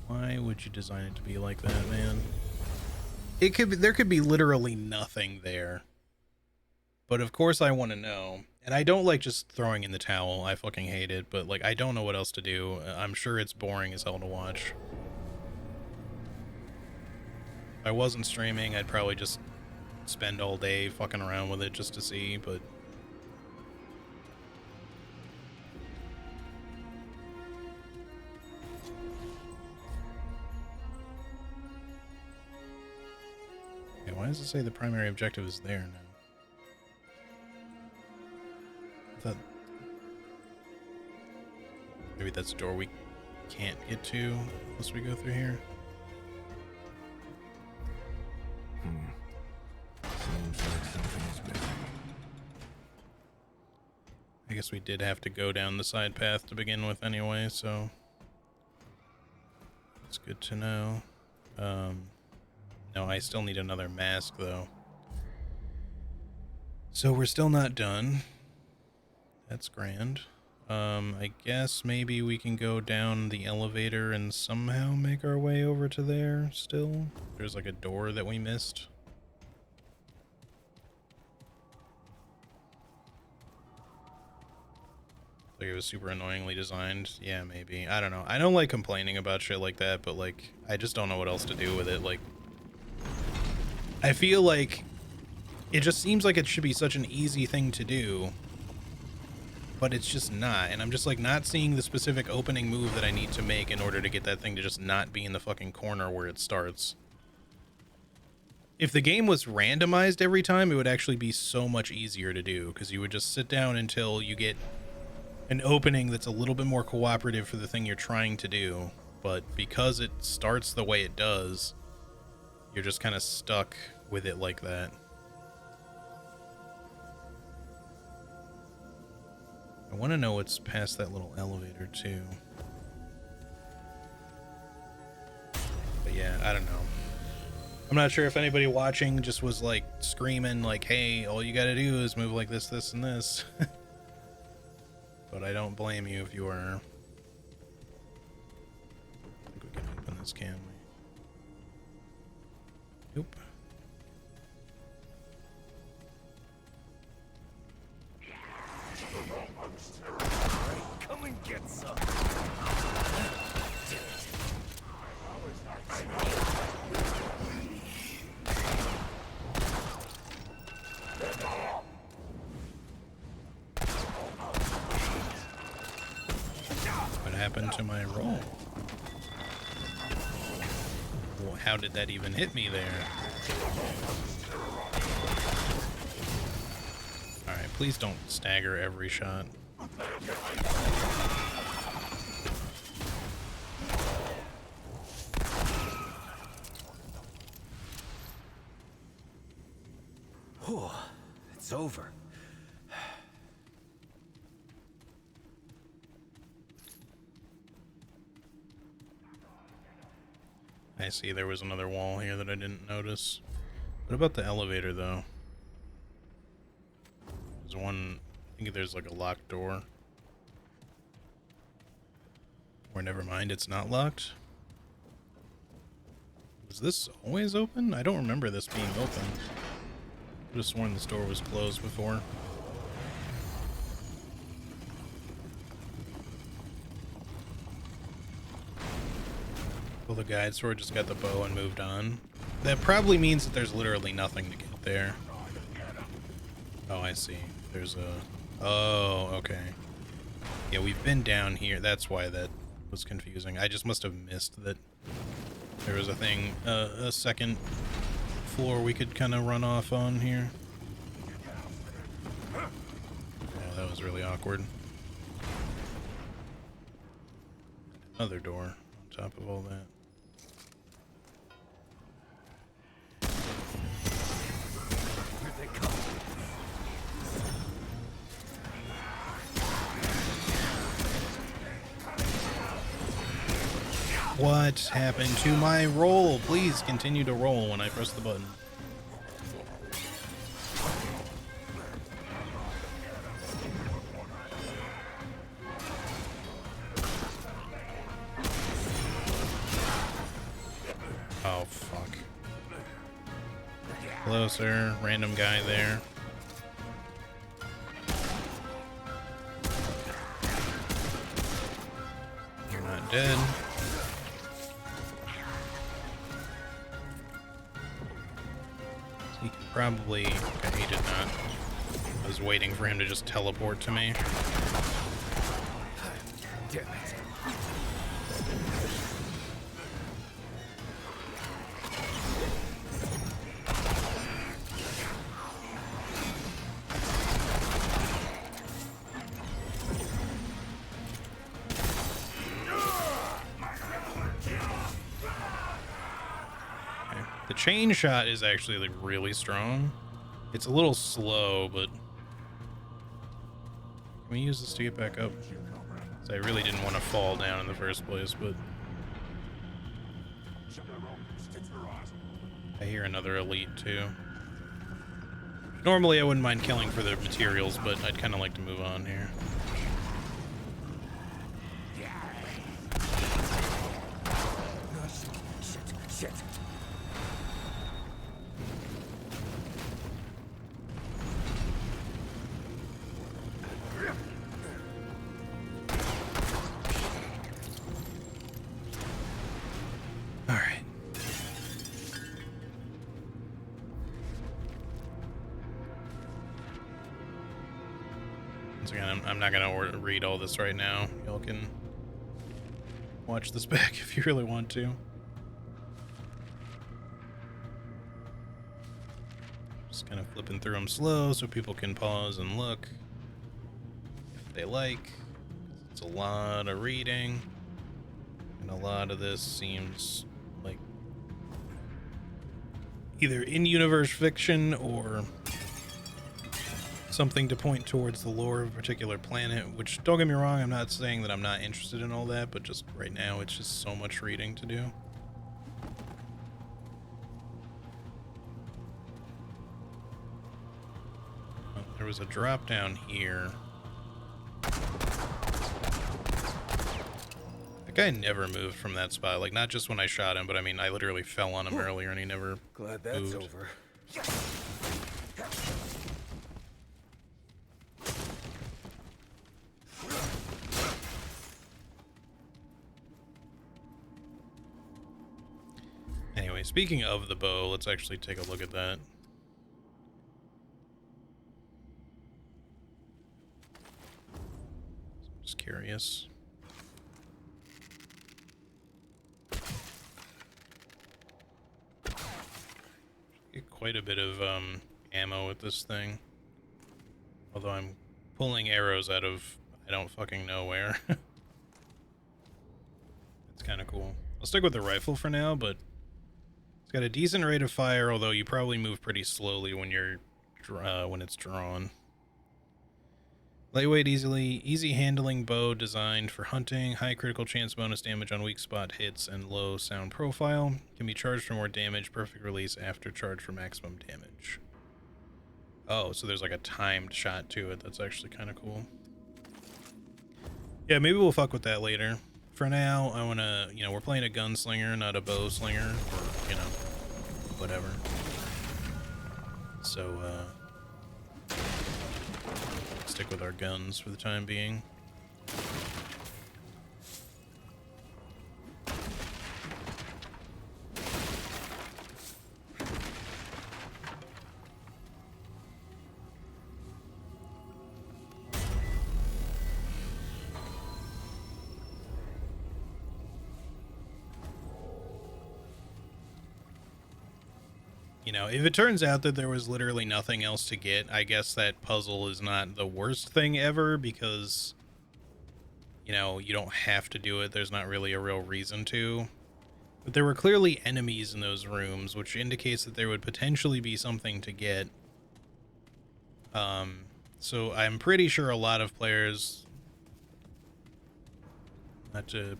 Why would you design it to be like that, man? There could be literally nothing there. But of course I want to know. And I don't like just throwing in the towel. I fucking hate it, but like I don't know what else to do. I'm sure it's boring as hell to watch. If I wasn't streaming, I'd probably just spend all day fucking around with it just to see, but why does it say the primary objective is there now? I thought maybe that's a door we can't get to unless we go through here. Seems like something is missing. I guess we did have to go down the side path to begin with anyway, so it's good to know. No, I still need another mask, though. So we're still not done. That's grand. I guess maybe we can go down the elevator and somehow make our way over to there still. There's like a door that we missed. Like it was super annoyingly designed. Yeah, maybe. I don't know. I don't like complaining about shit like that, but like, I just don't know what else to do with it. Like, I feel like it just seems like it should be such an easy thing to do, but it's just not. And I'm just like not seeing the specific opening move that I need to make in order to get that thing to just not be in the fucking corner where it starts. If the game was randomized every time, it would actually be so much easier to do, because you would just sit down until you get an opening that's a little bit more cooperative for the thing you're trying to do. But because it starts the way it does, you're just kind of stuck with it like that. I want to know what's past that little elevator too. But yeah, I don't know. I'm not sure if anybody watching just was like screaming like, hey, all you gotta do is move like this, this, and this. But I don't blame you if you are. I think we can open this, can we? Nope. Come and get some. What happened to my roll? Well, how did that even hit me there? Alright, please don't stagger every shot. Whew, it's over. I see there was another wall here that I didn't notice. What about the elevator, though? There's one... I think there's like a locked door. Or never mind, it's not locked. Was this always open? I don't remember this being open. Could have sworn this door was closed before. Well, the guide sword just got the bow and moved on. That probably means that there's literally nothing to get there. Oh, I see. There's a... Oh, okay. Yeah, we've been down here. That's why that was confusing. I just must have missed that there was a thing, a second floor we could kind of run off on here. Yeah, that was really awkward. Another door on top of all that. What happened to my roll? Please continue to roll when I press the button. Oh, fuck. Closer. Random guy there. You're not dead. He can probably... Okay, he did not. I was waiting for him to just teleport to me. Damn it. The chain shot is actually like really strong. It's a little slow, but can we use this to get back up? So I really didn't want to fall down in the first place, but I hear another elite too. Normally I wouldn't mind killing for the materials, but I'd kind of like to move on here. Shit. Once again, I'm not gonna read all this right now. Y'all can watch this back if you really want to. Just kind of flipping through them slow so people can pause and look if they like. It's a lot of reading, and a lot of this seems like either in-universe fiction or something to point towards the lore of a particular planet, which, don't get me wrong, I'm not saying that I'm not interested in all that, but just right now it's just so much reading to do. There was a drop down here. That guy never moved from that spot, like not just when I shot him, but I mean I literally fell on him earlier and he never Glad that's moved. over. Anyway, speaking of the bow, let's actually take a look at that. Just curious. Get quite a bit of ammo with this thing. Although I'm pulling arrows out of I don't fucking know where. It's kind of cool. I'll stick with the rifle for now, but it's got a decent rate of fire, although you probably move pretty slowly when you're when it's drawn. Lightweight, easy handling bow designed for hunting. High critical chance bonus damage on weak spot hits and low sound profile. Can be charged for more damage. Perfect release after charge for maximum damage. Oh, so there's like a timed shot to it. That's actually kind of cool. Yeah, maybe we'll fuck with that later. For now, I want to, we're playing a gunslinger, not a bow slinger. you know, whatever. So, stick with our guns for the time being. You know, if it turns out that there was literally nothing else to get, I guess that puzzle is not the worst thing ever because, you know, you don't have to do it. There's not really a real reason to. But there were clearly enemies in those rooms, which indicates that there would potentially be something to get. So I'm pretty sure a lot of players, not to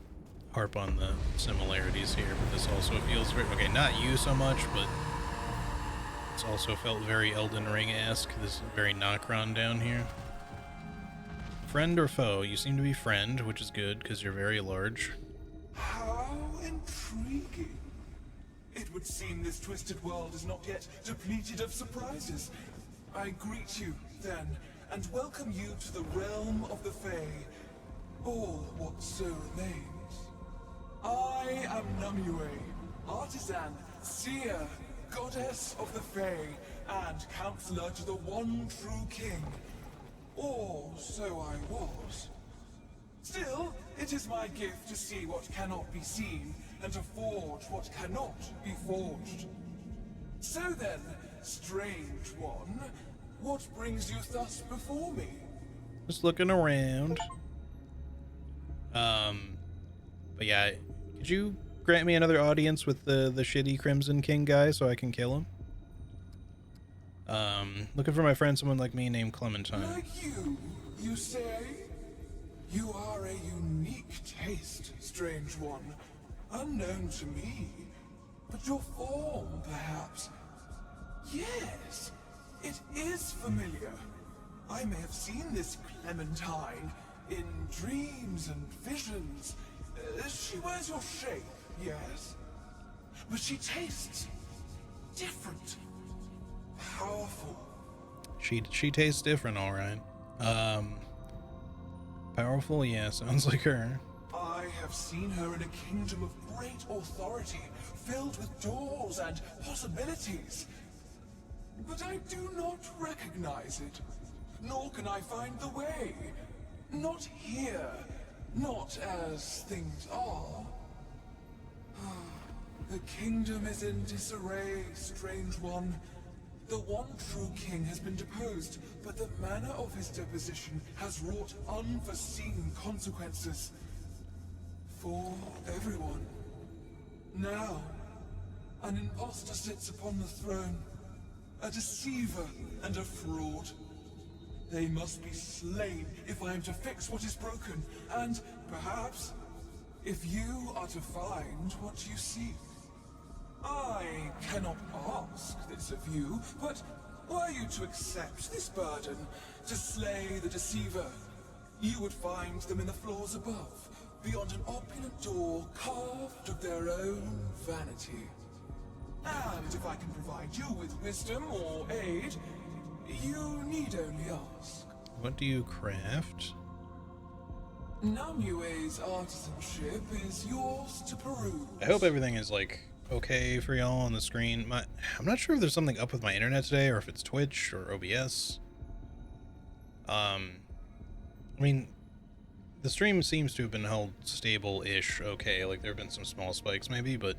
harp on the similarities here, but this also feels very, okay, not you so much, but it's also felt very Elden Ring-esque, this very Nokron down here. Friend or foe? You seem to be friend, which is good, because you're very large. How intriguing. It would seem this twisted world is not yet depleted of surprises. I greet you, then, and welcome you to the realm of the Fae, or what so remains. I am Namue, artisan, seer, goddess of the Fae, and counselor to the one true king. Or so I was. Still, it is my gift to see what cannot be seen, and to forge what cannot be forged. So then, strange one, what brings you thus before me? Just looking around. But yeah, could you grant me another audience with the shitty Crimson King guy so I can kill him? Looking for my friend, someone like me named Clementine. Like you say? You are a unique taste, strange one. Unknown to me. But your form, perhaps? Yes, it is familiar. I may have seen this Clementine in dreams and visions. She wears your shape, yes. But she tastes different. Powerful. She tastes different, all right. Powerful, yeah, sounds like her. I have seen her in a kingdom of great authority, filled with doors and possibilities. But I do not recognize it, nor can I find the way. Not here, not as things are. The kingdom is in disarray, strange one. The one true king has been deposed, but the manner of his deposition has wrought unforeseen consequences. For everyone. Now, an impostor sits upon the throne. A deceiver and a fraud. They must be slain if I am to fix what is broken, and perhaps, if you are to find what you seek. I cannot ask this of you, but were you to accept this burden, to slay the deceiver, you would find them in the floors above, beyond an opulent door carved of their own vanity. And if I can provide you with wisdom or aid, you need only ask. What do you craft? Namue's artisanship is yours to peruse. I hope everything is, like, okay for y'all on the screen. I'm not sure if there's something up with my internet today, or if it's Twitch or OBS. I mean, the stream seems to have been held stable-ish okay. Like, there have been some small spikes maybe, but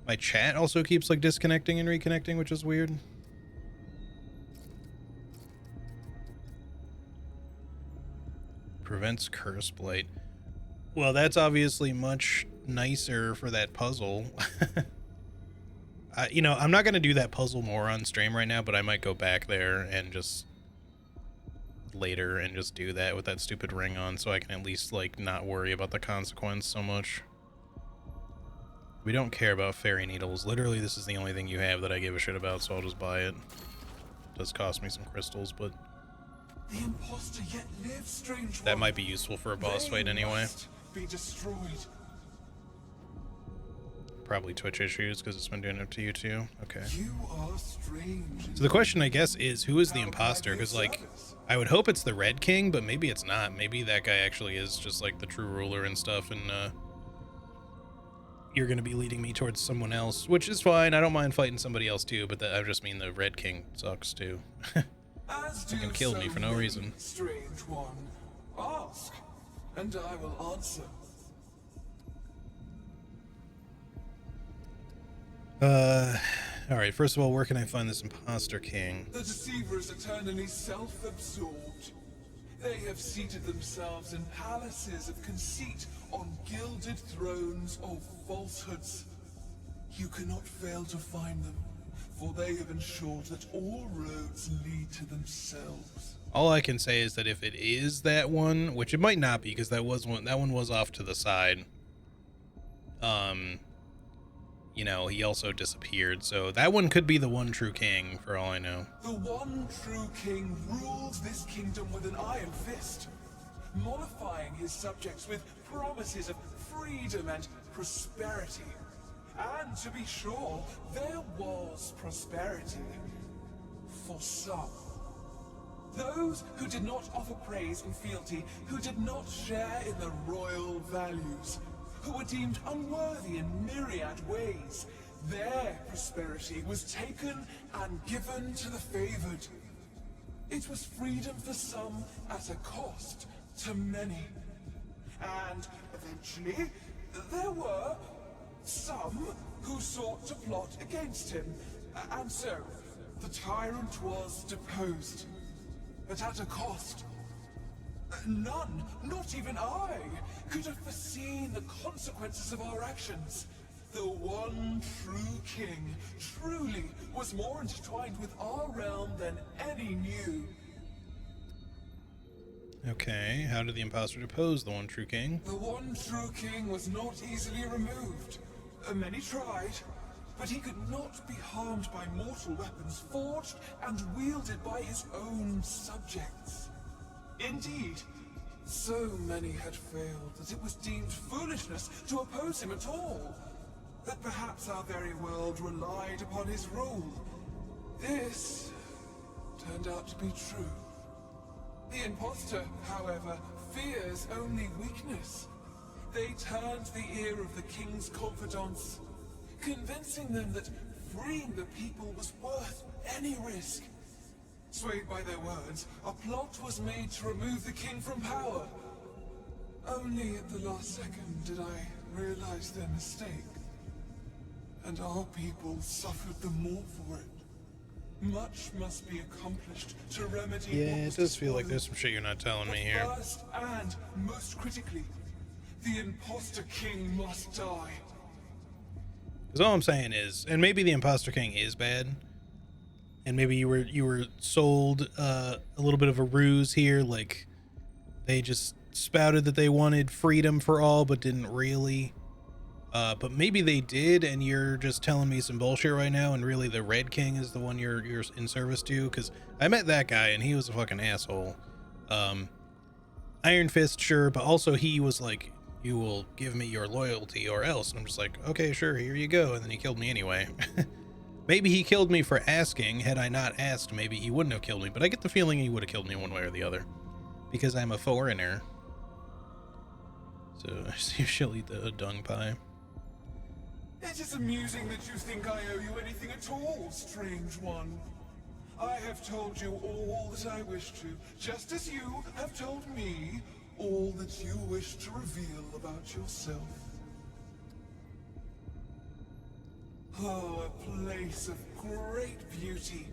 my chat also keeps, like, disconnecting and reconnecting, which is weird. Prevents curse blight. Well, that's obviously much nicer for that puzzle. You know, I'm not going to do that puzzle more on stream right now, but I might go back there and just later and just do that with that stupid ring on so I can at least, like, not worry about the consequence so much. We don't care about fairy needles. Literally, this is the only thing you have that I give a shit about, so I'll just buy it. It does cost me some crystals, but The imposter yet lives, strange that one. might be useful for a boss fight anyway. Be destroyed. probably Twitch issues because it's been doing it to you too. Okay. You are strange. So the question, I guess, is who is the imposter? Because, like, I would hope it's the Red King, but maybe it's not. Maybe that guy actually is just, like, the true ruler and stuff, and, you're going to be leading me towards someone else, which is fine. I don't mind fighting somebody else, too, but I just mean the Red King sucks, too. Fucking killed me for no reason. Strange one. Ask, and I will answer. Alright, first of all, where can I find this imposter king? The deceiver is eternally self-absorbed. They have seated themselves in palaces of conceit on gilded thrones of falsehoods. You cannot fail to find them, for they have ensured that all roads lead to themselves. All I can say is that if it is that one, which it might not be, because that one was off to the side. You know, he also disappeared, so that one could be the one true king, for all I know. The one true king rules this kingdom with an iron fist, mollifying his subjects with promises of freedom and prosperity. And to be sure, there was prosperity. For some. Those who did not offer praise and fealty, who did not share in the royal values, who were deemed unworthy in myriad ways, their prosperity was taken and given to the favored. It was freedom for some at a cost to many. And eventually, there were some who sought to plot against him. And so, the tyrant was deposed. But at a cost. None, not even I, could have foreseen the consequences of our actions. The one true king truly was more intertwined with our realm than any knew. Okay, how did the imposter depose the one true king? The one true king was not easily removed. Many tried, but he could not be harmed by mortal weapons forged and wielded by his own subjects. Indeed, so many had failed that it was deemed foolishness to oppose him at all. That perhaps our very world relied upon his rule. This turned out to be true. The imposter, however, fears only weakness. They turned the ear of the king's confidants, convincing them that freeing the people was worth any risk. Swayed by their words, a plot was made to remove the king from power. Only at the last second did I realize their mistake. And our people suffered the more for it. Much must be accomplished to remedy Yeah, what it was does feel like despoiled. there's some shit you're not telling me here. First and most critically, the imposter king must die. Because all I'm saying is, and maybe the imposter king is bad, and maybe you were sold a little bit of a ruse here, like they just spouted that they wanted freedom for all, but didn't really. But maybe they did, and you're just telling me some bullshit right now, and really the Red King is the one you're in service to. Because I met that guy, and he was a fucking asshole. Iron Fist, sure, but also he was like, you will give me your loyalty or else. And I'm just like, okay, sure, here you go. And then he killed me anyway. Maybe he killed me for asking. Had I not asked, maybe he wouldn't have killed me. But I get the feeling he would have killed me one way or the other. Because I'm a foreigner. So she'll eat the dung pie. It is amusing that you think I owe you anything at all, strange one. I have told you all that I wish to, just as you have told me all that you wish to reveal about yourself. Oh, a place of great beauty.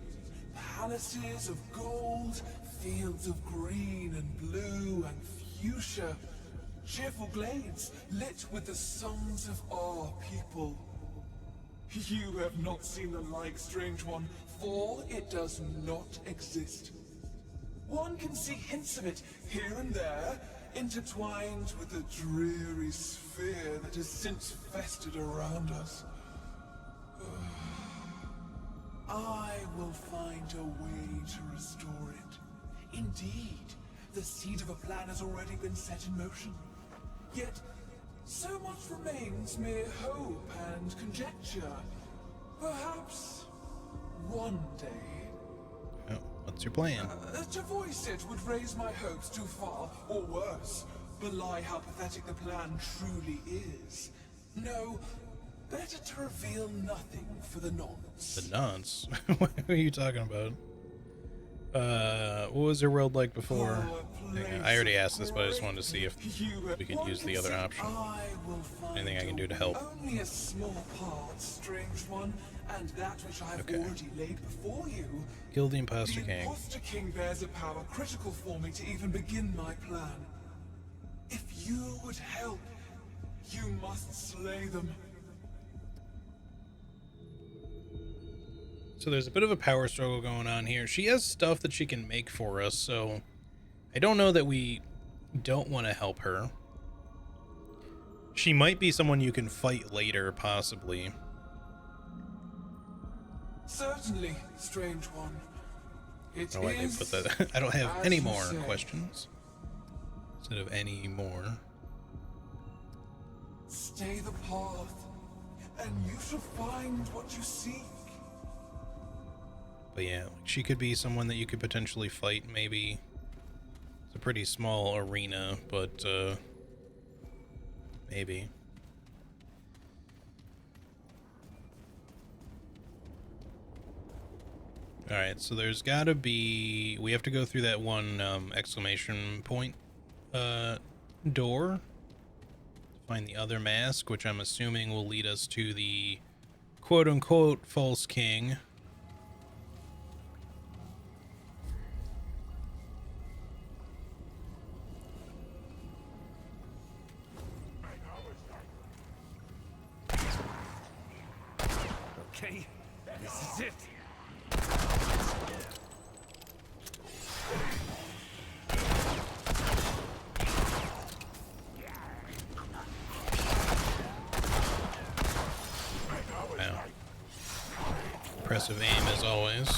Palaces of gold, fields of green and blue and fuchsia. Cheerful glades lit with the songs of our people. You have not seen the like, strange one, for it does not exist. One can see hints of it here and there, intertwined with the dreary sphere that has since festered around us. I will find a way to restore it. Indeed, the seed of a plan has already been set in motion. Yet, So much remains mere hope and conjecture. Perhaps one day. Oh, what's your plan? To voice it would raise my hopes too far, or worse, belie how pathetic the plan truly is. No, better to reveal nothing for the nonce. The nonce? What are you talking about? What was your world like before? I already asked this, but I just wanted to see if we could use the other option. Anything I can do to help? Only a small part, strange one, and that which I have already laid before you. Kill the Imposter The King. Imposter King bears a power critical for me to even begin my plan. If you would help, you must slay them. So there's a bit of a power struggle going on here. She has stuff that she can make for us, so I don't know that we don't want to help her. She might be someone you can fight later, possibly. Certainly, strange one. I don't know why they put that. I don't have any more questions. Instead of any more. Stay the path, and you shall find what you seek. But yeah, she could be someone that you could potentially fight, maybe. It's a pretty small arena, but maybe. Alright, so there's gotta be... We have to go through that one exclamation point door to find the other mask, which I'm assuming will lead us to the quote-unquote false king. Okay, this is it. Wow. Impressive aim as always.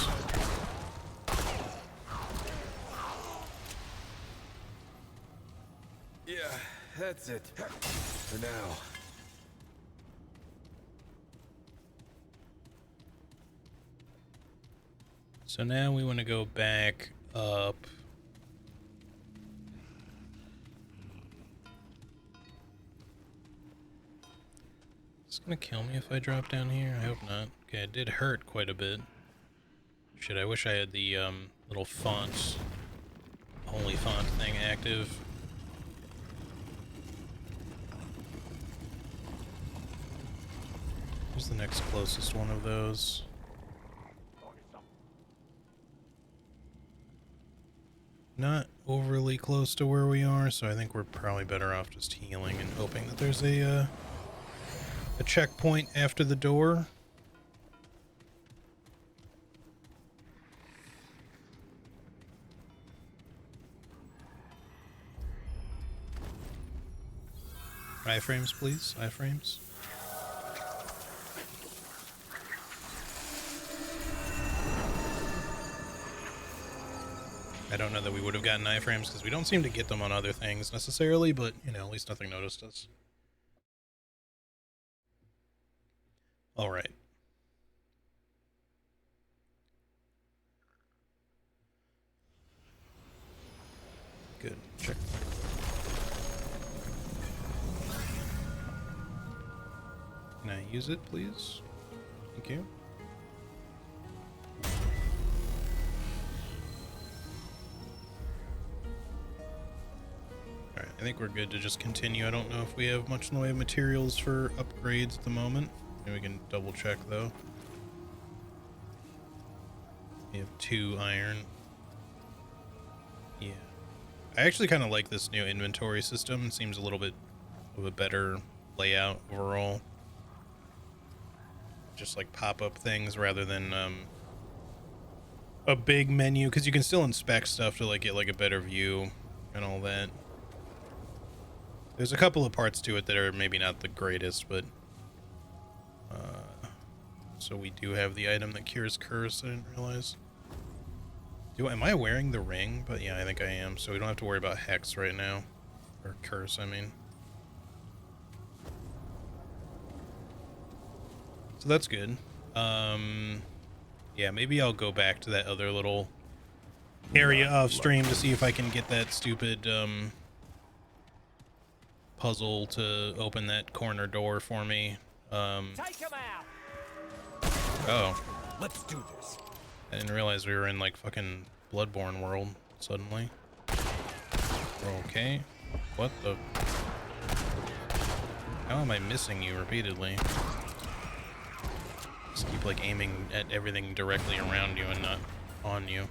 Yeah, that's it. For now. So now we want to go back up. It's gonna kill me if I drop down here? I hope not. Okay, it did hurt quite a bit. Shit, I wish I had the little font, holy font thing active. Where's the next closest one of those? Not overly close to where we are, so I think we're probably better off just healing and hoping that there's a checkpoint after the door. Iframes, please. Iframes. I don't know that we would have gotten iframes because we don't seem to get them on other things necessarily, but, you know, at least nothing noticed us. Alright. Good. Check. Can I use it, please? Thank you. Alright, I think we're good to just continue. I don't know if we have much in the way of materials for upgrades at the moment. Maybe we can double check though. We have 2 iron. Yeah. I actually kind of like this new inventory system. It seems a little bit of a better layout overall. Just like pop-up things rather than a big menu, because you can still inspect stuff to like get like a better view and all that. There's a couple of parts to it that are maybe not the greatest, but so we do have the item that cures curse. I didn't realize. Am I wearing the ring? But yeah, I think I am, so we don't have to worry about hex right now. Or curse, I mean. So that's good. Yeah, maybe I'll go back to that other little area off stream to see if I can get that stupid puzzle to open that corner door for me. Take him out. Oh. Let's do this. I didn't realize we were in like fucking Bloodborne world suddenly. Okay. What the? How am I missing you repeatedly? Just keep like aiming at everything directly around you and not on you.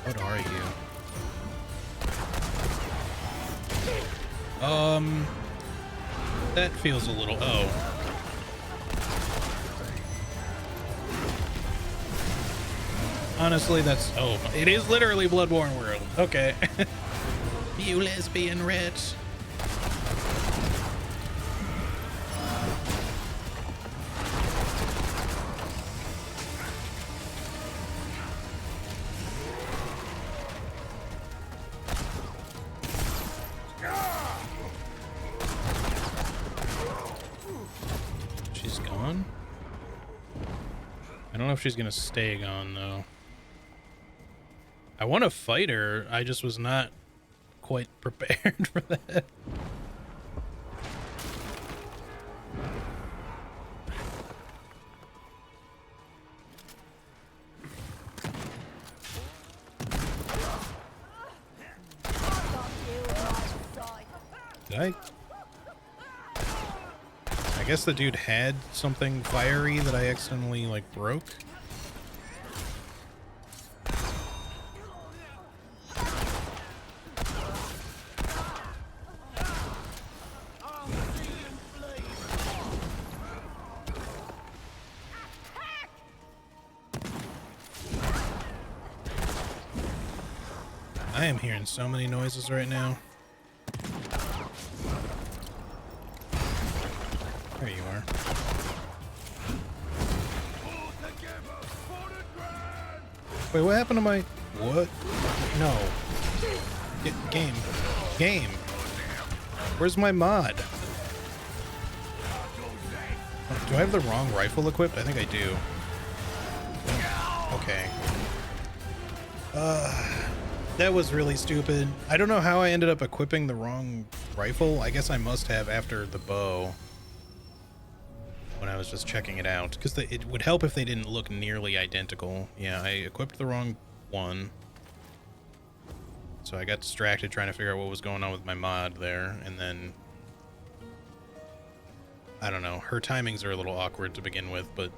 What are you? That feels a little... Oh. Honestly, that's... Oh, it is literally Bloodborne world. Okay. You lesbian wretch. She's gone? I don't know if she's gonna stay gone, though. I want to fight her, I just was not quite prepared for that. Did I guess the dude had something fiery that I accidentally, like, broke. I am hearing so many noises right now. There you are. Wait, what happened to my... What? No. Game. Game. Where's my mod? Do I have the wrong rifle equipped? I think I do. Okay. That was really stupid. I don't know how I ended up equipping the wrong rifle. I guess I must have after the bow. When I was just checking it out. Because it would help if they didn't look nearly identical. Yeah, I equipped the wrong one. So I got distracted trying to figure out what was going on with my mod there. And then... I don't know. Her timings are a little awkward to begin with, but...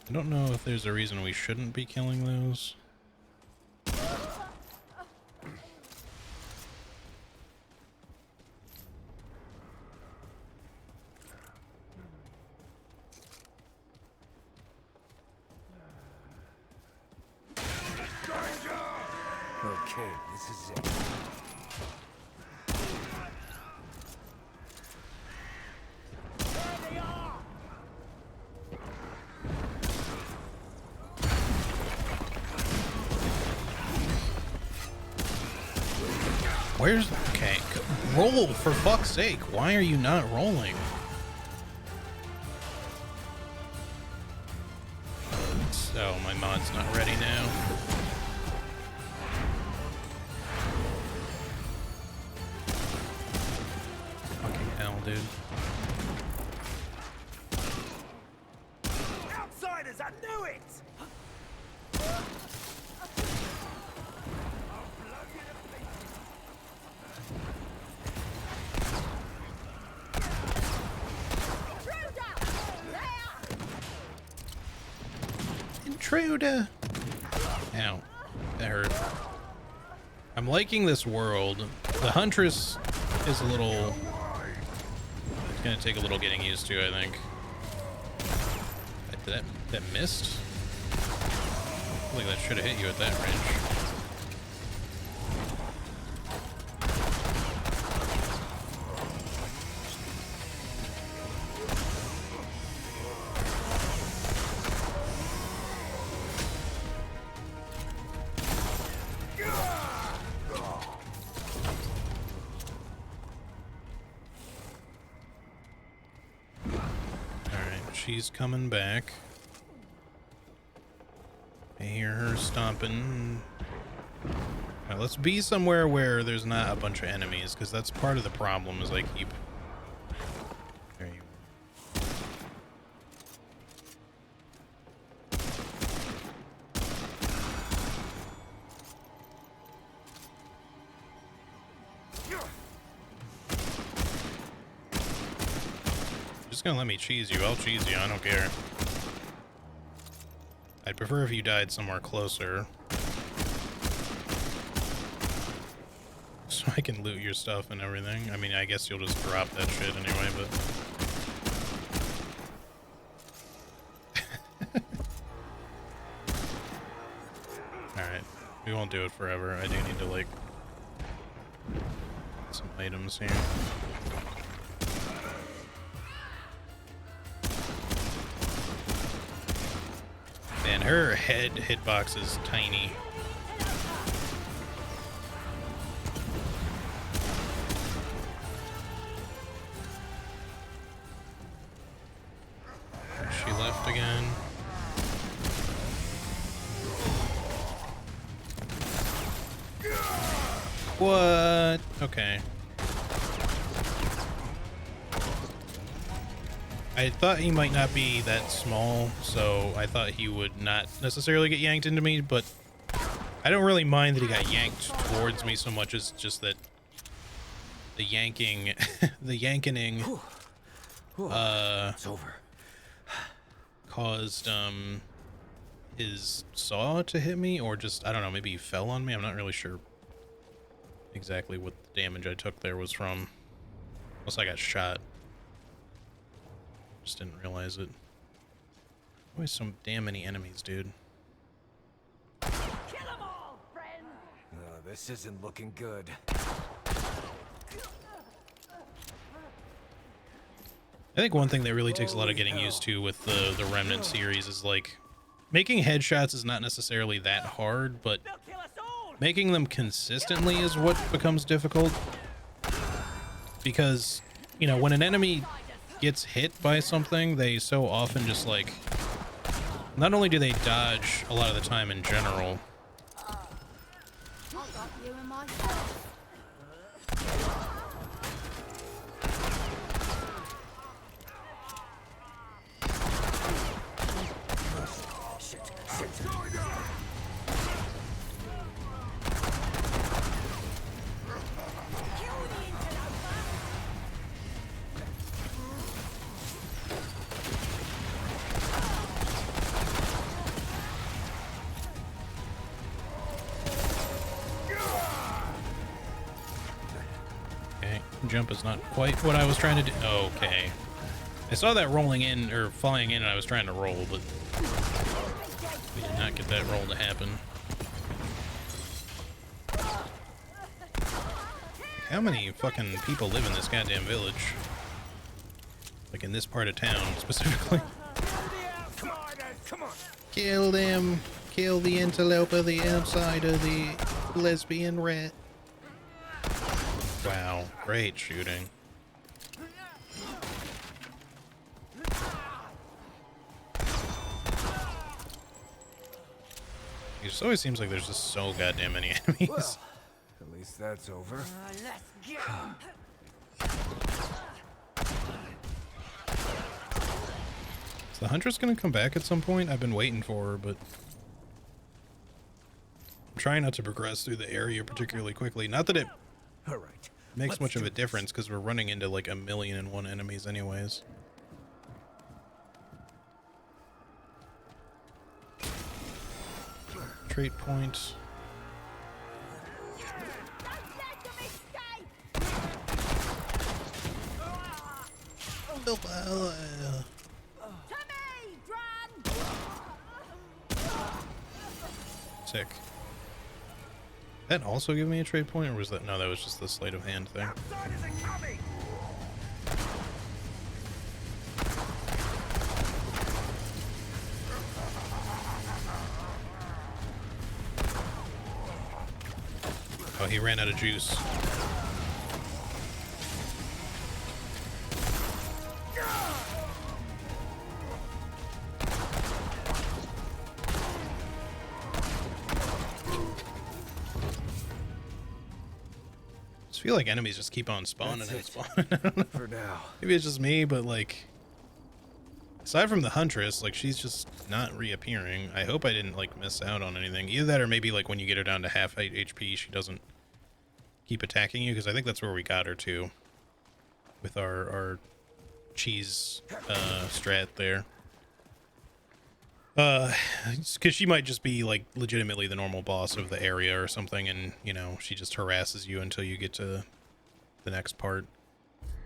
I don't know if there's a reason we shouldn't be killing those. Okay, this is it. Where's... Okay, roll, for fuck's sake. Why are you not rolling? So, my mod's not ready now. Fucking hell, dude. Outsiders, I knew it! Intruder! Ow. That hurt. I'm liking this world. The Huntress is a little... It's gonna take a little getting used to, I think. That missed? I feel like that should have hit you at that range. she's coming back. I hear her stomping. Now let's be somewhere where there's not a bunch of enemies, because that's part of the problem, is I keep... There you are. Just gonna let me cheese you. I'll cheese you. I don't care. I'd prefer if you died somewhere closer, so I can loot your stuff and everything. I mean, I guess you'll just drop that shit anyway, but... Alright, we won't do it forever. I do need to, like, get some items here. Man, her hitbox is tiny. She left again. What? Okay. I thought he might not be that small, so I thought he would not necessarily get yanked into me, but I don't really mind that he got yanked towards me so much as just that the yanking, the yankening, it's over. Caused, his saw to hit me, or just, I don't know, maybe he fell on me. I'm not really sure exactly what the damage I took there was from. Unless I got shot. Just didn't realize it. Always so damn many enemies, dude. Kill 'em all, friend. This isn't looking good. I think one thing that really takes a lot of getting used to with the Remnant series is, like, making headshots is not necessarily that hard, but making them consistently is what becomes difficult. Because, you know, when an enemy gets hit by something, they so often just, like, not only do they dodge a lot of the time in general, jump is not quite what I was trying to do. Okay. I saw that rolling in, or flying in, and I was trying to roll, but we did not get that roll to happen. How many fucking people live in this goddamn village? Like in this part of town, specifically. Kill them! Kill the interloper, the outsider, the lesbian rat. Wow, great shooting. It just always seems like there's just so goddamn many enemies. Well, at least that's over. Is the Huntress gonna come back at some point? I've been waiting for her, but I'm trying not to progress through the area particularly quickly. Not that it makes much of a difference, because we're running into like 1,000,001 enemies anyways. Trait point. Sick. That also give me a trade point, or was that... No, that was just the sleight of hand thing. Oh, he ran out of juice. just feel like enemies just keep on spawning and spawning. I don't know. For now. Maybe it's just me, but like, aside from the Huntress, like, she's just not reappearing. I hope I didn't, like, miss out on anything. Either that or maybe, like, when you get her down to half HP, she doesn't keep attacking you, because I think that's where we got her, too. With our cheese strat there. Because she might just be, like, legitimately the normal boss of the area or something, and, you know, she just harasses you until you get to the next part.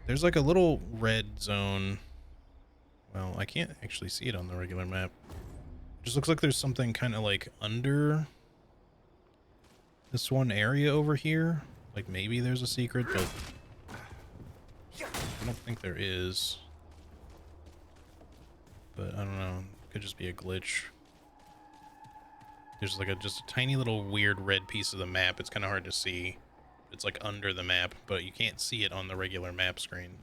There's, like, a little red zone. Well, I can't actually see it on the regular map. It just looks like there's something kind of, like, under this one area over here. Like, maybe there's a secret, but I don't think there is. But, I don't know. It could just be a glitch. There's, like, just a tiny little weird red piece of the map. It's kind of hard to see. It's, like, under the map, but you can't see it on the regular map screen.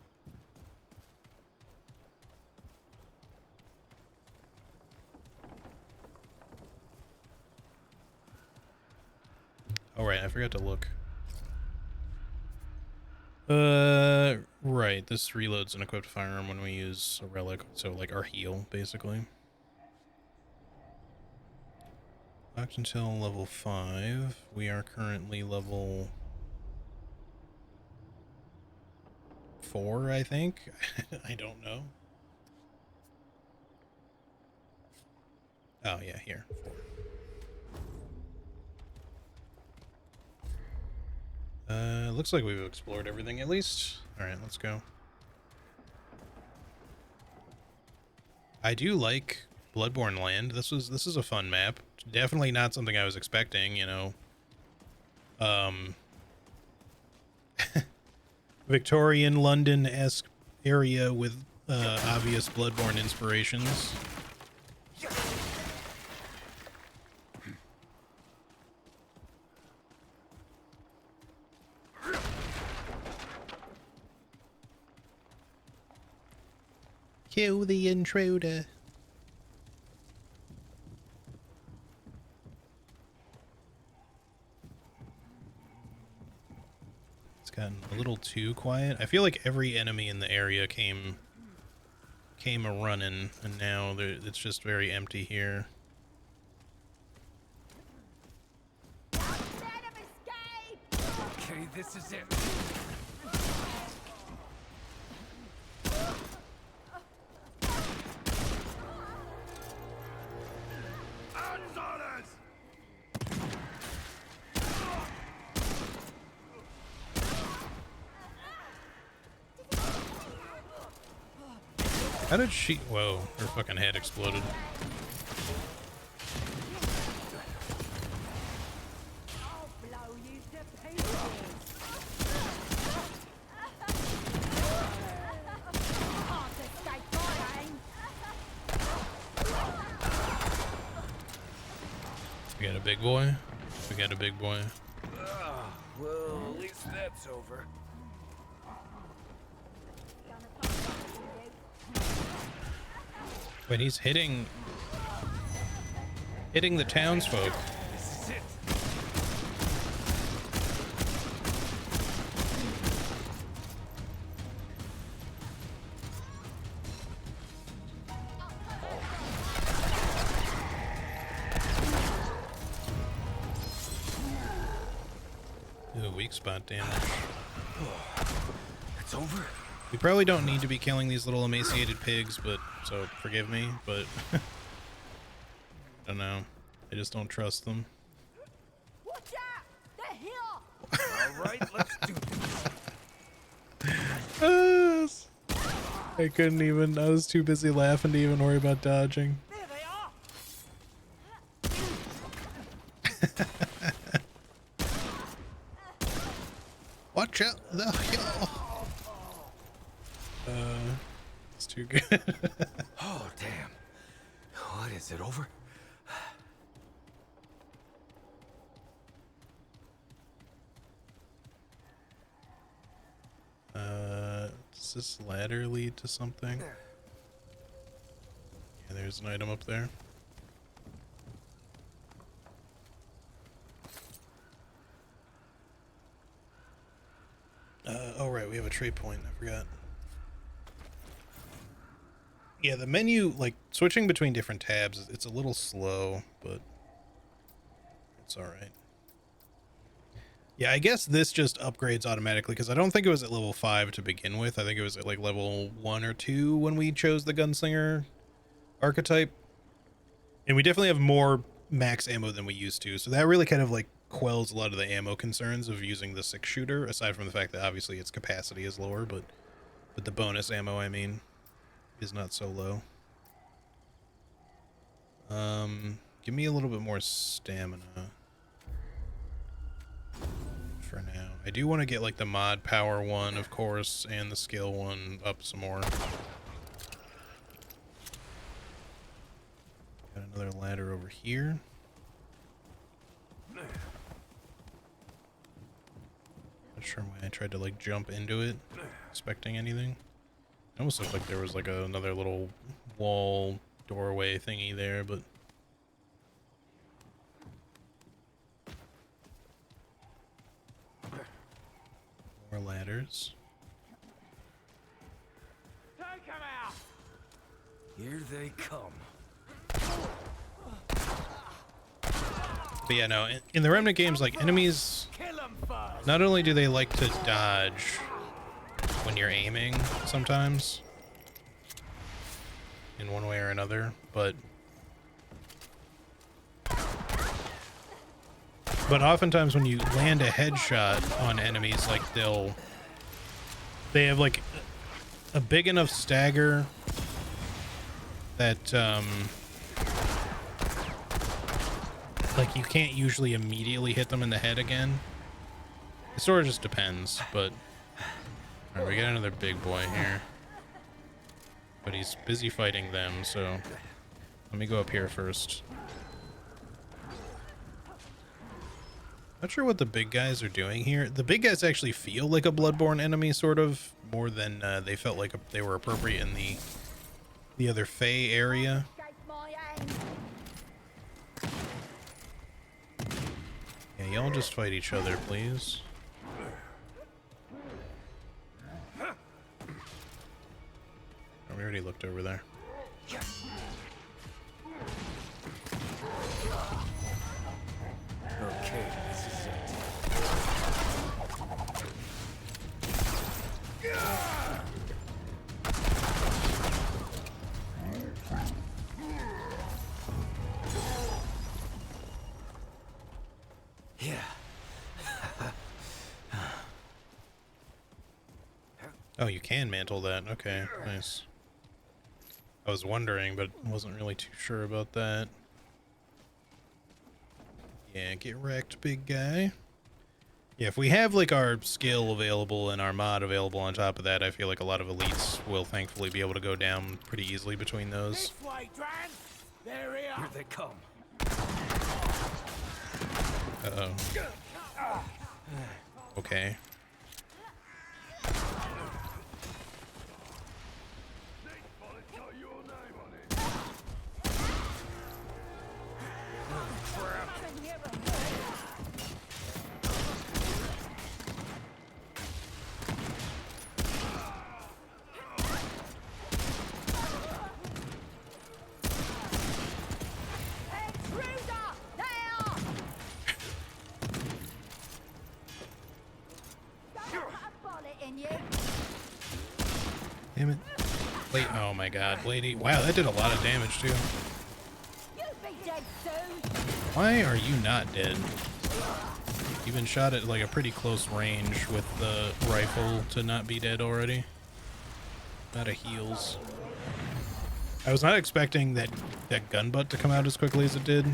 Oh, right, I forgot to look. Right, this reloads an equipped firearm when we use a relic, so, like, our heal, basically. Locked until level 5. We are currently level 4, I think? I don't know. Oh, yeah, here, 4. Looks like we've explored everything at least. Alright, let's go. I do like Bloodborne Land. This is a fun map. Definitely not something I was expecting, you know. Victorian London-esque area with obvious Bloodborne inspirations. Kill the intruder. It's gotten a little too quiet. I feel like every enemy in the area came a running, and now it's just very empty here. Okay, this is it. How did she... Whoa, her fucking head exploded. We got a big boy. We got a big boy. Well, at least that's over. But he's hitting the townsfolk. This is it. Ooh, weak spot damage. It's over. We probably don't need to be killing these little emaciated pigs, but so forgive me, but I don't know. I just don't trust them. Watch out! They're here! All right, let's do Yes. I couldn't even. I was too busy laughing to even worry about dodging. There they are! Watch out! The hill. It's too good. Oh, damn. What, is it over? Does this ladder lead to something? Yeah, there's an item up there. Oh, right, we have a trade point. I forgot. Yeah, the menu, like, switching between different tabs, it's a little slow, but it's alright. Yeah, I guess this just upgrades automatically, because I don't think it was at level 5 to begin with. I think it was at, like, level 1 or 2 when we chose the gunslinger archetype. And we definitely have more max ammo than we used to, so that really kind of, like, quells a lot of the ammo concerns of using the 6-shooter, aside from the fact that obviously its capacity is lower, but the bonus ammo, I mean, is not so low. Give me a little bit more stamina for now. I do want to get like the mod power one, of course, and the skill one up some more. Got another ladder over here. Not sure why I tried to like jump into it, expecting anything. It almost looked like there was like another little wall doorway thingy there, but more ladders. Take him out! Here they come. But yeah, no, in the Remnant games, like, enemies, not only do they like to dodge when you're aiming sometimes, in one way or another, but oftentimes when you land a headshot on enemies, like, they have, like, a big enough stagger that, like, you can't usually immediately hit them in the head again. It sort of just depends, but... Alright, we got another big boy here. But he's busy fighting them, so... Let me go up here first. Not sure what the big guys are doing here. The big guys actually feel like a Bloodborne enemy, sort of, more than they felt like they were appropriate in the other Fey area. Yeah, y'all just fight each other, please. Oh, we already looked over there. Okay, this is it. Yeah. Oh, you can mantle that. Okay, nice. I was wondering, but wasn't really too sure about that. Yeah, get wrecked, big guy. Yeah, if we have, like, our skill available and our mod available on top of that, I feel like a lot of elites will thankfully be able to go down pretty easily between those. This way, Dran! There we are! Here they come. Uh-oh. Okay. Damn it. Wait, oh my god, lady. Wow, that did a lot of damage too. Why are you not dead? You've been shot at like a pretty close range with the rifle to not be dead already. Out of heals. I was not expecting that gun butt to come out as quickly as it did.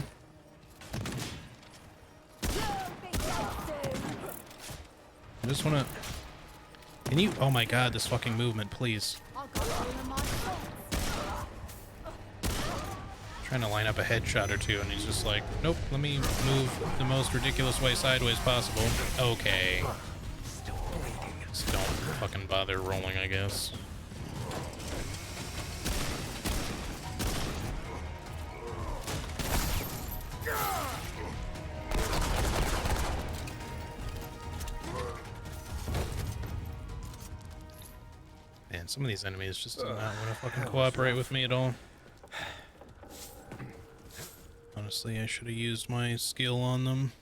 I just wanna... Can you... Oh my god, this fucking movement, please. Trying to line up a headshot or two, and he's just like, nope, let me move the most ridiculous way sideways possible. Okay. Just don't fucking bother rolling, I guess. Man, some of these enemies just do not want to fucking cooperate with me at all. Honestly, I should have used my skill on them.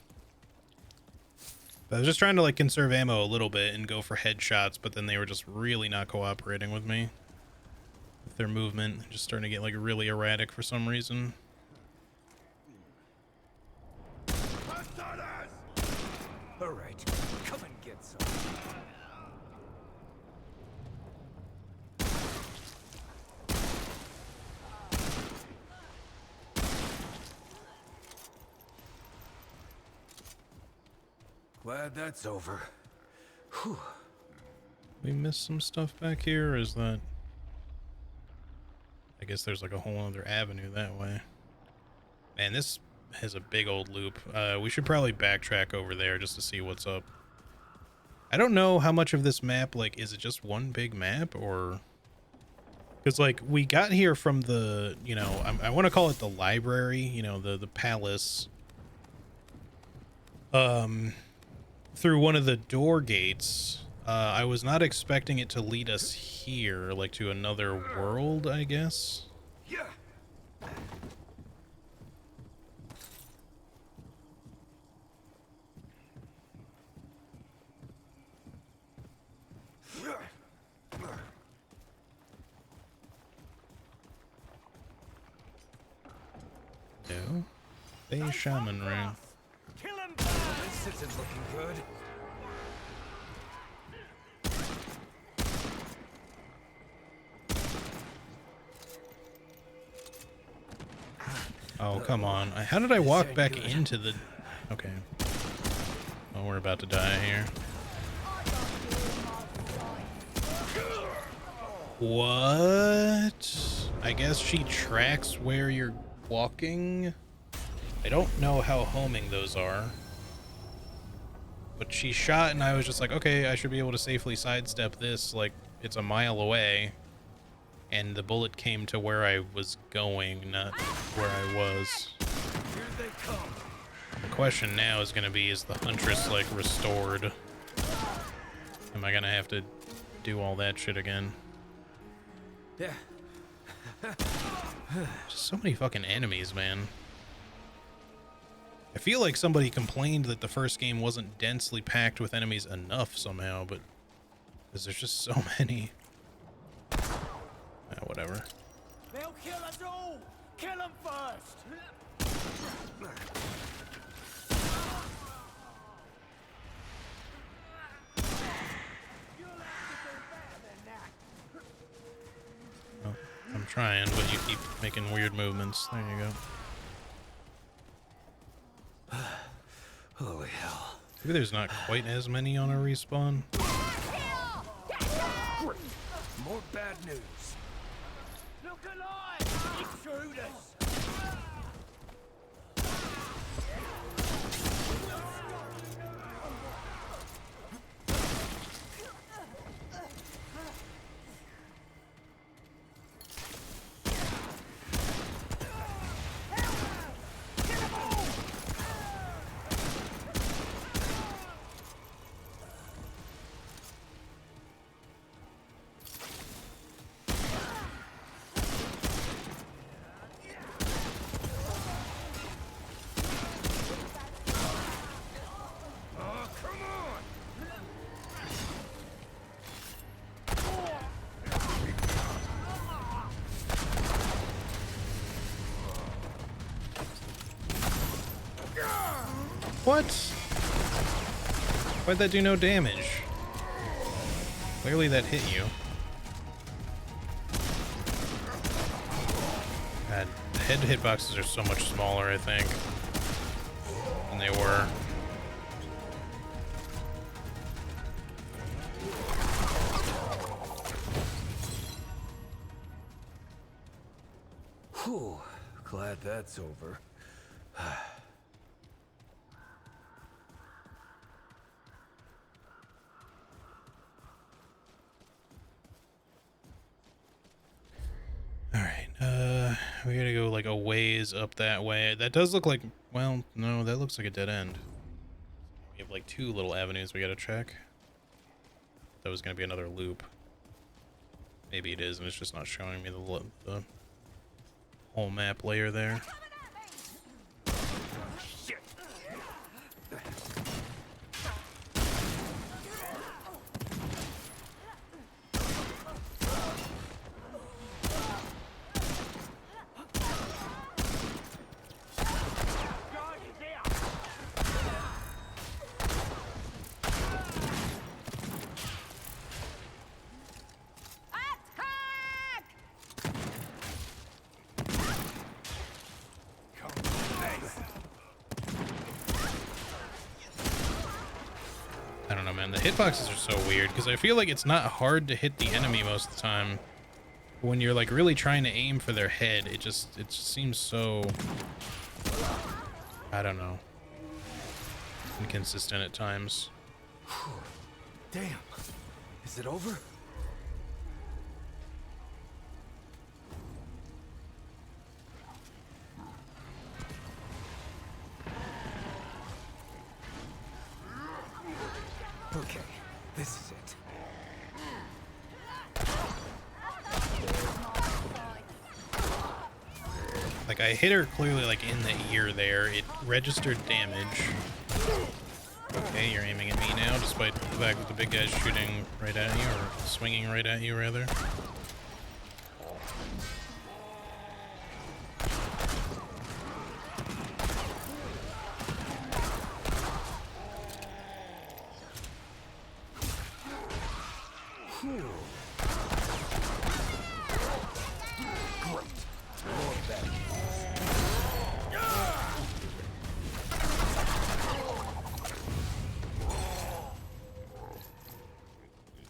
But I was just trying to like conserve ammo a little bit and go for headshots, but then they were just really not cooperating with me. With their movement, just starting to get like really erratic for some reason. All right, come and get some. Glad that's over. Whew. We missed some stuff back here, or is that... I guess there's like a whole other avenue that way. Man, this has a big old loop. We should probably backtrack over there just to see what's up. I don't know how much of this map, like, is it just one big map, or... Because, like, we got here from the, you know, I want to call it the library, you know, the palace. Through one of the door gates. I was not expecting it to lead us here, like to another world, I guess. Yeah. No. Bay Shaman Ring. Kill him! This isn't looking good. Oh, come on. How did I walk back into the... Okay. Oh, we're about to die here. What? I guess she tracks where you're walking? I don't know how homing those are. But she shot and I was just like, okay, I should be able to safely sidestep this, like, it's a mile away. And the bullet came to where I was going, not where I was. Here they come. The question now is going to be, is the Huntress, like, restored? Am I going to have to do all that shit again? Yeah. Just so many fucking enemies, man. I feel like somebody complained that the first game wasn't densely packed with enemies enough somehow, but... because there's just so many. Whatever. They'll kill us all. Kill them first. Oh, I'm trying, but you keep making weird movements. There you go. Holy hell. Maybe there's not quite as many on a respawn. More bad news. Look alive! Intruders! What? Why'd that do no damage? Clearly that hit you. God, the head hitboxes are so much smaller, I think, than they were. Whew. Glad that's over. We gotta go like a ways up that way. That does look like, well, no, that looks like a dead end. We have like two little avenues we gotta check. That was gonna be another loop. Maybe it is, and it's just not showing me the whole map layer there. I don't know, man. The hitboxes are so weird because I feel like it's not hard to hit the enemy most of the time. But when you're like really trying to aim for their head, it just seems so, I don't know, inconsistent at times. Damn. Is it over? Okay, this is it. Like, I hit her clearly, like, in the ear there. It registered damage. Okay, you're aiming at me now, despite the fact that the big guy's shooting right at you, or swinging right at you, rather.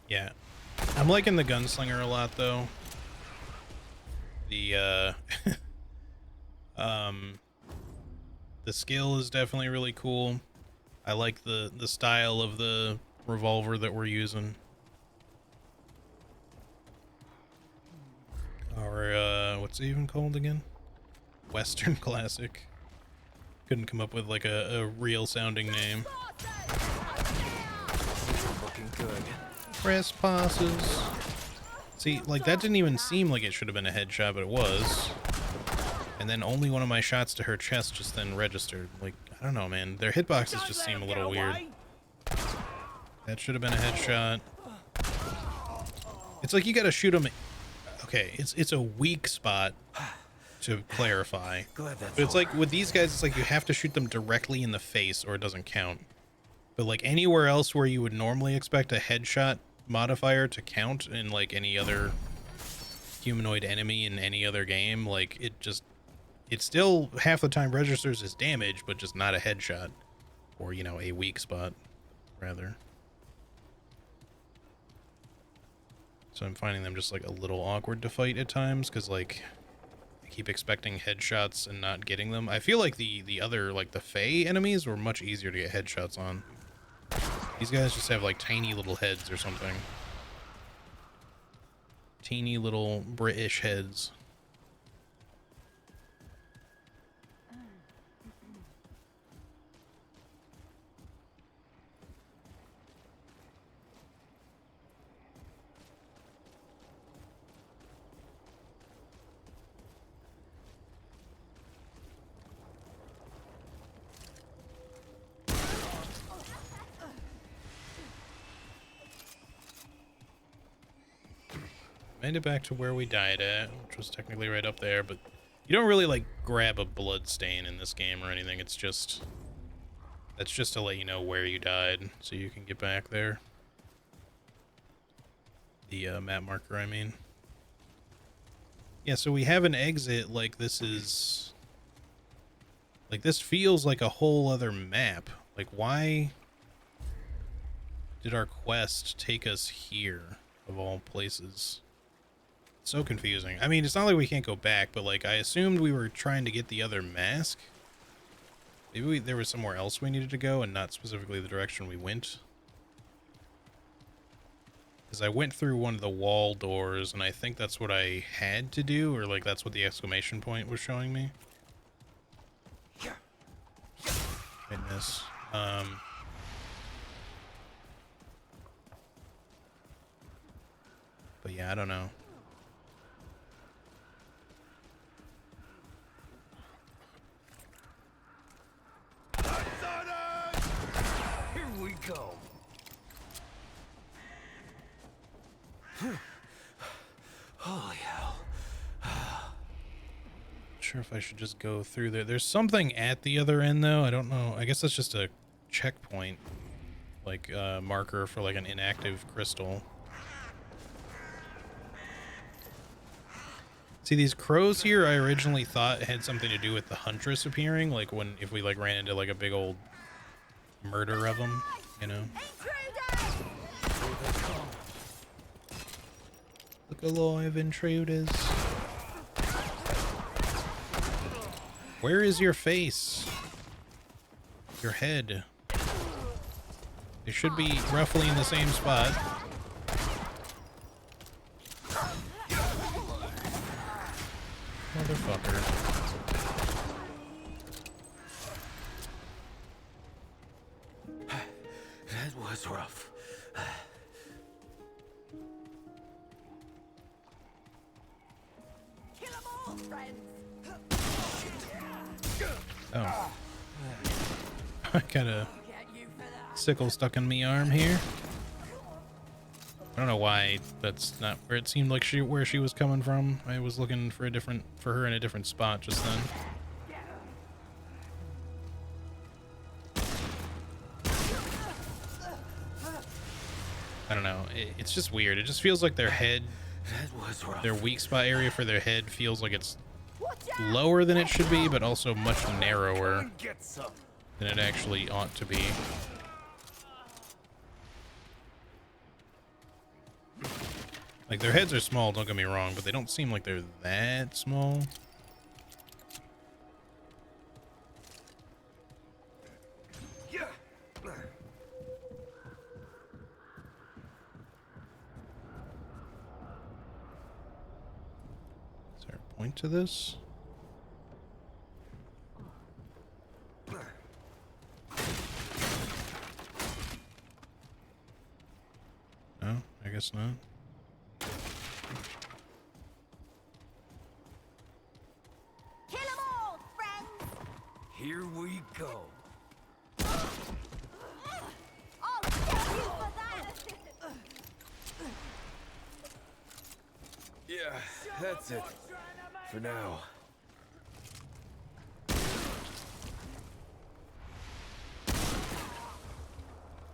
Yeah, I'm liking the gunslinger a lot, though. The the skill is definitely really cool. I like the style of the revolver that we're using. Our what's it even called again? Western Classic. Couldn't come up with like a real sounding name. Looking good. Press passes. See, like, that didn't even seem like it should have been a headshot, but it was. And then only one of my shots to her chest just then registered. Like, I don't know, man. Their hitboxes just seem a little weird. That should have been a headshot. It's like you gotta shoot them. Okay, it's a weak spot to clarify. But it's like with these guys, it's like you have to shoot them directly in the face or it doesn't count. But like anywhere else where you would normally expect a headshot modifier to count in like any other humanoid enemy in any other game, like it still half the time registers as damage, but just not a headshot, or you know, a weak spot rather. So I'm finding them just like a little awkward to fight at times because like I keep expecting headshots and not getting them. I feel like the other, like the Fae enemies, were much easier to get headshots on. These guys just have like tiny little heads or something. Teeny little British heads. Made it back to where we died at, which was technically right up there, but you don't really like grab a blood stain in this game or anything. It's just, that's just to let you know where you died so you can get back there. The map marker, I mean. Yeah, so we have an exit. Like this is, like this feels like a whole other map. Like why did our quest take us here of all places? So confusing. I mean, it's not like we can't go back, but like I assumed we were trying to get the other mask. Maybe there was somewhere else we needed to go and not specifically the direction we went. Because I went through one of the wall doors and I think that's what I had to do, or like that's what the exclamation point was showing me. Goodness. But yeah, I don't know. Holy hell. Sure if I should just go through there. There's something at the other end though. I don't know. I guess that's just a checkpoint, like marker for like an inactive crystal. See, these crows here I originally thought had something to do with the huntress appearing, like if we like ran into like a big old murder of them, you know. Look alive, intruders. Where is your face? Your head. They should be roughly in the same spot. Motherfucker. That was rough. Kill 'em all, friends. Oh. I got a sickle stuck in me arm here. I don't know why that's not where it seemed like where she was coming from. I was looking for her in a different spot just then. I don't know. It's just weird. It just feels like their head, their weak spot area for their head feels like it's lower than it should be, but also much narrower than it actually ought to be. Like, their heads are small, don't get me wrong, but they don't seem like they're that small. Is there a point to this? No, I guess not. Kill 'em all, friends. Here we go. I'll get you for that. Yeah, that's it. For now.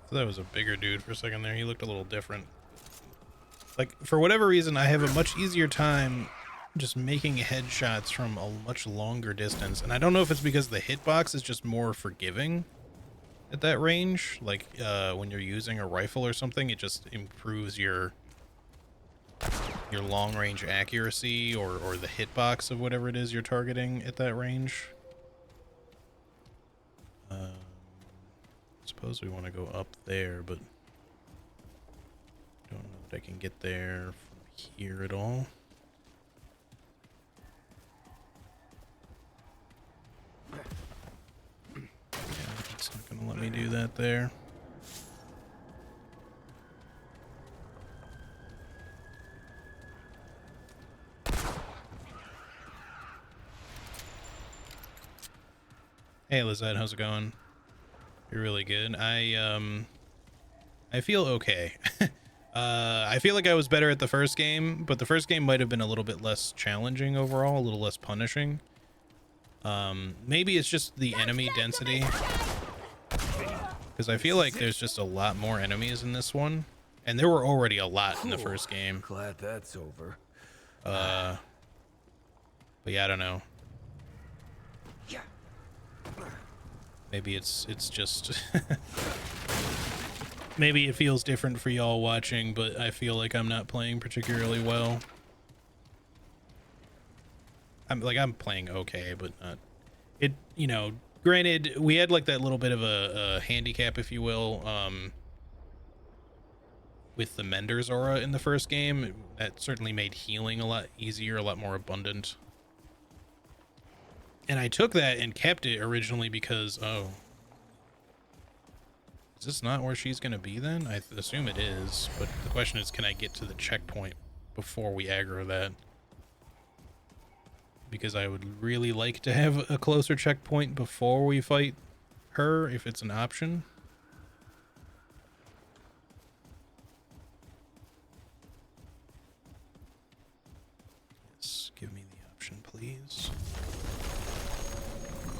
So that was a bigger dude for a second there. He looked a little different. Like, for whatever reason, I have a much easier time just making headshots from a much longer distance. And I don't know if it's because the hitbox is just more forgiving at that range. Like, when you're using a rifle or something, it just improves your long-range accuracy or the hitbox of whatever it is you're targeting at that range. Suppose we want to go up there, but don't know that I can get there from here at all. Yeah, it's not gonna let me do that there. Hey Lizette, how's it going? You're really good. I feel okay. I feel like I was better at the first game, but the first game might have been a little bit less challenging overall, a little less punishing. Maybe it's just the enemy density, because I feel like there's just a lot more enemies in this one, and there were already a lot in the first game. Glad that's over. But yeah, I don't know. Maybe it's just maybe it feels different for y'all watching, but I feel like I'm not playing particularly well. I'm playing okay, but not it, you know, granted we had like that little bit of a handicap, if you will, with the Mender's aura in the first game. That certainly made healing a lot easier, a lot more abundant. And I took that and kept it originally because, oh, is this not where she's going to be then? I assume it is, but the question is, can I get to the checkpoint before we aggro that? Because I would really like to have a closer checkpoint before we fight her, if it's an option. please.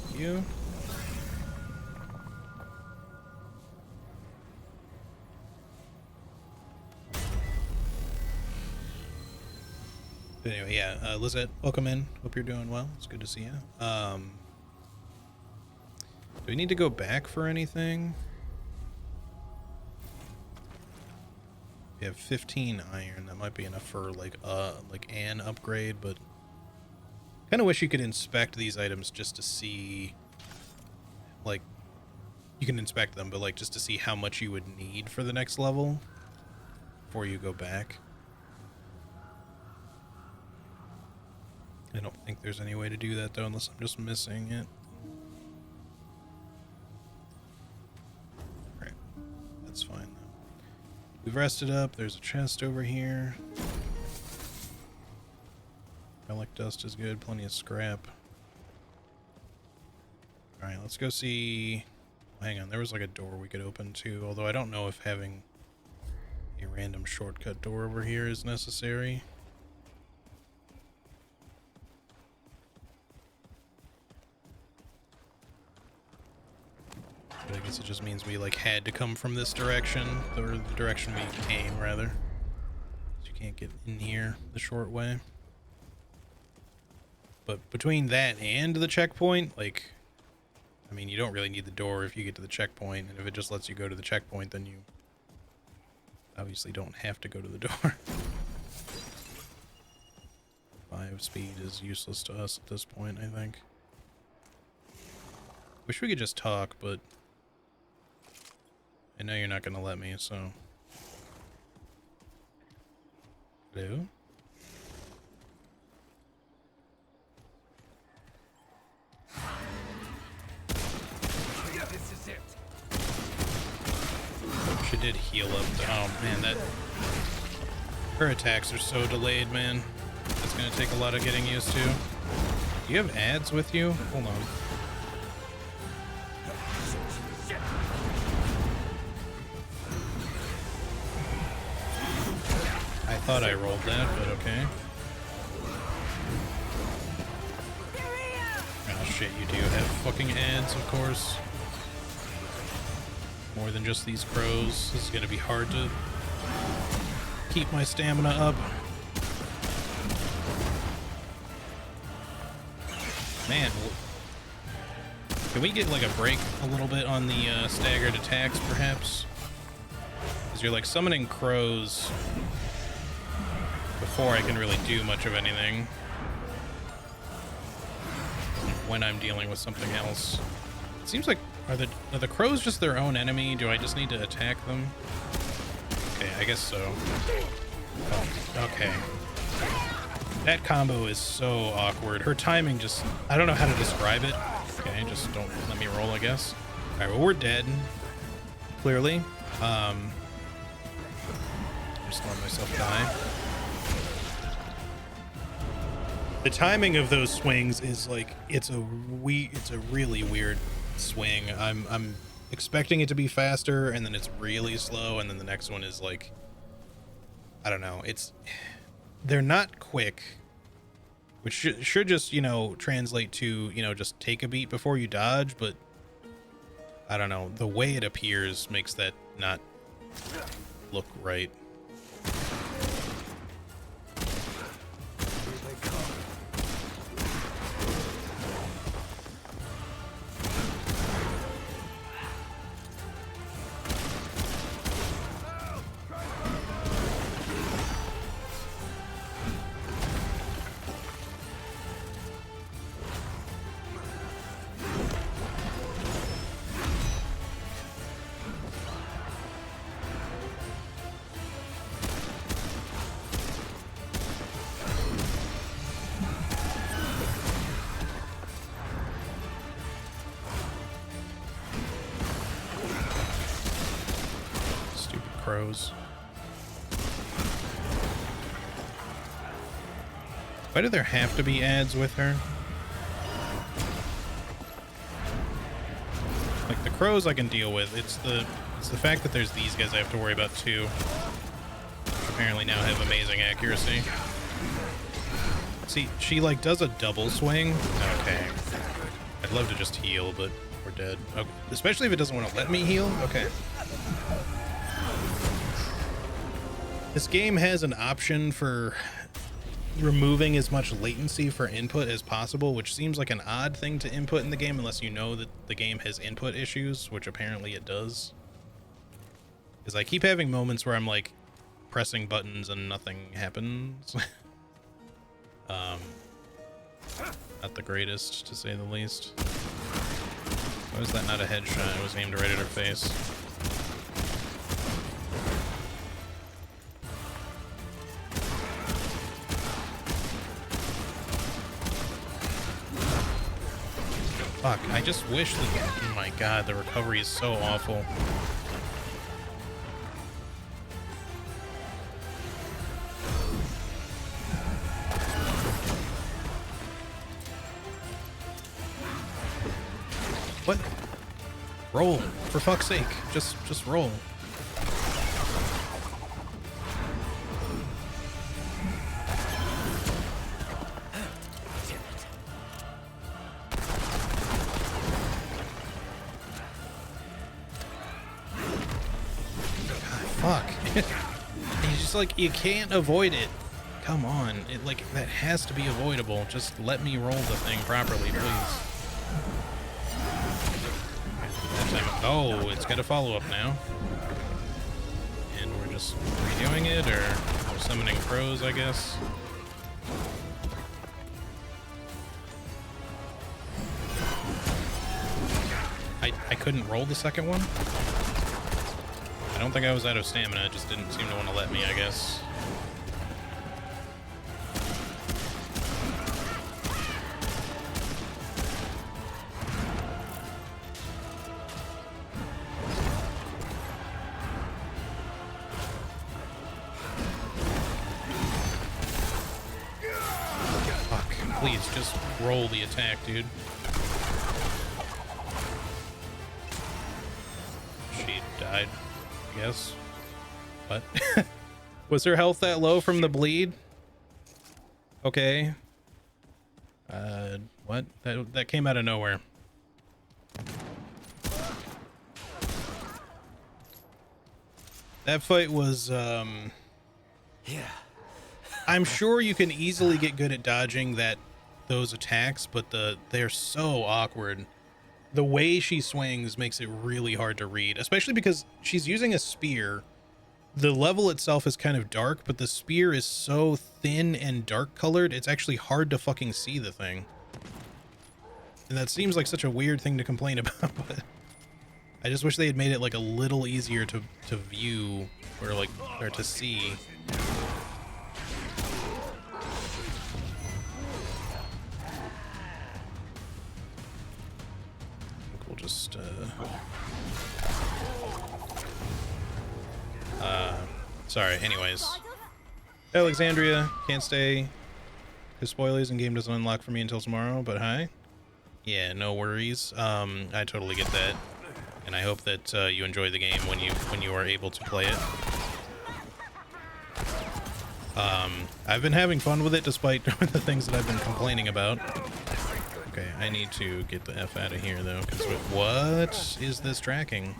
Thank you. But anyway, yeah, Lizette, welcome in. Hope you're doing well. It's good to see you. Do we need to go back for anything? We have 15 iron. That might be enough for like an upgrade, but kind of wish you could inspect these items just to see, like, you can inspect them, but like just to see how much you would need for the next level before you go back. I don't think there's any way to do that though, unless I'm just missing it. Alright, that's fine though. We've rested up. There's a chest over here. Relic dust is good. Plenty of scrap. Alright, let's go see... Hang on, there was like a door we could open too, although I don't know if having a random shortcut door over here is necessary. But I guess it just means we like had to come from this direction, or the direction we came rather. So you can't get in here the short way. But between that and the checkpoint, like, I mean, you don't really need the door if you get to the checkpoint, and if it just lets you go to the checkpoint, then you obviously don't have to go to the door. 5 speed is useless to us at this point, I think. Wish we could just talk, but I know you're not going to let me, so... Hello? This is it. She did heal up. Oh man, that her attacks are so delayed, man. That's gonna take a lot of getting used to. Do you have ads with you? Hold on. I thought I rolled that, but okay. Oh shit, you do have fucking ads, of course. More than just these crows. This is gonna be hard to keep my stamina up. Man, can we get like a break a little bit on the staggered attacks, perhaps? Because you're like summoning crows before I can really do much of anything. When I'm dealing with something else. It seems like, are the crows just their own enemy? Do I just need to attack them? Okay, I guess so. Oh, okay. That combo is so awkward. Her timing just, I don't know how to describe it. Okay, just don't let me roll, I guess. Alright, well, we're dead. Clearly. Just let myself die. The timing of those swings is like, it's a really weird swing. I'm expecting it to be faster, and then it's really slow, and then the next one is like, I don't know, they're not quick, which should just, you know, translate to, you know, just take a beat before you dodge, but I don't know, the way it appears makes that not look right. Crows. Why do there have to be ads with her? Like the crows I can deal with. It's the fact that there's these guys I have to worry about too. Which apparently now have amazing accuracy. See, she like does a double swing. Okay. I'd love to just heal, but we're dead. Okay. Especially if it doesn't want to let me heal. Okay. This game has an option for removing as much latency for input as possible, which seems like an odd thing to input in the game unless you know that the game has input issues, which apparently it does. Because I keep having moments where I'm like pressing buttons and nothing happens. Not the greatest, to say the least. Why was that not a headshot? It was aimed right at her face. Fuck, I just wish that... Oh my god, the recovery is so awful. What? Roll, for fuck's sake. Just roll. God, fuck. You just like, you can't avoid it. Come on. It like, that has to be avoidable. Just let me roll the thing properly, please. Oh, it's got a follow-up now. And we're just redoing it, or we're summoning pros, I guess. I couldn't roll the second one? I don't think I was out of stamina, it just didn't seem to want to let me, I guess. Please, just roll the attack, dude. She died, I guess. What? Was her health that low from the bleed? Okay. What? That came out of nowhere. That fight was, Yeah. I'm sure you can easily get good at dodging those attacks, but they're so awkward. The way she swings makes it really hard to read, especially because she's using a spear. The level itself is kind of dark, but the spear is so thin and dark colored, it's actually hard to fucking see the thing. And that seems like such a weird thing to complain about, but I just wish they had made it like a little easier to view or to see. We'll just sorry, anyways. Alexandria, can't stay because spoilers and game doesn't unlock for me until tomorrow, but hi. Yeah, no worries. I totally get that. And I hope that you enjoy the game when you are able to play it. I've been having fun with it despite the things that I've been complaining about. Okay, I need to get the F out of here, though, because what is this tracking?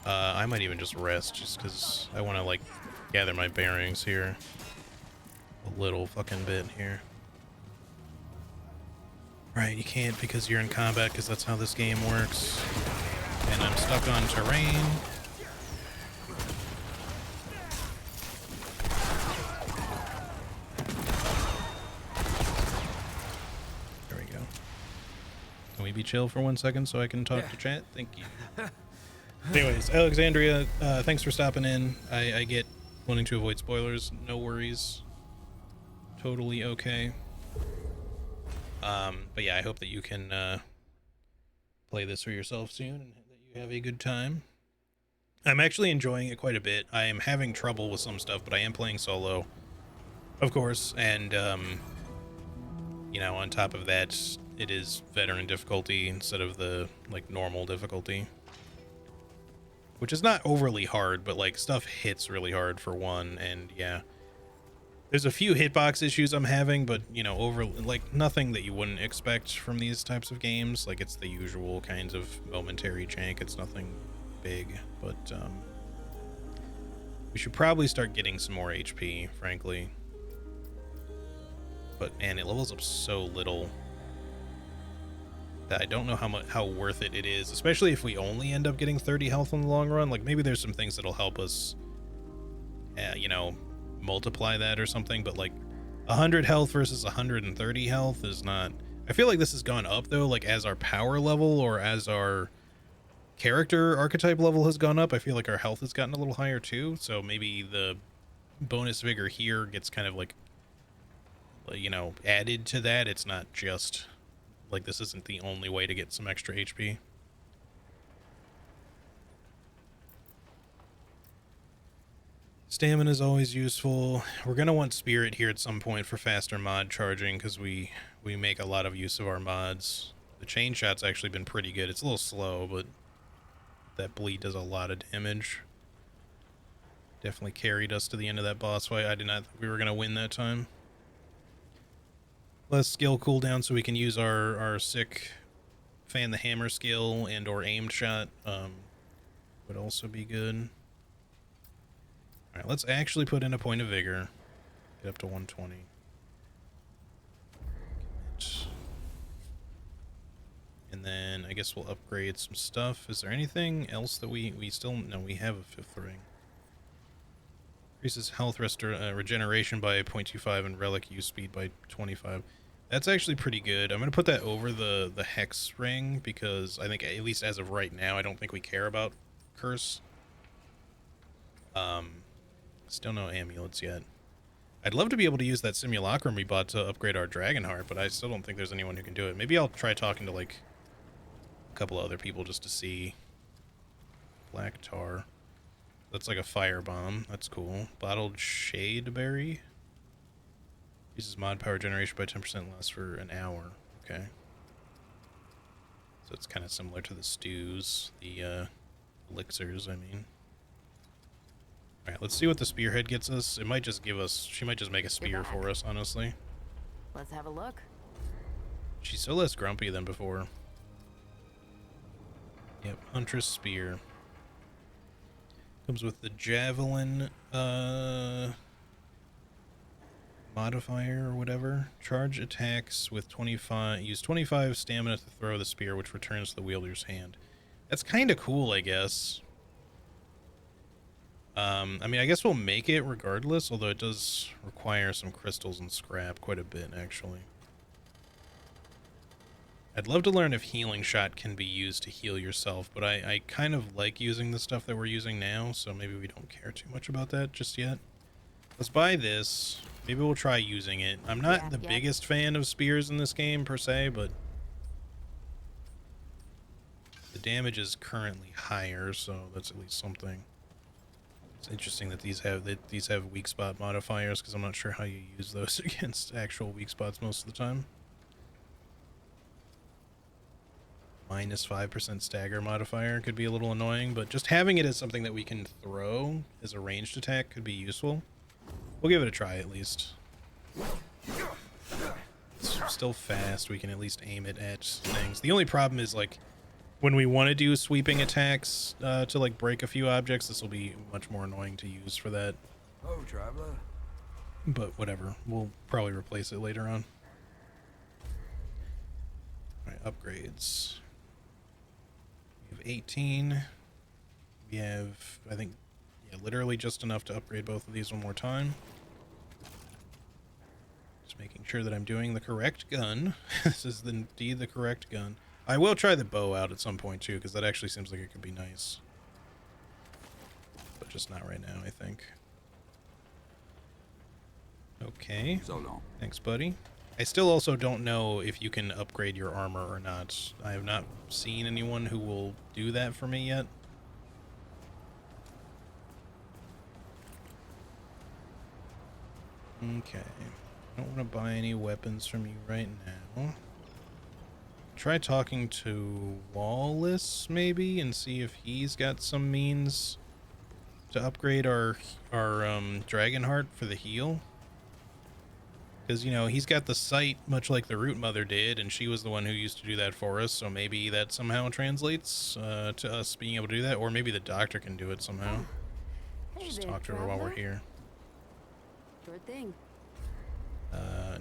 I might even just rest, just because I want to, like, gather my bearings here. A little fucking bit here. Right, you can't because you're in combat, because that's how this game works. And I'm stuck on terrain. Can we be chill for 1 second so I can talk to chat? Thank you. Anyways, Alexandria, thanks for stopping in. I get wanting to avoid spoilers. No worries. Totally okay. But yeah, I hope that you can play this for yourself soon and that you have a good time. I'm actually enjoying it quite a bit. I am having trouble with some stuff, but I am playing solo, of course, and you know, on top of that, it is veteran difficulty instead of the, like, normal difficulty. Which is not overly hard, but, like, stuff hits really hard for one, and yeah. There's a few hitbox issues I'm having, but, you know, over, like, nothing that you wouldn't expect from these types of games. Like, it's the usual kinds of momentary jank. It's nothing big, but, we should probably start getting some more HP, frankly. But, man, it levels up so little that I don't know how worth it is, especially if we only end up getting 30 health in the long run. Like, maybe there's some things that'll help us, you know, multiply that or something, but like 100 health versus 130 health is not. I feel like this has gone up though, like as our power level or as our character archetype level has gone up. I feel like our health has gotten a little higher too, so maybe the bonus vigor here gets kind of like, you know, added to that. It's not just like, this isn't the only way to get some extra HP. Stamina is always useful. We're going to want Spirit here at some point for faster mod charging, because we make a lot of use of our mods. The chain shot's actually been pretty good. It's a little slow, but that bleed does a lot of damage. Definitely carried us to the end of that boss fight. I did not think we were going to win that time. Less skill cooldown, so we can use our sick fan the hammer skill and or aimed shot would also be good. Alright, let's actually put in a point of vigor. Get up to 120. And then I guess we'll upgrade some stuff. Is there anything else that we still... No, we have a 5th ring. Increases health regeneration by 0.25 and relic use speed by 25. That's actually pretty good. I'm going to put that over the hex ring, because I think, at least as of right now, I don't think we care about curse. Still no amulets yet. I'd love to be able to use that simulacrum we bought to upgrade our dragon heart, but I still don't think there's anyone who can do it. Maybe I'll try talking to like a couple of other people just to see. Black tar. That's like a fire bomb. That's cool. Bottled shade berry. Uses mod power generation by 10% less for an hour. Okay. So it's kind of similar to the stews, the elixirs, I mean. Alright, let's see what the spearhead gets us. It might just give us... She might just make a spear for us, honestly. Let's have a look. She's so less grumpy than before. Yep, Huntress Spear. Comes with the Javelin modifier or whatever. Charge attacks with 25... Use 25 stamina to throw the spear, which returns to the wielder's hand. That's kind of cool, I guess. I mean, I guess we'll make it regardless, although it does require some crystals and scrap quite a bit, actually. I'd love to learn if healing shot can be used to heal yourself, but I kind of like using the stuff that we're using now, so maybe we don't care too much about that just yet. Let's buy this. Maybe we'll try using it. I'm not the biggest fan of spears in this game, per se, but the damage is currently higher, so that's at least something. It's interesting that these have weak spot modifiers, because I'm not sure how you use those against actual weak spots most of the time. Minus 5% stagger modifier could be a little annoying, but just having it as something that we can throw as a ranged attack could be useful. We'll give it a try at least. It's still fast. We can at least aim it at things. The only problem is, like, when we want to do sweeping attacks to like break a few objects, this will be much more annoying to use for that. Oh, traveler. But whatever, we'll probably replace it later on. Alright, upgrades. We have 18. We have, I think, yeah, literally just enough to upgrade both of these one more time. Just making sure that I'm doing the correct gun. This is indeed the correct gun. I will try the bow out at some point too, because that actually seems like it could be nice. But just not right now, I think. Okay. So long. Thanks, buddy. I still also don't know if you can upgrade your armor or not. I have not seen anyone who will do that for me yet. Okay. I don't want to buy any weapons from you right now. Try talking to Wallace, maybe, and see if he's got some means to upgrade our Dragon Heart for the heal. Because, you know, he's got the sight much like the root mother did, and she was the one who used to do that for us, so maybe that somehow translates to us being able to do that, or maybe the doctor can do it somehow. Hey Just there, talk to her while we're traveler. here. Sure thing.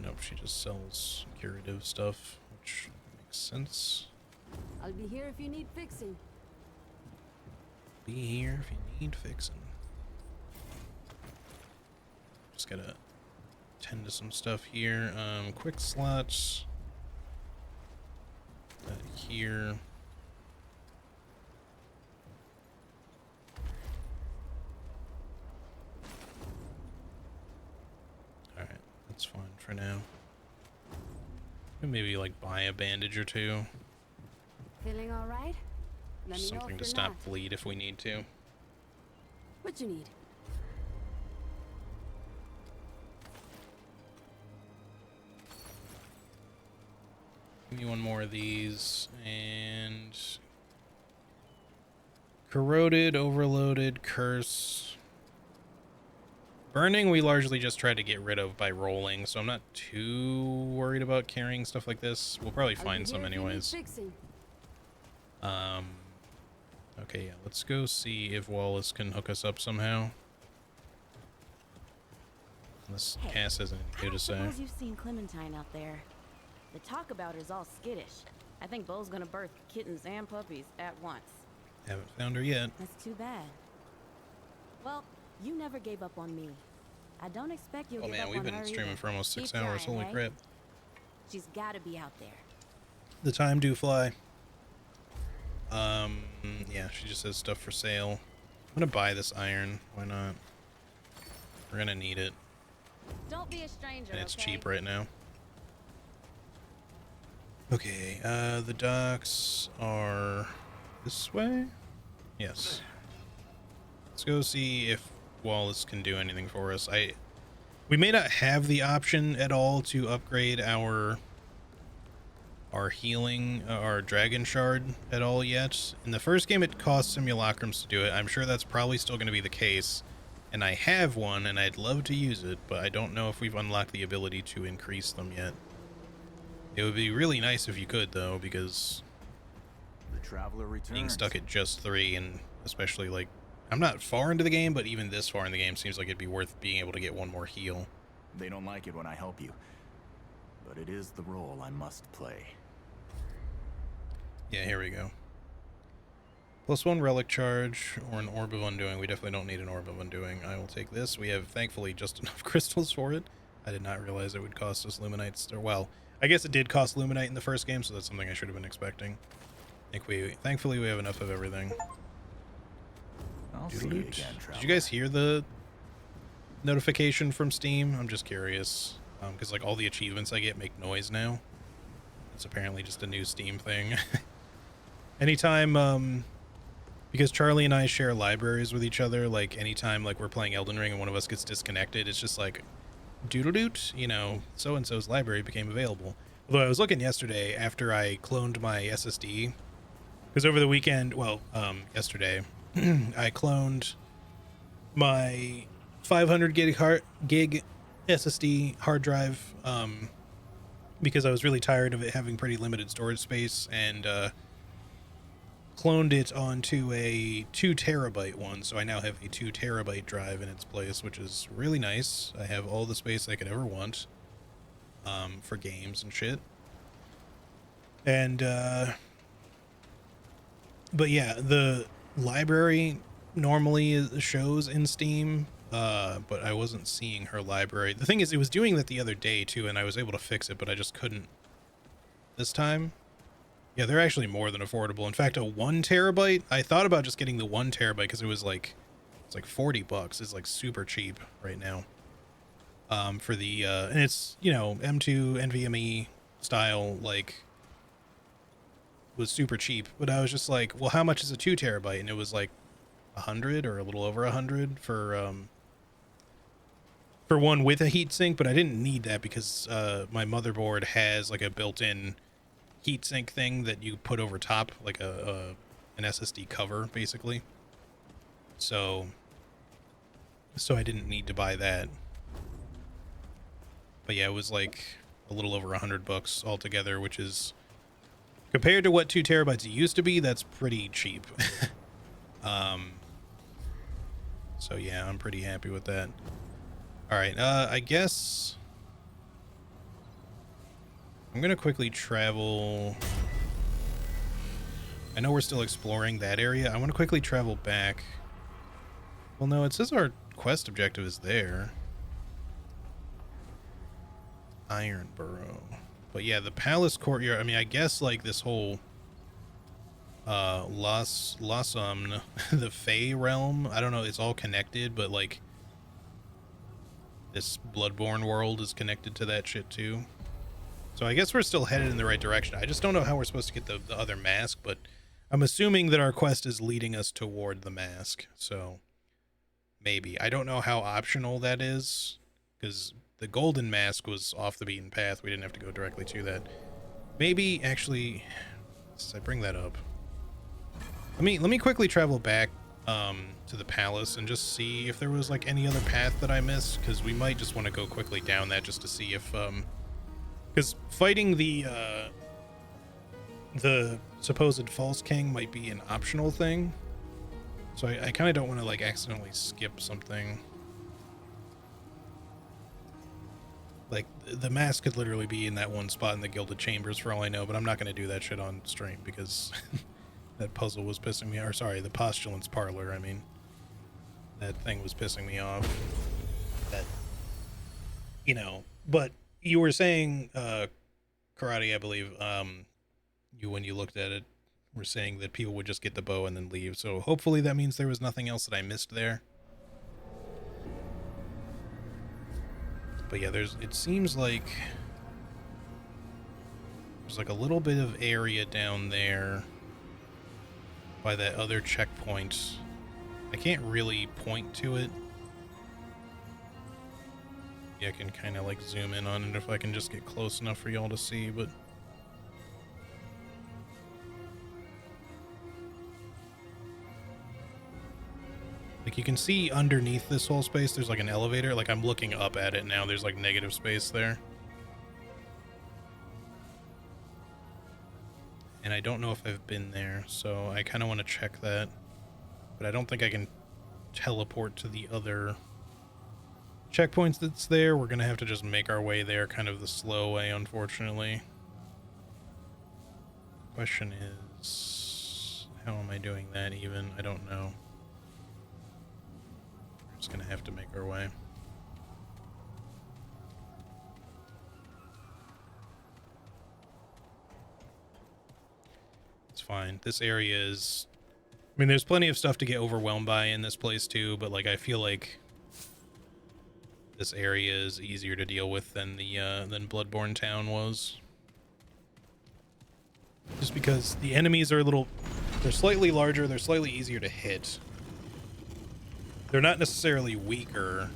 Nope, she just sells curative stuff, which makes sense. I'll be here if you need fixing. Be here if you need fixing. Just gotta tend to some stuff here. Quick slots. Here. Alright, that's fine for now. Maybe like buy a bandage or two. Feeling all right? Let me know Something if to you're stop not. bleed if we need to. What you need? Give me one more of these, and corroded, overloaded, curse. Burning we largely just tried to get rid of by rolling, so I'm not too worried about carrying stuff like this. We'll probably find some anyways. Okay, yeah, let's go see if Wallace can hook us up somehow. Unless Cass has anything new to say. I suppose you've seen Clementine out there. The talk about her is all skittish. I think Bo's gonna birth kittens and puppies at once. Haven't found her yet. That's too bad. Well, you never gave up on me. I don't expect you'll Oh give man, up we've on been her streaming either. for almost 6 Keep hours. trying, Holy eh? crap. She's gotta be out there. The time do fly. Yeah, she just has stuff for sale. I'm gonna buy this iron. Why not? We're gonna need it. Don't be a stranger, And it's okay? cheap right now. Okay, the docks are this way? Yes. Let's go see if Wallace can do anything for us. We may not have the option at all to upgrade our healing, our dragon shard at all yet. In the first game it cost simulacrums to do it. I'm sure that's probably still going to be the case. And I have one and I'd love to use it, but I don't know if we've unlocked the ability to increase them yet. It would be really nice if you could though, because the traveler returns. Being stuck at just 3, and especially like, I'm not far into the game, but even this far in the game seems like it'd be worth being able to get one more heal. They don't like it when I help you, but it is the role I must play. Yeah, here we go. +1 relic charge or an orb of undoing. We definitely don't need an orb of undoing. I will take this. We have thankfully just enough crystals for it. I did not realize it would cost us luminites. Well, I guess it did cost luminite in the first game, so that's something I should have been expecting. Thankfully we have enough of everything. I'll see you again, traveler. Did you guys hear the notification from Steam? I'm just curious, because like all the achievements I get make noise now. It's apparently just a new Steam thing. Anytime, because Charlie and I share libraries with each other, like anytime like we're playing Elden Ring and one of us gets disconnected, it's just like, doodle-doot, you know, so-and-so's library became available. Although I was looking yesterday after I cloned my SSD, because over the weekend, well, yesterday, I cloned my 500 gig SSD hard drive, because I was really tired of it having pretty limited storage space, and cloned it onto a 2 terabyte one, so I now have a 2 terabyte drive in its place, which is really nice. I have all the space I could ever want, for games and shit. And but yeah, the library normally shows in Steam, but I wasn't seeing her library. The thing is, it was doing that the other day too, and I was able to fix it, but I just couldn't this time. Yeah, they're actually more than affordable. In fact, a 1 terabyte, I thought about just getting the 1 terabyte because it was like, it's like $40. It's like super cheap right now. For the, and it's, you know, M2 NVMe style, like, was super cheap. But I was just like, well, how much is a 2 terabyte? And it was like 100 or a little over 100 for one with a heatsink, but I didn't need that because my motherboard has like a built-in heatsink thing that you put over top, like an SSD cover, basically. So I didn't need to buy that. But yeah, it was like a little over $100 altogether, which is, compared to what 2 terabytes used to be, that's pretty cheap. So yeah, I'm pretty happy with that. All right, I guess I'm gonna quickly travel. I know we're still exploring that area. I want to quickly travel back. Well, no, it says our quest objective is there. Ironborough. But yeah, the palace courtyard, I mean, I guess like this whole the Fey realm, I don't know, it's all connected, but like this Bloodborne world is connected to that shit too. So I guess we're still headed in the right direction. I just don't know how we're supposed to get the other mask, but I'm assuming that our quest is leading us toward the mask. So maybe. I don't know how optional that is, because the golden mask was off the beaten path. We didn't have to go directly to that. Maybe, actually, since I bring that up, let me quickly travel back to the palace and just see if there was like any other path that I missed, because we might just want to go quickly down that just to see if because fighting the supposed false king might be an optional thing, so I kind of don't want to like accidentally skip something. Like, the mask could literally be in that one spot in the Gilded Chambers for all I know, but I'm not going to do that shit on stream because that puzzle was pissing me, or sorry, the Postulant's Parlor, I mean. That thing was pissing me off. That, you know, but you were saying, Karate, I believe, when you looked at it, were saying that people would just get the bow and then leave, so hopefully that means there was nothing else that I missed there. But yeah, it seems like there's like a little bit of area down there by that other checkpoint. I can't really point to it. Yeah, I can kind of like zoom in on it if I can just get close enough for y'all to see, but like you can see underneath this whole space, there's like an elevator. Like I'm looking up at it now, there's like negative space there. And I don't know if I've been there, so I kind of want to check that. But I don't think I can teleport to the other checkpoints that's there. We're going to have to just make our way there kind of the slow way, unfortunately. Question is, how am I doing that even? I don't know. We're just going to have to make our way. It's fine. This area is... I mean, there's plenty of stuff to get overwhelmed by in this place too, but like I feel like this area is easier to deal with than than Bloodborne Town was. Just because the enemies are they're slightly larger, they're slightly easier to hit. They're not necessarily weaker.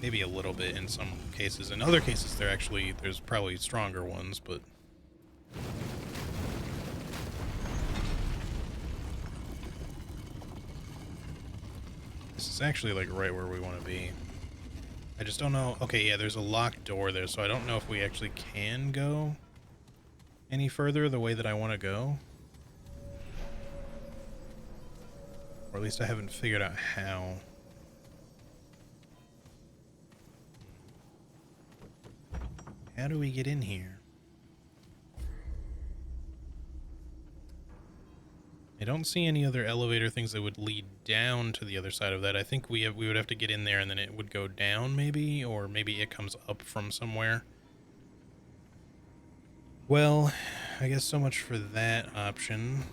Maybe a little bit in some cases. In other cases, there's probably stronger ones, but... This is actually like right where we want to be. I just don't know. Okay, yeah, there's a locked door there, so I don't know if we actually can go any further the way that I want to go. Or at least I haven't figured out how. How do we get in here? I don't see any other elevator things that would lead down to the other side of that. I think we would have to get in there and then it would go down maybe, or maybe it comes up from somewhere. Well, I guess so much for that option.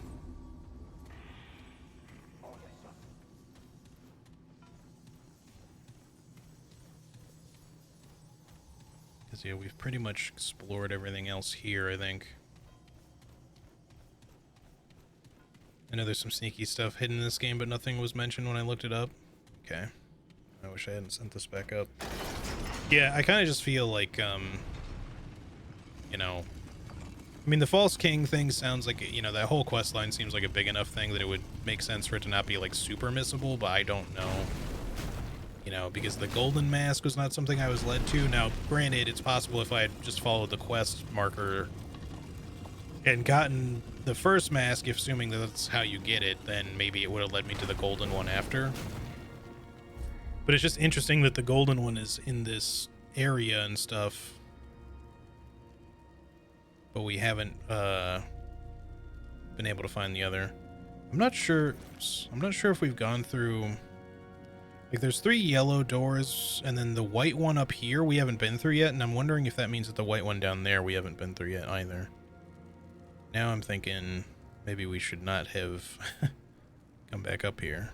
Because, yeah, we've pretty much explored everything else here, I think. I know there's some sneaky stuff hidden in this game, but nothing was mentioned when I looked it up. Okay. I wish I hadn't sent this back up. Yeah, I kind of just feel like, you know... I mean, the False King thing sounds like, you know, that whole quest line seems like a big enough thing that it would make sense for it to not be, like, super missable, but I don't know You know, because the golden mask was not something I was led to. Now, granted, it's possible if I had just followed the quest marker and gotten the first mask, if assuming that that's how you get it, then maybe it would have led me to the golden one after. But it's just interesting that the golden one is in this area and stuff. But we haven't been able to find the other. I'm not sure if we've gone through, like, there's 3 yellow doors and then the white one up here we haven't been through yet, and I'm wondering if that means that the white one down there we haven't been through yet either. Now I'm thinking maybe we should not have come back up here.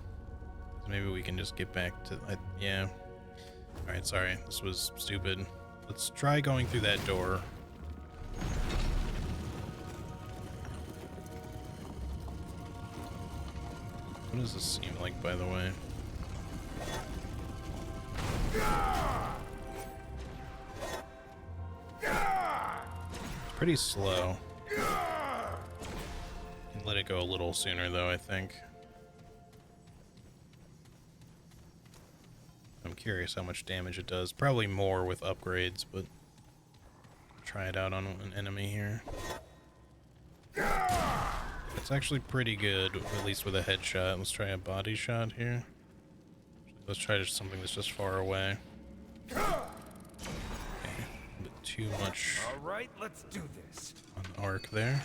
Maybe we can just get back to, yeah. Alright, sorry, this was stupid. Let's try going through that door. What does this seem like, by the way? It's pretty slow. Can let it go a little sooner, though, I think. I'm curious how much damage it does. Probably more with upgrades, but try it out on an enemy here. It's actually pretty good, at least with a headshot. Let's try a body shot here. Let's try just something that's just far away. Okay. A bit too much. All right, let's do this. On the arc there.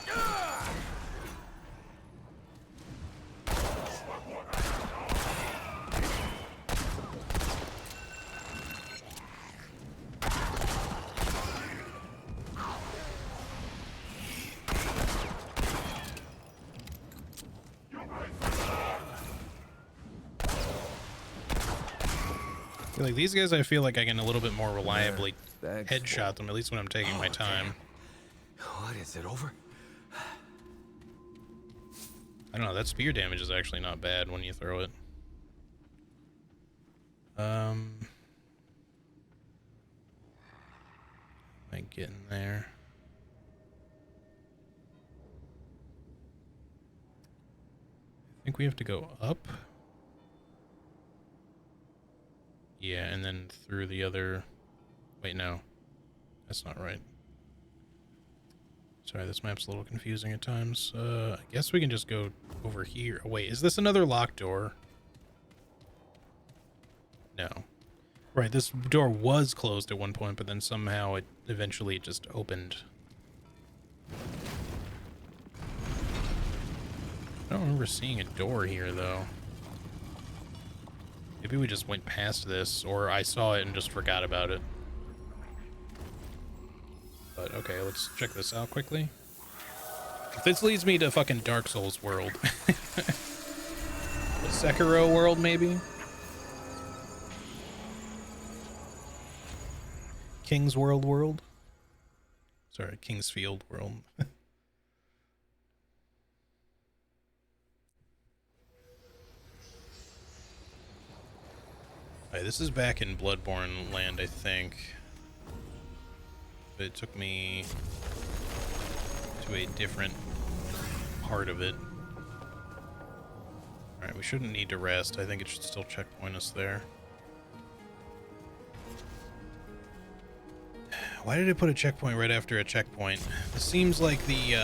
Like these guys, I feel like I can a little bit more reliably headshot them, at least when I'm taking my time. What, is it over? I don't know, that spear damage is actually not bad when you throw it. Might get in there. I think we have to go up. Yeah, and then through the other... Wait, no. That's not right. Sorry, this map's a little confusing at times. I guess we can just go over here. Oh, wait, is this another locked door? No. Right, this door was closed at one point, but then somehow it eventually just opened. I don't remember seeing a door here, though. Maybe we just went past this, or I saw it and just forgot about it. But okay, let's check this out quickly. If this leads me to fucking Dark Souls world. The Sekiro world, maybe? King's world? Sorry, King's Field world. This is back in Bloodborne land, I think. But it took me to a different part of it. Alright, we shouldn't need to rest. I think it should still checkpoint us there. Why did it put a checkpoint right after a checkpoint? It seems like the,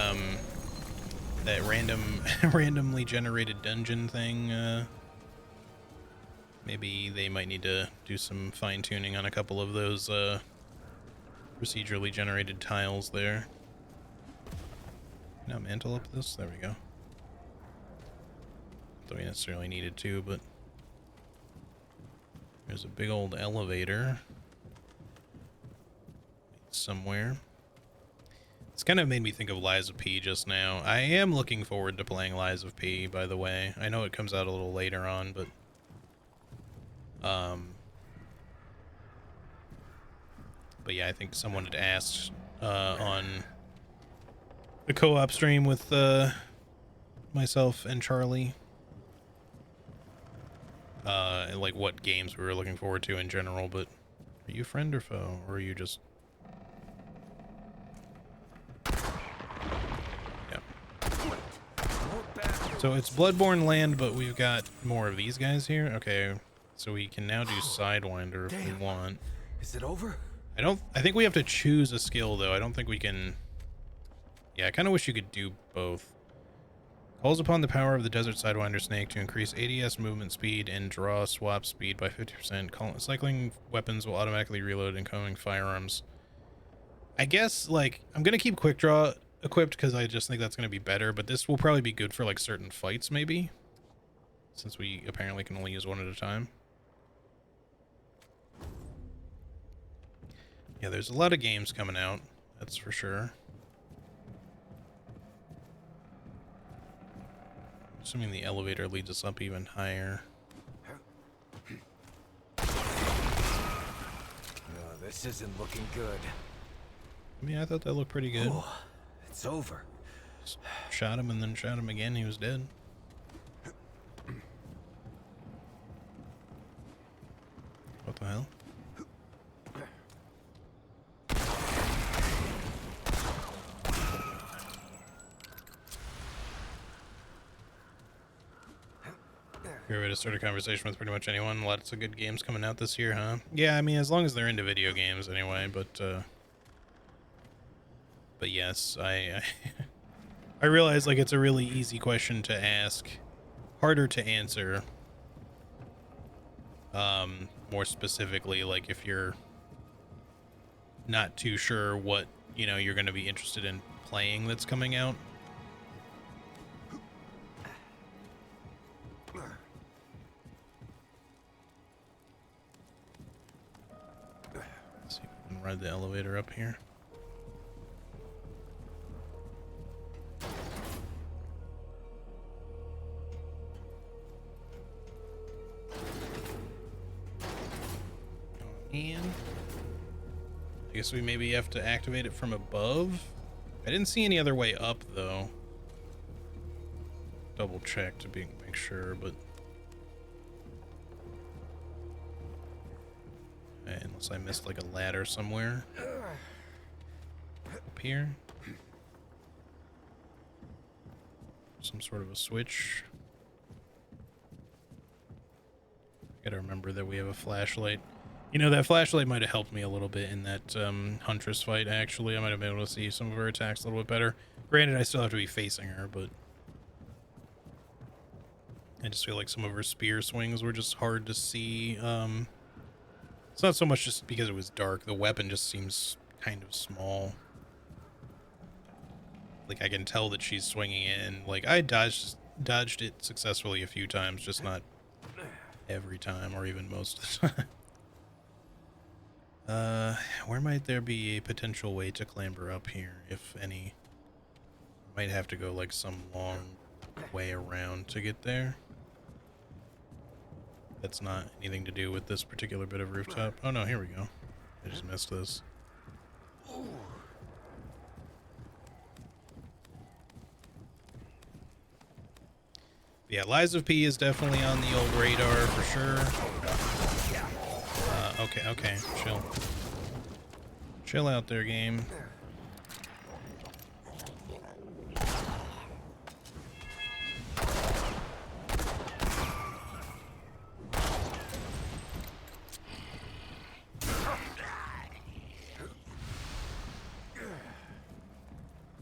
that randomly generated dungeon thing, maybe they might need to do some fine-tuning on a couple of those procedurally generated tiles there. Now mantle up this? There we go. Don't we necessarily needed to, but there's a big old elevator somewhere. It's kind of made me think of Lies of P just now. I am looking forward to playing Lies of P, by the way. I know it comes out a little later on, but yeah, I think someone had asked on the co-op stream with myself and Charlie, like what games we were looking forward to in general. But are you friend or foe, or are you just... Yeah. So it's Bloodborne land, but we've got more of these guys here. Okay. So we can now do Sidewinder if we want. Is it over? I think we have to choose a skill though. I don't think we can. Yeah, I kind of wish you could do both. Calls upon the power of the Desert Sidewinder Snake to increase ADS movement speed and draw swap speed by 50%. Cycling weapons will automatically reload incoming firearms. I guess, like, I'm going to keep Quick Draw equipped because I just think that's going to be better, but this will probably be good for, like, certain fights, maybe. Since we apparently can only use one at a time. Yeah, there's a lot of games coming out, that's for sure. Assuming the elevator leads us up even higher. No, this isn't looking good. I mean, I thought that looked pretty good. Oh, it's over. Just shot him and then shot him again. He was dead. What the hell? Great way to start a conversation with pretty much anyone. Lots of good games coming out this year, huh? Yeah, I mean, as long as they're into video games anyway, but yes, I I realize, like, it's a really easy question to ask, harder to answer. More specifically, like, if you're not too sure what, you know, you're going to be interested in playing that's coming out. Let's see if we can ride the elevator up here. And I guess we maybe have to activate it from above. I didn't see any other way up though. Double check to make sure, but unless I missed like a ladder somewhere up here, some sort of a switch. Gotta remember that we have a flashlight. You know, that flashlight might have helped me a little bit in that Huntress fight, actually. I might have been able to see some of her attacks a little bit better. Granted, I still have to be facing her, but I just feel like some of her spear swings were just hard to see. It's not so much just because it was dark. The weapon just seems kind of small. Like, I can tell that she's swinging it, and, like, I dodged it successfully a few times, just not every time, or even most of the time. Where might there be a potential way to clamber up here, if any? Might have to go like some long way around to get there. That's not anything to do with this particular bit of rooftop. Oh no, here we go. I just missed this. Yeah, Lies of P is definitely on the old radar for sure. Okay, chill. Chill out there, game.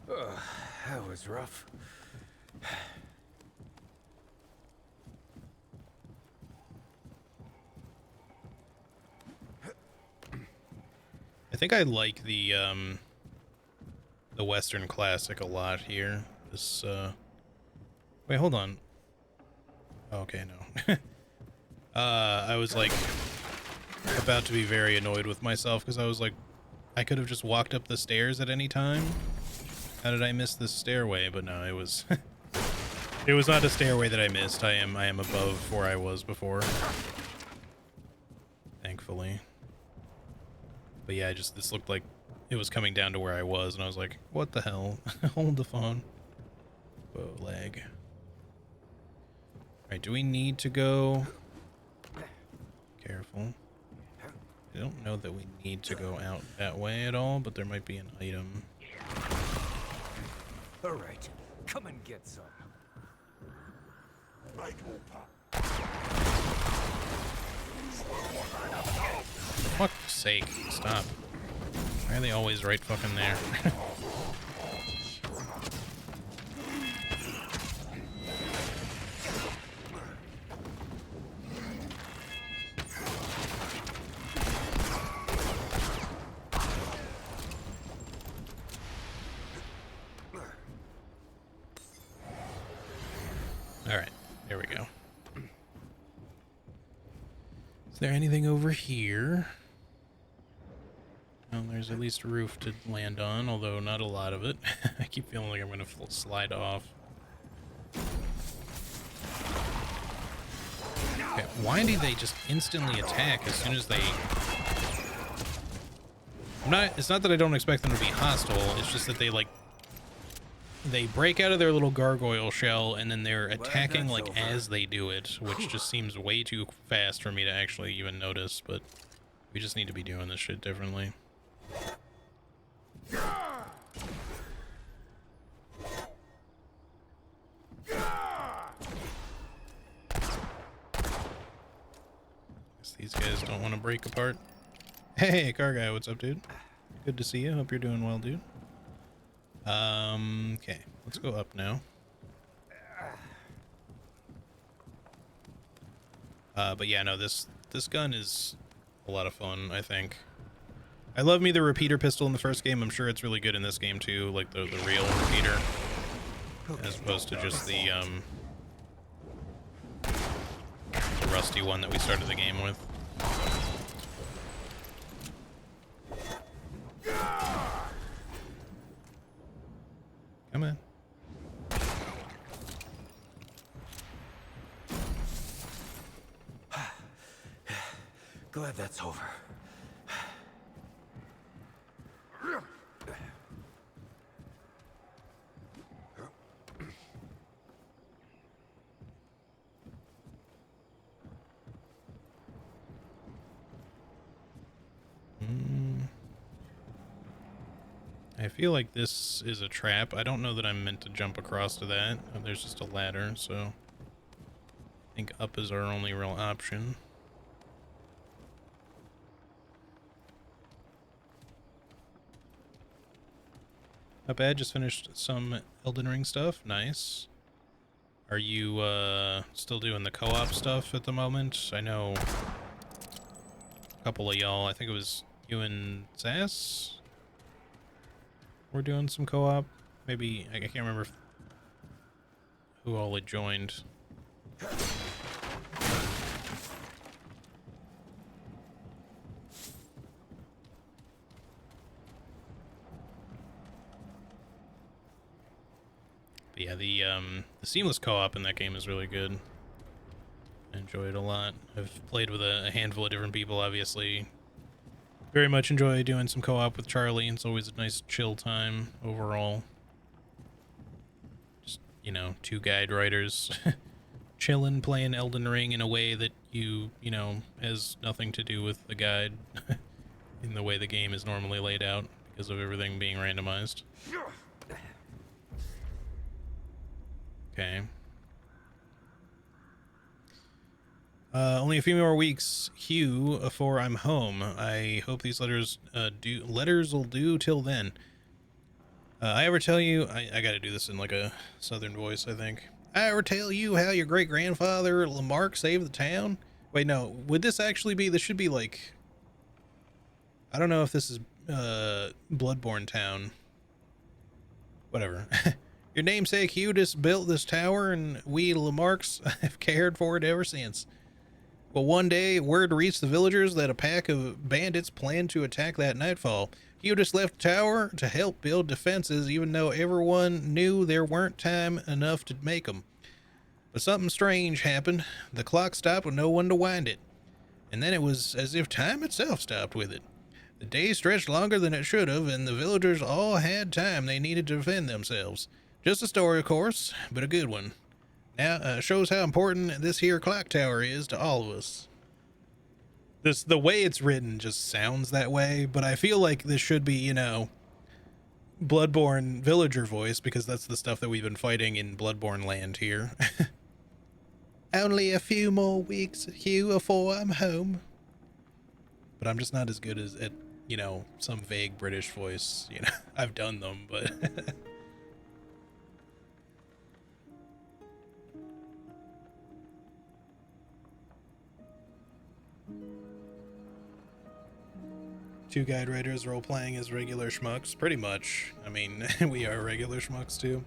That was rough. I think I like the Western Classic a lot here. This wait, hold on. Okay, no. I was like about to be very annoyed with myself because I was like, I could have just walked up the stairs at any time. How did I miss this stairway? But no, it was it was not a stairway that I missed. I am above where I was before. Thankfully. But yeah, this looked like it was coming down to where I was, and I was like, what the hell? Hold the phone. Whoa, lag. Alright, do we need to go? Careful. I don't know that we need to go out that way at all, but there might be an item. Alright, come and get some. For fuck's sake, stop. Why are they always right fucking there? Alright, there we go. Is there anything over here? Well, there's at least a roof to land on, although not a lot of it. I keep feeling like I'm going to slide off. Okay, why do they just instantly attack as soon as they... It's not that I don't expect them to be hostile, it's just that they, like... They break out of their little gargoyle shell, and then they're attacking, like, as they do it, which just seems way too fast for me to actually even notice, but we just need to be doing this shit differently. Guess these guys don't want to break apart. Hey, car guy, what's up, dude? Good to see you. Hope you're doing well, dude. Okay, let's go up now. But yeah, no, this gun is a lot of fun, I think. I love me the repeater pistol in the first game. I'm sure it's really good in this game too, like the real repeater, as opposed to just the rusty one that we started the game with. Come on. Glad that's over. I feel like this is a trap. I don't know that I'm meant to jump across to that. Oh, there's just a ladder, so I think up is our only real option. Not bad, just finished some Elden Ring stuff. Nice. Are you still doing the co-op stuff at the moment? I know a couple of y'all, I think it was you and Sass, we're doing some co-op. Maybe, I can't remember who all had joined. But yeah, the seamless co-op in that game is really good. I enjoy it a lot. I've played with a handful of different people, obviously. Very much enjoy doing some co-op with Charlie. It's always a nice chill time overall. Just, you know, two guide writers chilling, playing Elden Ring in a way that you know, has nothing to do with the guide in the way the game is normally laid out because of everything being randomized. Okay. Only a few more weeks, Hugh, before I'm home. I hope these letters will do till then. I ever tell you, I gotta do this in like a southern voice, I think. I ever tell you how your great-grandfather Lamarck saved the town? Wait, no, would this actually be, this should be like, I don't know if this is, Bloodborne Town. Whatever. Your namesake Hugh just built this tower, and we Lamarcks have cared for it ever since. Well, one day, word reached the villagers that a pack of bandits planned to attack that nightfall. Hugh just left the tower to help build defenses, even though everyone knew there weren't time enough to make them. But something strange happened. The clock stopped with no one to wind it. And then it was as if time itself stopped with it. The day stretched longer than it should have, and the villagers all had time they needed to defend themselves. Just a story, of course, but a good one. Now, shows how important this here clock tower is to all of us. The way it's written just sounds that way, but I feel like this should be, you know, Bloodborne villager voice, because that's the stuff that we've been fighting in Bloodborne land here. Only a few more weeks, Hugh, before I'm home. but I'm just not as good as at, you know, some vague British voice. You know, I've done them, but two guide writers role playing as regular schmucks, pretty much. I mean, we are regular schmucks too.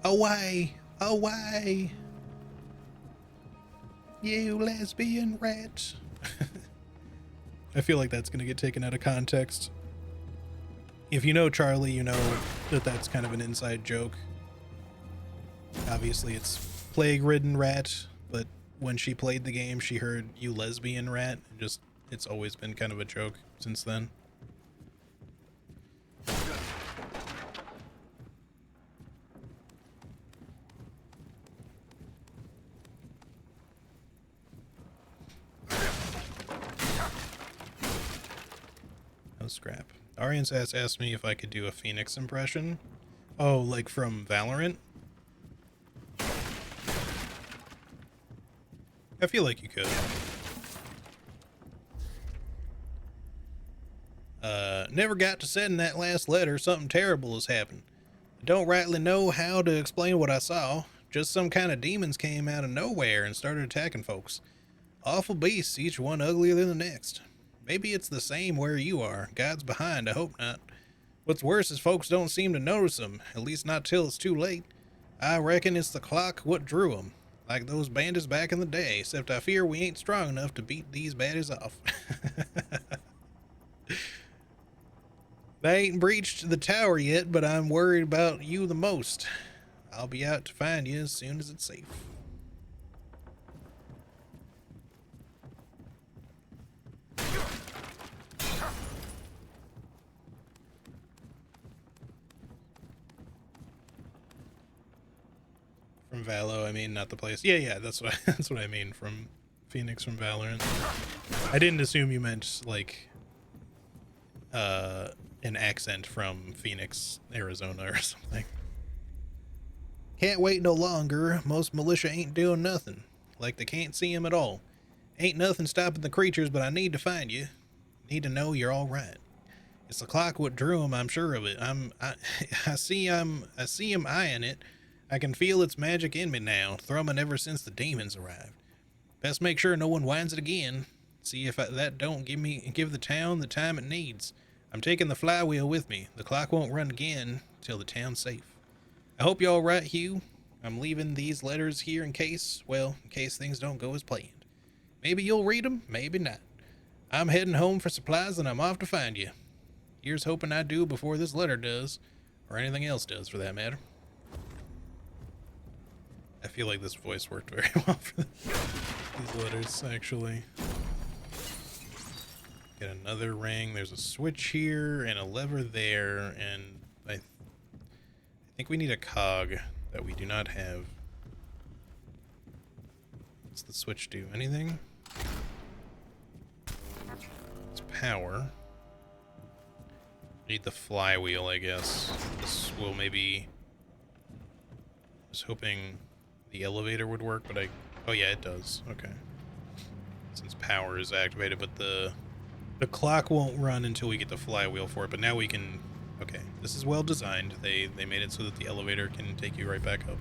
Away, away, you lesbian rat. I feel like that's gonna get taken out of context. If you know Charlie, you know that that's kind of an inside joke. Obviously, it's plague-ridden rat, but when she played the game, she heard "you lesbian rat." And just, it's always been kind of a joke since then. No scrap. Arian's asked me if I could do a Phoenix impression. Oh, like from Valorant? I feel like you could. Never got to send that last letter. Something terrible has happened. I don't rightly know how to explain what I saw. Just some kind of demons came out of nowhere and started attacking folks. Awful beasts, each one uglier than the next. Maybe it's the same where you are. God's behind, I hope not. What's worse is folks don't seem to notice them, at least not till it's too late. I reckon it's the clock what drew them. Like those bandits back in the day, except I fear we ain't strong enough to beat these baddies off. They ain't breached the tower yet, but I'm worried about you the most. I'll be out to find you as soon as it's safe. From Valo, I mean, not the place. Yeah, that's what that's what I mean from Phoenix from Valorant. I didn't assume you meant like an accent from Phoenix, Arizona or something. Can't wait no longer. Most militia ain't doing nothing. Like they can't see him at all. Ain't nothing stopping the creatures, but I need to find you. Need to know you're all right. It's the clock what drew him, I'm sure of it. I see him eyeing it. I can feel its magic in me now, thrumming ever since the demons arrived. Best make sure no one winds it again. See if that don't give the town the time it needs. I'm taking the flywheel with me. The clock won't run again till the town's safe. I hope you're all right, Hugh. I'm leaving these letters here in case things don't go as planned. Maybe you'll read them, maybe not. I'm heading home for supplies and I'm off to find you. Here's hoping I do before this letter does, or anything else does for that matter. I feel like this voice worked very well for these letters, actually. Get another ring. There's a switch here and a lever there, and I think we need a cog that we do not have. What's the switch do? Anything? It's power. Need the flywheel, I guess. This will maybe... I was hoping the elevator would work, but oh yeah, it does. Okay. Since power is activated, but the clock won't run until we get the flywheel for it, but now we can... Okay, this is well designed. They made it so that the elevator can take you right back up.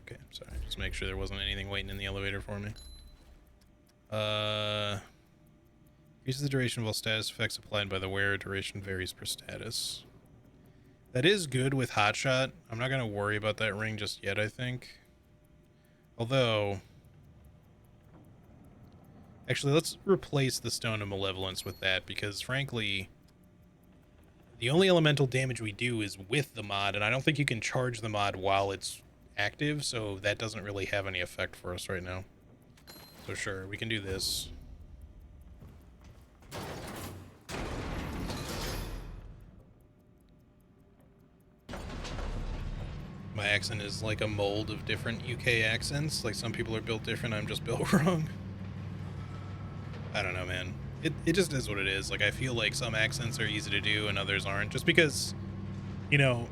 Okay, sorry. Just make sure there wasn't anything waiting in the elevator for me. Increases the duration of all status effects applied by the wearer. Duration varies per status. That is good with Hotshot. I'm not going to worry about that ring just yet, I think. Although... Actually, let's replace the Stone of Malevolence with that, because frankly, the only elemental damage we do is with the mod, and I don't think you can charge the mod while it's active, so that doesn't really have any effect for us right now. So sure, we can do this. My accent is like a mold of different UK accents. Like some people are built different, I'm just built wrong. I don't know, man. It just is what it is. Like I feel like some accents are easy to do and others aren't. Just because, you know,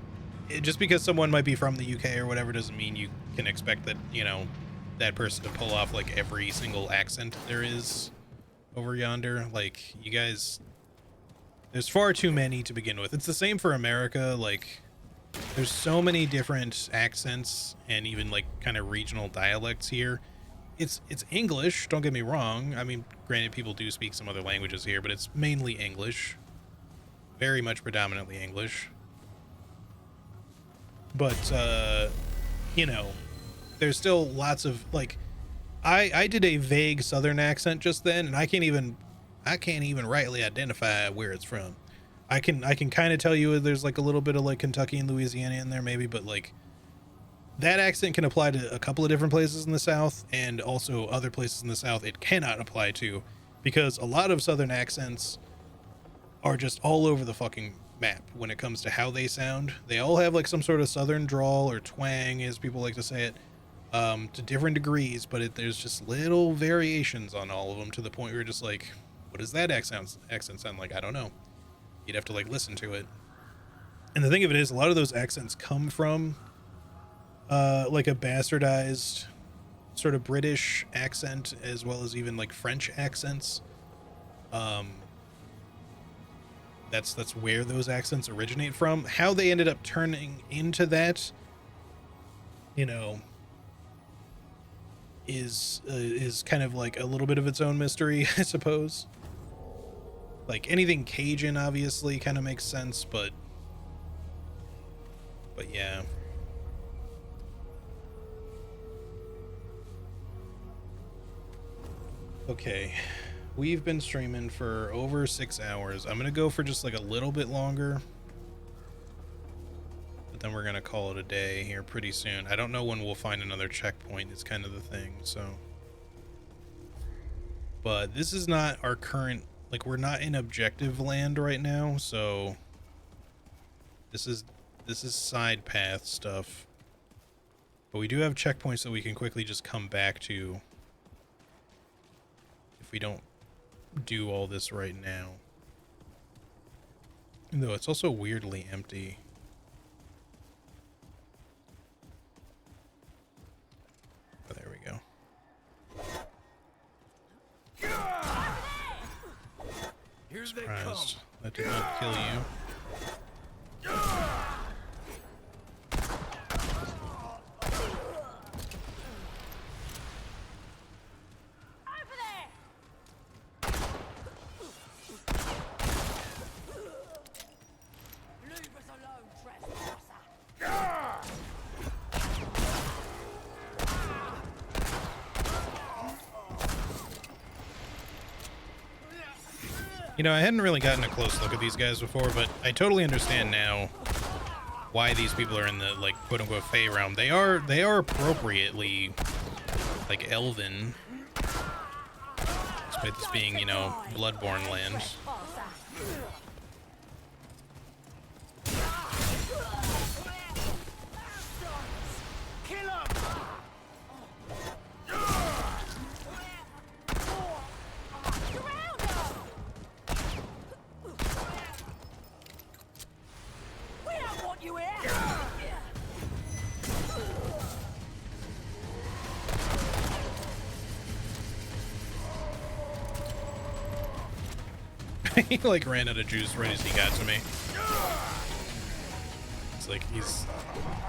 just because someone might be from the UK or whatever doesn't mean you can expect that, you know, that person to pull off like every single accent there is over yonder. Like, you guys, there's far too many to begin with. It's the same for America. Like, there's so many different accents and even like kind of regional dialects here. It's English, don't get me wrong. I mean, granted, people do speak some other languages here, but it's mainly English. Very much predominantly English. But you know, there's still lots of like, I did a vague southern accent just then, and I can't even rightly identify where it's from. I can kind of tell you there's like a little bit of like Kentucky and Louisiana in there maybe, but like that accent can apply to a couple of different places in the South, and also other places in the South it cannot apply to, because a lot of southern accents are just all over the fucking map when it comes to how they sound. They all have like some sort of southern drawl or twang, as people like to say it, to different degrees, but there's just little variations on all of them, to the point where you're just like, what does that accent sound like? I don't know. You'd have to like listen to it. And the thing of it is, a lot of those accents come from like a bastardized sort of British accent, as well as even like French accents. That's where those accents originate from. How they ended up turning into that, you know, is kind of like a little bit of its own mystery, I suppose. Like anything Cajun obviously kind of makes sense, but yeah. Okay, we've been streaming for over 6 hours. I'm gonna go for just like a little bit longer, but then we're gonna call it a day here pretty soon. I don't know when we'll find another checkpoint, is kind of the thing. So, but this is not our current, like, we're not in objective land right now, so this is side path stuff, but we do have checkpoints that we can quickly just come back to if we don't do all this right now. Though it's also weirdly empty. Oh, there we go. Here they Surprised come. that did not kill you. You know, I hadn't really gotten a close look at these guys before, but I totally understand now why these people are in the, like, quote-unquote Fey realm. They are appropriately, like, elven, despite this being, you know, Bloodborne land. He like ran out of juice right as he got to me. It's like he's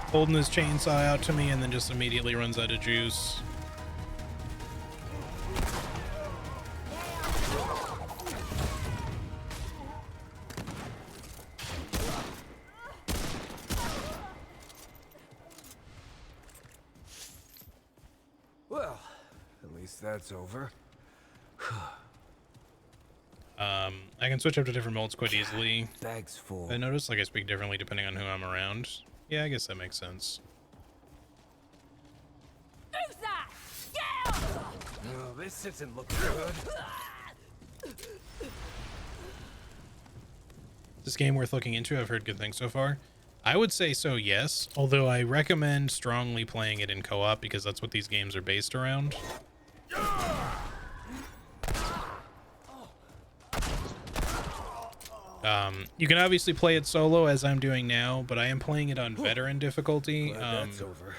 holding his chainsaw out to me and then just immediately runs out of juice. Well, at least that's over. I can switch up to different modes quite easily. Bag's full. I notice like I speak differently depending on who I'm around. Yeah, I guess that makes sense. Who's that? Oh, this isn't looking good. Is this game worth looking into? I've heard good things so far. I would say so, yes. Although I recommend strongly playing it in co-op because that's what these games are based around. You can obviously play it solo as I'm doing now, but I am playing it on veteran difficulty. That's over.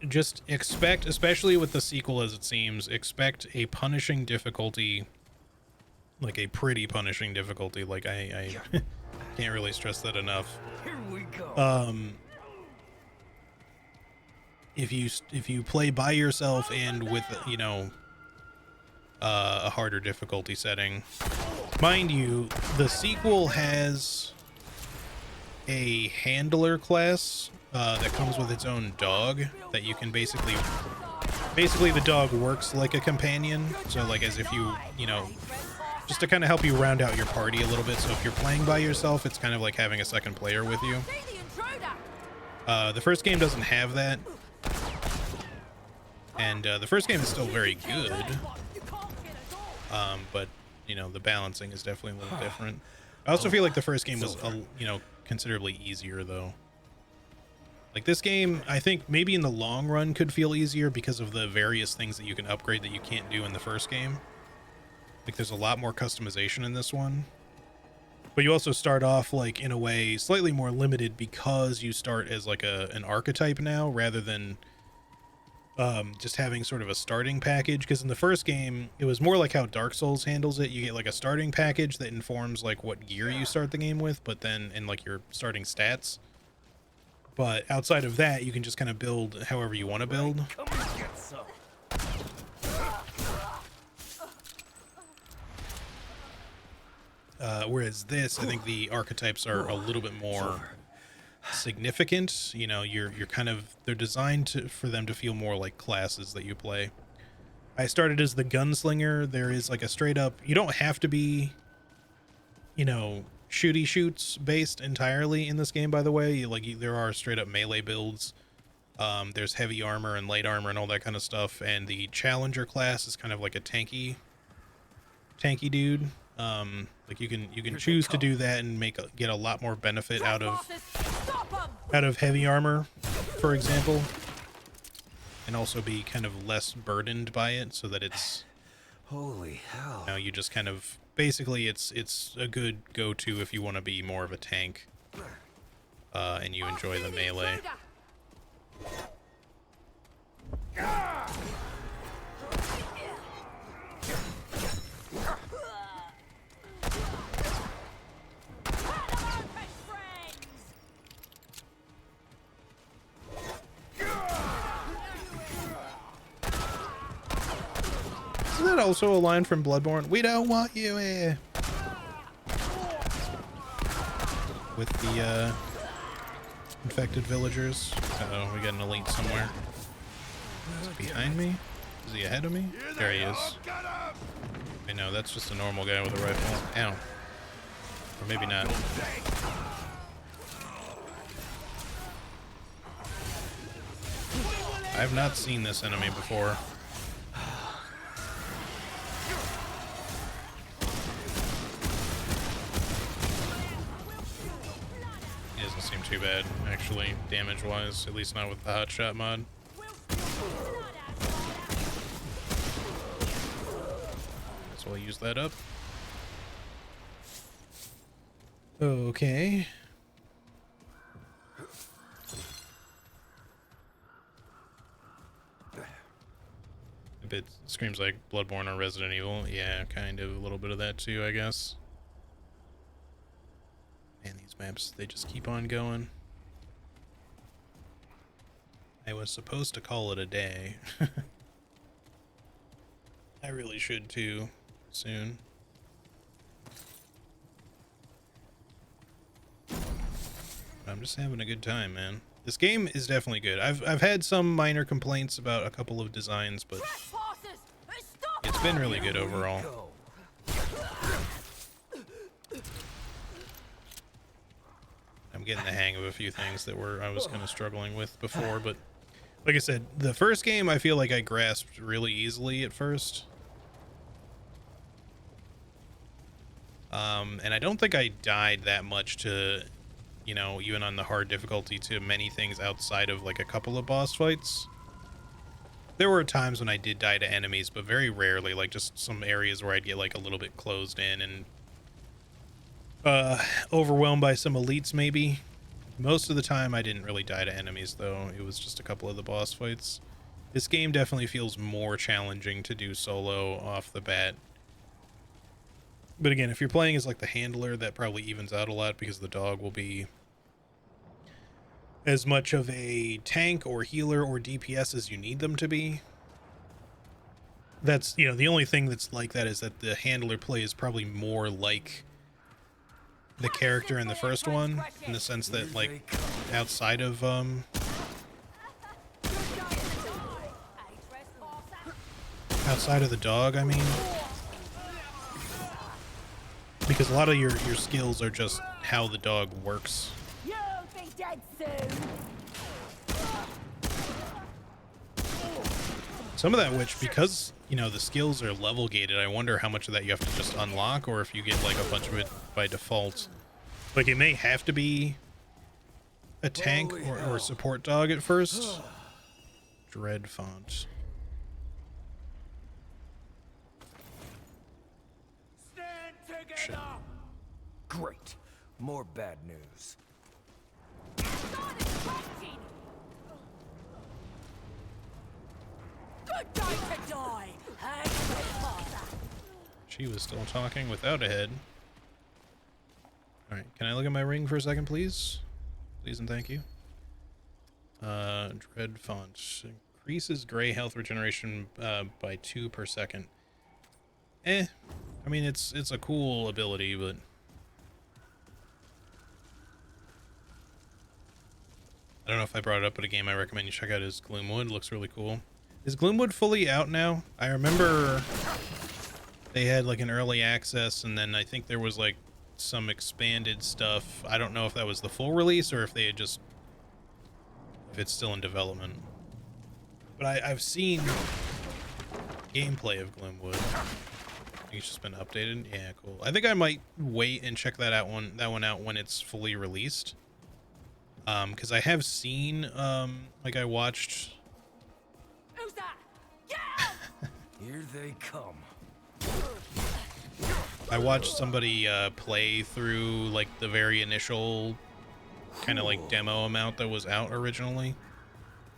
Just expect, especially with the sequel as it seems, expect a punishing difficulty, like a pretty punishing difficulty. Like I can't really stress that enough. Here we go. If you play by yourself and with, you know, a harder difficulty setting, mind you, the sequel has a handler class that comes with its own dog that you can basically the dog works like a companion, so like as if you know, just to kind of help you round out your party a little bit. So if you're playing by yourself, it's kind of like having a second player with you. The first game doesn't have that, and the first game is still very good, but you know, the balancing is definitely a little different. I also feel like the first game was you know, considerably easier though. Like this game, I think maybe in the long run could feel easier because of the various things that you can upgrade that you can't do in the first game. Like there's a lot more customization in this one, but you also start off like in a way slightly more limited because you start as like an archetype now rather than just having sort of a starting package. Because in the first game it was more like how Dark Souls handles it. You get like a starting package that informs like what gear you start the game with, but then in like your starting stats. But outside of that, you can just kind of build however you want to build. Whereas this, I think the archetypes are a little bit more significant. You know, you're kind of, they're designed for them to feel more like classes that you play. I started as the gunslinger. There is like a straight up, you don't have to be, you know, shooty shoots based entirely in this game, by the way. There are straight up melee builds. There's heavy armor and light armor and all that kind of stuff, and the challenger class is kind of like a tanky dude. Like you can choose to do that and get a lot more benefit out of heavy armor, for example, and also be kind of less burdened by it, so that it's, Holy hell. you know, you just kind of basically it's a good go-to if you want to be more of a tank and you enjoy the melee. Isn't that also a line from Bloodborne? We don't want you here. With the infected villagers. Uh-oh, we got an elite somewhere. Is he behind me? Is he ahead of me? There he is. I know, that's just a normal guy with a rifle. Ow. Or maybe not. I've not seen this enemy before. He doesn't seem too bad, actually, damage-wise, at least not with the hotshot mod. So I'll use that up. Okay. It screams like Bloodborne or Resident Evil. Yeah, kind of a little bit of that too, I guess. Man, these maps, they just keep on going. I was supposed to call it a day. I really should too, soon. I'm just having a good time, man. This game is definitely good. I've had some minor complaints about a couple of designs, but it's been really good overall. I'm getting the hang of a few things that I was kind of struggling with before, but like I said, the first game I feel like I grasped really easily at first. And I don't think I died that much to, you know, even on the hard difficulty, to many things outside of like a couple of boss fights. There were times when I did die to enemies, but very rarely, like just some areas where I'd get like a little bit closed in and overwhelmed by some elites, maybe. Most of the time I didn't really die to enemies, though. It was just a couple of the boss fights. This game definitely feels more challenging to do solo off the bat. But again, if you're playing as like the handler, that probably evens out a lot because the dog will be as much of a tank or healer or DPS as you need them to be. That's, you know, the only thing that's like that is that the handler plays probably more like the character in the first one, in the sense that, like, outside of the dog, I mean, because a lot of your skills are just how the dog works. You'll be dead soon. Some of that which, because, you know, the skills are level gated, I wonder how much of that you have to just unlock, or if you get like a bunch of it by default. Like, it may have to be a tank or support dog at first. Dread font. Shit. Great. More bad news. Good time to die. She was still talking without a head. Alright, can I look at my ring for a second, please? Please and thank you. Dread font. Increases gray health regeneration by 2 per second. I mean, it's a cool ability, but I don't know if I brought it up, but a game I recommend you check out is Gloomwood. It looks really cool. Is Gloomwood fully out now? I remember they had like an early access, and then I think there was like some expanded stuff. I don't know if that was the full release or if they had just, if it's still in development. But I've seen gameplay of Gloomwood. I think it's just been updated. Yeah, cool. I think I might wait and check that one out when it's fully released. Because I have seen like I watched. Who's that? Yeah! Here they come. I watched somebody play through like the very initial kind of like demo amount that was out originally.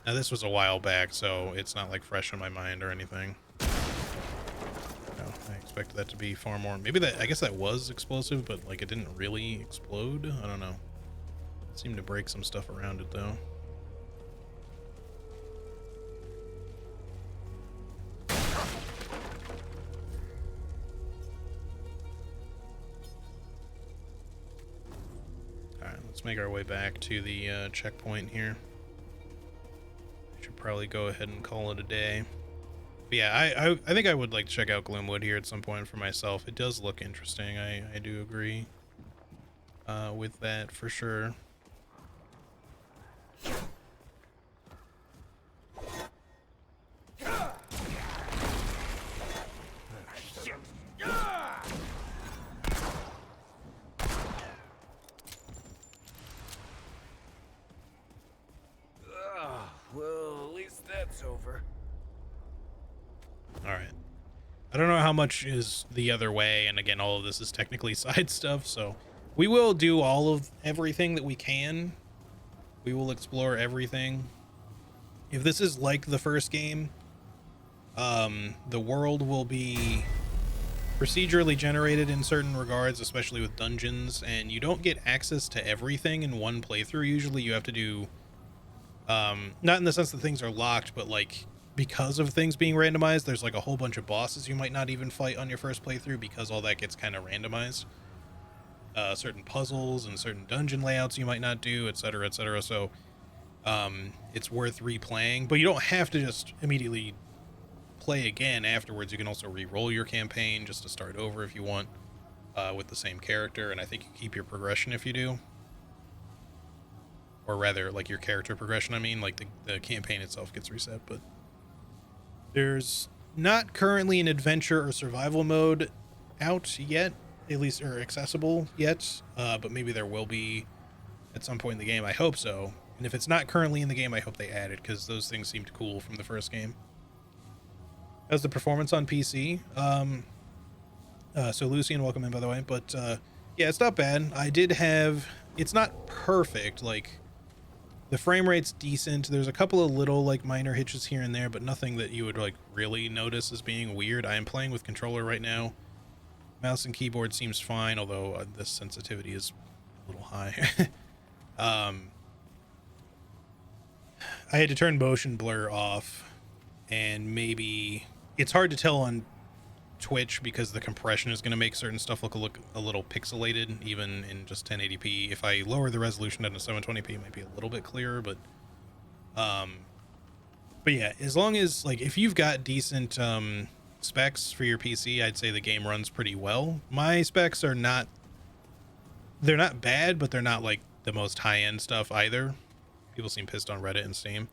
Now this was a while back, so it's not like fresh in my mind or anything. No, I expected that to be far more. Maybe that, I guess that was explosive, but like it didn't really explode. I don't know. It seemed to break some stuff around it though. Let's make our way back to the checkpoint here. Should probably go ahead and call it a day. But yeah, I think I would like to check out Gloomwood here at some point for myself. It does look interesting. I do agree with that for sure. Well, at least that's over. All right. I don't know how much is the other way, and again, all of this is technically side stuff, so we will do everything that we can. We will explore everything. If this is like the first game, the world will be procedurally generated in certain regards, especially with dungeons, and you don't get access to everything in one playthrough. Usually you have to do, not in the sense that things are locked, but like because of things being randomized, there's like a whole bunch of bosses you might not even fight on your first playthrough because all that gets kind of randomized. Certain puzzles and certain dungeon layouts you might not do, etc., etc. So it's worth replaying, but you don't have to just immediately play again afterwards. You can also re-roll your campaign just to start over if you want, with the same character, and I think you keep your progression if you do. Or rather, like your character progression, I mean, like the campaign itself gets reset, but there's not currently an adventure or survival mode out yet, at least, or accessible yet, but maybe there will be at some point in the game. I hope so. And if it's not currently in the game, I hope they add it, because those things seemed cool from the first game. How's the performance on PC? So Lucian, welcome in, by the way, but Yeah, it's not bad. I did have, it's not perfect, like the frame rate's decent. There's a couple of little like minor hitches here and there, but nothing that you would like really notice as being weird. I am playing with controller right now. Mouse and keyboard seems fine, although the sensitivity is a little high. I had to turn motion blur off, and maybe it's hard to tell on Twitch because the compression is going to make certain stuff look a little pixelated, even in just 1080p. If I lower the resolution down to 720p, it might be a little bit clearer, but yeah, as long as, like, if you've got decent specs for your PC, I'd say the game runs pretty well. My specs are not, they're not bad, but they're not like the most high-end stuff either. People seem pissed on Reddit and Steam.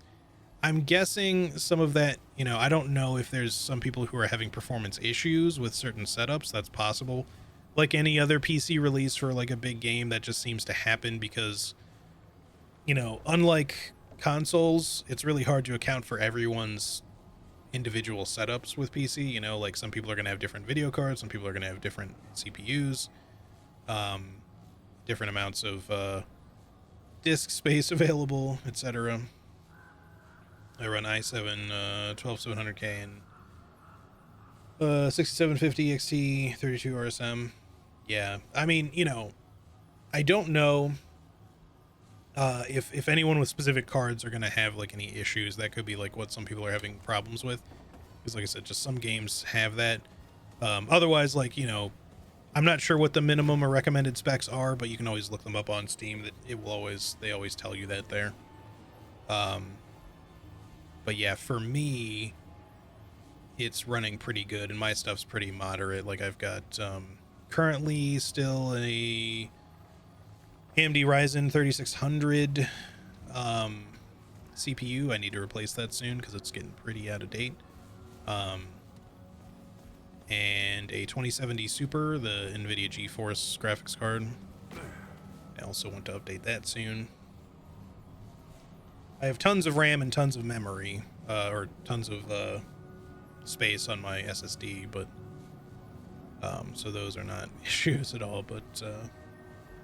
I'm guessing some of that, you know, I don't know if there's some people who are having performance issues with certain setups. That's possible. Like any other PC release for like a big game, that just seems to happen because, you know, unlike consoles, it's really hard to account for everyone's individual setups with PC. You know, like some people are going to have different video cards, some people are going to have different CPUs, different amounts of disk space available, etc. I run i7 12700K and 6750 XT 32 RSM. Yeah, I mean, you know, I don't know if anyone with specific cards are going to have like any issues. That could be like what some people are having problems with, because like I said, just some games have that. Otherwise, like, you know, I'm not sure what the minimum or recommended specs are, but you can always look them up on Steam. That it will always, they always tell you that there. But yeah, for me, it's running pretty good, and my stuff's pretty moderate. Like I've got currently still a AMD Ryzen 3600 CPU. I need to replace that soon because it's getting pretty out of date. And a 2070 Super, the NVIDIA GeForce graphics card. I also want to update that soon. I have tons of RAM and tons of memory, or tons of space on my SSD, but so those are not issues at all. But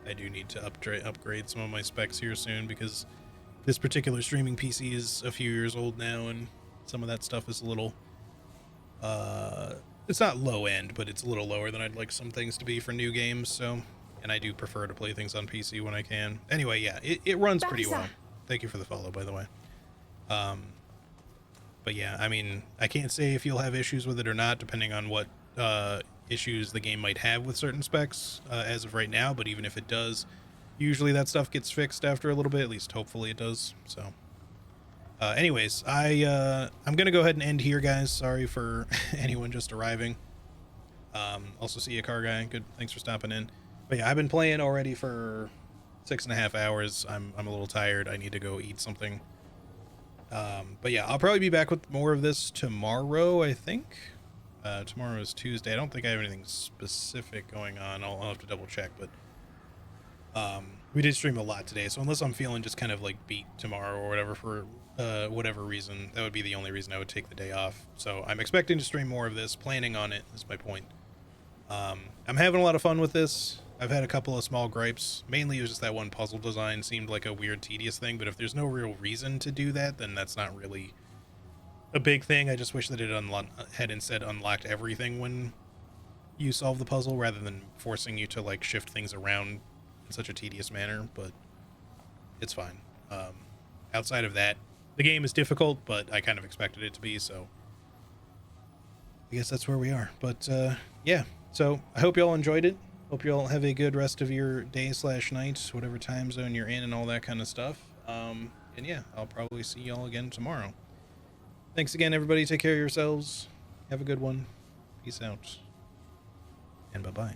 I do need to upgrade some of my specs here soon, because this particular streaming PC is a few years old now, and some of that stuff is a little it's not low end, but it's a little lower than I'd like some things to be for new games. So, and I do prefer to play things on PC when I can. Anyway, yeah, it runs pretty well. Thank you for the follow, by the way. But yeah, I mean, I can't say if you'll have issues with it or not, depending on what issues the game might have with certain specs as of right now. But even if it does, usually that stuff gets fixed after a little bit. At least hopefully it does. So anyways, I'm gonna go ahead and end here, guys. Sorry for anyone just arriving. Also see you, car guy. Good, thanks for stopping in. But yeah, I've been playing already for 6.5 hours. I'm a little tired. I need to go eat something. But yeah, I'll probably be back with more of this tomorrow, I think. Tomorrow is Tuesday. I don't think I have anything specific going on. I'll have to double check, but we did stream a lot today, so unless I'm feeling just kind of like beat tomorrow or whatever for whatever reason, that would be the only reason I would take the day off. So I'm expecting to stream more of this, planning on it, is my point. I'm having a lot of fun with this. I've had a couple of small gripes. Mainly it was just that one puzzle design seemed like a weird, tedious thing, but if there's no real reason to do that, then that's not really a big thing. I just wish that it had instead unlocked everything when you solve the puzzle, rather than forcing you to like shift things around in such a tedious manner, but it's fine. Outside of that, the game is difficult, but I kind of expected it to be, so I guess that's where we are. But yeah, so I hope you all enjoyed it. Hope you all have a good rest of your day/night, whatever time zone you're in and all that kind of stuff. And yeah, I'll probably see y'all again tomorrow. Thanks again, everybody. Take care of yourselves. Have a good one. Peace out. And bye-bye.